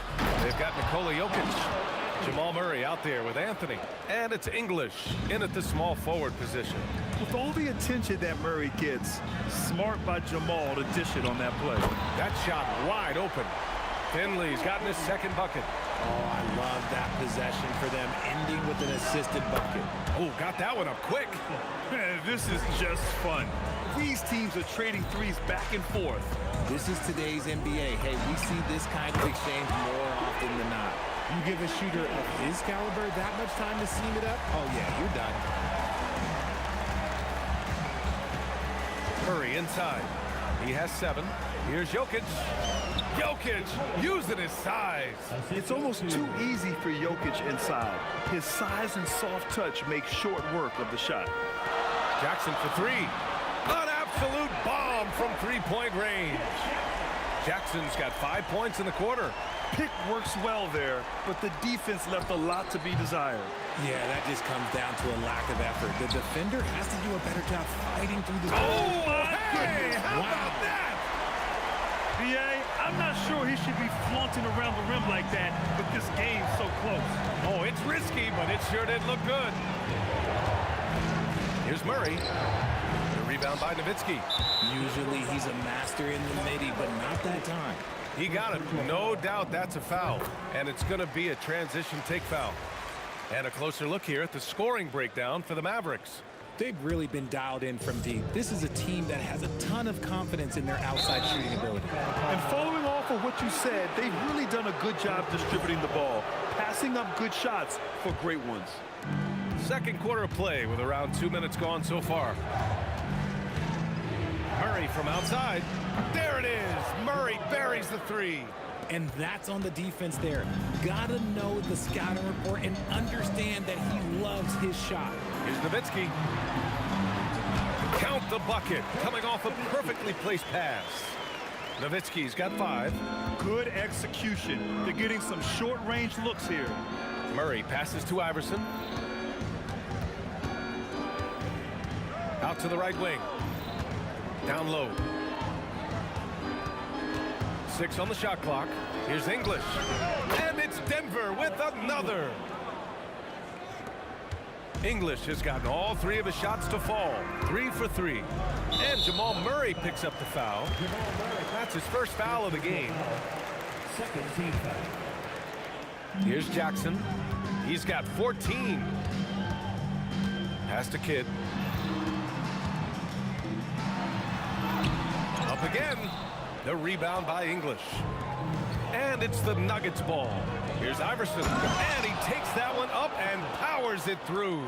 Speaker 2: They've got Nikola Jokic. Jamal Murray out there with Anthony. And it's English in at the small forward position.
Speaker 5: With all the attention that Murray gets, smart by Jamal to dish it on that play.
Speaker 2: That shot wide open. Finley's gotten his second bucket.
Speaker 12: Oh, I love that possession for them, ending with an assisted bucket.
Speaker 2: Oh, got that one up quick.
Speaker 5: This is just fun. These teams are trading threes back and forth.
Speaker 12: This is today's NBA. Hey, we see this kind of exchange more often than not. You give a shooter of his caliber that much time to seam it up, oh yeah, you're done.
Speaker 2: Murray inside. He has 7. Here's Jokic. Jokic using his size.
Speaker 5: It's almost too easy for Jokic inside. His size and soft touch make short work of the shot.
Speaker 2: Jackson for 3. An absolute bomb from 3-point range. Jackson's got 5 points in the quarter.
Speaker 5: Pick works well there, but the defense left a lot to be desired.
Speaker 12: Yeah, that just comes down to a lack of effort. The defender has to do a better job fighting through the...
Speaker 5: Oh, my goodness! How about that? B.A., I'm not sure he should be flaunting around the rim like that with this game so close.
Speaker 2: Oh, it's risky, but it sure did look good. Here's Murray. The rebound by Nowitzki.
Speaker 12: Usually he's a master in the midi, but not that time.
Speaker 2: He got it. No doubt that's a foul. And it's going to be a transition take foul. And a closer look here at the scoring breakdown for the Mavericks.
Speaker 12: They've really been dialed in from deep. This is a team that has a ton of confidence in their outside shooting ability.
Speaker 5: And following off of what you said, they've really done a good job distributing the ball, passing up good shots for great ones.
Speaker 2: Second quarter of play with around 2 minutes gone so far. Murray from outside. There it is. Murray buries the three.
Speaker 12: And that's on the defense there. Gotta know the scouting report and understand that he loves his shot.
Speaker 2: Here's Nowitzki. Count the bucket. Coming off a perfectly placed pass. Nowitzki's got 5.
Speaker 5: Good execution. They're getting some short-range looks here.
Speaker 2: Murray passes to Iverson. Out to the right wing. Down low. 6 on the shot clock. Here's English. And it's Denver with another. English has gotten all 3 of his shots to fall. 3 for 3. And Jamal Murray picks up the foul. That's his first foul of the game.
Speaker 7: Second team foul.
Speaker 2: Here's Jackson. He's got 14. Pass to Kidd. Up again. The rebound by English. And it's the Nuggets ball. Here's Iverson. And he takes that one up and powers it through.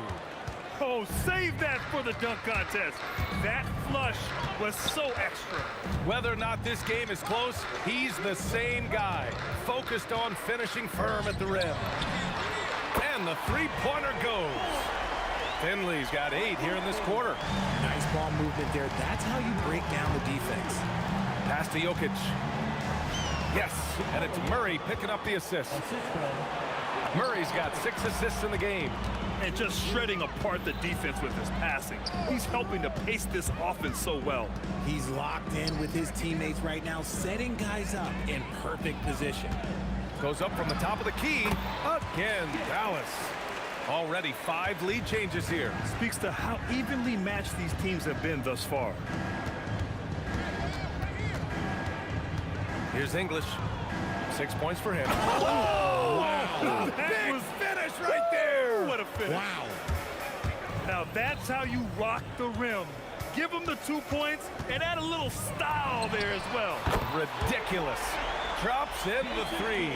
Speaker 5: Oh, save that for the dunk contest. That flush was so extra.
Speaker 2: Whether or not this game is close, he's the same guy. Focused on finishing firm at the rim. And the three-pointer goes. Finley's got 8 here in this quarter.
Speaker 12: Nice ball movement there. That's how you break down the defense.
Speaker 2: Pass to Jokic. Yes, and it's Murray picking up the assist. Murray's got 6 assists in the game.
Speaker 5: And just shredding apart the defense with his passing. He's helping to pace this offense so well.
Speaker 12: He's locked in with his teammates right now, setting guys up in perfect position.
Speaker 2: Goes up from the top of the key. Again, Dallas. Already 5 lead changes here.
Speaker 5: Speaks to how evenly matched these teams have been thus far.
Speaker 2: Here's English. 6 points for him.
Speaker 5: Oh! Wow!
Speaker 2: Big finish right there!
Speaker 5: What a finish.
Speaker 12: Wow.
Speaker 5: Now that's how you rock the rim. Give him the 2 points and add a little style there as well.
Speaker 2: Ridiculous. Drops in the 3.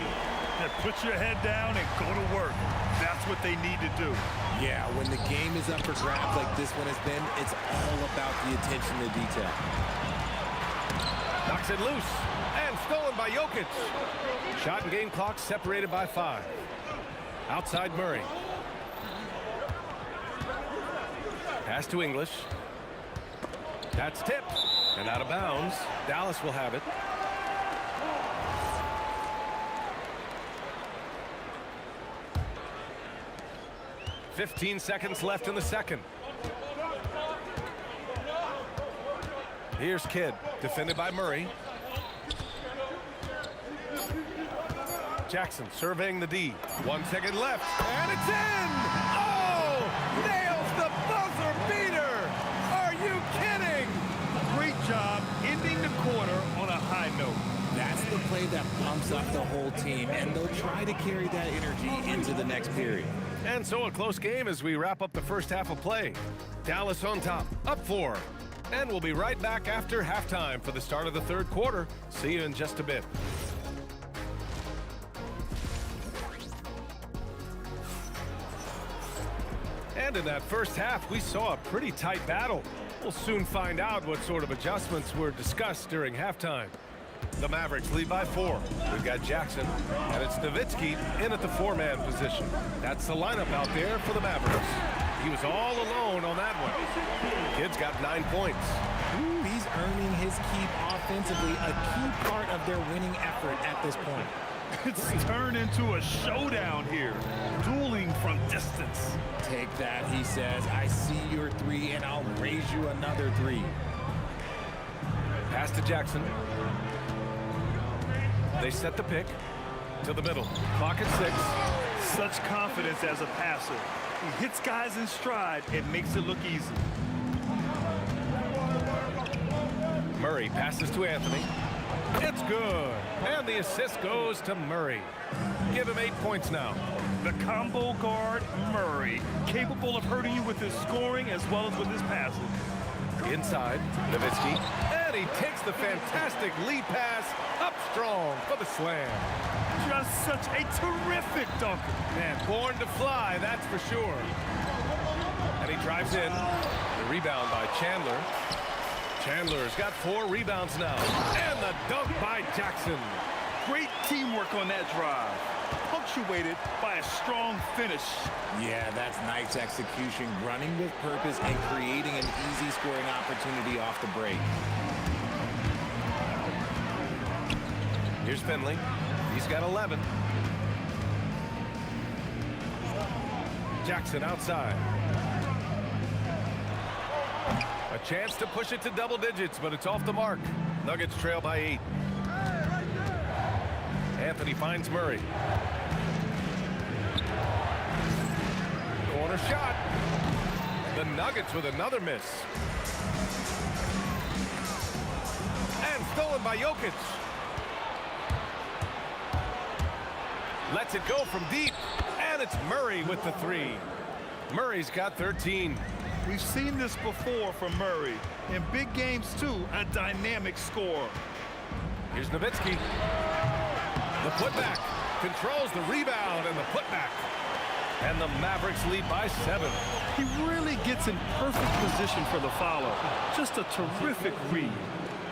Speaker 5: And put your head down and go to work. That's what they need to do.
Speaker 12: Yeah, when the game is up for grabs like this one has been, it's all about the attention to detail.
Speaker 2: Knocks it loose. And stolen by Jokic. Shot and game clock separated by 5. Outside Murray. Pass to English. That's tipped. And out of bounds. Dallas will have it. .15 seconds left in the second. Here's Kidd, defended by Murray. Jackson surveying the D. 1 second left, and it's in! Oh! Nails the buzzer beater! Are you kidding?
Speaker 5: Great job ending the quarter on a high note.
Speaker 12: That's the play that pumps up the whole team, and they'll try to carry that energy into the next period.
Speaker 2: And so a close game as we wrap up the first half of play. Dallas on top, up 4. And we'll be right back after halftime for the start of the third quarter. See you in just a bit. And in that first half, we saw a pretty tight battle. We'll soon find out what sort of adjustments were discussed during halftime. The Mavericks lead by 4. We've got Jackson, and it's Nowitzki in at the 4-man position. That's the lineup out there for the Mavericks. He was all alone on that one. The kid's got 9 points.
Speaker 12: Ooh, he's earning his keep offensively, a key part of their winning effort at this point.
Speaker 3: It's turned into a showdown here, dueling from distance.
Speaker 12: Take that, he says. I see your three, and I'll raise you another three.
Speaker 2: Pass to Jackson. They set the pick to the middle. Clock at 6.
Speaker 3: Such confidence as a passer. He hits guys in stride and makes it look easy.
Speaker 2: Murray passes to Anthony. It's good. And the assist goes to Murray. Give him 8 points now.
Speaker 3: The combo guard, Murray, capable of hurting you with his scoring as well as with his passing.
Speaker 2: Inside, Nowitzki. And he takes the fantastic lead pass up strong for the slam.
Speaker 3: Just such a terrific dunker.
Speaker 2: Man, born to fly, that's for sure. And he drives in. The rebound by Chandler. Chandler's got 4 rebounds now. And the dunk by Jackson.
Speaker 3: Great teamwork on that drive, punctuated by a strong finish.
Speaker 12: Yeah, that's nice execution, running with purpose and creating an easy scoring opportunity off the break.
Speaker 2: Here's Finley. He's got 11. Jackson outside. A chance to push it to double digits, but it's off the mark. Nuggets trail by 8. Anthony finds Murray. Corner shot. The Nuggets with another miss. And stolen by Jokic. Lets it go from deep. And it's Murray with the 3. Murray's got 13.
Speaker 3: We've seen this before from Murray. In big games, too, a dynamic scorer.
Speaker 2: Here's Nowitzki. The putback. Controls the rebound and the putback. And the Mavericks lead by 7.
Speaker 3: He really gets in perfect position for the follow. Just a terrific read.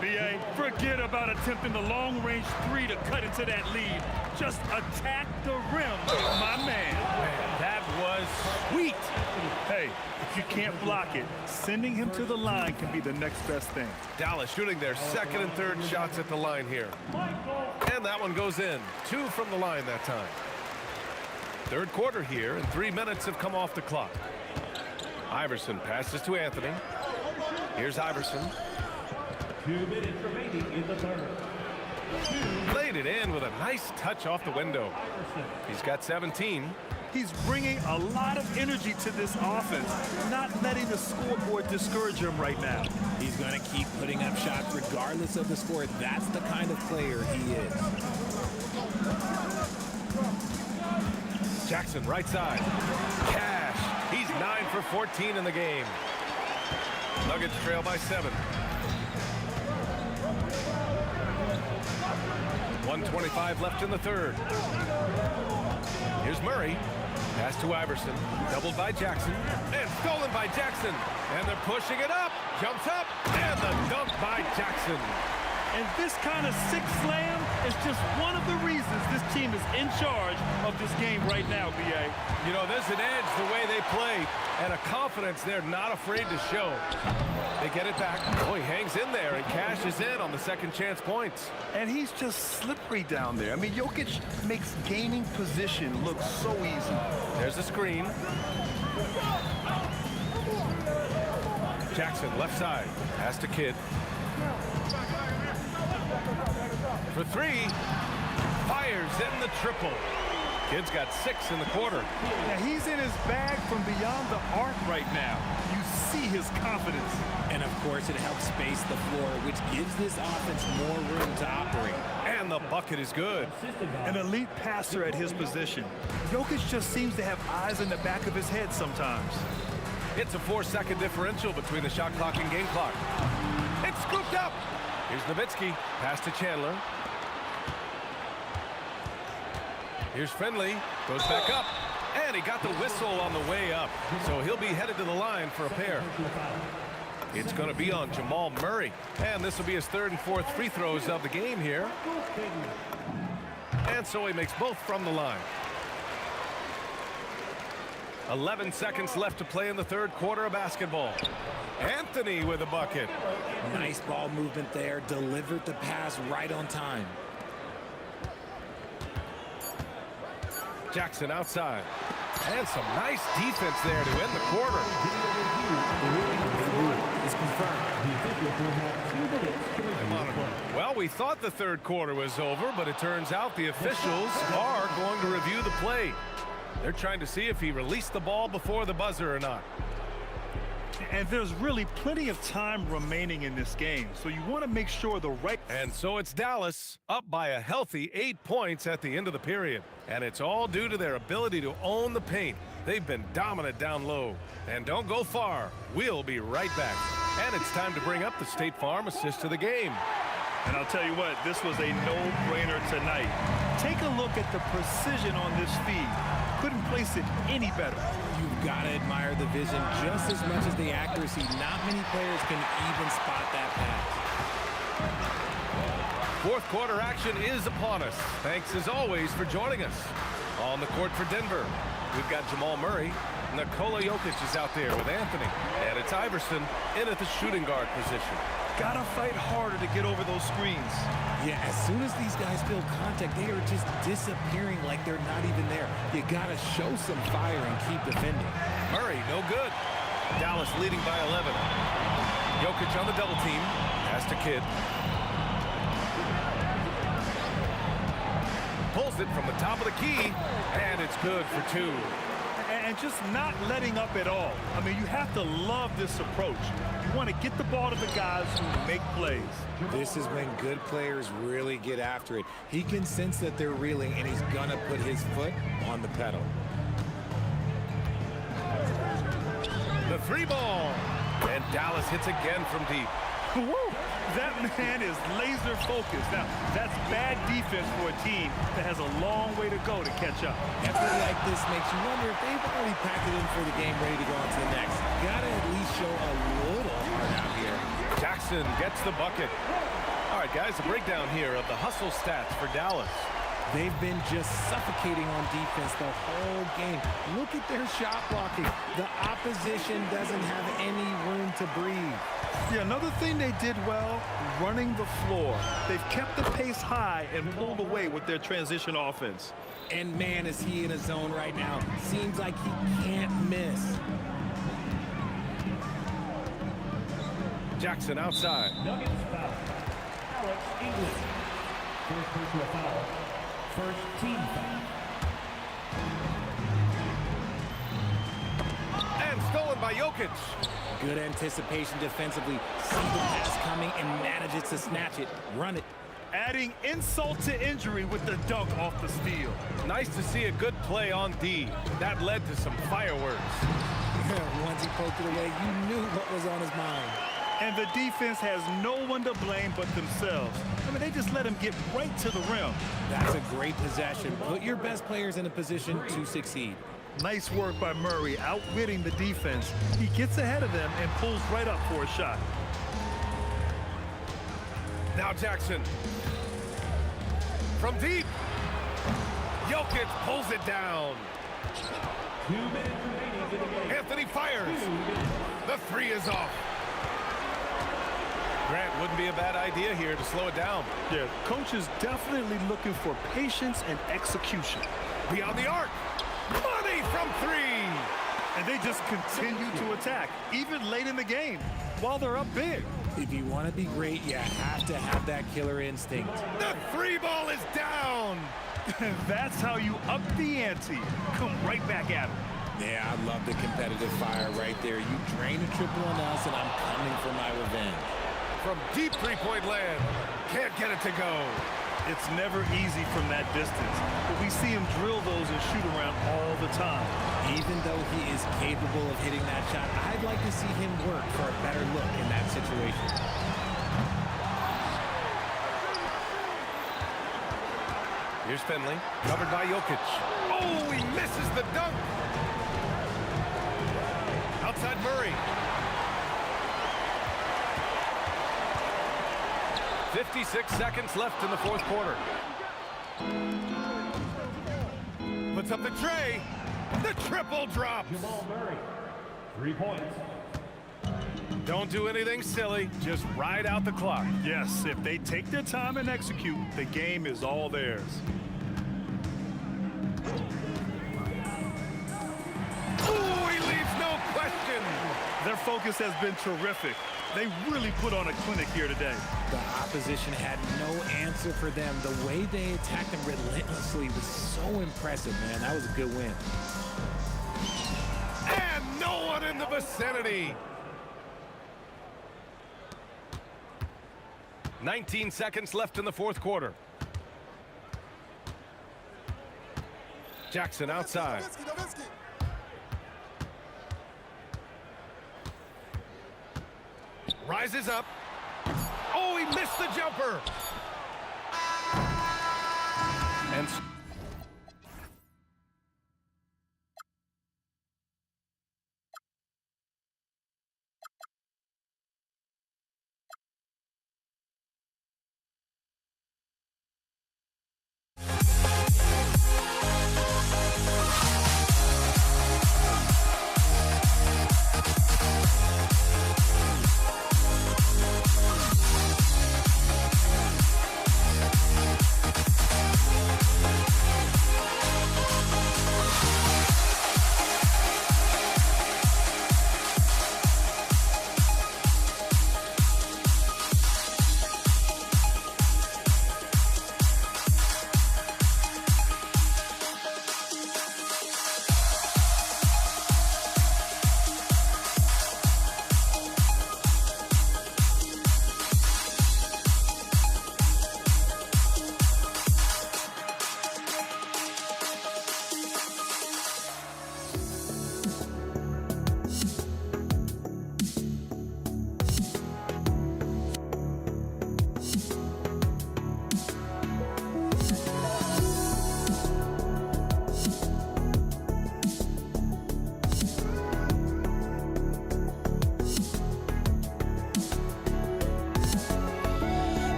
Speaker 3: B.A., forget about attempting the long-range 3 to cut into that lead. Just attack the rim, my man.
Speaker 2: That was sweet.
Speaker 3: Hey, if you can't block it, sending him to the line can be the next best thing.
Speaker 2: Dallas shooting their second and third shots at the line here. And that one goes in. 2 from the line that time. Third quarter here, and 3 minutes have come off the clock. Iverson passes to Anthony. Here's Iverson.
Speaker 7: 2 minutes remaining in the third.
Speaker 2: Laid it in with a nice touch off the window. He's got 17.
Speaker 3: He's bringing a lot of energy to this offense, not letting the scoreboard discourage him right now.
Speaker 12: He's going to keep putting up shots regardless of the score. That's the kind of player he is.
Speaker 2: Jackson right side. Cash. He's 9 for 14 in the game. Nuggets trail by 7. 1:25 left in the third. Here's Murray. Pass to Iverson. Doubled by Jackson. And stolen by Jackson. And they're pushing it up. Jumps up. And the dunk by Jackson.
Speaker 3: And this kind of sick slam is just one of the reasons this team is in charge of this game right now, B.A.
Speaker 2: You know, there's an edge the way they play and a confidence they're not afraid to show. They get it back. Oh, he hangs in there and cashes in on the second chance points.
Speaker 3: And he's just slippery down there. I mean, Jokic makes gaining position look so easy.
Speaker 2: There's a screen. Jackson left side. Pass to Kidd. For 3. Fires in the triple. Kidd's got 6 in the quarter.
Speaker 3: Yeah, he's in his bag from beyond the arc right now. You see his confidence.
Speaker 12: And of course, it helps space the floor, which gives this offense more room to operate.
Speaker 2: And the bucket is good.
Speaker 3: An elite passer at his position. Jokic just seems to have eyes in the back of his head sometimes.
Speaker 2: It's a 4-second differential between the shot clock and game clock. It's scooped up. Here's Nowitzki. Pass to Chandler. Here's Finley. Goes back up. And he got the whistle on the way up. So he'll be headed to the line for a pair. It's going to be on Jamal Murray. And this will be his 3rd and 4th free throws of the game here. And so he makes both from the line. 11 seconds left to play in the third quarter of basketball. Anthony with a bucket.
Speaker 12: Nice ball movement there. Delivered the pass right on time.
Speaker 2: Jackson outside. And some nice defense there to end the quarter.
Speaker 12: Is confirmed.
Speaker 2: Well, we thought the third quarter was over, but it turns out the officials are going to review the play. They're trying to see if he released the ball before the buzzer or not.
Speaker 3: And there's really plenty of time remaining in this game, so you want to make sure the right...
Speaker 2: And so it's Dallas up by a healthy 8 points at the end of the period. And it's all due to their ability to own the paint. They've been dominant down low. And don't go far. We'll be right back. And it's time to bring up the State Farm assist to the game.
Speaker 3: And I'll tell you what, this was a no-brainer tonight. Take a look at the precision on this feed. Couldn't place it any better.
Speaker 12: You've got to admire the vision just as much as the accuracy. Not many players can even spot that pass.
Speaker 2: Fourth quarter action is upon us. Thanks as always for joining us. On the court for Denver, we've got Jamal Murray. Nikola Jokic is out there with Anthony. And it's Iverson in at the shooting guard position.
Speaker 3: Gotta fight harder to get over those screens.
Speaker 12: Yeah, as soon as these guys feel contact, they are just disappearing like they're not even there. You gotta show some fire and keep defending.
Speaker 2: Murray, no good. Dallas leading by 11. Jokic on the double team. Pass to Kidd. Pulls it from the top of the key, and it's good for two.
Speaker 3: And just not letting up at all. I mean, you have to love this approach. You want to get the ball to the guys who make plays.
Speaker 12: This is when good players really get after it. He can sense that they're reeling, and he's going to put his foot on the pedal.
Speaker 2: The three ball. And Dallas hits again from deep.
Speaker 3: Woo! That man is laser focused. Now, that's bad defense for a team that has a long way to go to catch up.
Speaker 12: Effort like this makes you wonder if they've already packed it in for the game, ready to go on to the next. Gotta at least show a little heart out here.
Speaker 2: Jackson gets the bucket. All right, guys, a breakdown here of the hustle stats for Dallas.
Speaker 12: They've been just suffocating on defense the whole game. Look at their shot blocking. The opposition doesn't have any room to breathe.
Speaker 3: Yeah, another thing they did well, running the floor. They've kept the pace high and pulled away with their transition offense.
Speaker 12: And man, is he in a zone right now. Seems like he can't miss.
Speaker 2: Jackson outside.
Speaker 7: Nuggets foul. Alex English. First personal foul. First team foul.
Speaker 2: And stolen by Jokic.
Speaker 12: Good anticipation defensively. See the pass coming and manages to snatch it. Run it.
Speaker 3: Adding insult to injury with the dunk off the steal.
Speaker 2: Nice to see a good play on D. That led to some fireworks.
Speaker 12: Once he poked it away, you knew what was on his mind.
Speaker 3: And the defense has no one to blame but themselves. I mean, they just let him get right to the rim.
Speaker 12: That's a great possession. Put your best players in a position to succeed.
Speaker 3: Nice work by Murray, outwitting the defense. He gets ahead of them and pulls right up for a shot.
Speaker 2: Now Jackson. From deep. Jokic pulls it down.
Speaker 7: 2 minutes remaining in the game.
Speaker 2: Anthony fires. The three is off. Grant, wouldn't be a bad idea here to slow it down.
Speaker 3: Yeah, coach is definitely looking for patience and execution.
Speaker 2: Beyond the arc. Money from three.
Speaker 3: And they just continue to attack, even late in the game, while they're up big.
Speaker 12: If you want to be great, you have to have that killer instinct.
Speaker 2: The three ball is down.
Speaker 3: That's how you up the ante. Come right back at him.
Speaker 12: Yeah, I love the competitive fire right there. You drain a triple on us, and I'm coming for my revenge.
Speaker 2: From deep three-point land. Can't get it to go.
Speaker 3: It's never easy from that distance, but we see him drill those and shoot around all the time.
Speaker 12: Even though he is capable of hitting that shot, I'd like to see him work for a better look in that situation.
Speaker 2: Here's Finley, covered by Jokic. Oh, he misses the dunk. Outside Murray. 56 seconds left in the fourth quarter. Puts up the tray. The triple drops.
Speaker 7: Jamal Murray. 3 points.
Speaker 2: Don't do anything silly. Just ride out the clock.
Speaker 3: Yes, if they take their time and execute, the game is all theirs.
Speaker 2: Oh, he leaves no question.
Speaker 3: Their focus has been terrific. They really put on a clinic here today.
Speaker 12: The opposition had no answer for them. The way they attacked them relentlessly was so impressive, man. That was a good win.
Speaker 2: And no one in the vicinity. 19 seconds left in the fourth quarter. Jackson outside. Rises up. Oh, he missed the jumper. And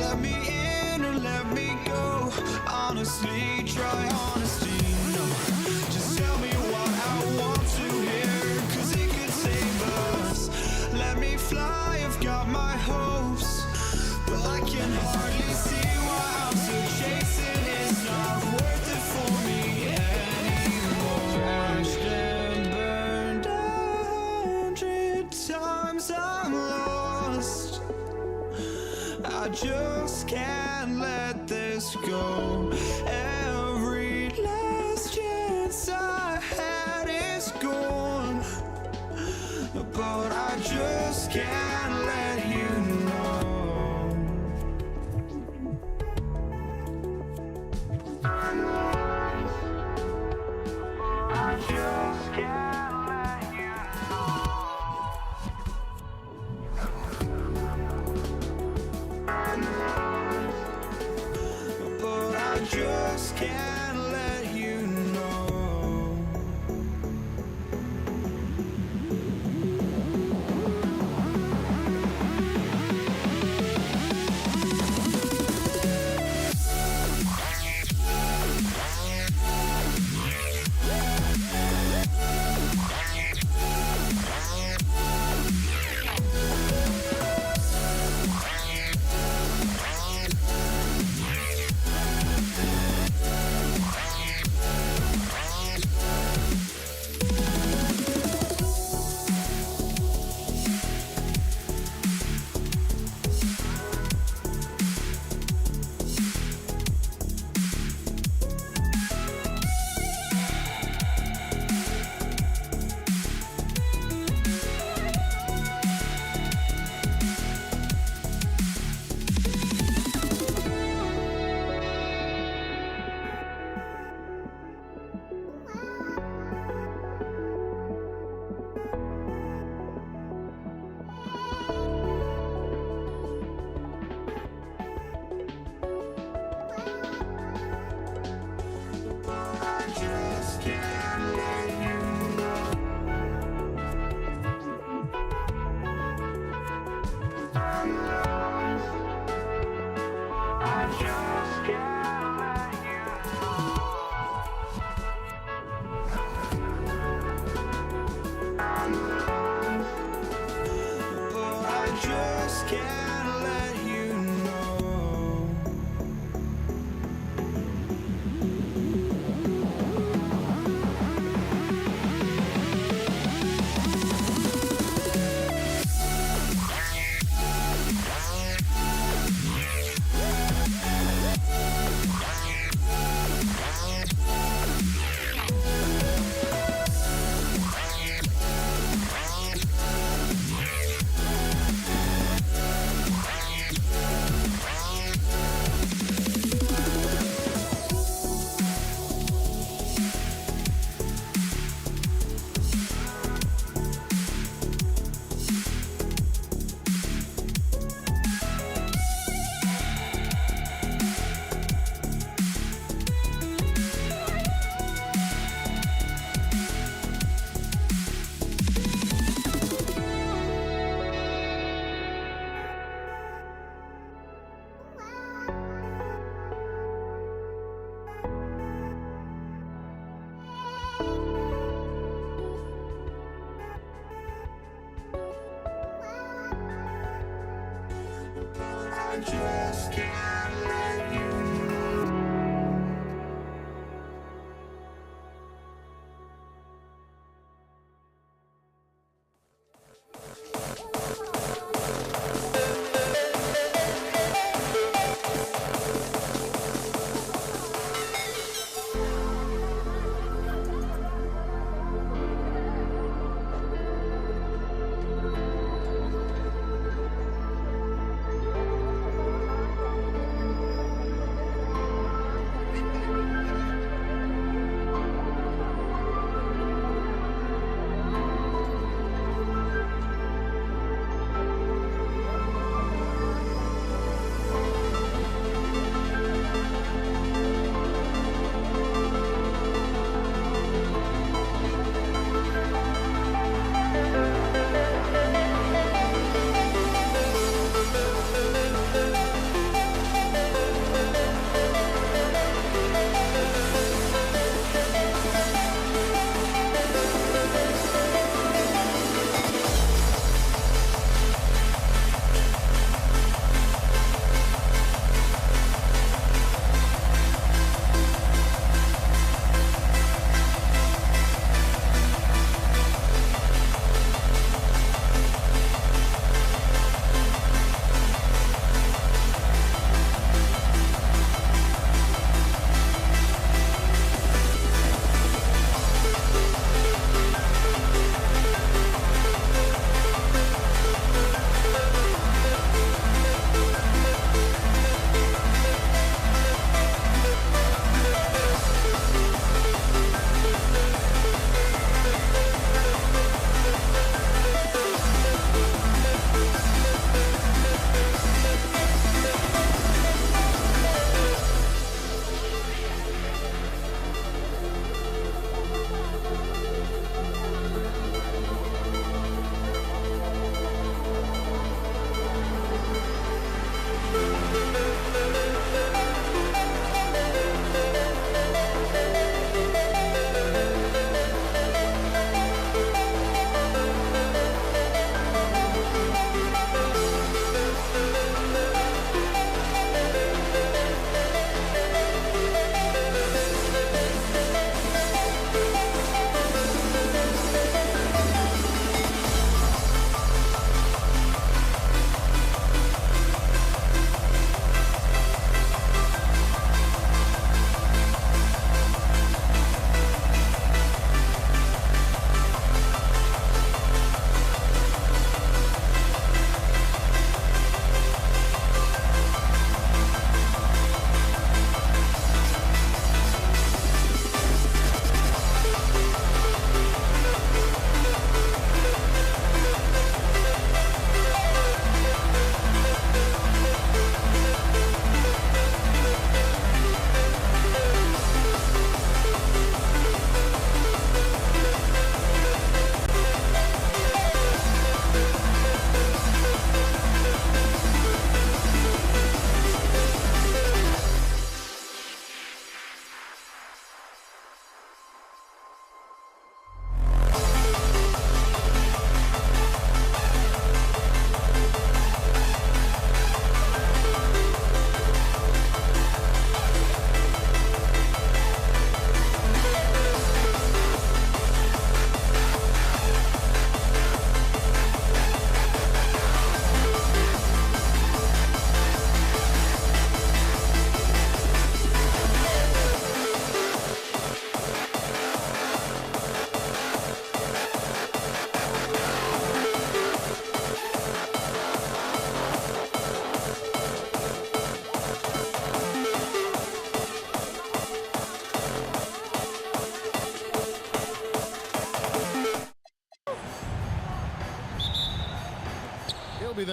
Speaker 1: Let me in or let me go. Honestly, try honesty. No, just tell me what I want to hear, 'cause it could save us. Let me fly, I've got my hopes, but I can hardly see why I'm still chasing. It's not worth it for me anymore. Crashed and burned 100 times, I'm lost. I just can't let this go. Every last chance I had is gone, but I just can't let you know. I just can't let you but I just can't let you know.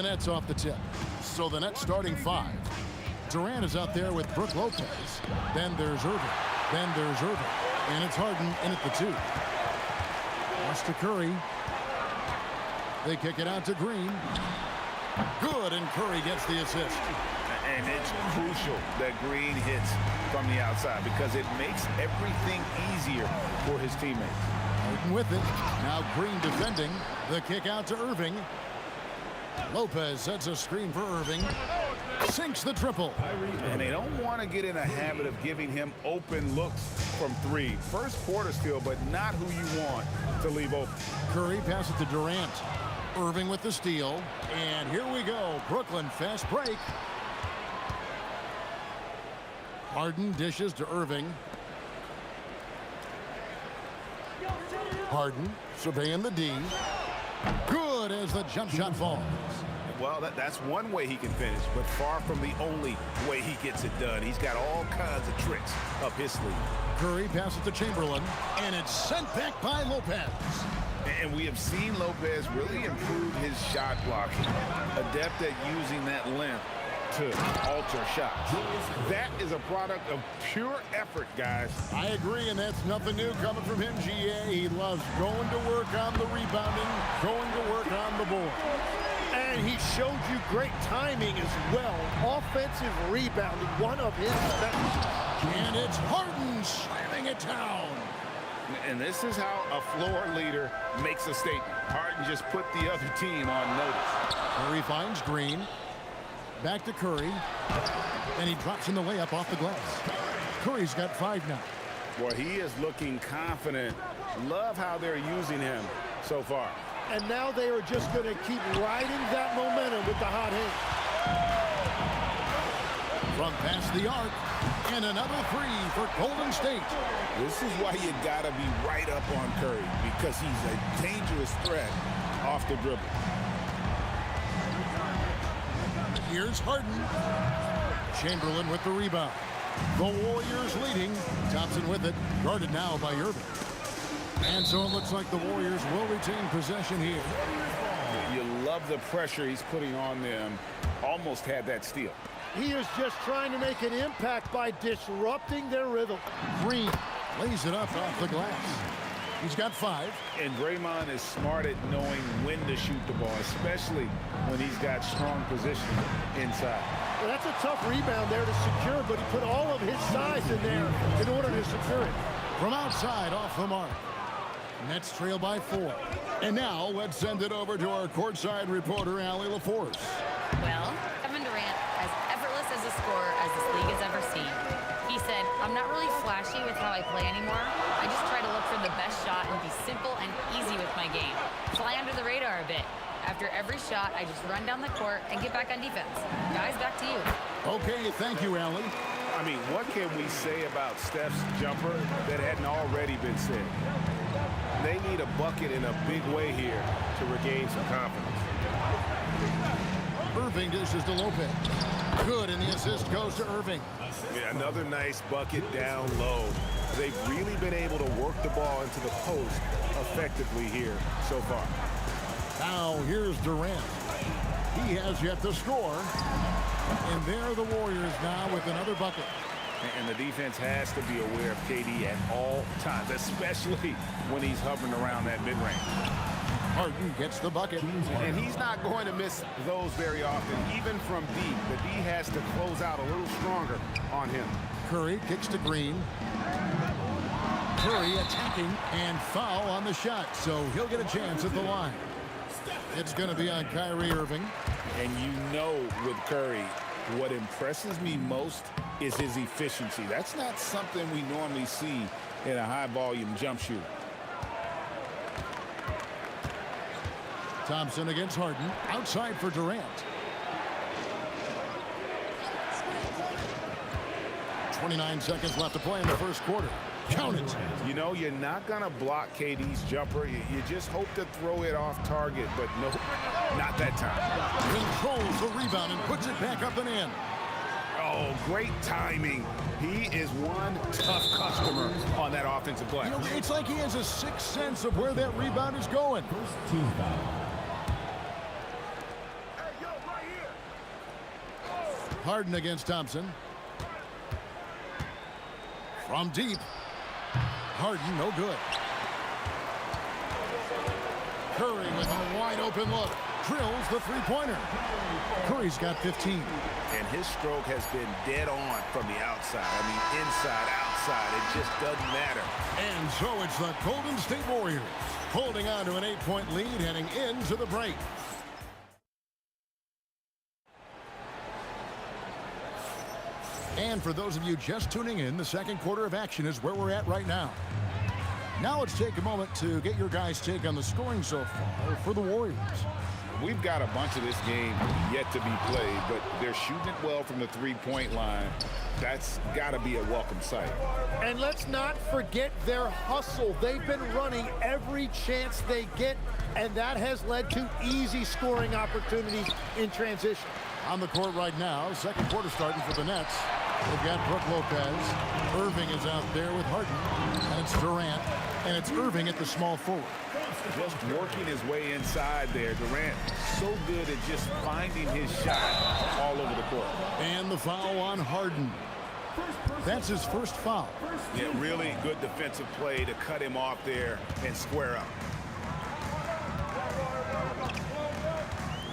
Speaker 8: the net's off the tip. So the net's starting 5. Durant is out there with Brook Lopez. Then there's Irving. Then there's Irving. And it's Harden in at the 2. Pass to Curry. They kick it out to Green. Good, and Curry gets the assist.
Speaker 10: And it's crucial that Green hits from the outside because it makes everything easier for his teammates.
Speaker 8: Harden with it. Now Green defending. The kick out to Irving. Lopez sets a screen for Irving. Sinks the triple.
Speaker 10: And they don't want to get in a habit of giving him open looks from 3. First quarter still, but not who you want to leave open.
Speaker 8: Curry passes to Durant. Irving with the steal. And here we go. Brooklyn fast break. Harden dishes to Irving. Harden surveying the D. Good as the jump shot falls.
Speaker 10: Well, that's one way he can finish, but far from the only way he gets it done. He's got all kinds of tricks up his sleeve.
Speaker 8: Curry passes to Chamberlain, and it's sent back by Lopez.
Speaker 10: And we have seen Lopez really improve his shot blocking, adept at using that length to alter shots. That is a product of pure effort, guys.
Speaker 8: I agree, and that's nothing new coming from him, GA. He loves going to work on the rebounding, going to work on the board.
Speaker 14: And he showed you great timing as well. Offensive rebounding, one of his best.
Speaker 8: And it's Harden slamming it down.
Speaker 10: And this is how a floor leader makes a statement. Harden just put the other team on notice.
Speaker 8: Curry finds Green. Back to Curry. And he drops in the layup off the glass. Curry's got 5 now.
Speaker 10: Boy, he is looking confident. Love how they're using him so far.
Speaker 14: And now they are just going to keep riding that momentum with the hot hand.
Speaker 8: From past the arc. And another 3 for Golden State.
Speaker 10: This is why you got to be right up on Curry, because he's a dangerous threat off the dribble.
Speaker 8: Here's Harden. Chamberlain with the rebound. The Warriors leading. Thompson with it. Guarded now by Irving. And so it looks like the Warriors will retain possession here.
Speaker 10: You love the pressure he's putting on them. Almost had that steal.
Speaker 14: He is just trying to make an impact by disrupting their rhythm.
Speaker 8: Green lays it up off the glass. He's got 5.
Speaker 10: And Draymond is smart at knowing when to shoot the ball, especially when he's got strong position inside.
Speaker 14: Well, that's a tough rebound there to secure, but he put all of his size in there in order to secure it.
Speaker 8: From outside, off the mark. Nets trail by 4. And now let's send it over to our courtside reporter, Allie LaForce.
Speaker 6: Well, Kevin Durant, as effortless as a scorer as this league has ever seen. He said, I'm not really flashy with how I play anymore. I just try to look for the best shot and be simple and easy with my game. Fly under the radar a bit. After every shot, I just run down the court and get back on defense. Guys, back to you.
Speaker 8: Okay, thank you, Allie.
Speaker 10: I mean, what can we say about Steph's jumper that hadn't already been said? They need a bucket in a big way here to regain some confidence.
Speaker 8: Irving dishes to Lopez. Good, and the assist goes to Irving.
Speaker 10: Yeah, another nice bucket down low. They've really been able to work the ball into the post effectively here so far.
Speaker 8: Now here's Durant. He has yet to score. And there are the Warriors now with another bucket.
Speaker 10: And the defense has to be aware of KD at all times, especially when he's hovering around that mid-range.
Speaker 8: Harden gets the bucket.
Speaker 10: And he's not going to miss those very often, even from deep. The D has to close out a little stronger on him.
Speaker 8: Curry kicks to Green. Curry attacking and foul on the shot, so he'll get a chance at the line. It's going to be on Kyrie Irving.
Speaker 10: And you know with Curry, what impresses me most is his efficiency. That's not something we normally see in a high-volume jump shooter.
Speaker 8: Thompson against Harden. Outside for Durant. 29 seconds left to play in the first quarter. Count it.
Speaker 10: You know, you're not going to block KD's jumper. You just hope to throw it off target, but no, not that time.
Speaker 8: Controls the rebound and puts it back up and in.
Speaker 10: Oh, great timing. He is one tough customer on that offensive glass.
Speaker 8: You know, it's like he has a sixth sense of where that rebound is going. Harden against Thompson. From deep. Harden, no good. Curry with a wide open look. Drills the three-pointer. Curry's got 15.
Speaker 10: And his stroke has been dead on from the outside. I mean, inside, outside. It just doesn't matter.
Speaker 8: And so it's the Golden State Warriors holding on to an 8-point lead heading into the break. And for those of you just tuning in, the second quarter of action is where we're at right now. Now let's take a moment to get your guys' take on the scoring so far for the Warriors.
Speaker 10: We've got a bunch of this game yet to be played, but they're shooting it well from the three-point line. That's got to be a welcome sight.
Speaker 14: And let's not forget their hustle. They've been running every chance they get, and that has led to easy scoring opportunities in transition.
Speaker 8: On the court right now, second quarter starting for the Nets. They've got Brook Lopez. Irving is out there with Harden. And it's Durant. And it's Irving at the small forward.
Speaker 10: Just working his way inside there. Durant so good at just finding his shot all over the court.
Speaker 8: And the foul on Harden. That's his first foul.
Speaker 10: Yeah, really good defensive play to cut him off there and square up.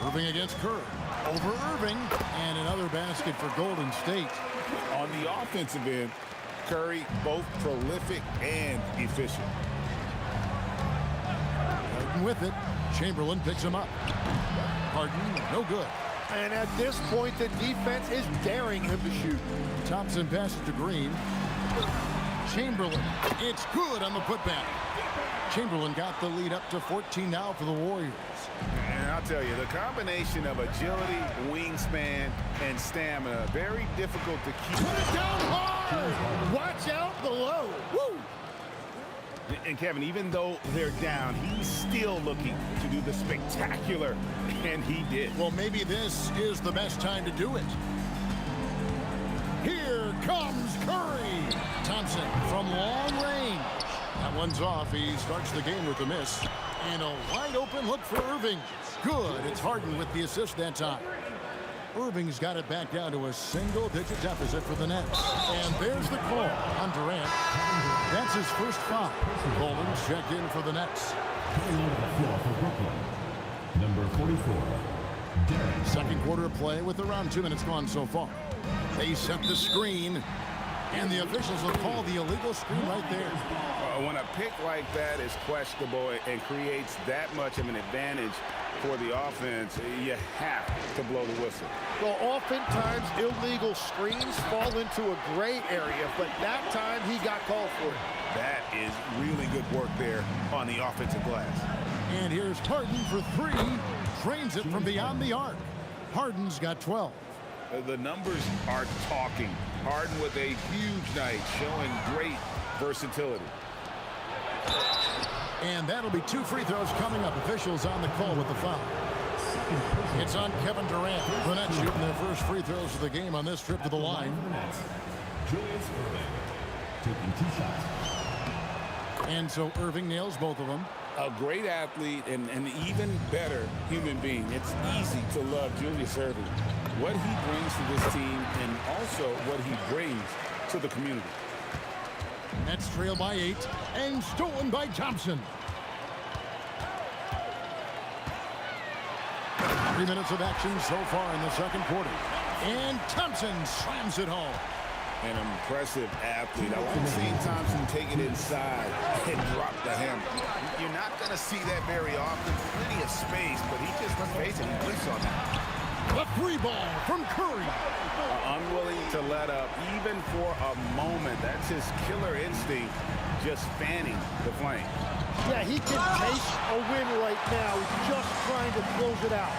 Speaker 8: Irving against Curry. Over Irving. And another basket for Golden State.
Speaker 10: On the offensive end, Curry both prolific and efficient.
Speaker 8: Harden with it. Chamberlain picks him up. Harden, no good.
Speaker 14: And at this point, the defense is daring him to shoot.
Speaker 8: Thompson passes to Green. Chamberlain, it's good on the putback. Chamberlain got the lead up to 14 now for the Warriors.
Speaker 10: And I'll tell you, the combination of agility, wingspan, and stamina, very difficult to keep.
Speaker 14: Put it down hard! Watch out below. Woo!
Speaker 10: And Kevin, even though they're down, he's still looking to do the spectacular, and he did.
Speaker 8: Well, maybe this is the best time to do it. Here comes Curry. Thompson from long range. That one's off. He starts the game with a miss. And a wide open look for Irving. Good. It's Harden with the assist that time. Irving's got it back down to a single-digit deficit for the Nets. And there's the call on Durant. That's his first foul. Coleman's checked in for the Nets.
Speaker 7: Number 44.
Speaker 8: Second quarter of play with around 2 minutes gone so far. They set the screen. And the officials will call the illegal screen right there.
Speaker 10: When a pick like that is questionable and creates that much of an advantage for the offense, you have to blow the whistle.
Speaker 14: Well, oftentimes illegal screens fall into a gray area, but that time he got called for it.
Speaker 10: That is really good work there on the offensive glass.
Speaker 8: And here's Harden for three. Drains it from beyond the arc. Harden's got 12.
Speaker 10: The numbers are talking. Harden with a huge night, showing great versatility.
Speaker 8: And that'll be 2 free throws coming up. Officials on the call with the foul. It's on Kevin Durant. The Nets shooting their first free throws of the game on this trip to the line.
Speaker 7: Julius Irving taking 2 shots.
Speaker 8: And so Irving nails both of them.
Speaker 10: A great athlete and an even better human being. It's easy to love Julius Irving. What he brings to this team and also what he brings to the community.
Speaker 8: Nets trail by 8 and stolen by Thompson. 3 minutes of action so far in the second quarter. And Thompson slams it home.
Speaker 10: An impressive athlete. I like seeing Thompson take it inside and drop the hammer. You're not going to see that very often. Plenty of space, but he just, let's face it, he whiffs on that.
Speaker 8: A free ball from Curry.
Speaker 10: Unwilling to let up even for a moment. That's his killer instinct, just fanning the flame.
Speaker 14: Yeah, he can taste a win right now. He's just trying to close it out.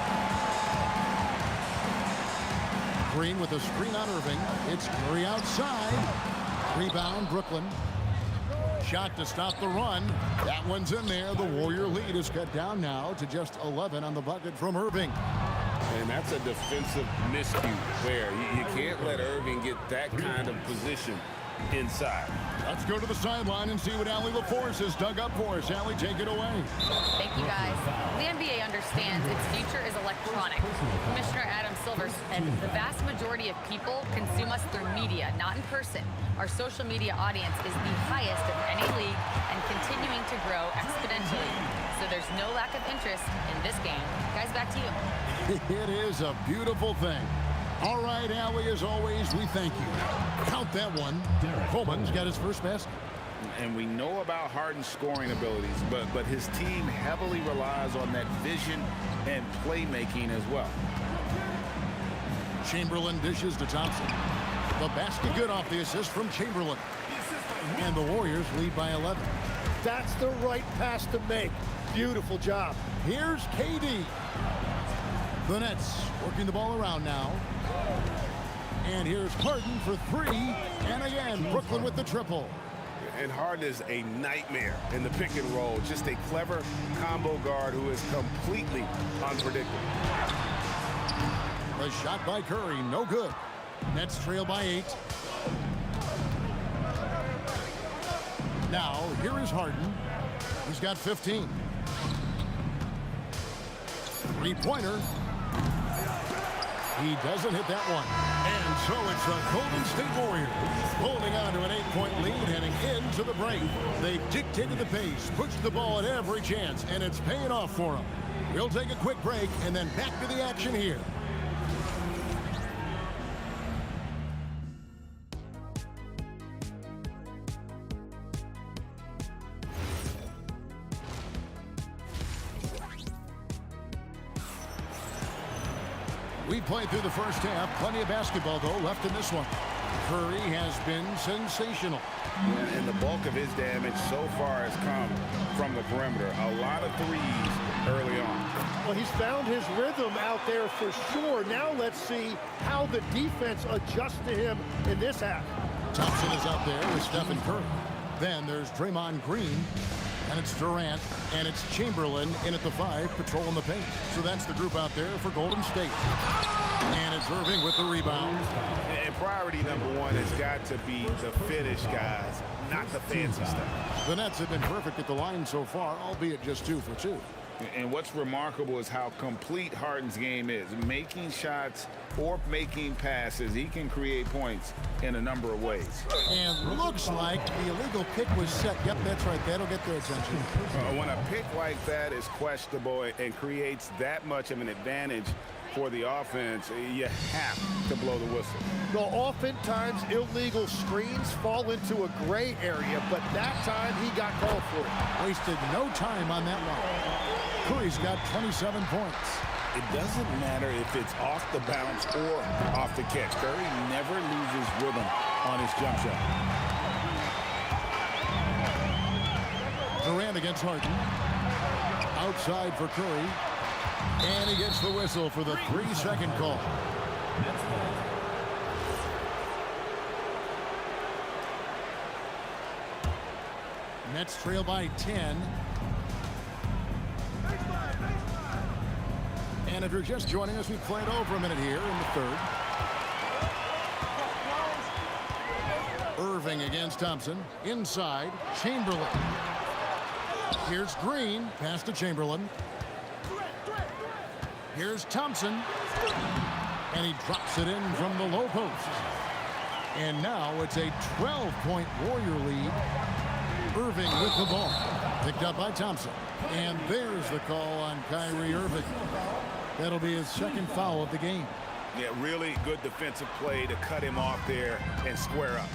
Speaker 8: Green with a screen on Irving. It's Curry outside. Rebound, Brooklyn. Shot to stop the run. That one's in there. The Warrior lead is cut down now to just 11 on the bucket from Irving.
Speaker 10: And that's a defensive miscue there. You can't let Irving get that kind of position inside.
Speaker 8: Let's go to the sideline and see what Allie LaForce has dug up for us. Allie, take it away.
Speaker 6: Thank you, guys. The NBA understands its future is electronic. Commissioner Adam Silver said the vast majority of people consume us through media, not in person. Our social media audience is the highest of any league and continuing to grow exponentially. So there's no lack of interest in this game. Guys, back to you.
Speaker 8: It is a beautiful thing. All right, Allie, as always, we thank you. Count that one. Coleman's got his first basket.
Speaker 10: And we know about Harden's scoring abilities, but his team heavily relies on that vision and playmaking as well.
Speaker 8: Chamberlain dishes to Thompson. The basket good off the assist from Chamberlain. And the Warriors lead by 11.
Speaker 14: That's the right pass to make. Beautiful job.
Speaker 8: Here's KD. The Nets working the ball around now. And here's Harden for three. And again, Brooklyn with the triple.
Speaker 10: And Harden is a nightmare in the pick and roll. Just a clever combo guard who is completely unpredictable.
Speaker 8: The shot by Curry, no good. Nets trail by 8. Now, here is Harden. He's got 15. Three-pointer. He doesn't hit that one. And so it's the Golden State Warriors holding on to an 8-point lead heading into the break. They've dictated the pace, pushed the ball at every chance, and it's paying off for them. We'll take a quick break and then back to the action here. We played through the first half. Plenty of basketball, though, left in this one. Curry has been sensational.
Speaker 10: And the bulk of his damage so far has come from the perimeter. A lot of threes early on.
Speaker 14: Well, he's found his rhythm out there for sure. Now let's see how the defense adjusts to him in this half.
Speaker 8: Thompson is out there with Stephen Curry. Then there's Draymond Green. And it's Durant, and it's Chamberlain in at the 5, patrolling the paint. So that's the group out there for Golden State. And it's Irving with the rebound.
Speaker 10: And priority number one has got to be the finish, guys, not the fancy stuff.
Speaker 8: The Nets have been perfect at the line so far, albeit just 2 for 2.
Speaker 10: And what's remarkable is how complete Harden's game is. Making shots or making passes, he can create points in a number of ways.
Speaker 8: And looks like the illegal pick was set. Yep, that's right. That'll get their attention.
Speaker 10: When a pick like that is questionable and creates that much of an advantage for the offense, you have to blow the whistle.
Speaker 14: Well, oftentimes illegal screens fall into a gray area, but that time he got called for it.
Speaker 8: Wasted no time on that one. Curry's got 27 points.
Speaker 10: It doesn't matter if it's off the bounce or off the catch. Curry never loses rhythm on his jump shot.
Speaker 8: Durant against Harden. Outside for Curry. And he gets the whistle for the 3-second call. Nets trail by 10. And if you're just joining us, we've played over a minute here in the third. Irving against Thompson. Inside, Chamberlain. Here's Green. Pass to Chamberlain. Here's Thompson. And he drops it in from the low post. And now it's a 12-point Warrior lead. Irving with the ball. Picked up by Thompson. And there's the call on Kyrie Irving. That'll be his second foul of the game.
Speaker 10: Yeah, really good defensive play to cut him off there and square up.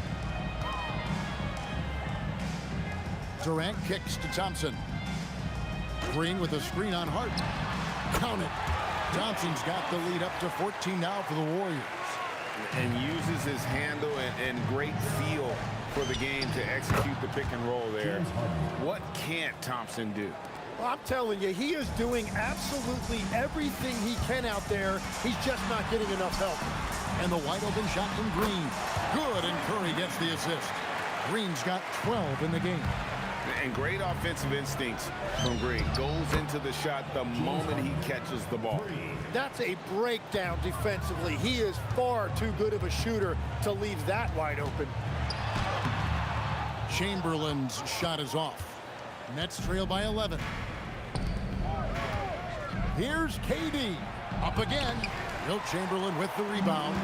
Speaker 8: Durant kicks to Thompson. Green with a screen on Harden. Count it. Thompson's got the lead up to 14 now for the Warriors.
Speaker 10: And uses his handle and great feel for the game to execute the pick and roll there. What can't Thompson do?
Speaker 14: Well, I'm telling you, he is doing absolutely everything he can out there. He's just not getting enough help.
Speaker 8: And the wide open shot from Green. Good, and Curry gets the assist. Green's got 12 in the game.
Speaker 10: And great offensive instincts from Green. Goes into the shot the moment he catches the ball.
Speaker 14: That's a breakdown defensively. He is far too good of a shooter to leave that wide open.
Speaker 8: Chamberlain's shot is off. Nets trail by 11. Here's KD. Up again. Wilt Chamberlain with the rebound.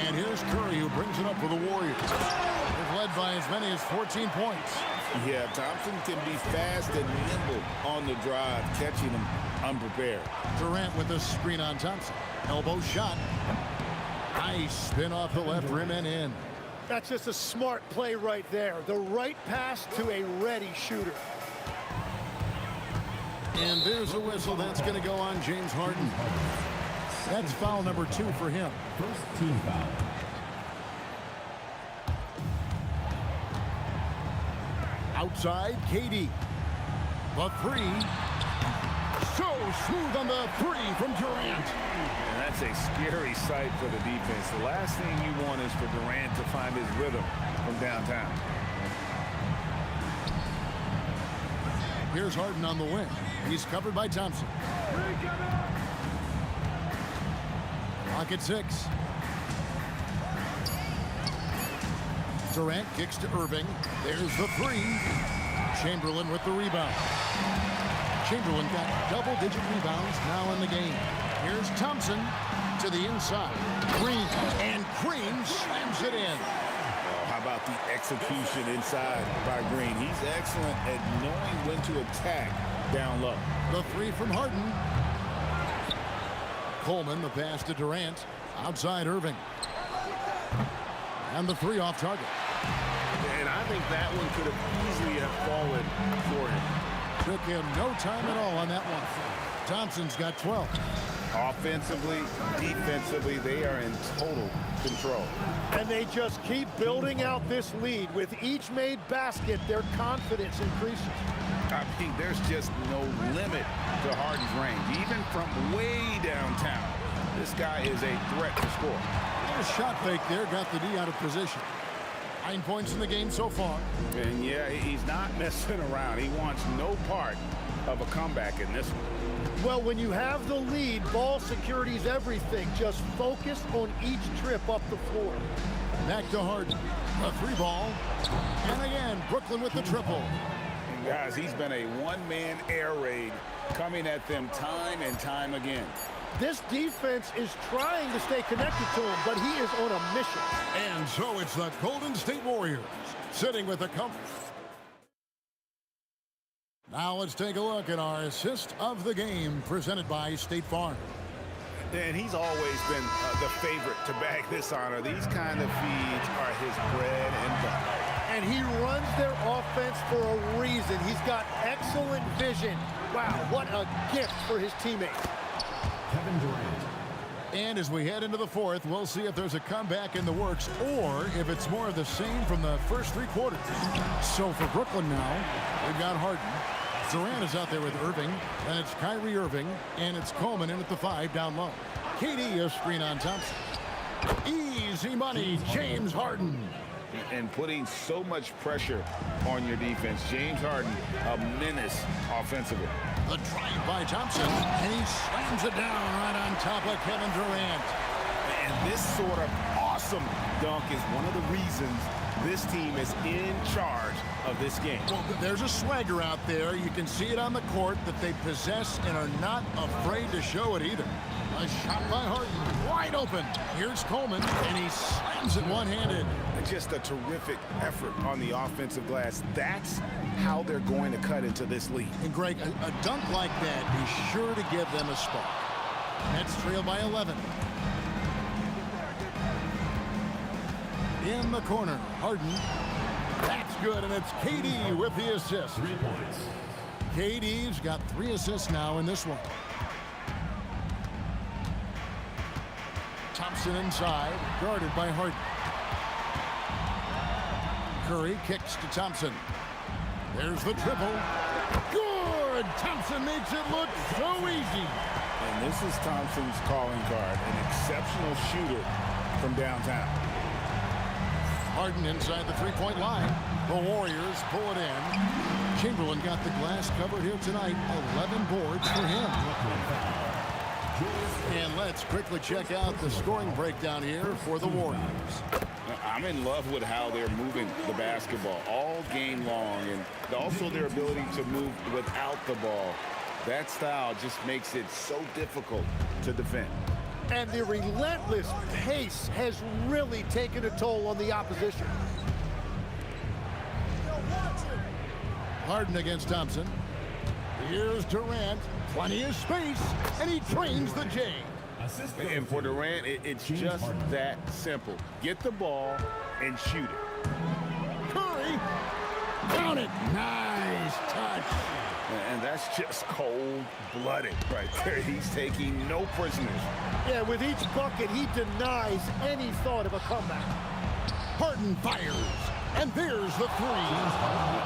Speaker 8: And here's Curry, who brings it up for the Warriors. They've led by as many as 14 points.
Speaker 10: Yeah, Thompson can be fast and nimble on the drive, catching him unprepared.
Speaker 8: Durant with a screen on Thompson. Elbow shot. Nice spin off the left rim and in.
Speaker 14: That's just a smart play right there. The right pass to a ready shooter.
Speaker 8: And there's a whistle that's going to go on James Harden. That's foul number 2 for him.
Speaker 7: First team foul.
Speaker 8: Outside, KD. The 3. So smooth on the 3 from Durant.
Speaker 10: And that's a scary sight for the defense. The last thing you want is for Durant to find his rhythm from downtown.
Speaker 8: Here's Harden on the wing. He's covered by Thompson. Clock at 6. Durant kicks to Irving. There's the 3. Chamberlain with the rebound. Chamberlain got double-digit rebounds now in the game. Here's Thompson to the inside. Green, and Green slams it in.
Speaker 10: How about the execution inside by Green? He's excellent at knowing when to attack down low.
Speaker 8: The 3 from Harden. Coleman, the pass to Durant. Outside Irving. And the 3 off target.
Speaker 10: And I think that one could have easily have fallen for him.
Speaker 8: Took him no time at all on that one. Thompson's got 12.
Speaker 10: Offensively, defensively, they are in total control.
Speaker 14: And they just keep building out this lead. With each made basket, their confidence increases.
Speaker 10: I mean, there's just no limit to Harden's range. Even from way downtown, this guy is a threat to score.
Speaker 8: A shot fake there, got the D out of position. 9 points in the game so far.
Speaker 10: And yeah, he's not messing around. He wants no part of a comeback in this one.
Speaker 14: Well, when you have the lead, ball security is everything. Just focus on each trip up the floor.
Speaker 8: Back to Harden. A 3 ball. And again, Brooklyn with the triple.
Speaker 10: And guys, he's been a one-man air raid coming at them time and time again.
Speaker 14: This defense is trying to stay connected to him, but he is on a mission.
Speaker 8: And so it's the Golden State Warriors sitting with the comfort. Now let's take a look at our assist of the game presented by State Farm.
Speaker 10: And he's always been the favorite to bag this honor. These kind of feeds are his bread and butter.
Speaker 14: And he runs their offense for a reason. He's got excellent vision. Wow, what a gift for his teammates.
Speaker 7: Kevin Durant.
Speaker 8: And as we head into the 4th, we'll see if there's a comeback in the works or if it's more of the same from the first 3 quarters. So for Brooklyn now, we've got Harden. Durant is out there with Irving. Then it's Kyrie Irving. And it's Coleman in at the 5 down low. KD a screen on Thompson. Easy money, James Harden.
Speaker 10: And putting so much pressure on your defense. James Harden, a menace offensively.
Speaker 8: The drive by Thompson, and he slams it down right on top of Kevin Durant.
Speaker 10: And this sort of awesome dunk is one of the reasons this team is in charge of this game.
Speaker 8: Well, there's a swagger out there. You can see it on the court that they possess and are not afraid to show it either. A shot by Harden, wide open. Here's Coleman, and he slams it one-handed.
Speaker 10: Just a terrific effort on the offensive glass. That's how they're going to cut into this lead.
Speaker 8: And Greg, a dunk like that is sure to give them a spark. Nets trail by 11. In the corner, Harden. That's good, and it's KD with the assist.
Speaker 7: 3 points.
Speaker 8: KD's got 3 assists now in this one. Thompson inside, guarded by Harden. Curry kicks to Thompson. There's the triple. Good! Thompson makes it look so easy.
Speaker 10: And this is Thompson's calling card, an exceptional shooter from downtown.
Speaker 8: Harden inside the 3-point line. The Warriors pull it in. Chamberlain got the glass covered here tonight. 11 boards for him. And let's quickly check out the scoring breakdown here for the Warriors.
Speaker 15: I'm in love with how they're moving the basketball all game long, and also their ability to move without the ball. That style just makes it so difficult to defend.
Speaker 14: And the relentless pace has really taken a toll on the opposition.
Speaker 8: Harden against Thompson. Here's Durant. Plenty of space, and he trains the J.
Speaker 15: And for Durant, it's just that simple. Get the ball and shoot it.
Speaker 8: Curry. Down it. Nice touch.
Speaker 15: And that's just cold-blooded right there. He's taking no prisoners.
Speaker 14: Yeah, with each bucket, he denies any thought of a comeback.
Speaker 8: Harden fires. And there's the three.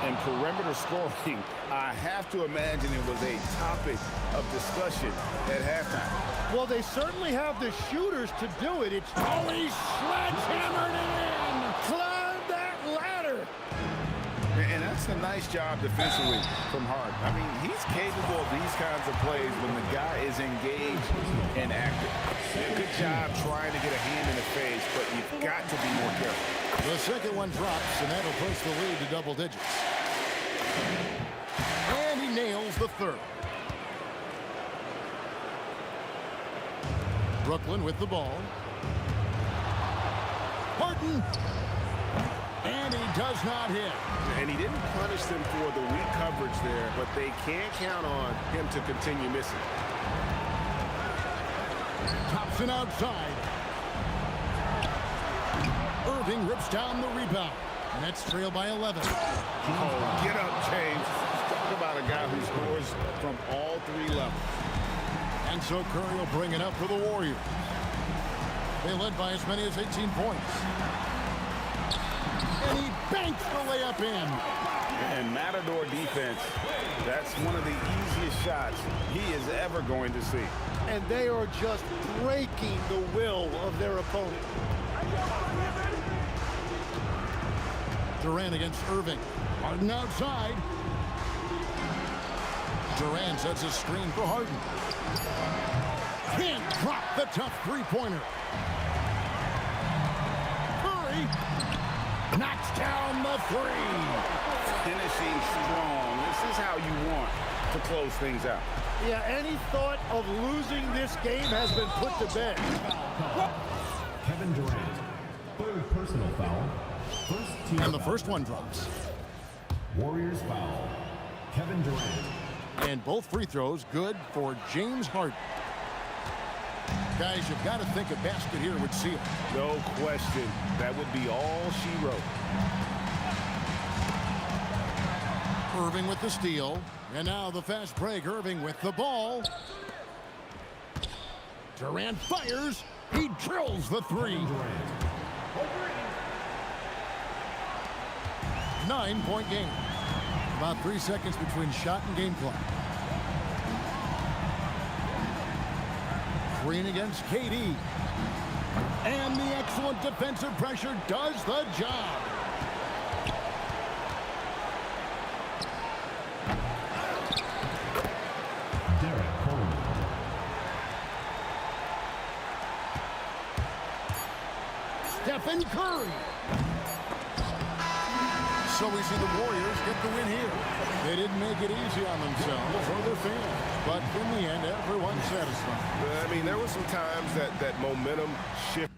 Speaker 15: And perimeter scoring, I have to imagine it was a topic of discussion at halftime.
Speaker 14: Well, they certainly have the shooters to do it. It's
Speaker 8: he sledgehammered it in.
Speaker 14: Climb that ladder.
Speaker 15: And that's a nice job defensively from Harden. I mean, he's capable of these kinds of plays when the guy is engaged and active. Good job trying to get a hand in the face, but you've got to be more careful.
Speaker 8: The second one drops, and that'll push the lead to double digits. And he nails the third. Brooklyn with the ball. Harden. And he does not hit.
Speaker 10: And he didn't punish them for the weak coverage there, but they can't count on him to continue missing.
Speaker 8: Thompson outside. Irving rips down the rebound. Nets trail by 11.
Speaker 15: Oh, get up, James. Talk about a guy who scores from all three levels.
Speaker 8: And so Curry will bring it up for the Warriors. They led by as many as 18 points. And he banks the layup in.
Speaker 15: And Matador defense, that's one of the easiest shots he is ever going to see.
Speaker 14: And they are just breaking the will of their opponent.
Speaker 8: Durant against Irving. Harden outside. Durant sets a screen for Harden. Can't drop the tough three-pointer. Curry knocks down the three.
Speaker 15: Finishing strong. This is how you want to close things out.
Speaker 14: Yeah, any thought of losing this game has been put to bed.
Speaker 7: Kevin Durant, third personal foul. First team
Speaker 8: And the
Speaker 7: foul.
Speaker 8: first one drops.
Speaker 7: Warriors foul. Kevin Durant.
Speaker 8: And both free throws good for James Harden. Guys, you've got to think a basket here would seal.
Speaker 15: No question. That would be all she wrote.
Speaker 8: Irving with the steal. And now the fast break. Irving with the ball. Durant fires. He drills the three. 9-point game. About 3 seconds between shot and game clock. Green against KD. And the excellent defensive pressure does the job. Stephen Curry. So we see the Warriors get the win here. They didn't make it easy on themselves or their fans, but in the end, everyone's satisfied.
Speaker 10: I mean, there were some times that momentum shifted.